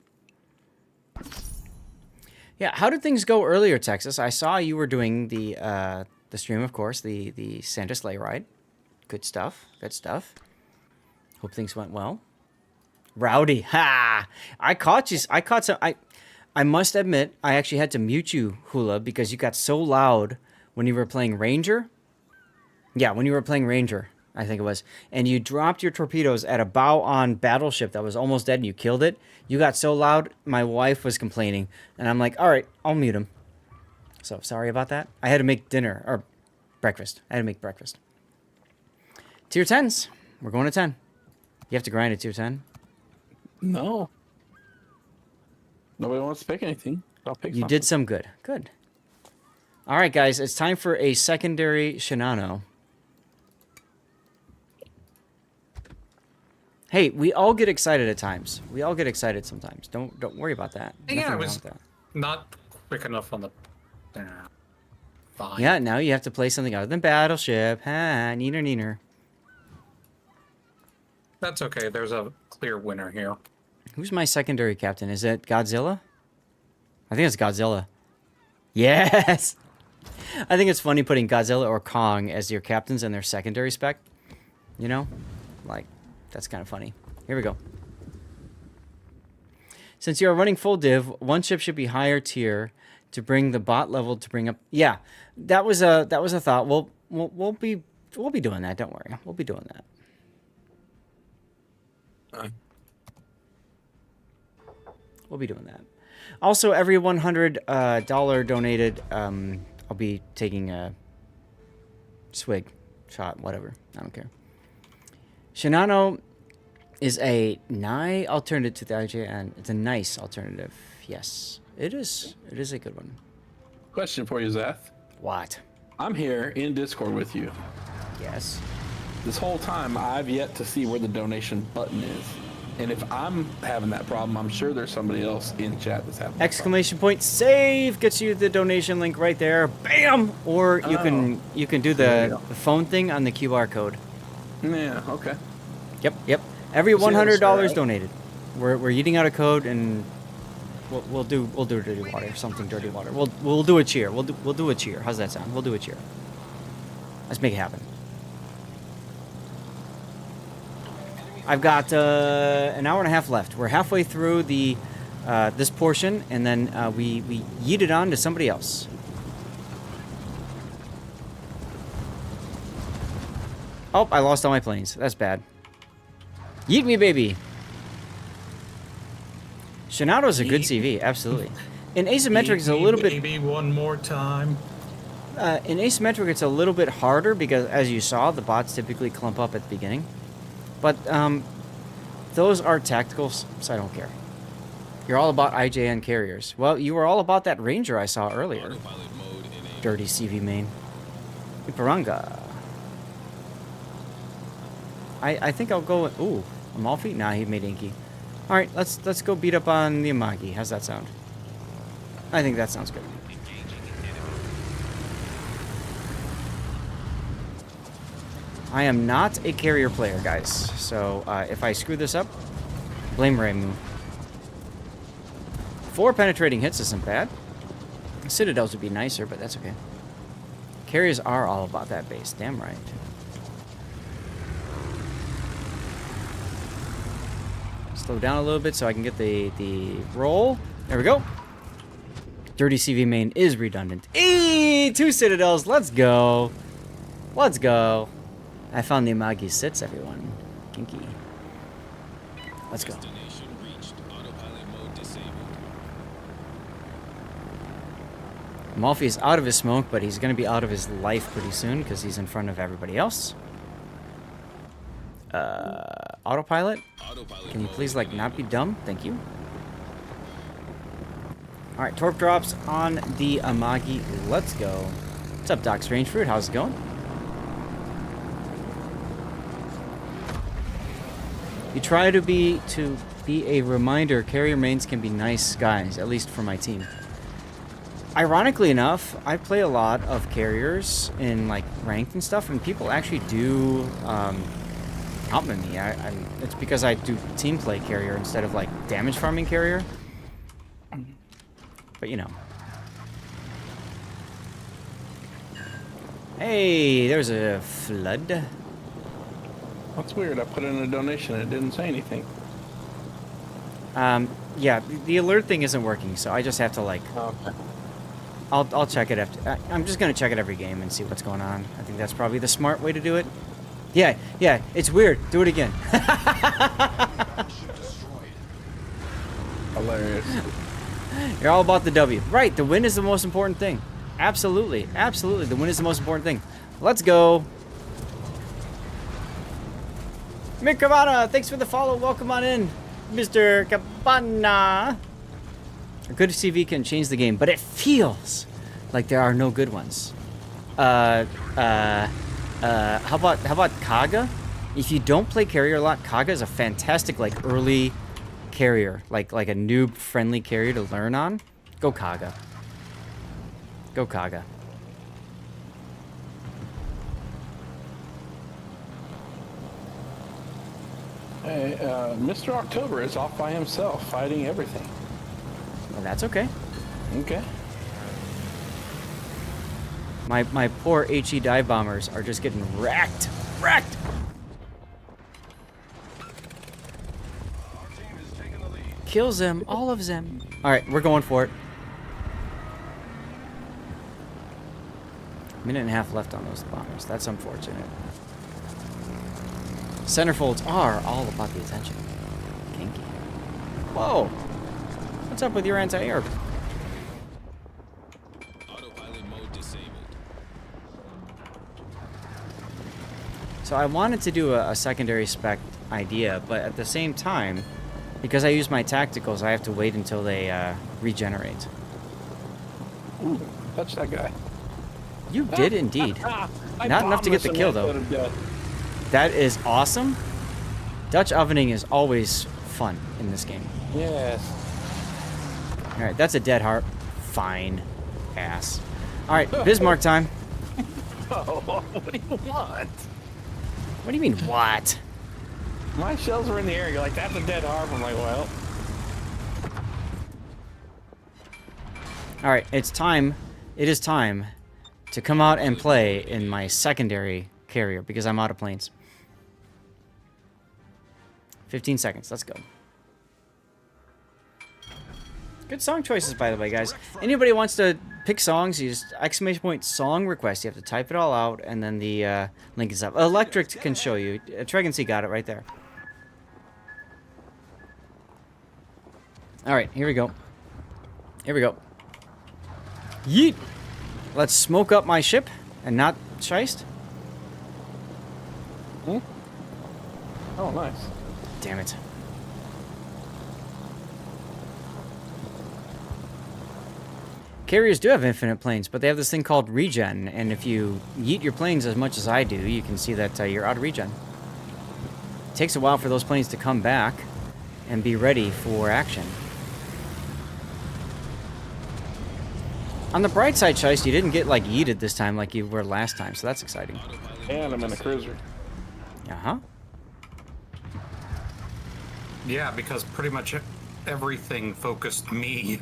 Yeah, how did things go earlier, Texas? I saw you were doing the stream, of course, the Santa Sleigh ride. Good stuff. Good stuff. Hope things went well. Rowdy, ha! I caught you. I caught some. I must admit, I actually had to mute you, Hula, because you got so loud when you were playing Ranger. Yeah, when you were playing Ranger, I think it was, and you dropped your torpedoes at a bow-on battleship that was almost dead, and you killed it. You got so loud, my wife was complaining, and I'm like, all right, I'll mute him. So sorry about that. I had to make dinner or breakfast. I had to make breakfast. Tier 10s. We're going to 10. You have to grind at tier 10. No. Nobody wants to pick anything. I'll pick You something. did some good. Good. All right, guys. It's time for a secondary Shinano. Hey, we all get excited at times. We all get excited sometimes. Don't worry about that. Yeah, Nothing I wrong was with that. not quick enough on the. Fine. Yeah, now you have to play something other than Battleship. Ha, neener, neener. That's okay. There's a clear winner here. Who's my secondary captain? Is it Godzilla? I think it's Godzilla. Yes! I think it's funny putting Godzilla or Kong as your captains and their secondary spec. You know? Like, that's kind of funny. Here we go. Since you are running full div, one ship should be higher tier to bring the bot level to bring up. Yeah, that was a thought. We'll be doing that. Don't worry. We'll be doing that. We'll be doing that. Also, every $100 donated, I'll be taking a swig, shot, whatever. I don't care. Shinano is a nice alternative to the IJN. It's a nice alternative. Yes, it is. It is a good one. Question for you, Zeth. What? I'm here in Discord with you. Yes. This whole time, I've yet to see where the donation button is. And if I'm having that problem, I'm sure there's somebody else in chat that's having that Exclamation point save gets you the donation link right there. Bam! Or you can do the phone thing on the QR code. Yeah, okay. Yep. Every $100 right? donated. We're eating out a code and we'll do dirty water, something dirty water. We'll do a cheer. We'll do a cheer. How's that sound? We'll do a cheer. Let's make it happen. I've got an hour and a half left. We're halfway through the this portion, and then we yeet it on to somebody else. Oh, I lost all my planes. That's bad. Yeet me, baby. Shinato's a good CV, absolutely. In asymmetric, it's a little bit. Maybe one more time. In asymmetric, it's a little bit harder because, as you saw, the bots typically clump up at the beginning. But those are tacticals, so I don't care. You're all about IJN carriers. Well, you were all about that Ranger I saw earlier. Dirty CV main. Iparanga. I think I'll go with... Ooh, Amalfi? Nah, he made Inky. Alright, let's go beat up on the Amagi. How's that sound? I think that sounds good. I am not a carrier player, guys. So, if I screw this up, blame Raimu. 4 penetrating hits isn't bad. Citadels would be nicer, but that's okay. Carriers are all about that base. Damn right. Slow down a little bit so I can get the roll. There we go. Dirty CV main is redundant. Eee! 2 Citadels. Let's go. Let's go. I found the Amagi sits, everyone. Kinky. Let's go. Amalfi is out of his smoke, but he's going to be out of his life pretty soon because he's in front of everybody else. Autopilot? Can you please, like, not be dumb? Thank you. Alright, torp drops on the Amagi. Let's go. What's up, Doc Strange Fruit? How's it going? You try to be a reminder, carrier mains can be nice guys, at least for my team. Ironically enough, I play a lot of carriers in like ranked and stuff, and people actually do outman me. It's because I do team play carrier instead of like damage farming carrier. But you know. Hey, there's a flood. That's weird. I put in a donation. It didn't say anything. Yeah, the alert thing isn't working, so I just have to like. Okay. I'll check it after. I'm just gonna check it every game and see what's going on. I think that's probably the smart way to do it. Yeah, it's weird. Do it again. Hilarious. You're all about the W. Right, the win is the most important thing. Absolutely, absolutely. The win is the most important thing. Let's go. Mick Cabana, thanks for the follow. Welcome on in, Mr. Cabana. A good CV can change the game, but it feels like there are no good ones. How about Kaga? If you don't play carrier a lot, Kaga is a fantastic like early carrier, like a noob friendly carrier to learn on. Go Kaga. Go Kaga. Hey, Mr. October is off by himself, fighting everything. Well, that's okay. Okay. My poor HE dive bombers are just getting wrecked. Wrecked! Kills them, all of them. Alright, we're going for it. Minute and a half left on those bombers. That's unfortunate. Centerfolds are all about the attention. Kinky. Whoa! What's up with your anti-air? Autopilot mode disabled. So I wanted to do a secondary spec idea, but at the same time, because I use my tacticals, I have to wait until they regenerate. Ooh, touch that guy. You did indeed. Not enough to get the kill, though. That is awesome. Dutch ovening is always fun in this game. Yes. Alright, that's a dead heart. Fine. Ass. Alright, Bismarck time. Oh, what do you want? What do you mean, what? My shells were in the air. You're like, that's a dead harp. I'm like, well. Alright, it's time. It is time to come out and play in my secondary carrier because I'm out of planes. 15 seconds. Let's go. Good song choices, by the way, guys. Anybody wants to pick songs, use ! song request. You have to type it all out, and then the link is up. Electric can show you. Tregancy got it right there. All right, here we go. Here we go. Yeet! Let's smoke up my ship and not Scheist. Hmm? Oh, nice. Damn it. Carriers do have infinite planes, but they have this thing called regen, and if you yeet your planes as much as I do, you can see that you're out of regen. It takes a while for those planes to come back and be ready for action. On the bright side, Scheist, you didn't get, like, yeeted this time like you were last time, so that's exciting. And I'm in a cruiser. Uh-huh. Yeah, because pretty much everything focused me.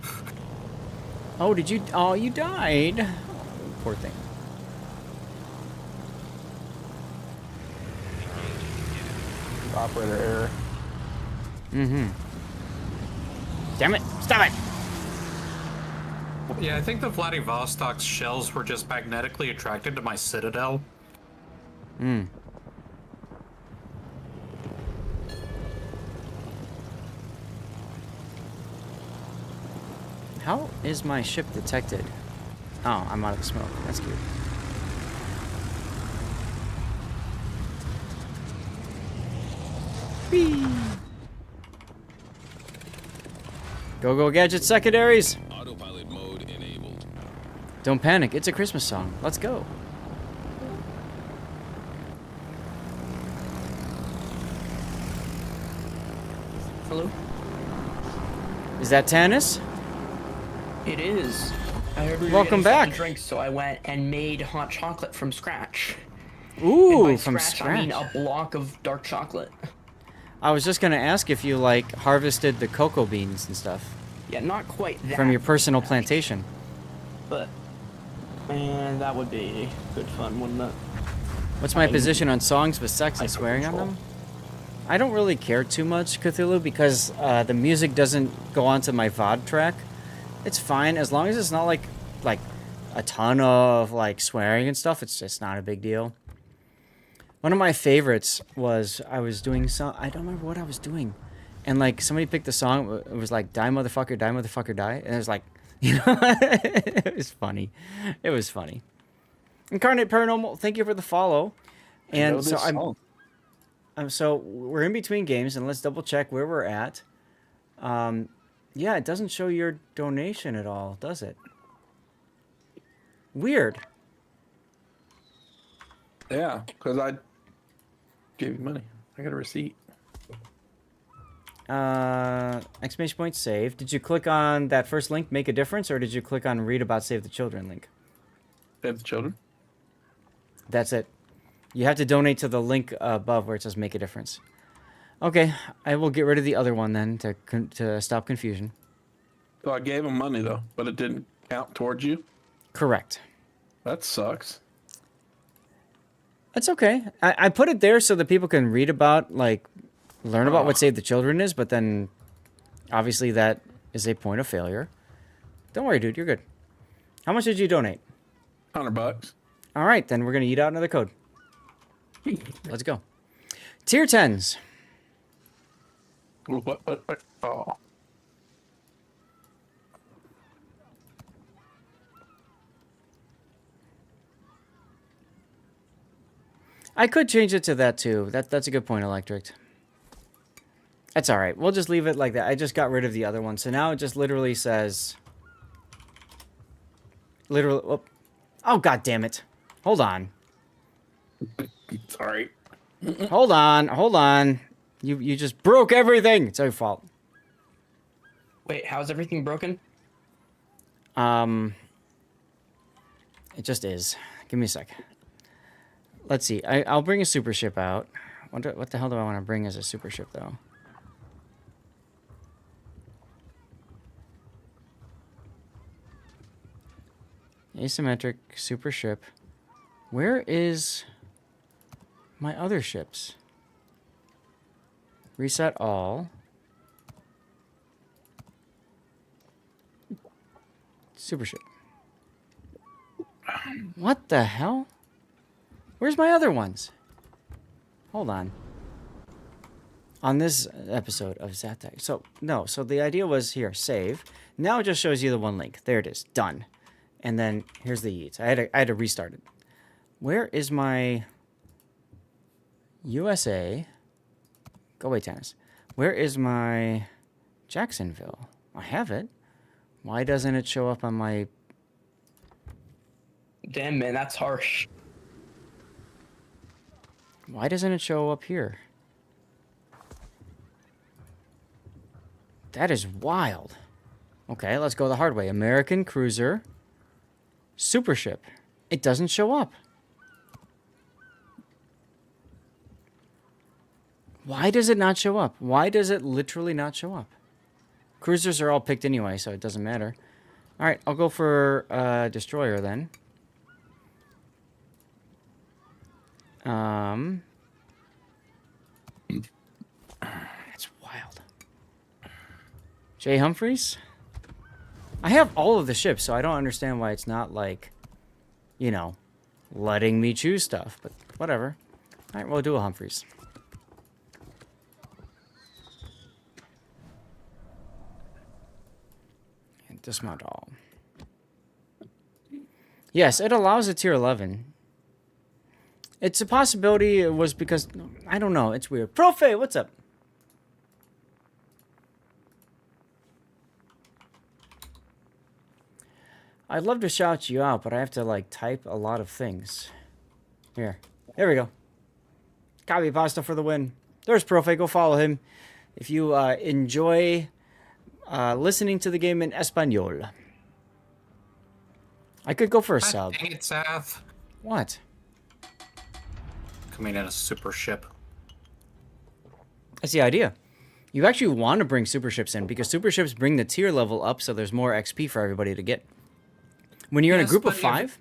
Oh, did you... Oh, you died. Poor thing. Operator error. Mm-hmm. Damn it. Stop it. Yeah, I think the Vladivostok's shells were just magnetically attracted to my citadel. Hmm. How is my ship detected? Oh, I'm out of the smoke. That's cute. Whee! Go, go, gadget secondaries! Autopilot mode enabled. Don't panic, it's a Christmas song. Let's go. Hello? Is that Tannis? It is. I heard we were Welcome getting something back. to drink, so I went and made hot chocolate from scratch. Ooh, and by from scratch, I mean scratch. a block of dark chocolate. I was just gonna ask if you like harvested the cocoa beans and stuff Yeah, not quite that. from your personal plantation. But man, that would be good fun, wouldn't it? What's my position on songs with sex and Hyper swearing on control. them? I don't really care too much, Cthulhu, because the music doesn't go onto my VOD track. It's fine as long as it's not like a ton of like swearing and stuff. It's just not a big deal. One of my favorites was I was doing some. I don't remember what I was doing, and like somebody picked the song. It was like "Die Motherfucker, Die Motherfucker, Die," and it was like, you know, it was funny. It was funny. Incarnate Paranormal, thank you for the follow. And so we're in between games, and let's double check where we're at. Yeah, it doesn't show your donation at all, does it? Weird. Yeah, because I gave you money. I got a receipt. Exclamation point save. Did you click on that first link, make a difference, or did you click on read about Save the Children link? Save the Children? That's it. You have to donate to the link above where it says make a difference. Okay, I will get rid of the other one then to stop confusion. So I gave him money though, but it didn't count towards you? Correct. That sucks. That's okay. I put it there so that people can read about, like, learn about what Save the Children is, but then obviously that is a point of failure. Don't worry, dude, you're good. How much did you donate? $100. All right, then we're going to eat out another code. Let's go. Tier 10s. What? Oh. I could change it to that too. That's a good point, Electric. That's all right. We'll just leave it like that. I just got rid of the other one. So now it just literally says... Literally... Oh, God damn it. Hold on. Sorry. Hold on. You just broke everything. It's your fault. Wait, how's everything broken? It just is. Give me a sec. Let's see. I'll bring a super ship out. What the hell do I want to bring as a super ship, though? Asymmetric super ship. Where is my other ships? Reset all. Super ship. What the hell? Where's my other ones? Hold on. On this episode of Zatek. So the idea was here, save. Now it just shows you the one link. There it is. Done. And then here's the yeets. I had to restart it. Where is my USA? Go away, tennis. Where is my Jacksonville? I have it. Why doesn't it show up on my... Damn, man, that's harsh. Why doesn't it show up here? That is wild. Okay, let's go the hard way. American Cruiser. Super Ship. It doesn't show up. Why does it not show up? Why does it literally not show up? Cruisers are all picked anyway, so it doesn't matter. All right, I'll go for Destroyer then. That's wild. Jay Humphreys? I have all of the ships, so I don't understand why it's not, like, you know, letting me choose stuff, but whatever. All right, we'll do a Humphreys. And dismount all. Yes, it allows a tier 11. It's a possibility it was because... I don't know, it's weird. Profe, what's up? I'd love to shout you out, but I have to, like, type a lot of things. Here. There we go. Copy pasta for the win. There's Profe. Go follow him if you enjoy listening to the game in Espanol. I could go for a sub. Dang it, Seth. What? coming in a super ship. That's the idea. You actually want to bring super ships in because super ships bring the tier level up, so there's more XP for everybody to get. When you're in a group of 5.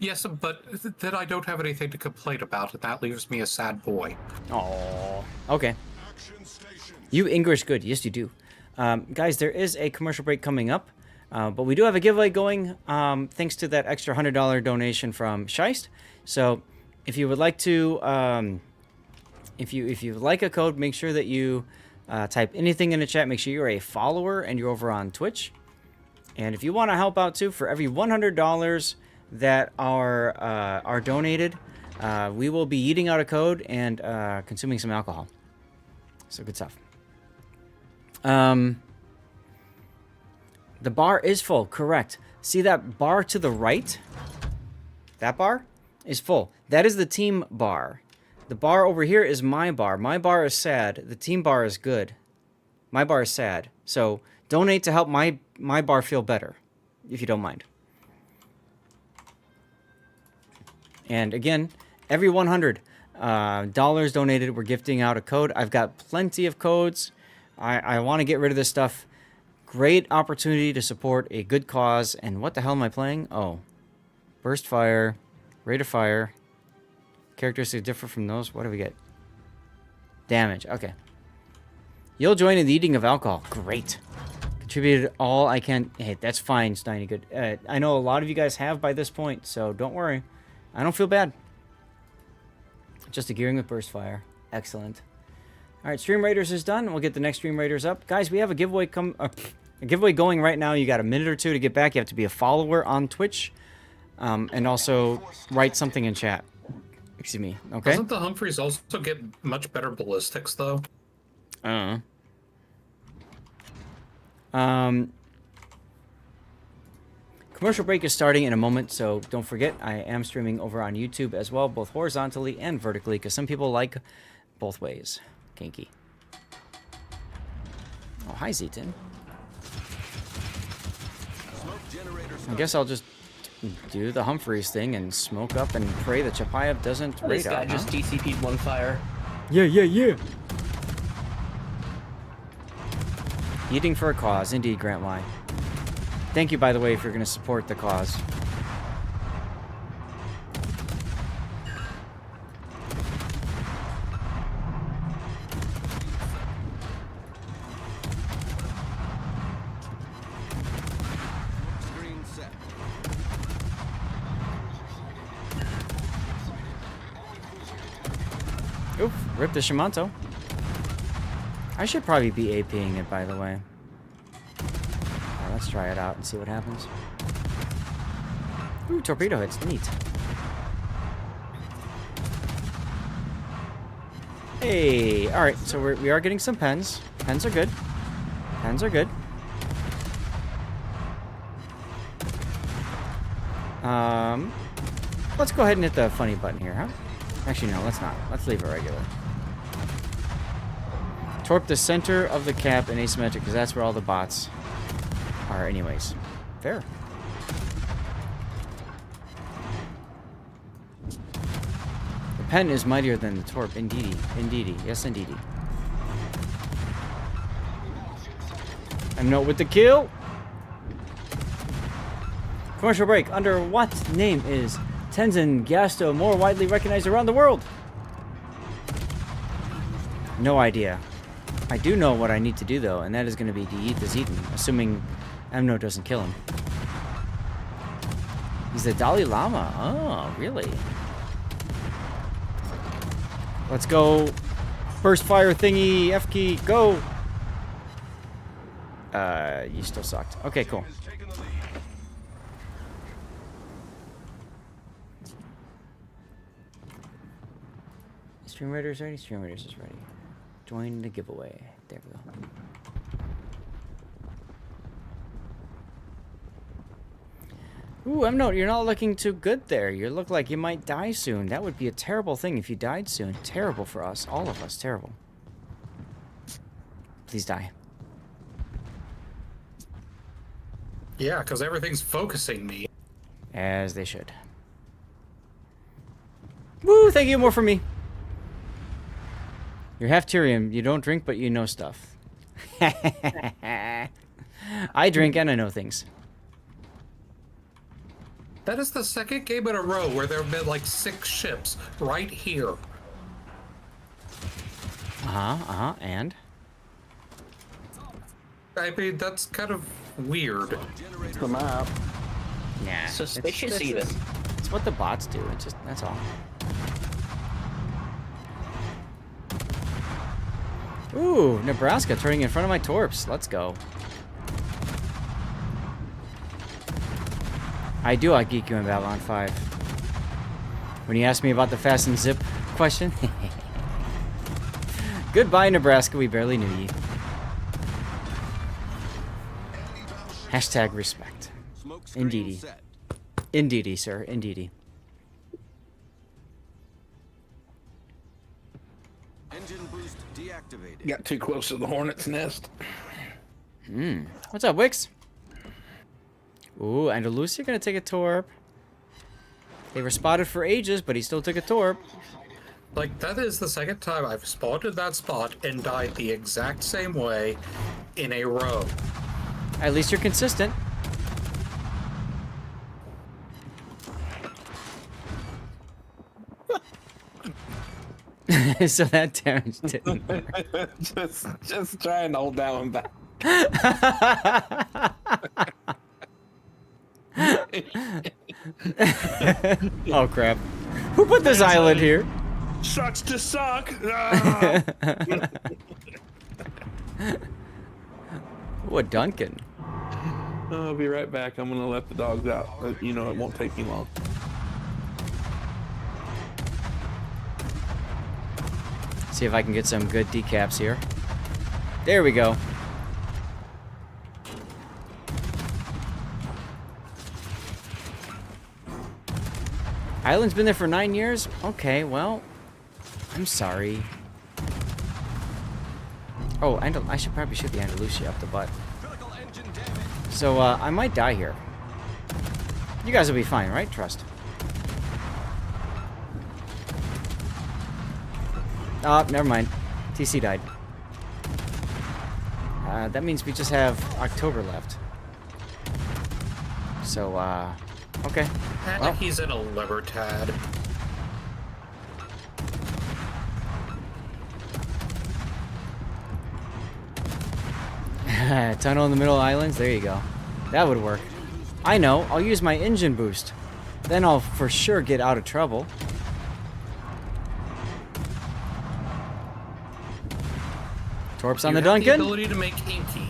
Yes, but then I don't have anything to complain about, and that leaves me a sad boy. Oh, okay. You English good. Yes, you do. Guys, there is a commercial break coming up, but we do have a giveaway going thanks to that extra $100 donation from Scheist. So if you would like to, if you like a code, make sure that you type anything in the chat. Make sure you're a follower and you're over on Twitch. And if you want to help out too, for every $100 that are donated, we will be eating out a code and consuming some alcohol. So good stuff. The bar is full, correct. See that bar to the right? That bar is full. That is the team bar. The bar over here is my bar. My bar is sad. The team bar is good. My bar is sad. So donate to help my bar feel better, if you don't mind. And again, every $100 donated, we're gifting out a code. I've got plenty of codes. I want to get rid of this stuff. Great opportunity to support a good cause. And what the hell am I playing? Oh, burst fire, rate of fire. Characteristics differ from those. What do we get? Damage. Okay. You'll join in the eating of alcohol. Great. Contributed all I can. Hey, that's fine, Steiny. Good. I know a lot of you guys have by this point, so don't worry. I don't feel bad. Just a gearing with burst fire. Excellent. All right, Stream Raiders is done. We'll get the next Stream Raiders up. Guys, we have a giveaway going right now. You got a minute or two to get back. You have to be a follower on Twitch. And also write something in chat. Excuse me. Okay. Doesn't the Humphreys also get much better ballistics, though? Commercial break is starting in a moment, so don't forget, I am streaming over on YouTube as well, both horizontally and vertically, because some people like both ways. Kinky. Oh, hi, Zeton. I guess I'll just do the Humphreys thing and smoke up and pray that Chapayev doesn't raid out. This guy just DCP'd one fire. Yeah. Eating for a cause. Indeed, Grant Y. Thank you, by the way, if you're going to support the cause. Screen set. Oof, rip the Shimanto. I should probably be APing it, by the way. Let's try it out and see what happens. Ooh, torpedo hits. Neat. Hey, alright, so we are getting some pens. Pens are good. Pens are good. Let's go ahead and hit the funny button here, huh? Actually, no, let's not. Let's leave it regular. Torp the center of the cap and asymmetric, because that's where all the bots are anyways. Fair. The pen is mightier than the torp. Indeedy. Indeedy. Yes, indeedy. I'm not with the kill. Commercial break. Under what name is Tenzin Gasto more widely recognized around the world? No idea. I do know what I need to do, though, and that is going to be to eat the Zeton, assuming Amno doesn't kill him. He's the Dalai Lama. Oh, really? Let's go. Burst fire thingy. F key. Go. You still sucked. Okay, cool. Stream Raiders ready? Stream Raiders is ready. Join the giveaway. There we go. Ooh, you're not looking too good there. You look like you might die soon. That would be a terrible thing if you died soon. Terrible for us. All of us. Terrible. Please die. Yeah, because everything's focusing me. As they should. Woo, thank you, more for me. You're half Tyrion. You don't drink, but you know stuff. I drink and I know things. That is the second game in a row where there have been like 6 ships right here. And? I mean, that's kind of weird. It's the map. Nah. Suspicious even. It's what the bots do. It's just, that's all. Ooh, Nebraska turning in front of my torps. Let's go. I do geek you in Babylon 5. When you asked me about the fast and zip question. Goodbye, Nebraska. We barely knew ye. Hashtag respect. Indeedy. Indeedy, sir. Indeedy. Engine boost deactivated. Got too close to the hornet's nest. What's up, Wix? Ooh, Andalusia gonna take a torp. They were spotted for ages, but he still took a torp. Like, that is the second time I've spotted that spot and died the exact same way in a row. At least you're consistent. So that damage didn't work. just trying to hold that one back. Oh crap. Who put this island here? Sucks to suck. Ah. Ooh, a Duncan. I'll be right back. I'm gonna let the dogs out. But, you know, it won't take me long. See if I can get some good decaps here. There we go. Island's been there for 9 years? Okay, well, I'm sorry. Oh, I should probably shoot the Andalusia up the butt. So, I might die here. You guys will be fine, right? Trust. Oh, never mind. TC died. That means we just have October left. So, okay. Well. He's in a Libertad. Tunnel in the middle of islands? There you go. That would work. I know. I'll use my engine boost. Then I'll for sure get out of trouble. Torps on the Duncan. You have the ability to make inky.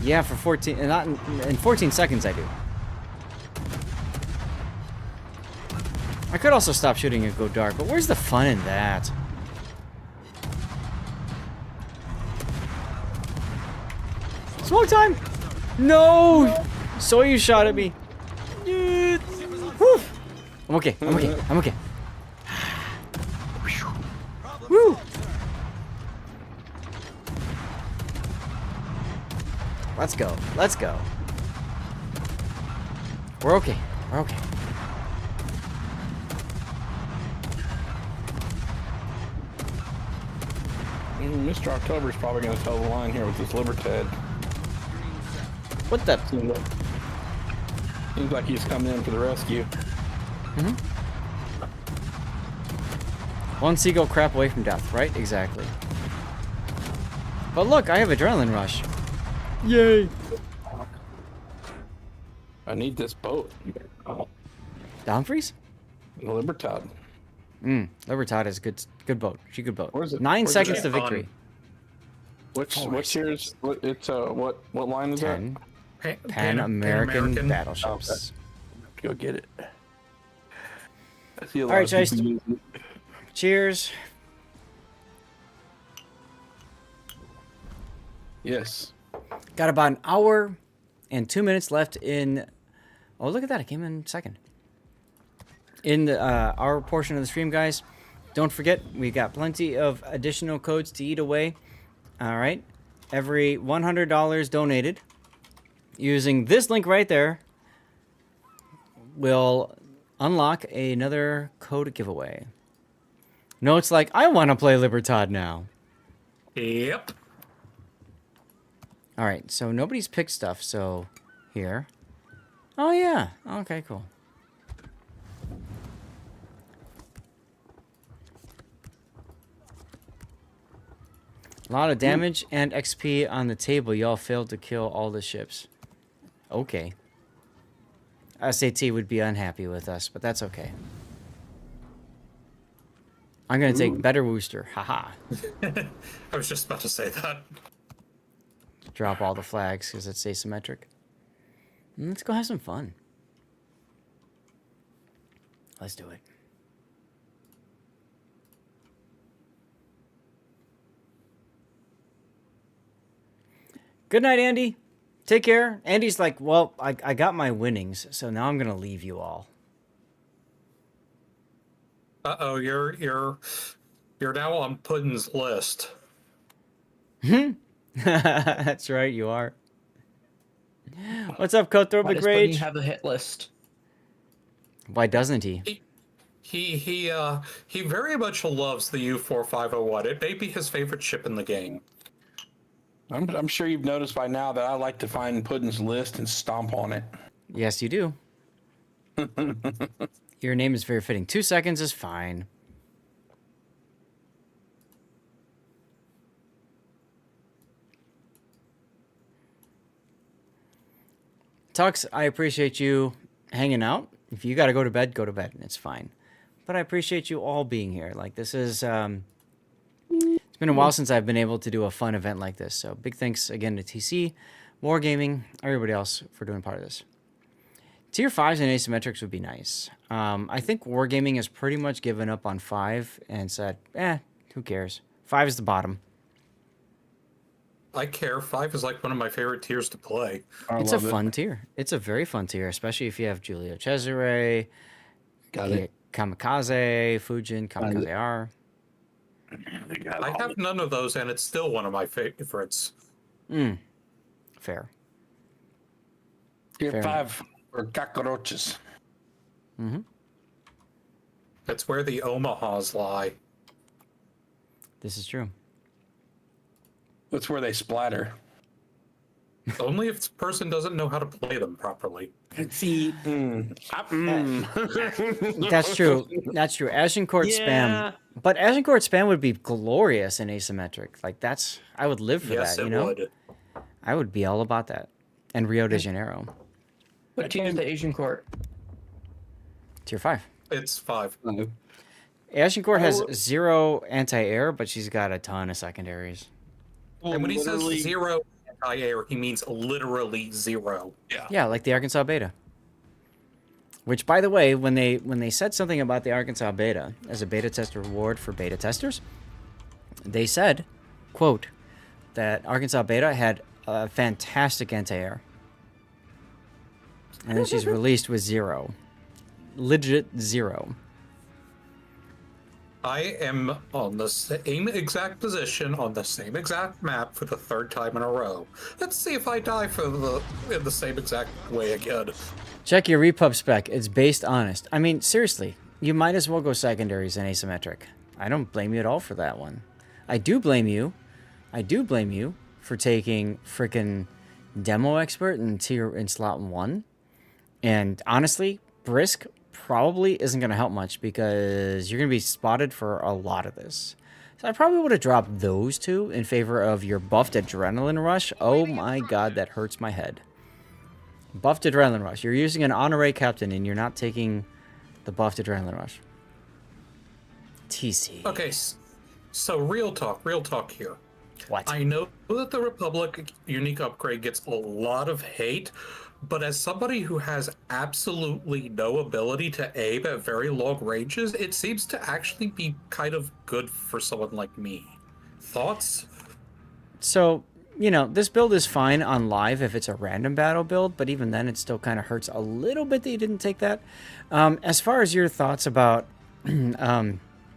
Yeah, for 14, not in 14 seconds I do. I could also stop shooting and go dark, but where's the fun in that? Smoke time! No! So you shot at me. Dude. Whew. I'm okay. I'm okay. I'm okay. Woo! Let's go. Let's go. We're okay. We're okay. Mr. October's probably going to toe the line here with this Libertad. What the? Seems like he's coming in for the rescue. Mm-hmm. One seagull crap away from death, right? Exactly. But look, I have adrenaline rush. Yay! I need this boat. The Humphreys? The Libertad. Libertad is good boat. She good boat. Where's it? 9 Where's seconds it to victory. What's yours? It's what line is 10. that? Pan American battleships. Okay. Go get it. I see a lot All right, of people Chase. using it. Cheers. Yes. Got about an hour and 2 minutes left in. Oh, look at that! I came in second. In the, our portion of the stream, guys. Don't forget, we got plenty of additional codes to eat away. All right, every $100 donated using this link right there will unlock another code giveaway. No, it's like, I want to play Libertad now. Yep. All right, so nobody's picked stuff, so here. Oh, yeah. Okay, cool. A lot of damage and XP on the table. Y'all failed to kill all the ships. Okay. SAT would be unhappy with us, but that's okay. I'm going to take better Wooster. Haha. I was just about to say that. Drop all the flags because it's asymmetric. Let's go have some fun. Let's do it. Good night, Andy. Take care. Andy's like, well, I got my winnings, so now I'm gonna leave you all. Uh-oh, you're now on Puddin's list. That's right, you are. What's up, Cutthroat Why does Puddin McRage? have a hit list? Why doesn't he? He very much loves the U-4501. It may be his favorite ship in the game. I'm sure you've noticed by now that I like to find Puddin's list and stomp on it. Yes, you do. Your name is very fitting. 2 seconds is fine. Tux, I appreciate you hanging out. If you got to go to bed, go to bed. It's fine. But I appreciate you all being here. Like, this is... It's been a while since I've been able to do a fun event like this. So big thanks again to TC, Wargaming, everybody else for doing part of this. Tier 5s and asymmetrics would be nice. I think Wargaming has pretty much given up on 5 and said, who cares? 5 is the bottom. I care. 5 is like one of my favorite tiers to play. It's a fun tier. It's a very fun tier, especially if you have Julio Cesare, Kamikaze, Fujin, Kamikaze R. I have none of those, and it's still one of my favorites. Fair. Tier 5 or cockroaches. That's where the Omahas lie. This is true. That's where they splatter. Only if the person doesn't know how to play them properly. See, That's true. That's true. Agincourt spam. But Agincourt spam would be glorious in asymmetric. Like, that's... I would live for Yes, that, it you know? would. I would be all about that. And Rio de Janeiro. What tier is the Asian court? Tier 5. It's 5. Agincourt has 0 anti-air, but she's got a ton of secondaries. And when he says 0 anti-air, he means literally 0. Yeah, like the Arkansas Beta. Which, by the way, when they said something about the Arkansas Beta as a beta test reward for beta testers, they said, quote, that Arkansas Beta had a fantastic anti-air. And then she's released with 0. Legit 0. I am on the same exact position on the same exact map for the 3rd time in a row. Let's see if I die in the same exact way again. Check your repub spec. It's based honest. I mean, seriously, you might as well go secondaries and asymmetric. I don't blame you at all for that one. I do blame you for taking frickin' demo expert in slot 1. And honestly, Brisk probably isn't going to help much because you're going to be spotted for a lot of this. So I probably would have dropped those 2 in favor of your buffed Adrenaline Rush. Oh my god, that hurts my head. Buffed Adrenaline Rush. You're using an honorary captain and you're not taking the buffed Adrenaline Rush. TC. Okay, so real talk here. What? I know that the Republic unique upgrade gets a lot of hate, but as somebody who has absolutely no ability to aim at very long ranges, it seems to actually be kind of good for someone like me. Thoughts? So, you know, this build is fine on live if it's a random battle build, but even then it still kind of hurts a little bit that you didn't take that. As far as your thoughts about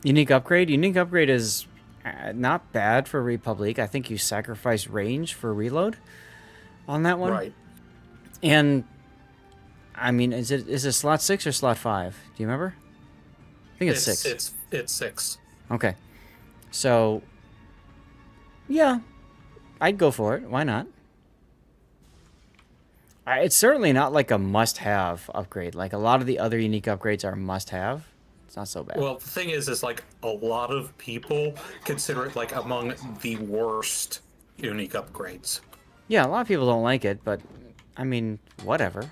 unique upgrade is not bad for Republic. I think you sacrifice range for reload on that one. Right. And I mean, is it slot 6 or slot 5? Do you remember? I think it's 6. It's 6. Okay. So, yeah, I'd go for it. Why not? It's certainly not like a must-have upgrade. Like a lot of the other unique upgrades are must-have. It's not so bad. Well, the thing is like a lot of people consider it like among the worst unique upgrades. Yeah, a lot of people don't like it, but I mean, whatever.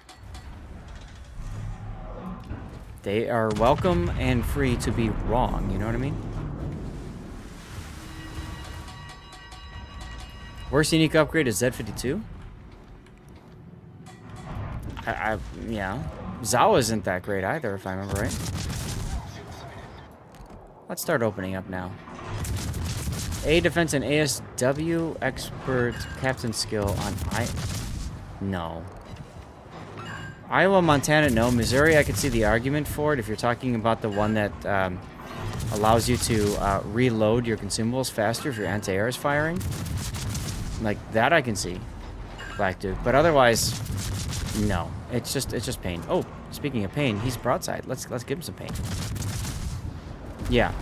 They are welcome and free to be wrong, you know what I mean? Worst unique upgrade is Z52? Yeah. Zawa isn't that great either, if I remember right. Let's start opening up now. A defense and ASW expert captain skill on No. Iowa, Montana, no. Missouri, I could see the argument for it if you're talking about the one that allows you to reload your consumables faster if your anti-air is firing. Like that I can see. Black Duke. But otherwise, no. It's just pain. Oh, speaking of pain, he's broadside. Let's give him some pain. Yeah.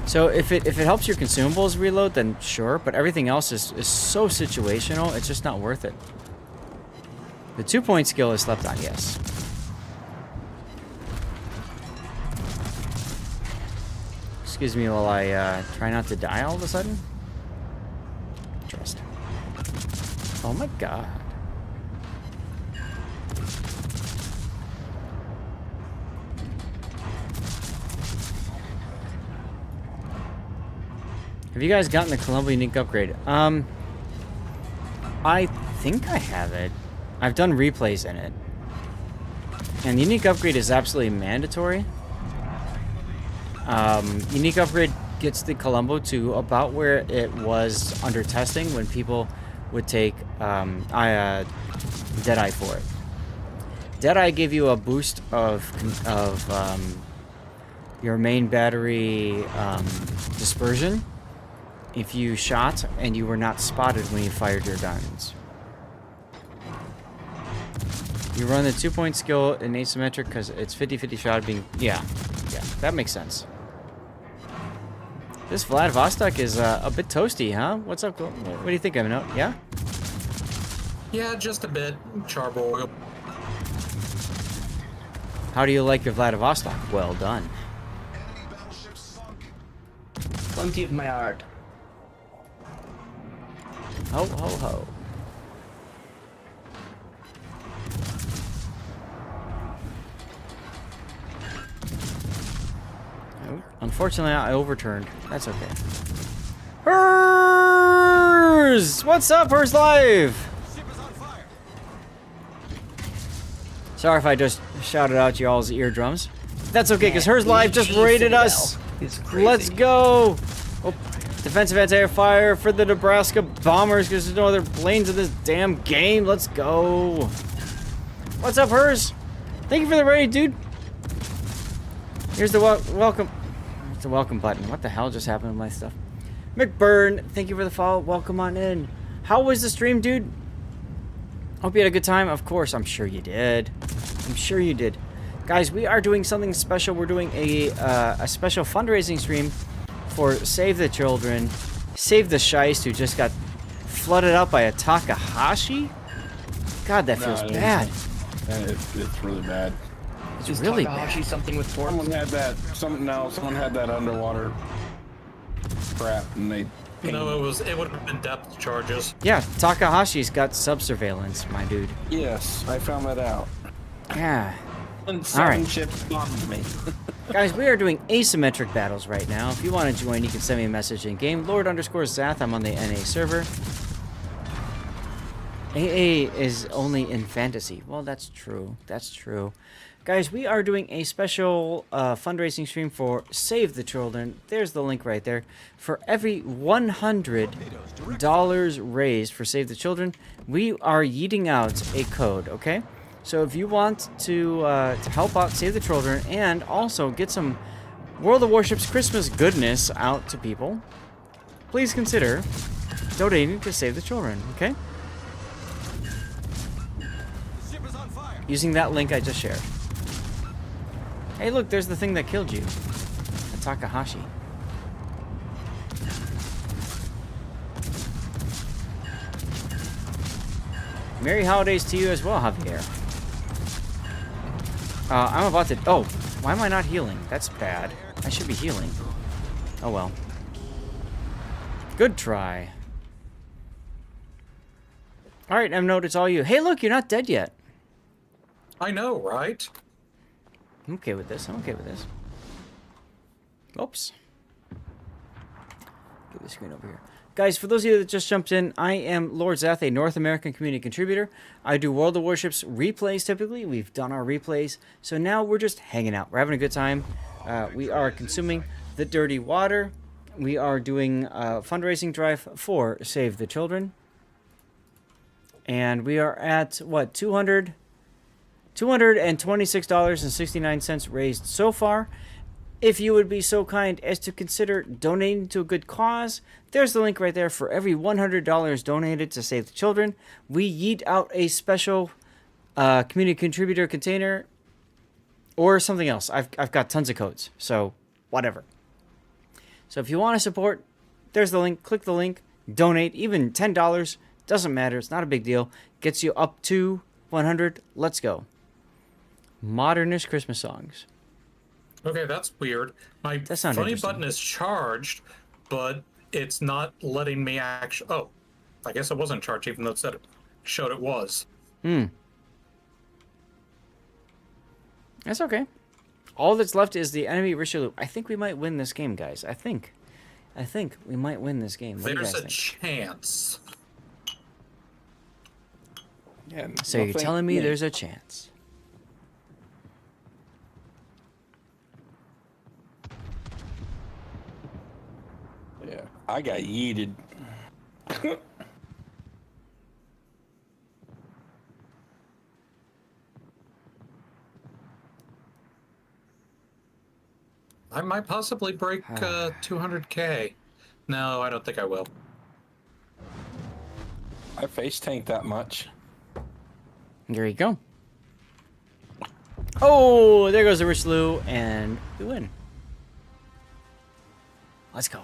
So if it helps your consumables reload, then sure, but everything else is so situational, it's just not worth it. The 2-point skill is slept on, yes. Excuse me while I try not to die all of a sudden. Trust. Oh my god. Have you guys gotten the Columbo unique upgrade? I think I have it. I've done replays in it. And the unique upgrade is absolutely mandatory. Unique upgrade gets the Columbo to about where it was under testing when people would take Deadeye for it. Deadeye gave you a boost of your main battery dispersion if you shot and you were not spotted when you fired your guns. You run the 2-point skill in asymmetric because it's 50-50 shot being... Yeah, that makes sense. This Vladivostok is a bit toasty, huh? What's up? What do you think, Emino? Yeah? Yeah, just a bit. Charbroiled. How do you like your Vladivostok? Well done. Plenty of my art. Ho, ho, ho. Oh, unfortunately, I overturned. That's okay. Hers! What's up, Hers Live? Sorry if I just shouted out y'all's eardrums. That's okay, because Hers Live just raided us. Let's go! Oh, defensive anti-air fire for the Nebraska Bombers, because there's no other planes in this damn game. Let's go. What's up, Hers? Thank you for the raid, dude. Here's the welcome. It's the welcome button. What the hell just happened with my stuff? McBurn, thank you for the follow. Welcome on in. How was the stream, dude? Hope you had a good time. Of course, I'm sure you did. I'm sure you did. Guys, we are doing something special. We're doing a special fundraising stream for Save the Children. Save the Shiest, who just got flooded out by a Takahashi. God, that feels bad. It's really bad. It's really Takahashi bad. Something with torque. Someone had that. Someone had that underwater crap, and they. No, it would have been depth charges. Yeah, Takahashi's got sub-surveillance, my dude. Yes, I found that out. Yeah. And All 7 right. ships bombed me. Guys, we are doing asymmetric battles right now. If you want to join, you can send me a message in game. Lord_Zath, I'm on the NA server. AA is only in fantasy. Well, that's true. That's true. Guys, we are doing a special fundraising stream for Save the Children. There's the link right there. For every $100 raised for Save the Children, we are yeeting out a code, okay? So if you want to help out Save the Children and also get some World of Warships Christmas goodness out to people, please consider donating to Save the Children, okay? The ship is on fire. using that link I just shared. Hey, look, there's the thing that killed you. A Takahashi. Merry holidays to you as well, Javier. I'm about to... Oh, why am I not healing? That's bad. I should be healing. Oh, well. Good try. Alright, Note, it's all you. Hey, look, you're not dead yet. I know, right? I'm okay with this. I'm okay with this. Oops. Get the screen over here. Guys, for those of you that just jumped in, I am Lord Zath, a North American community contributor. I do World of Warships replays typically. We've done our replays. So now we're just hanging out. We're having a good time. We are consuming the dirty water. We are doing a fundraising drive for Save the Children. And we are at, what, $226.69 raised so far. If you would be so kind as to consider donating to a good cause, there's the link right there. For every $100 donated to Save the Children, we yeet out a special community contributor container or something else. I've got tons of codes, so whatever. So if you want to support, there's the link. Click the link, donate, even $10. Doesn't matter. It's not a big deal. Gets you up to 100. Let's go. Modernish Christmas songs. Okay, that's weird. My funny button is charged, but it's not letting me actually... Oh, I guess it wasn't charged, even though it said it showed it was. That's okay. All that's left is the enemy Richelieu. I think we might win this game, guys. I think we might win this game. What There's do you a guys think? chance. Yeah, So you're telling me there's a chance? Yeah, I got yeeted. I might possibly break 200K. No, I don't think I will. I face tank that much. There you go. Oh, there goes the Richelieu, and we win. Let's go.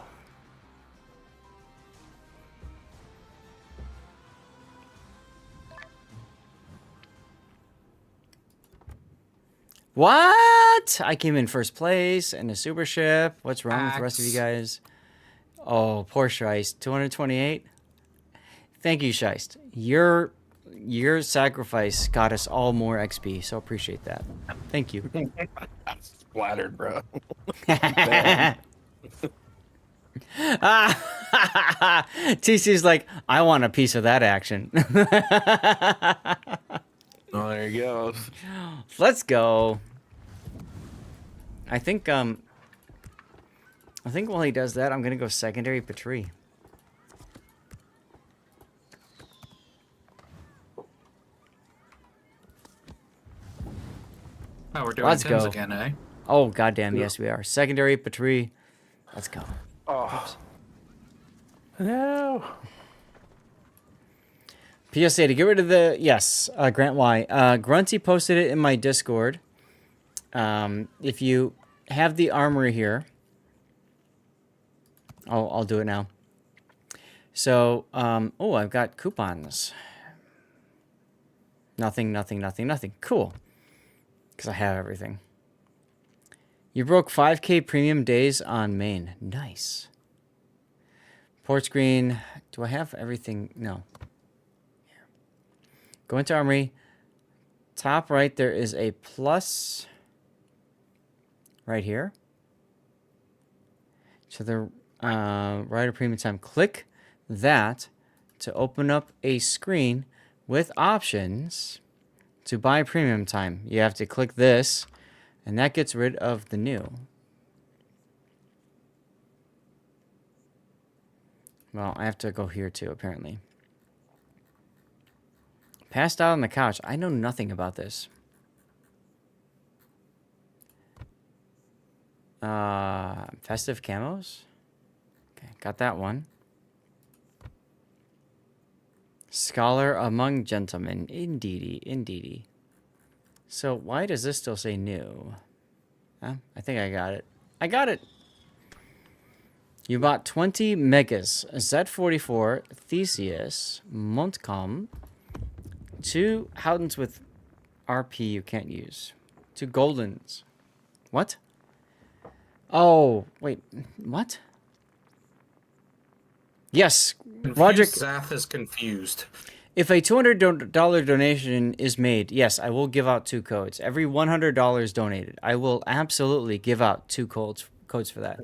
What? I came in first place in the super ship. What's wrong with the rest of you guys? Oh, poor Scheist. 228. Thank you, Scheist. Your sacrifice got us all more XP, so appreciate that. Thank you. I'm splattered, bro. TC's like, I want a piece of that action. Oh, there you go. Let's go. I think while he does that, I'm gonna go secondary Patrie. Oh, we're doing Let's Sims go. again, eh? Oh goddamn, yes we are. Secondary Patrie. Let's go. Oh. No. PSA to get rid of the Grant Y. Grunty posted it in my Discord. If you have the armory here, I'll do it now. So I've got coupons. Nothing. Cool. Because I have everything. You broke 5K premium days on main. Nice. Port screen. Do I have everything? No. Go into armory. Top right, there is a plus right here. To the right of premium time. Click that to open up a screen with options to buy premium time. You have to click this, and that gets rid of the new. Well, I have to go here too, apparently. Passed out on the couch. I know nothing about this. Festive camos? Okay, got that one. Scholar among gentlemen. Indeedy. So why does this still say new? Huh? I think I got it. I got it. You bought 20 megas, Z44, Theseus, Montcalm, 2 Howdens with RP you can't use, 2 Goldens. What? Oh, wait, what? Yes, Roger. Zath is confused. If a $200 donation is made, yes, I will give out 2 codes. Every $100 donated, I will absolutely give out 2 codes for that.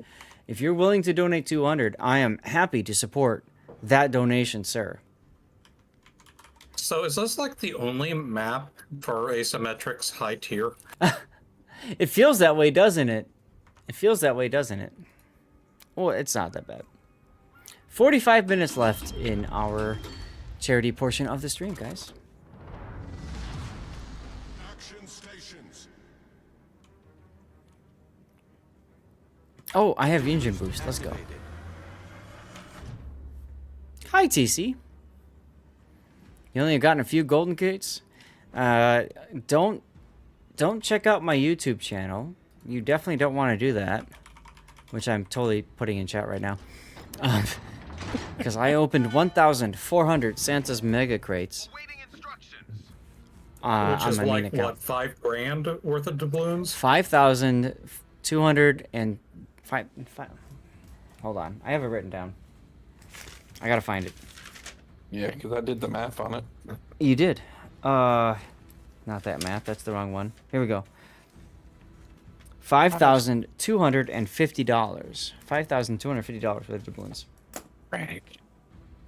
If you're willing to donate 200, I am happy to support that donation, sir. So is this like the only map for Asymmetric's high tier? It feels that way, doesn't it? It feels that way, doesn't it? Well, it's not that bad. 45 minutes left in our charity portion of the stream, guys. Action stations. Oh, I have engine boost. Let's go. Hi, TC. You only have gotten a few golden gates. Don't check out my YouTube channel. You definitely don't want to do that, which I'm totally putting in chat right now. Because I opened 1,400 Santa's Mega Crates. Which is on my main like, account. what, $5 grand worth of doubloons? 5,205. Hold on. I have it written down. I gotta find it. Yeah, because I did the math on it. You did. Not that math. That's the wrong one. Here we go. $5,250. $5,250 for the doubloons. Right.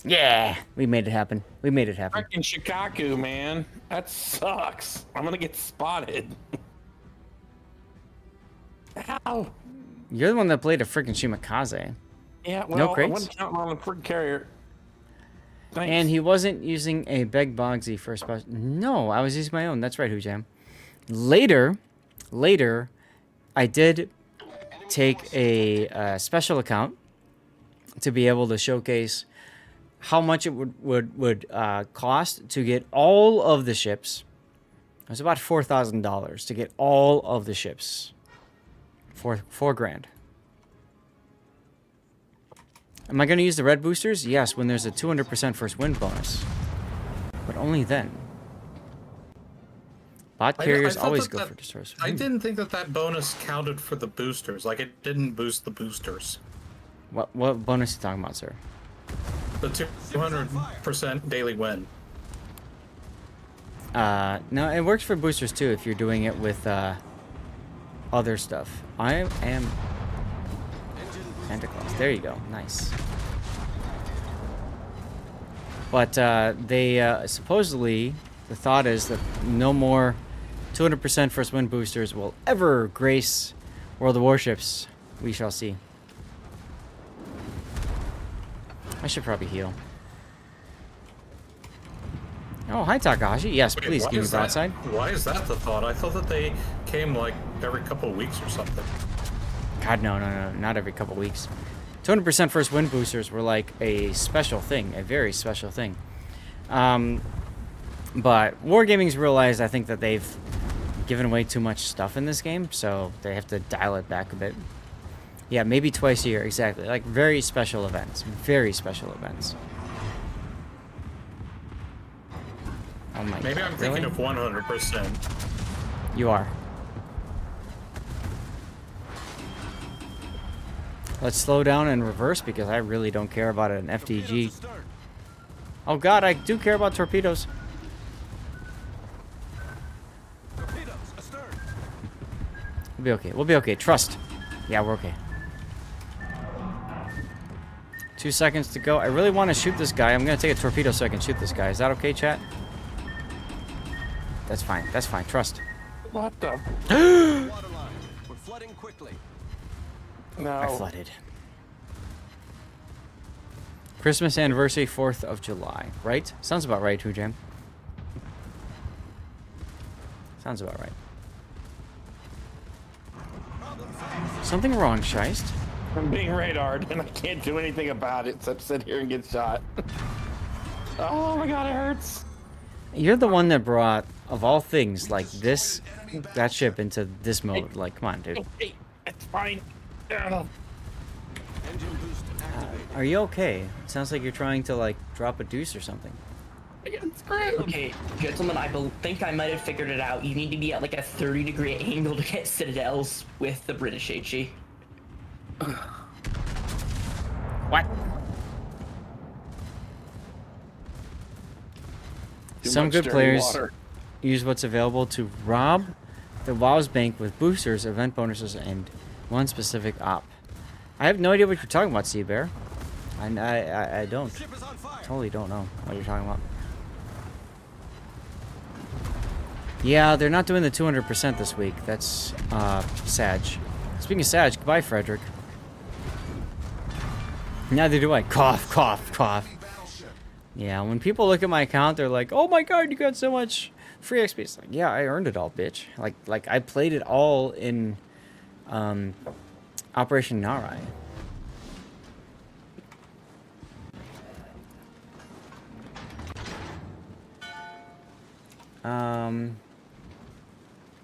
Yeah, we made it happen. We made it happen. Freaking Shikaku, man. That sucks. I'm gonna get spotted. Ow. You're the one that played a freaking Shimakaze. Yeah, well, No I crates? wasn't counting on the freaking carrier. Thanks. And he wasn't using a Beg Bogsy for a special. No, I was using my own. That's right, Hoojam. Later, I did take a special account to be able to showcase how much it would cost to get all of the ships. It was about $4,000 to get all of the ships. $4 grand. Am I going to use the red boosters? Yes, when there's a 200% first win bonus. But only then. Bot carriers always go for destroyers. I didn't think that bonus counted for the boosters. Like, it didn't boost the boosters. What bonus are you talking about, sir? The 200% daily win. No, it works for boosters too if you're doing it with other stuff. I am Santa Claus. There you go. Nice. But they supposedly, the thought is that no more 200% first win boosters will ever grace World of Warships. We shall see. I should probably heal. Oh, hi Takahashi. Yes, Wait, please give me broadside. Why is that the thought? I thought that they came like every couple of weeks or something. God, no, not every couple weeks. 200% first win boosters were like a special thing, a very special thing. But Wargaming's realized, I think, that they've given away too much stuff in this game, so they have to dial it back a bit. Yeah, maybe twice a year, exactly. Like very special events. Very special events. Oh my Maybe God, I'm thinking really? of 100%. You are. Let's slow down and reverse because I really don't care about an FTG. Oh God, I do care about torpedoes. Torpedoes astern. We'll be okay. We'll be okay. Trust. Yeah, we're okay. 2 seconds to go. I really want to shoot this guy. I'm going to take a torpedo so I can shoot this guy. Is that okay, chat? That's fine. That's fine. Trust. What the? Waterline. We're flooding quickly. No. I flooded. Christmas anniversary, 4th of July. Right? Sounds about right, Hoojam. Sounds about right. Something wrong, Scheist? I'm being radared and I can't do anything about it except sit here and get shot. Oh my God, it hurts. You're the one that brought, of all things, like that ship into this mode. Like, come on, dude. Hey, it's fine. Engine boost activated. Are you okay? It sounds like you're trying to, like, drop a deuce or something. Okay, gentlemen, think I might have figured it out. You need to be at like a 30-degree angle to get citadels with the British HE. What? Some good players use what's available to rob the WoW's bank with boosters, event bonuses, and one specific op. I have no idea what you're talking about, Seabear. I don't. Totally don't know what you're talking about. Yeah, they're not doing the 200% this week. That's, Sag. Speaking of Sag, goodbye, Frederick. Neither do I. Cough, cough, cough. Yeah, when people look at my account, they're like, oh my god, you got so much free XP. It's like, yeah, I earned it all, bitch. Like I played it all in, Operation Narai.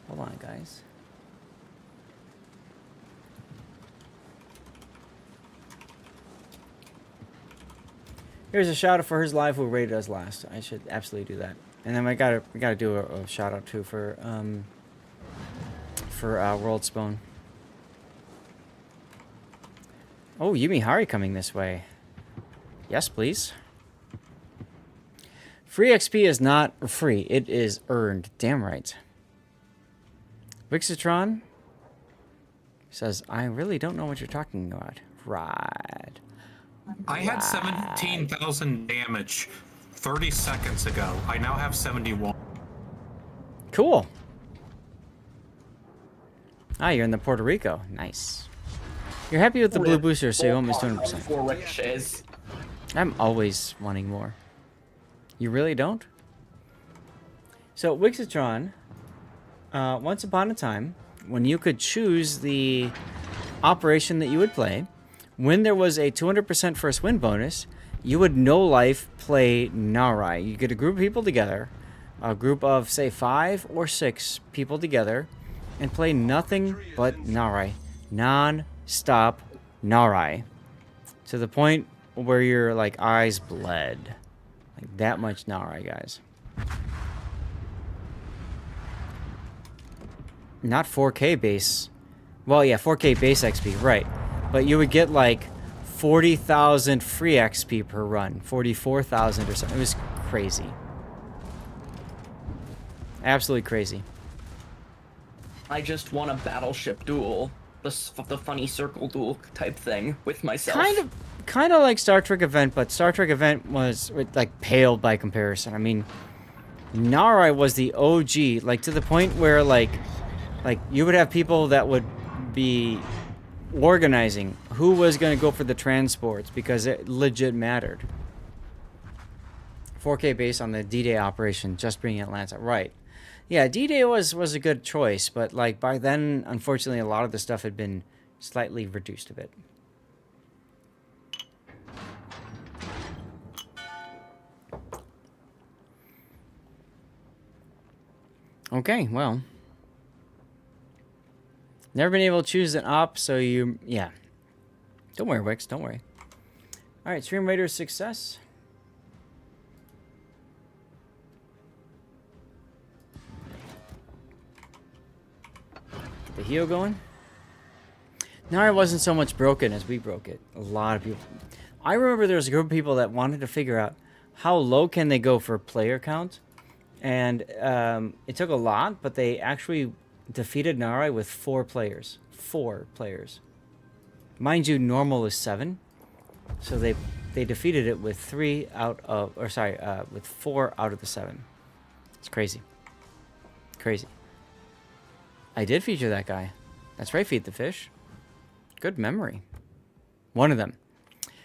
Hold on, guys. Here's a shout out for his live who rated us last. I should absolutely do that. And then we gotta do a shout out too for World Spawn. Oh, Yumi Hari coming this way. Yes, please. Free XP is not free. It is earned. Damn right. Vixitron says, I really don't know what you're talking about. Right. I had 17,000 damage 30 seconds ago. I now have 71. Cool. Ah, you're in the Puerto Rico. Nice. You're happy with the blue booster, so you almost 200%. 4 ricochets. I'm always wanting more. You really don't? So, Wixitron, once upon a time, when you could choose the operation that you would play, when there was a 200% first win bonus, you would no life play Narai. You get a group of people together, a group of, say, 5 or 6 people together, and play nothing but Narai. Non-stop Narai. To the point where your, like, eyes bled. Like, that much Narai, guys. Not 4K base. Well, yeah, 4K base XP, right. But you would get, like, 40,000 free XP per run. 44,000 or something. It was crazy. Absolutely crazy. I just won a battleship duel. The funny circle duel type thing with myself. Kind of like Star Trek Event, but Star Trek Event was, like, paled by comparison. I mean, Narai was the OG, like, to the point where, like you would have people that would be organizing who was going to go for the transports because it legit mattered. 4K based on the D-Day operation, just bringing Atlanta. Right. Yeah, D-Day was a good choice, but, like, by then, unfortunately, a lot of the stuff had been slightly reduced a bit. Okay, well. Never been able to choose an op, so yeah. Don't worry, Wix, don't worry. Alright, Stream Raiders success. The heel going. Narai wasn't so much broken as we broke it. A lot of people. I remember there was a group of people that wanted to figure out how low can they go for player count. And it took a lot, but they actually defeated Narai with 4 players. 4 players. Mind you, normal is 7. So they defeated it with 4 out of the 7. It's crazy. Crazy. I did feature that guy. That's right, Feed the Fish. Good memory. One of them.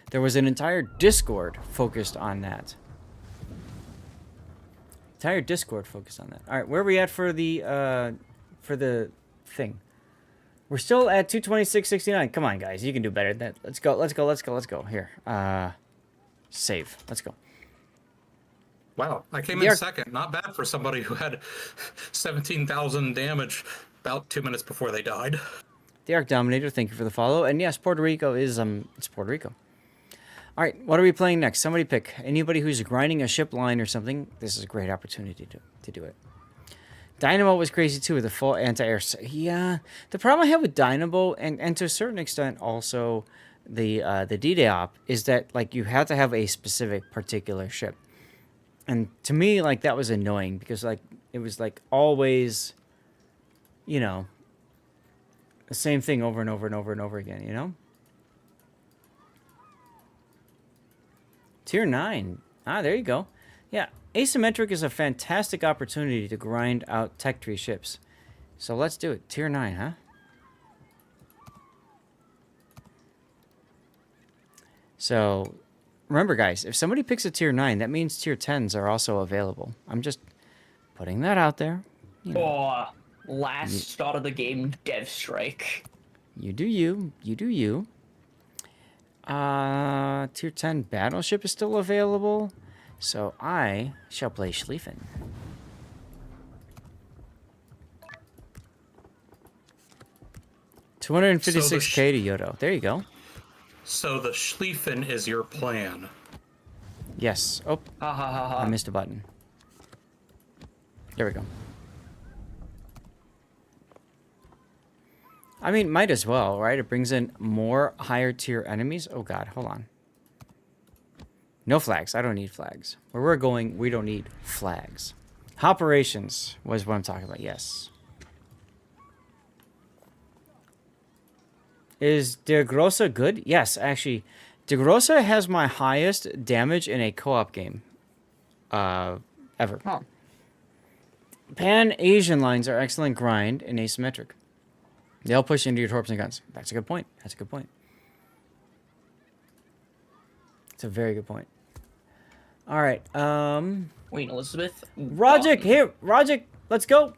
There was an entire Discord focused on that. Entire Discord focused on that. All right, where are we at for the thing? We're still at 226.69. Come on, guys, you can do better than that. Let's go. Let's go. Let's go. Let's go. Here, save. Let's go. Wow, I came in second. Not bad for somebody who had 17,000 damage about 2 minutes before they died. The Arc Dominator, thank you for the follow. And yes, Puerto Rico is, it's Puerto Rico. All right, what are we playing next? Somebody pick. Anybody who's grinding a ship line or something, this is a great opportunity to do it. Dynamo was crazy too with the full anti-air. Yeah, the problem I have with Dynamo, and to a certain extent also the D-Day op, is that like you have to have a specific particular ship. And to me, like, that was annoying because, like, it was, like, always, you know, the same thing over and over and over and over again, you know? Tier 9. Ah, there you go. Yeah, asymmetric is a fantastic opportunity to grind out tech tree ships. So let's do it. Tier 9, huh? So... remember, guys, if somebody picks a tier 9, that means tier 10s are also available. I'm just putting that out there. You know. Oh, last start of the game, Dev Strike. You do you. You do you. Tier 10 battleship is still available. So I shall play Schlieffen. $256K to Yodo. There you go. So the Schlieffen is your plan. Yes. Oh, I missed a button. There we go. I mean, might as well, right? It brings in more higher tier enemies. Oh god, hold on. No flags. I don't need flags. Where we're going, we don't need flags. Operations was what I'm talking about. Yes. Is De Grossa good? Yes, actually. De Grossa has my highest damage in a co-op game. Ever. Huh. Pan-Asian lines are excellent grind and asymmetric. They'll push into your torps and guns. That's a good point. That's a good point. It's a very good point. All right. Wait, Elizabeth? Rogic, here. Rogic, let's go.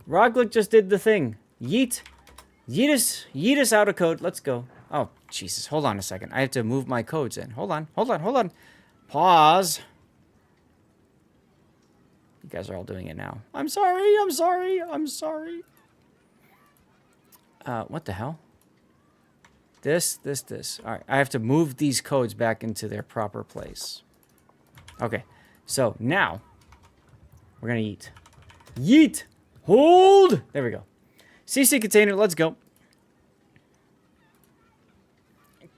Roglic just did the thing. Yeet. Yeet us out of code. Let's go. Oh, Jesus. Hold on a second. I have to move my codes in. Hold on. Pause. You guys are all doing it now. I'm sorry. What the hell? This. All right. I have to move these codes back into their proper place. Okay. So now we're going to yeet. Yeet. Hold. There we go. CC container, let's go.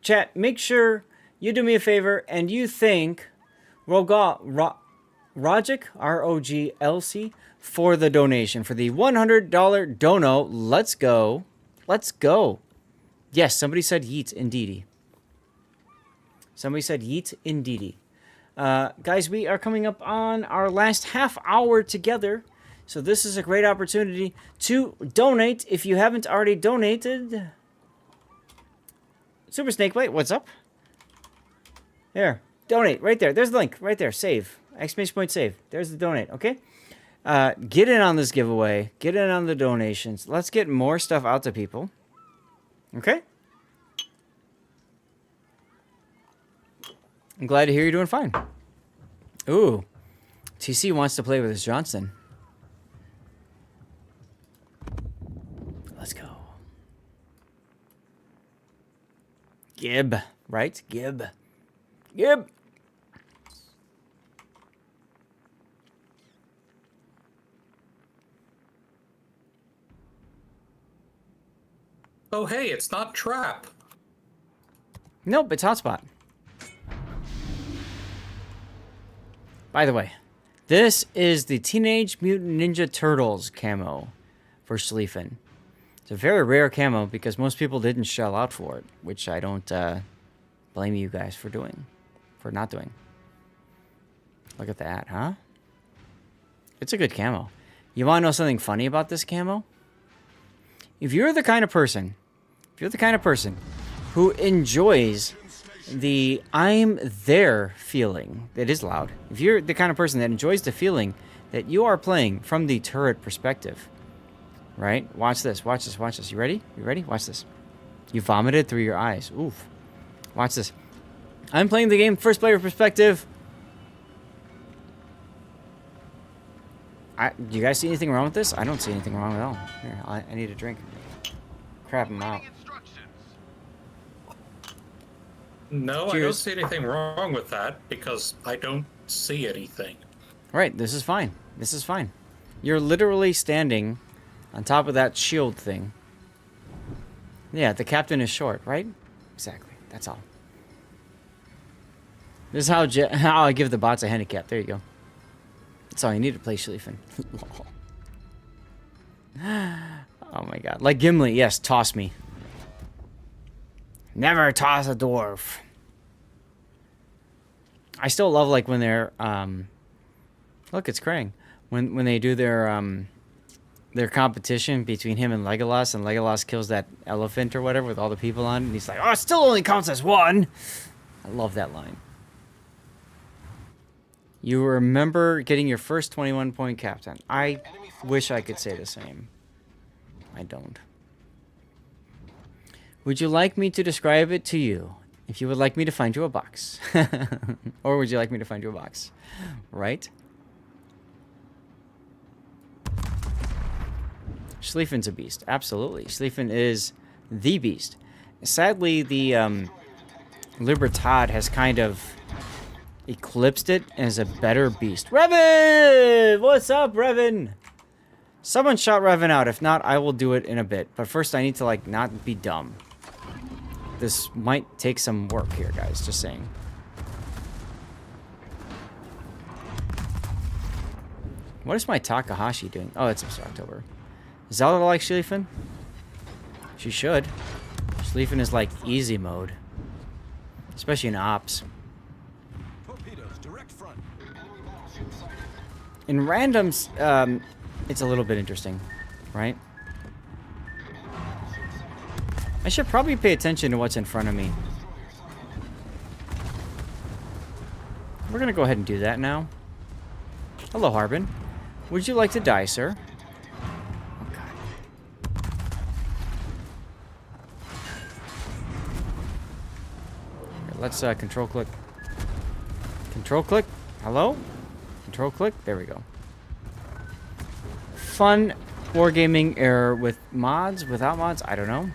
Chat, make sure you do me a favor and you thank Rogic, R-O-G-L-C, for the donation, for the $100 dono. Let's go. Let's go. Yes, somebody said yeet indeedy. Somebody said yeet indeedy. Guys, we are coming up on our last half hour together. So this is a great opportunity to donate if you haven't already donated. Super Snake, wait, what's up? There, donate, right there. There's the link, right there, save. Exclamation point save. There's the donate, okay? Get in on this giveaway. Get in on the donations. Let's get more stuff out to people. Okay? I'm glad to hear you're doing fine. Ooh, TC wants to play with his Johnson. Let's go. Gib, right? Gib. Oh, hey, it's not Trap. Nope, it's Hotspot. By the way, this is the Teenage Mutant Ninja Turtles camo for Schlieffen. It's a very rare camo because most people didn't shell out for it, which I don't blame you guys for not doing. Look at that, huh? It's a good camo. You want to know something funny about this camo? If you're the kind of person who enjoys the I'm there feeling, it is loud. If you're the kind of person that enjoys the feeling that you are playing from the turret perspective, right? Watch this. You ready? Watch this. You vomited through your eyes. Oof. Watch this. I'm playing the game first player perspective. Do you guys see anything wrong with this? I don't see anything wrong at all. Here, I need a drink. Crap him out. No, I don't Cheers. see anything wrong with that because I don't see anything. Right, this is fine. This is fine. You're literally standing on top of that shield thing. Yeah, the captain is short, right? Exactly. That's all. This is how I give the bots a handicap. There you go. That's all you need to play Schlieffen. Oh my god. Like Gimli, yes, toss me. Never toss a dwarf. I still love like when they're look, it's Krang. When they do their competition between him and Legolas kills that elephant or whatever with all the people on it, and he's like, "Oh, it still only counts as one." I love that line. You remember getting your first 21-point captain. I wish I could say the same. I don't. Would you like me to describe it to you? If you would like me to find you a box. Or would you like me to find you a box? Right? Schlieffen's a beast. Absolutely. Schlieffen is the beast. Sadly, the Libertad has kind of eclipsed it as a better beast. Revan! What's up, Revan? Someone shout Revan out. If not, I will do it in a bit. But first, I need to, like, not be dumb. This might take some work here, guys. Just saying. What is my Takahashi doing? Oh, it's Mr. October. Zelda like Schlieffen? She should. Schlieffen is like easy mode. Especially in ops. In randoms, it's a little bit interesting, right? I should probably pay attention to what's in front of me. We're gonna go ahead and do that now. Hello, Harbin. Would you like to die, sir? Oh, God. Here, let's control click. Control click. Hello? Control click. There we go. Fun wargaming error with mods, without mods, I don't know.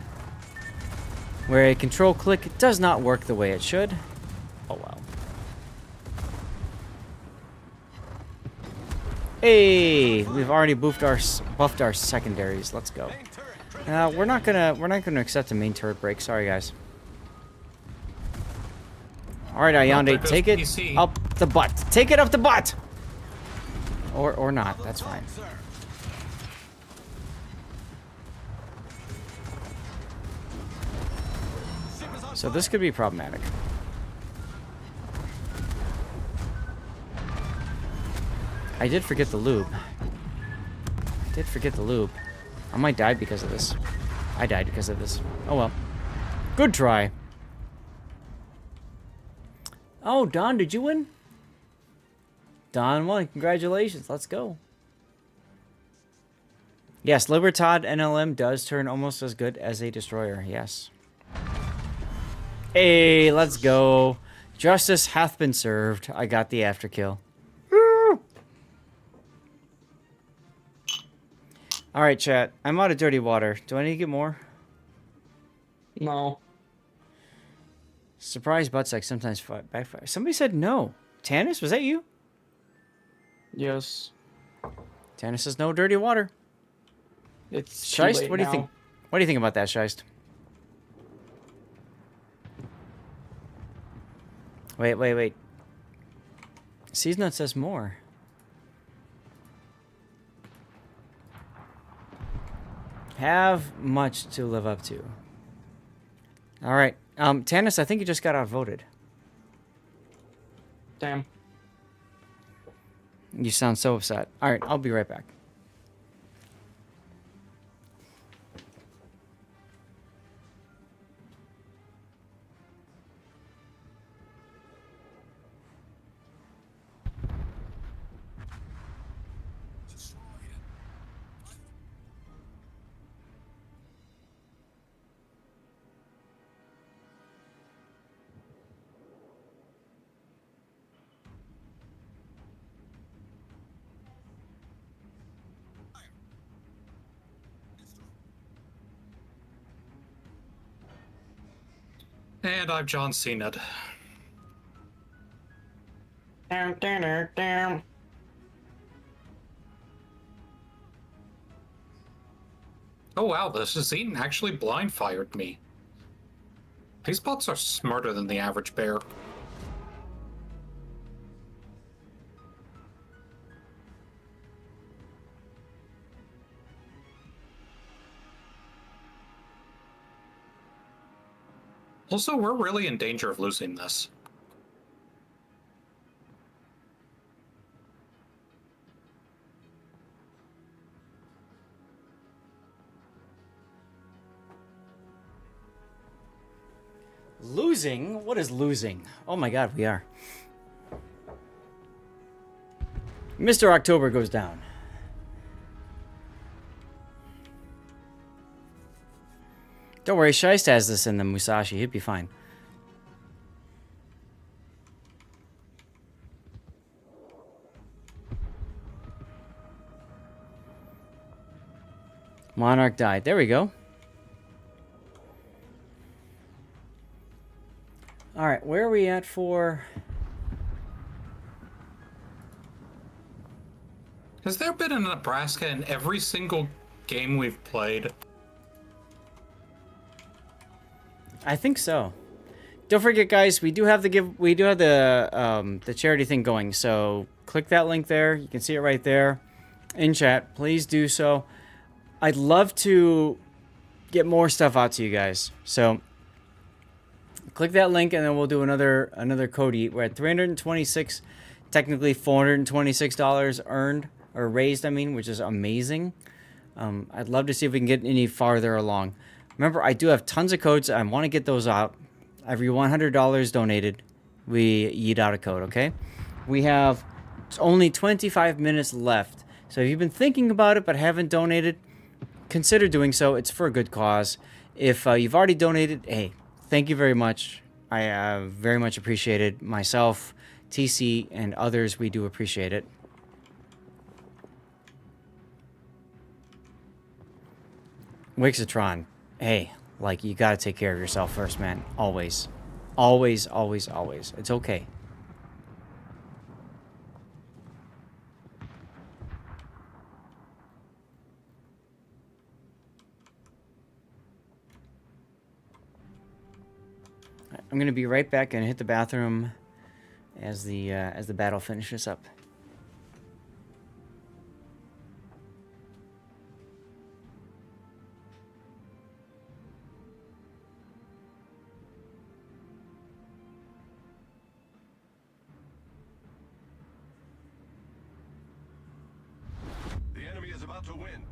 Where a control click does not work the way it should. Oh well. Hey, we've already buffed our secondaries. Let's go. We're not gonna accept a main turret break. Sorry, guys. All right, Ayande, take it up the butt. Take it up the butt. Or not. That's fine. So this could be problematic. I did forget the lube. I might die because of this. I died because of this. Oh well. Good try. Oh, Don, did you win? Don won. Congratulations. Let's go. Yes, Libertad NLM does turn almost as good as a destroyer. Yes. Hey, let's go. Justice hath been served. I got the afterkill. Alright, chat. I'm out of dirty water. Do I need to get more? No. Surprise butt sex sometimes backfire. Somebody said no. Tannis, was that you? Yes. Tannis says no dirty water. It's Scheist, what do you think? What do you think about that, Scheist? Wait. Seasnut says more. Have much to live up to. All right. Tannis, I think you just got outvoted. Damn. You sound so upset. All right, I'll be right back. And I've John Cena'd. Down, down, down, down. Oh wow, this Zeton actually blind fired me. These bots are smarter than the average bear. Also, we're really in danger of losing this. Losing? What is losing? Oh my god, we are. Mr. October goes down. Don't worry, Shiest has this in the Musashi. He'd be fine. Monarch died. There we go. Alright, where are we at for... Has there been a Nebraska in every single game we've played? I think so. Don't forget, guys, we do have the charity thing going. So click that link there. You can see it right there in chat. Please do so. I'd love to get more stuff out to you guys. So click that link, and then we'll do another code eat. We're at 326, technically $426 earned or raised. I mean, which is amazing. I'd love to see if we can get any farther along. Remember, I do have tons of codes. I want to get those out. Every $100 donated, we eat out a code, okay? We have only 25 minutes left. So if you've been thinking about it but haven't donated, consider doing so. It's for a good cause. If you've already donated, hey, thank you very much. I very much appreciate it. Myself, TC, and others, we do appreciate it. Wixatron. Hey, like, you gotta take care of yourself first, man. Always. Always, always, always. It's okay. I'm gonna be right back and hit the bathroom as the battle finishes up. The enemy is about to win.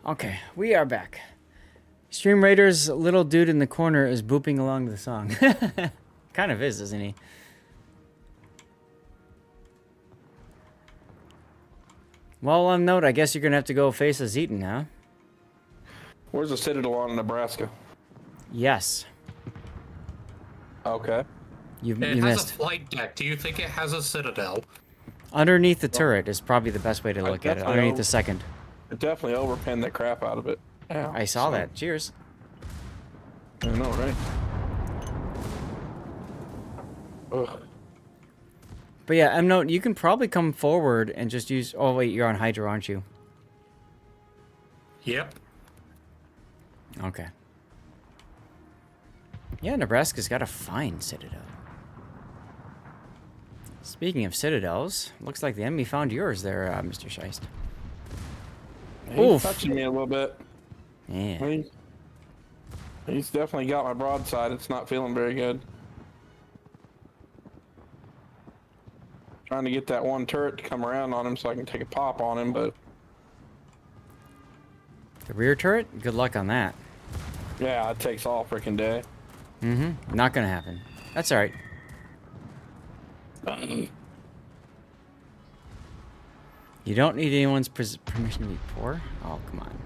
Okay, we are back. Stream Raider's little dude in the corner is booping along the song. Kind of is, isn't he? Well, on note, I guess you're gonna have to go face a Zeton now. Where's the Citadel on Nebraska? Yes. Okay. You It has missed. a flight deck. Do you think it has a citadel? Underneath the turret is probably the best way to look at it. definitely Underneath over- the second. It definitely overpinned the crap out of it. Yeah, I saw that. Cheers. I know, right? Ugh. But yeah, M-Note, you can probably come forward and just use... Oh, wait, you're on Hydra, aren't you? Yep. Okay. Yeah, Nebraska's got a fine citadel. Speaking of citadels, looks like the enemy found yours there, Mr. Shiest. He's touching me a little bit. Yeah. He's definitely got my broadside. It's not feeling very good. Trying to get that one turret to come around on him so I can take a pop on him, but The rear turret? Good luck on that. yeah, it takes all freaking day. Mm-hmm. Not gonna happen. That's alright. You don't need anyone's permission to be poor? Oh, come on.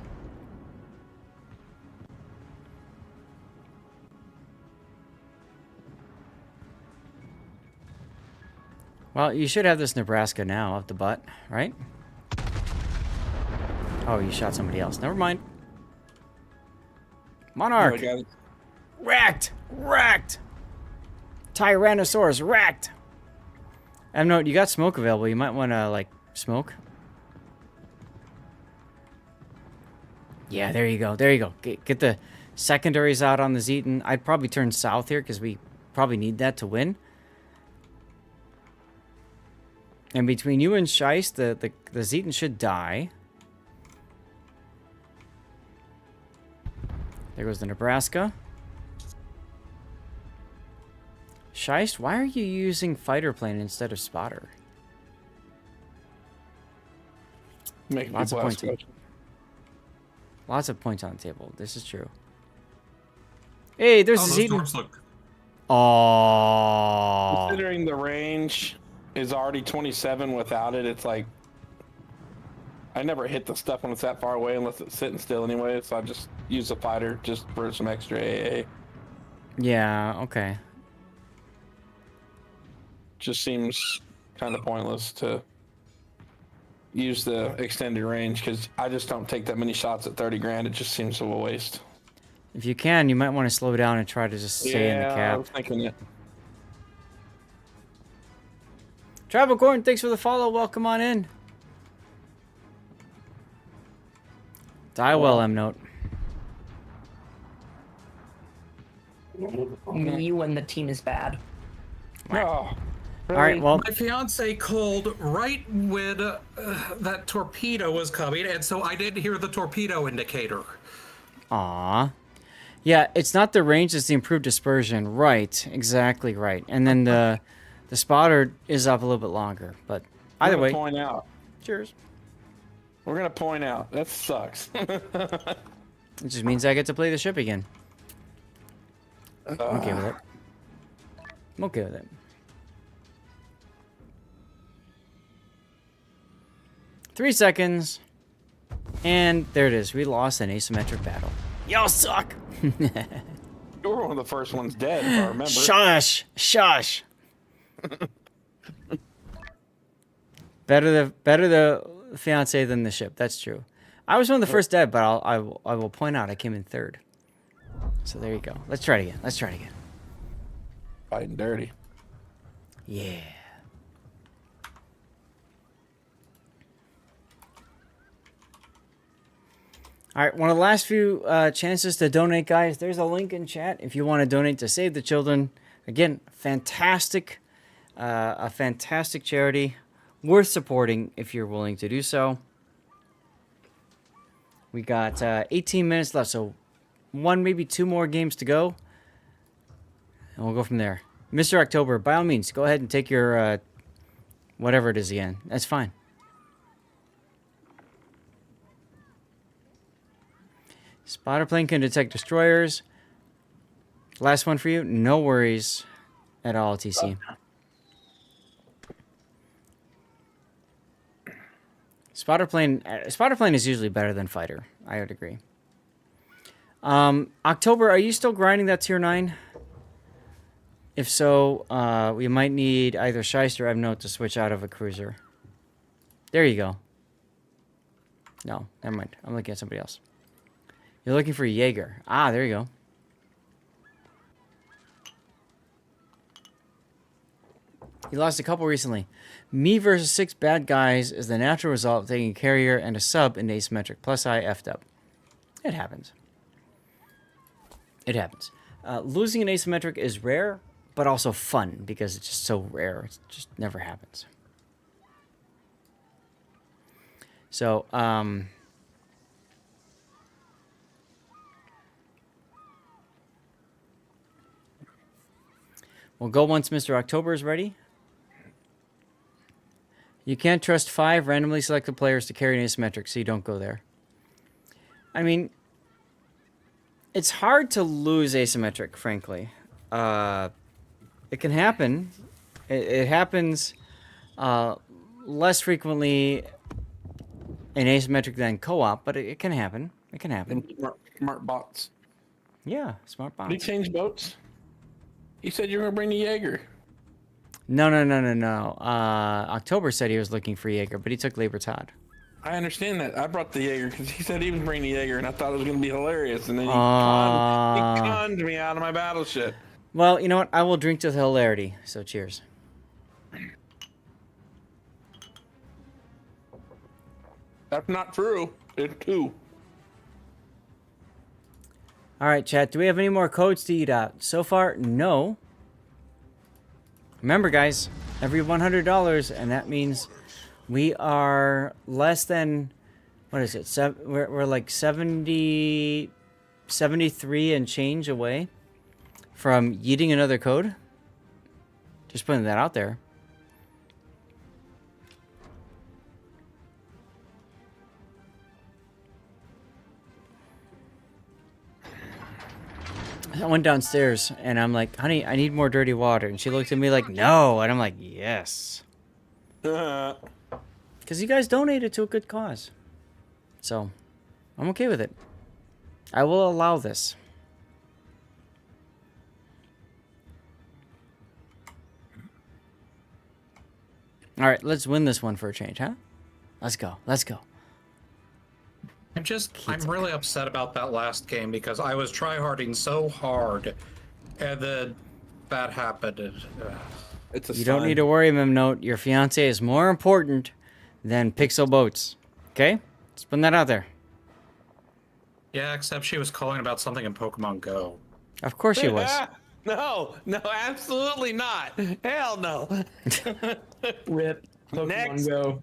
Well, you should have this Nebraska now up the butt, right? Oh, you shot somebody else. Never mind. Monarch! Wrecked! Wrecked! Tyrannosaurus wrecked! Note, you got smoke available. You might want to, like, smoke. Yeah, there you go. There you go. Get the secondaries out on the Zeton. I'd probably turn south here because we probably need that to win. And between you and Scheist, the Zeton should die. There goes the Nebraska. Scheist, why are you using fighter plane instead of spotter? Lots of points. Lots of points on the table. This is true. Hey, there's the Zeton. Oh. Considering the range is already 27 without it, it's like I never hit the stuff when it's that far away unless it's sitting still anyway, so I just use the fighter just for some extra AA. Yeah, okay. Just seems kind of pointless to use the extended range because I just don't take that many shots at 30 grand. It just seems a waste. If you can, you might want to slow down and try to just stay in the cap. I was thinking it. Travel Corn, thanks for the follow. Welcome on in. Die well, M-Note. Me when the team is bad. Oh. All right, well, My fiance called right when that torpedo was coming, and so I didn't hear the torpedo indicator. aw. Yeah, it's not the range, it's the improved dispersion. Right, exactly right. And then the spotter is up a little bit longer, but either way. Point out. Cheers. We're gonna point out that sucks. It just means I get to play the ship again. I'm okay with it. I'm okay with it. 3 seconds. And there it is. We lost an asymmetric battle. Y'all suck! You were one of the first ones dead, if I remember. Shush! Shush! Better the fiance than the ship. That's true. I was one of the first dead, but I will point out I came in third. So there you go. Let's try it again. Let's try it again. Fighting dirty. Yeah. All right, one of the last few chances to donate, guys. There's a link in chat if you want to donate to Save the Children. Again, fantastic, a fantastic charity, worth supporting if you're willing to do so. We got 18 minutes left, so one, maybe two more games to go, and we'll go from there. Mr. October, by all means, go ahead and take your whatever it is again. That's fine. Spotter plane can detect destroyers. Last one for you. No worries at all, TC. Spotter plane is usually better than fighter. I would agree. October, are you still grinding that tier 9? If so, we might need either Scheist or M-Note to switch out of a cruiser. There you go. No, never mind. I'm looking at somebody else. You're looking for Jaeger. Ah, there you go. He lost a couple recently. Me versus 6 bad guys is the natural result of taking a carrier and a sub in asymmetric. Plus I effed up. It happens. It happens. Losing an asymmetric is rare, but also fun because it's just so rare. It just never happens. So, we'll go once Mr. October is ready. You can't trust 5 randomly selected players to carry an asymmetric, so you don't go there. I mean, it's hard to lose asymmetric, frankly. It can happen. It happens less frequently in asymmetric than co-op, but it can happen. It can happen. And smart bots. Yeah, smart bots. Did he change boats? He said you were going to bring the Jaeger. No. October said he was looking for Jaeger, but he took Libertad. I understand that. I brought the Jaeger because he said he was bringing the Jaeger, and I thought it was going to be hilarious. And then he conned me out of my battleship. Well, you know what? I will drink to hilarity. So cheers. That's not true. It's 2. All right, chat. Do we have any more codes to eat out? So far, no. Remember, guys, every $100, and that means we are less than, what is it? We're like 73 and change away from yeeting another code. Just putting that out there. I went downstairs and I'm like, honey, I need more dirty water. And she looked at me like, no. And I'm like, yes. Because you guys donated to a good cause. So, I'm okay with it. I will allow this. All right, let's win this one for a change, huh? Let's go. Let's go. I'm really upset about that last game because I was tryharding so hard, and then that happened. It's a You don't need to worry, Memnote. Your fiance is more important than pixel boats. Okay? Let's put that out there. Yeah, except she was calling about something in Pokemon Go. Of course she was. No, absolutely not. Hell no. Rip. Pokemon Next. Go.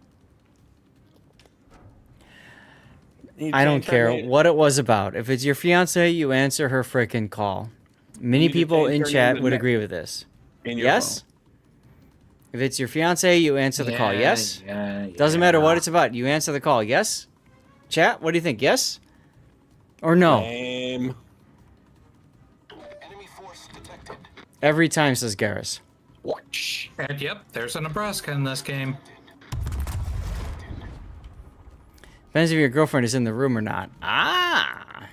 I don't care what it was about. If it's your fiance, you answer her frickin' call. Many people in chat would agree with this. Yes? If it's your fiance, you answer the call. Yes? Doesn't matter what it's about. You answer the call. Yes? Chat, what do you think? Yes? Or no? Enemy force detected. Every time, says Garrus. Watch. And yep, there's a Nebraska in this game. Depends if your girlfriend is in the room or not. Ah!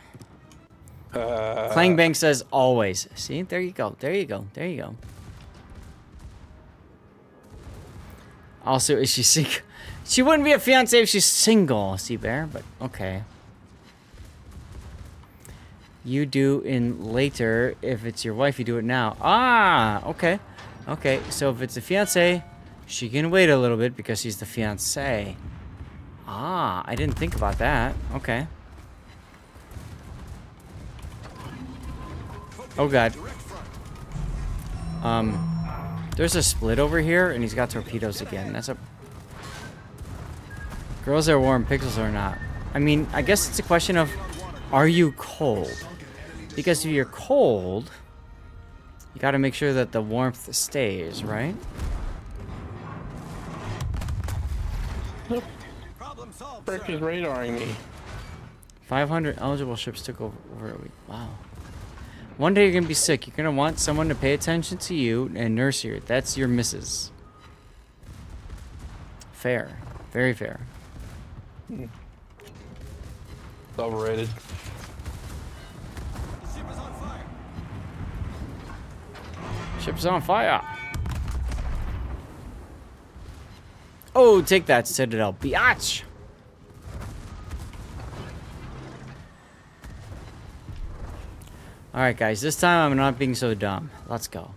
Clangbang says always. See? There you go. There you go. There you go. Also, is she single? She wouldn't be a fiance if she's single, Seabear, but okay. You do in later. If it's your wife, you do it now. Ah! Okay. Okay, so if it's a fiance, she can wait a little bit because she's the fiance. Ah, I didn't think about that. Okay. Oh god. There's a split over here, and he's got torpedoes again. That's a... Girls are warm, pixels are not. I mean, I guess it's a question of, are you cold? Because if you're cold, you gotta make sure that the warmth stays, right? Frick is radaring me. 500 eligible ships took over a week. Wow. One day you're gonna be sick. You're gonna want someone to pay attention to you and nurse you. That's your missus. Fair. Very fair. It's overrated. The ship is on fire. Ship's on fire. Oh, take that, Citadel. Biatch! Alright, guys. This time I'm not being so dumb. Let's go.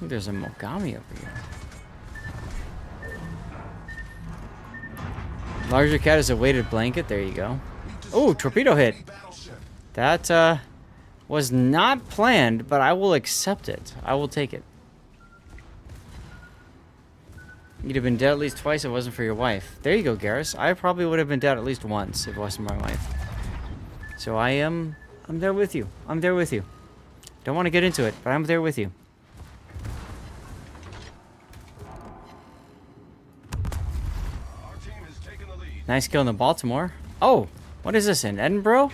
Ooh, there's a Mogami over here. Larger cat is a weighted blanket. There you go. Oh, torpedo hit. That was not planned, but I will accept it. I will take it. You'd have been dead at least twice if it wasn't for your wife. There you go, Garrus. I probably would have been dead at least once if it wasn't for my wife. So I'm there with you. I'm there with you. Don't want to get into it, but I'm there with you. Nice kill in the Baltimore. Oh, what is this in Edinburgh?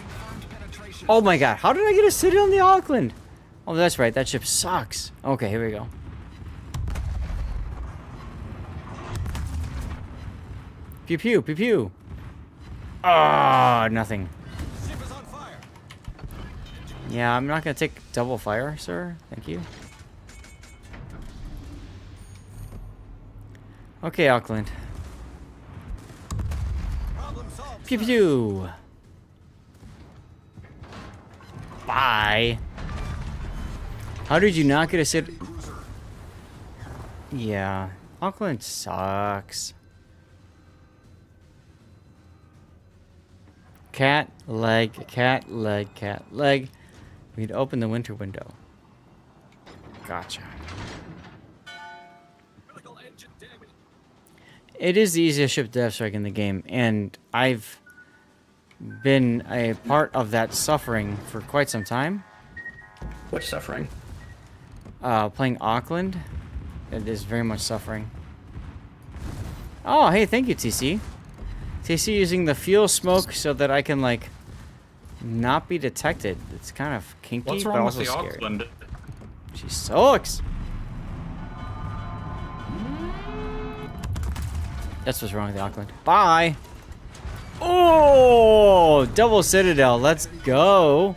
Oh my god, how did I get a city on the Auckland? Oh, that's right, that ship sucks. Okay, here we go. Pew pew, pew pew. Ah, nothing. Ship is on fire. Yeah, I'm not gonna take double fire, sir. Thank you. Okay, Auckland. Problem solved. Pew pew. Bye. How did you not get a sit? Yeah, Auckland sucks. Cat leg, cat leg, cat leg. We'd open the winter window. Gotcha. It is the easiest ship death strike in the game, and I've been a part of that suffering for quite some time. Which suffering? Playing Auckland, it is very much suffering. Oh, hey, thank you, TC. TC using the fuel smoke so that I can, like, not be detected. It's kind of kinky, What's but wrong with also the scary. Auckland? She sucks. That's what's wrong with the Auckland. Bye. Oh, double Citadel. Let's go.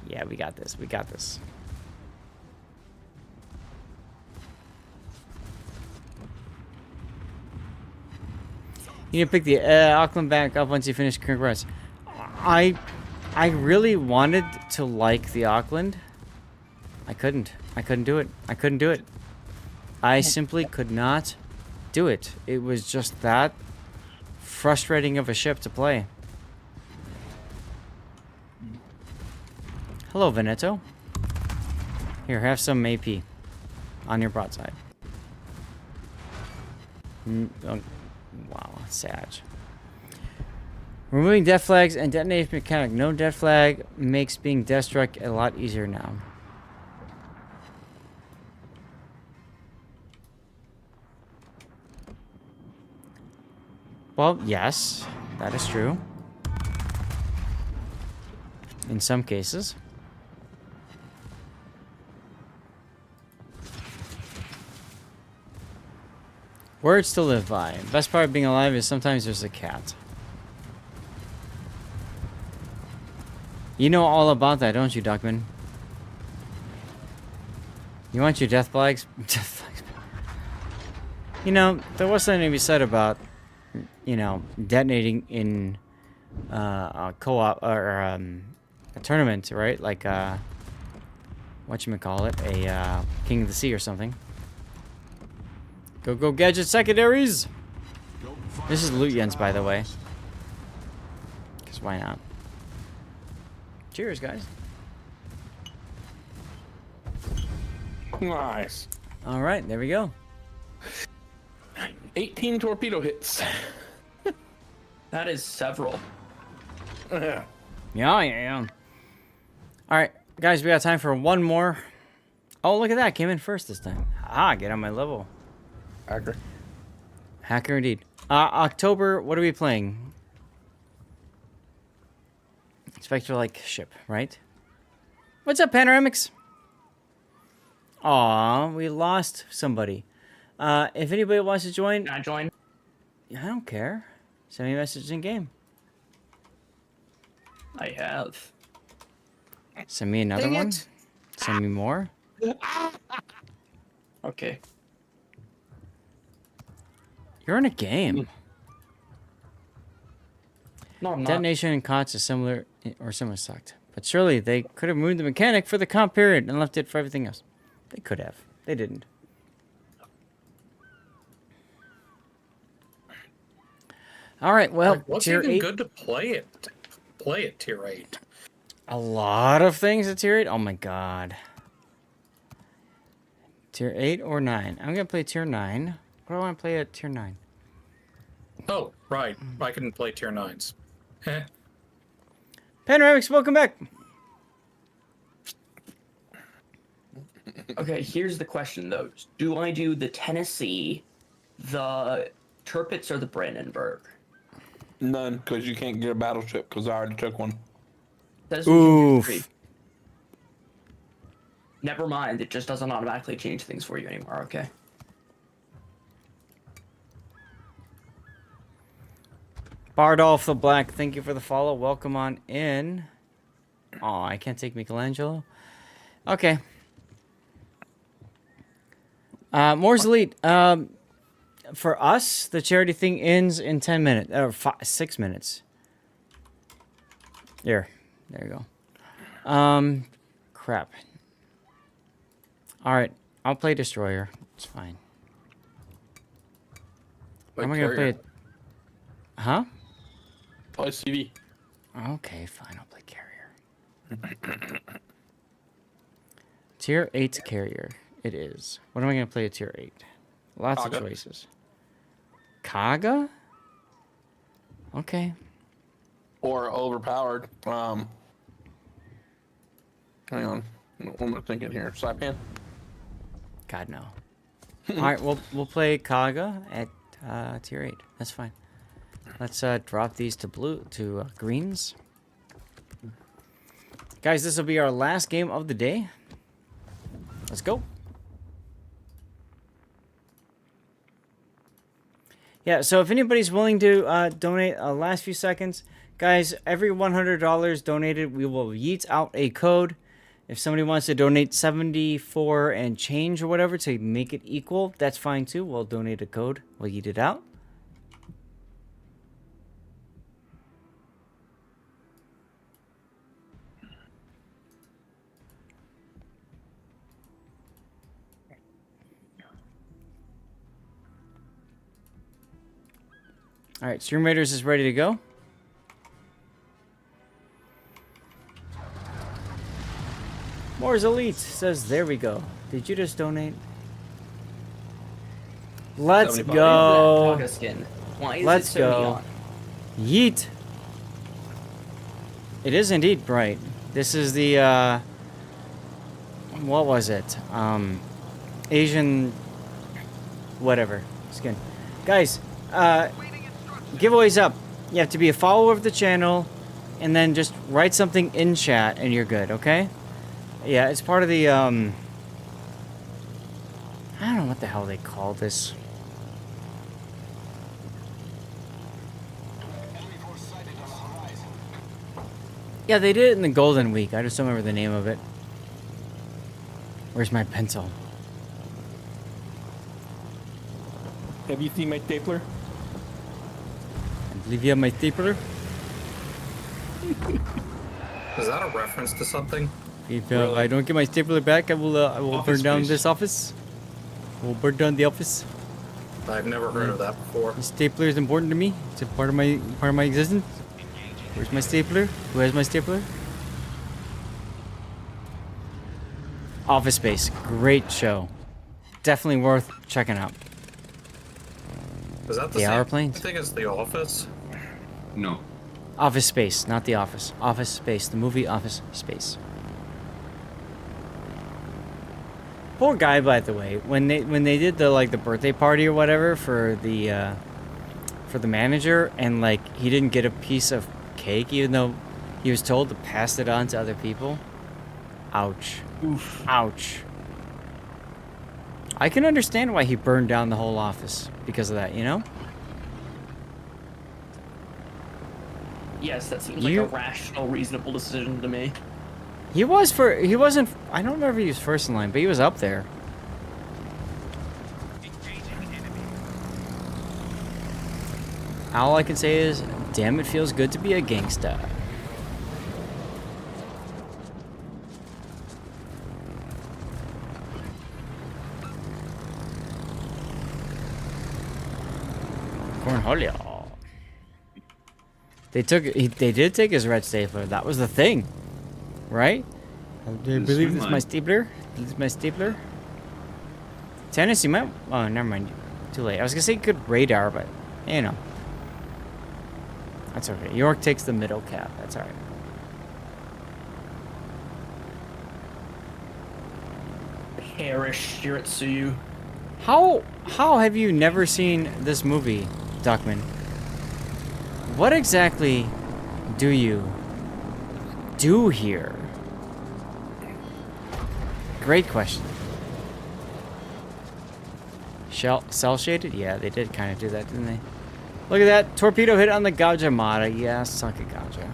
Yeah, we got this. We got this. You need to pick the Auckland back up once you finish Congress. I really wanted to like the Auckland. I couldn't. I couldn't do it. I couldn't do it. I simply could not do it. It was just that frustrating of a ship to play. Hello, Veneto. Here, have some AP on your broadside. Oh, wow, sad. Removing death flags and detonation mechanic. No death flag makes being death struck a lot easier now. Well, yes, that is true. In some cases. Words to live by. Best part of being alive is sometimes there's a cat. You know all about that, don't you, Duckman? You want your death flags? Death flags. You know, there was something to be said about, you know, detonating in a co-op or a tournament, right? Like whatchamacallit, a King of the Sea or something. Go gadget secondaries! This is loot yens, by the way. Because why not? Cheers, guys. Nice. Alright, there we go. 18 torpedo hits. That is several. Yeah. Yeah. Alright, guys, we got time for one more. Oh, look at that. Came in first this time. Ah, get on my level. Hacker. Hacker indeed. October, what are we playing? Spectre-like ship, right? What's up, Panoramics? Aw, we lost somebody. If anybody wants to join... Can I join? I don't care. Send me a message in game. I have. Send me another one. Send me more. Okay. You're in a game. No, I'm not. Detonation and COTS is similar sucked. But surely they could have moved the mechanic for the comp period and left it for everything else. They could have. They didn't. All right, well, What's tier even 8. good to play it? Play at tier 8. A lot of things at tier 8. Oh my god. Tier 8 or 9? I'm gonna play tier 9. What do I want to play at tier 9? Oh, right. I can play tier 9s. Panoramics, welcome back. Okay, here's the question though. Do I do the Tennessee, the Tirpitz, or the Brandenburg? None, because you can't get a battleship, because I already took one. Oof. Never mind, it just doesn't automatically change things for you anymore, okay? Bardolph the Black, thank you for the follow. Welcome on in. Oh, I can't take Michelangelo. Okay. Moore's Elite. For us, the charity thing ends in 10 minutes, or 6 minutes. There you go. Crap. All right, I'll play Destroyer. It's fine. How am I gonna play it? Huh? Play CV. Okay, fine. I'll play Carrier. Tier 8 Carrier. It is. What am I going to play at Tier 8? Lots of choices. Kaga? Okay. Or overpowered. Hang on. What am I thinking here? Saipan? God, no. Alright, we'll play Kaga at Tier 8. That's fine. Let's drop these to greens. Guys, this will be our last game of the day. Let's go. Yeah, so if anybody's willing to donate last few seconds, guys, every $100 donated, we will yeet out a code. If somebody wants to donate 74 and change or whatever to make it equal, that's fine too. We'll donate a code. We'll yeet it out. All right, Stream Raiders is ready to go. Moore's Elite says, there we go. Did you just donate? Let's go. Let's go. Yeet. It is indeed bright. This is the, what was it? Asian, whatever, skin. Guys, giveaways up. You have to be a follower of the channel and then just write something in chat and you're good, okay? Yeah, it's part of the, I don't know what the hell they call this. Yeah, they did it in the Golden Week. I just don't remember the name of it. Where's my pencil? Have you seen my stapler? I believe you have my stapler. Is that a reference to something? If I don't get my stapler back, I will burn down this office. I will burn down the office. I've never heard of that before. The stapler is important to me. It's a part of my existence. Where's my stapler? Who has my stapler? Office Space, great show. Definitely worth checking out. Is that the same thing as The Office? No. Office Space, not The Office. Office Space, the movie Office Space. Poor guy, by the way. When they did the birthday party or whatever for the manager, and he didn't get a piece of cake, even though he was told to pass it on to other people. Ouch. Oof. Ouch. I can understand why he burned down the whole office because of that, you know? Yes, that seems like a rational, reasonable decision to me. He wasn't, I don't remember if he was first in line, but he was up there. All I can say is, damn, it feels good to be a gangsta. Cornholio. They did take his red stapler. That was the thing, right? Do you believe this is my stapler? This is my stapler. Tennessee might. Oh, never mind. Too late. I was gonna say good radar, but you know, that's okay. York takes the middle cap. That's all right. hairish Shiritsuyu. How have you never seen this movie, Duckman? What exactly do you do here? Great question. Cell shaded? Yeah, they did kind of do that, didn't they? Look at that. Torpedo hit on the Gajamata. Yeah, suck it, Gaja.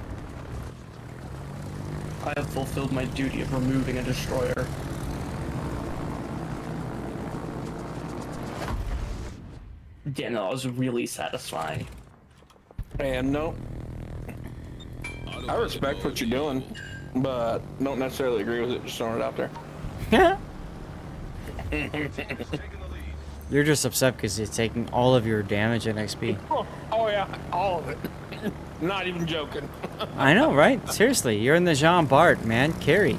I have fulfilled my duty of removing a destroyer. Yeah, no, that was really satisfying. And no, I respect what you're doing, but don't necessarily agree with it. Just throwing it out there. You're just upset because you're taking all of your damage and XP. Oh yeah, all of it. Not even joking. I know, right? Seriously, you're in the Jean Bart, man. Carry.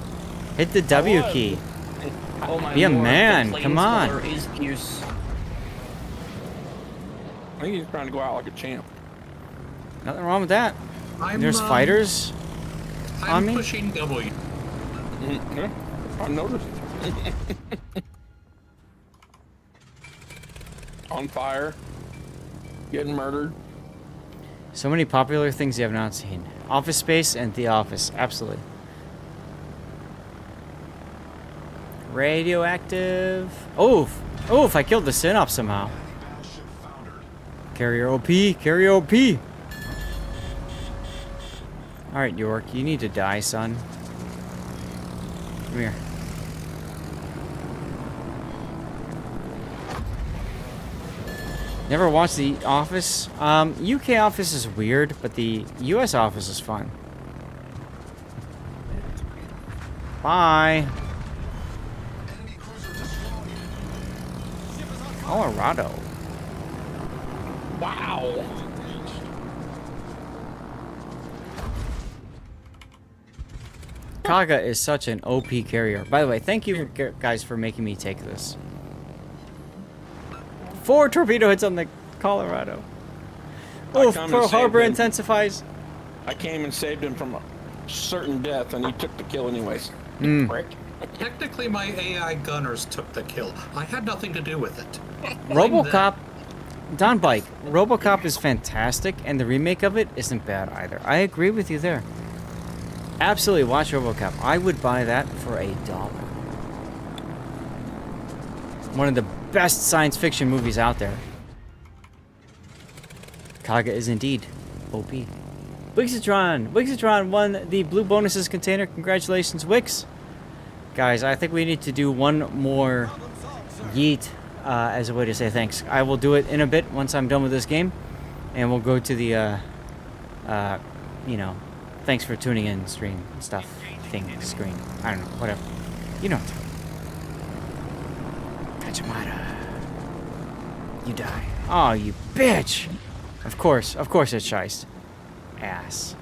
Hit the W key. Oh my Be a lord, man. the Come on. planeswalker is Pierce. I think he's trying to go out like a champ. Nothing wrong with that. I'm, There's fighters on I'm me. pushing W. Yeah, I noticed. On fire. Getting murdered. So many popular things you have not seen. Office Space and The Office. Absolutely. Radioactive. Oof. Oof, I killed the Synop somehow. Carrier OP. Carrier OP. Alright, York. You need to die, son. Come here. Never watched The Office. UK Office is weird, but the US Office is fun. Bye. Colorado. Wow. Kaga is such an OP carrier. By the way, thank you guys for making me take this. 4 torpedo hits on the Colorado. Oof, Pearl Harbor intensifies. I came and saved him from a certain death, and he took the kill anyways. Prick. Technically, my AI gunners took the kill. I had nothing to do with it. RoboCop, Don Bike, RoboCop is fantastic, and the remake of it isn't bad either. I agree with you there. Absolutely, watch RoboCop. I would buy that for $1. One of the best science fiction movies out there. Kaga is indeed OP. Wixatron won the blue bonuses container. Congratulations, Wix. Guys, I think we need to do one more yeet as a way to say thanks. I will do it in a bit once I'm done with this game. And we'll go to the, you know, thanks for tuning in stream stuff thing screen. I don't know, whatever. You know what I'm talking about. Kachimata. You die. Oh, you bitch! Of course it's Shiest. Ass.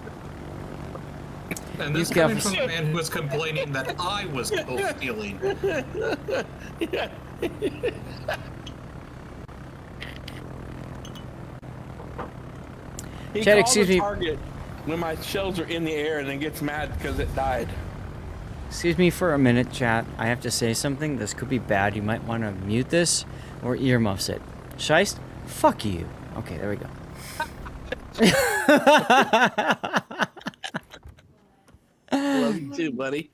And this coming from a man who was complaining that I was stealing. He Chad, calls excuse a me. target when my shells are in the air and then gets mad because it died. Excuse me for a minute, chat. I have to say something. This could be bad. You might want to mute this or earmuffs it. Shiest, fuck you. Okay, there we go. Love you too, buddy.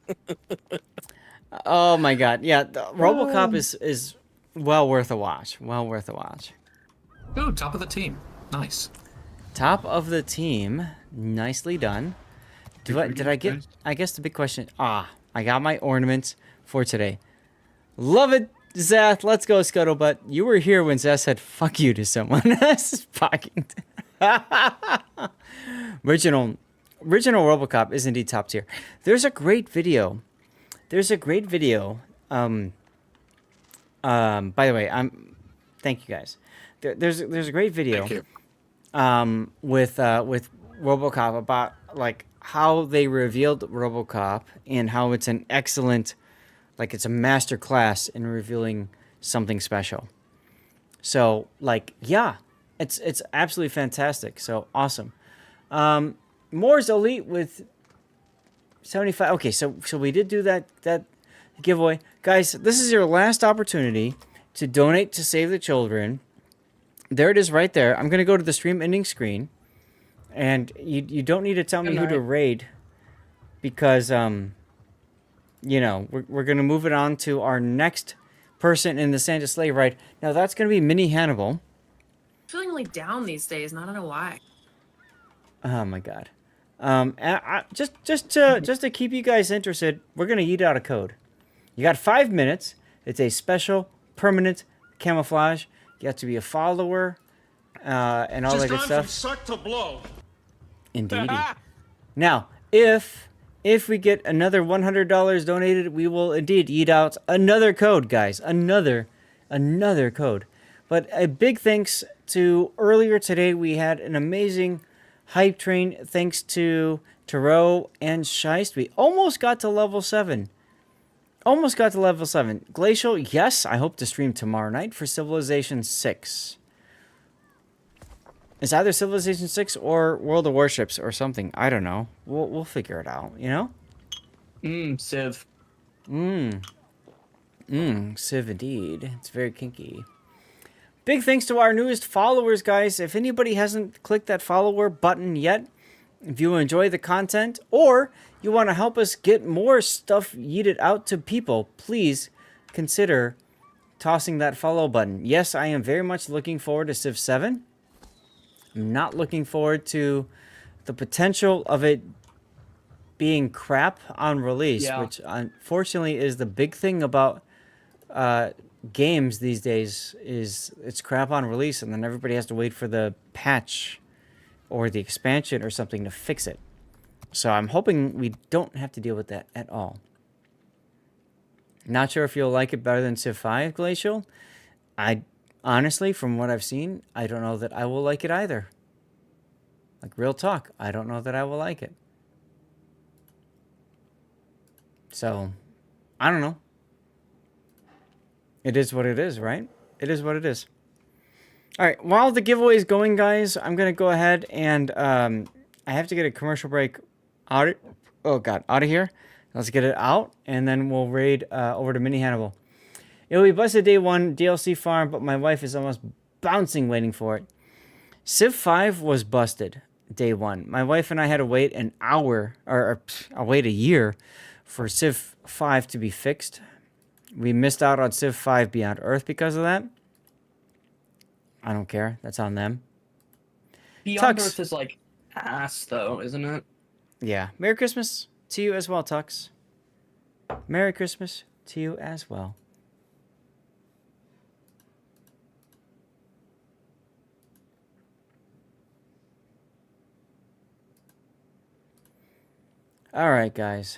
Oh my god. Yeah, RoboCop is well worth a watch. Well worth a watch. Ooh, top of the team. Nice. Top of the team. Nicely done. Did I get... I guess the big question... I got my ornaments for today. Love it, Zath. Let's go, Scuttlebutt. You were here when Zath said fuck you to someone. This is fucking... Original RoboCop is indeed top tier. There's a great video. By the way, thank you guys. There's a great video. Thank you. With RoboCop about like how they revealed RoboCop and how it's an excellent, like it's a master class in revealing something special. So like, yeah, it's absolutely fantastic. So awesome. Moore's Elite with 75. Okay, so we did do that giveaway. Guys, this is your last opportunity to donate to Save the Children. There it is right there. I'm going to go to the stream ending screen. And you don't need to tell me who to raid. Because, you know, we're going to move it on to our next person in the Santa Sleigh ride. Now, that's going to be Mini Hannibal. I'm feeling really down these days, and I don't know why. Oh, my God. Just to keep you guys interested, we're going to eat out a code. You got 5 minutes. It's a special, permanent camouflage. You have to be a follower, and all that good stuff. From suck to blow. Indeed. Now, if we get another $100 donated, we will indeed eat out another code, guys. Another code. But a big thanks to earlier today, we had an amazing hype train thanks to Tarot and Scheist. We almost got to level 7. Glacial, yes, I hope to stream tomorrow night for Civilization 6. It's either Civilization 6 or World of Warships or something. I don't know. We'll figure it out, you know? Civ. Civ indeed. It's very kinky. Big thanks to our newest followers, guys. If anybody hasn't clicked that follower button yet, if you enjoy the content or you want to help us get more stuff yeeted out to people, please consider tossing that follow button. Yes, I am very much looking forward to Civ 7. I'm not looking forward to the potential of it being crap on release, which unfortunately is the big thing about games these days, is it's crap on release and then everybody has to wait for the patch or the expansion or something to fix it. So I'm hoping we don't have to deal with that at all. Not sure if you'll like it better than Civ 5, Glacial. Honestly, from what I've seen, I don't know that I will like it either. Like, real talk, I don't know that I will like it. So, I don't know. It is what it is, right? It is what it is. Alright, while the giveaway is going, guys, I'm going to go ahead and I have to get a commercial break out of here. Let's get it out, and then we'll raid over to Mini Hannibal. It'll be busted day 1 DLC farm, but my wife is almost bouncing waiting for it. Civ 5 was busted day 1. My wife and I had to wait an hour, or I'll wait a year for Civ 5 to be fixed. We missed out on Civ 5 Beyond Earth because of that. I don't care. That's on them. Beyond Earth is like ass, though, isn't it? Yeah. Merry Christmas to you as well, Tux. Merry Christmas to you as well. All right, guys.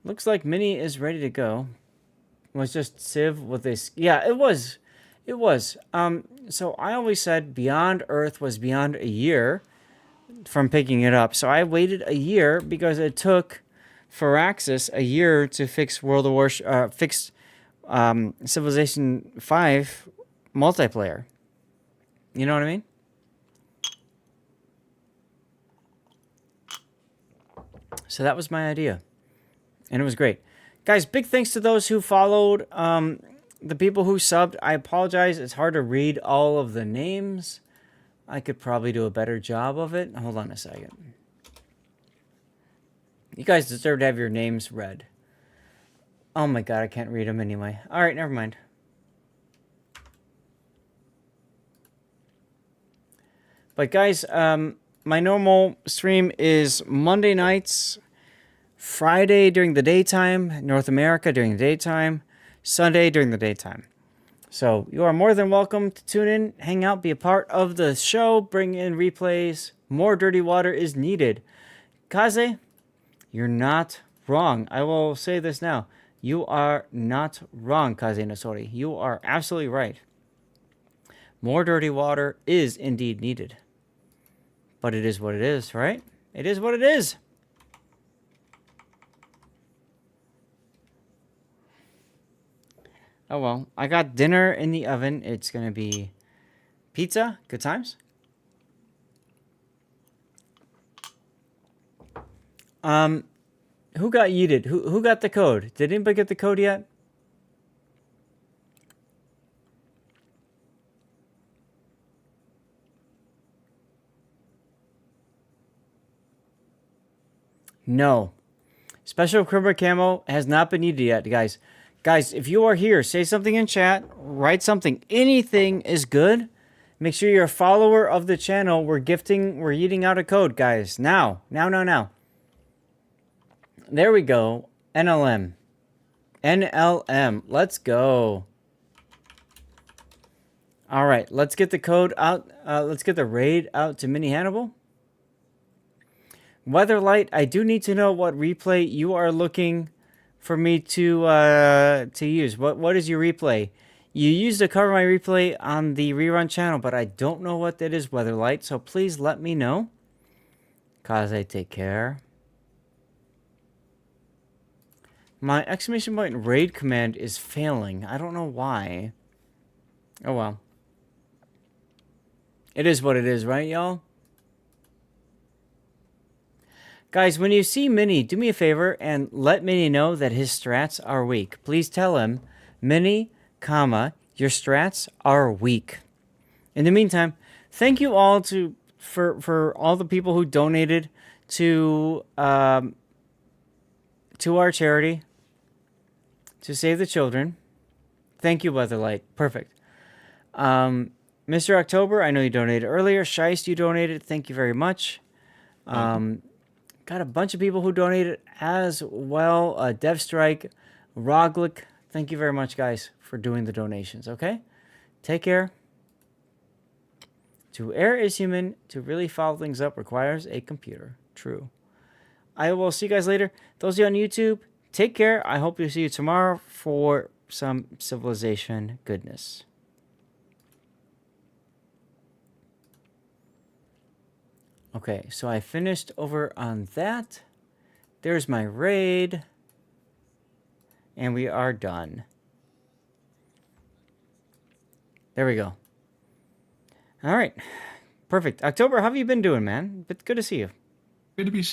Looks like Mini is ready to go. It was just Civ with this. Yeah, it was. It was. So I always said Beyond Earth was beyond a year from picking it up. So I waited a year because it took Firaxis a year to fix World of Warships, fix Civilization 5 multiplayer. You know what I mean? So that was my idea. And it was great. Guys, big thanks to those who followed, the people who subbed. I apologize. It's hard to read all of the names. I could probably do a better job of it. Hold on a second. You guys deserve to have your names read. Oh my god, I can't read them anyway. Alright, never mind. But guys, my normal stream is Monday nights, Friday during the daytime, North America during the daytime, Sunday during the daytime. So you are more than welcome to tune in, hang out, be a part of the show, bring in replays. More dirty water is needed. Kaze, you're not wrong. I will say this now. You are not wrong, Kaze Nasori. You are absolutely right. More dirty water is indeed needed. But it is what it is, right? It is what it is. Oh well, I got dinner in the oven. It's going to be pizza. Good times. Who got yeeted? Who got the code? Did anybody get the code yet? No. Special Crimber Camo has not been needed yet, guys. Guys, if you are here, say something in chat. Write something. Anything is good. Make sure you're a follower of the channel. We're eating out a code, guys. Now. There we go. NLM. Let's go. All right, let's get the code out. Let's get the raid out to Mini Hannibal. Weatherlight, I do need to know what replay you are looking for me to use. What is your replay? You used to cover my replay on the rerun channel, but I don't know what that is, Weatherlight. So please let me know. Cause I take care. My exclamation point raid command is failing. I don't know why. Oh well. It is what it is, right, y'all? Guys, when you see Mini, do me a favor and let Mini know that his strats are weak. Please tell him, Mini, your strats are weak. In the meantime, thank you all for all the people who donated to our charity to save the children. Thank you, Weatherlight. Perfect. Mr. October, I know you donated earlier. Scheist, you donated. Thank you very much. Got a bunch of people who donated as well. Devstrike, Roglic. Thank you very much, guys, for doing the donations, okay? Take care. To err is human. To really follow things up requires a computer. True. I will see you guys later. Those of you on YouTube, take care. I hope to see you tomorrow for some Civilization goodness. Okay, so I finished over on that. There's my raid. And we are done. There we go. All right. Perfect. October, how have you been doing, man? But good to see you. Good to be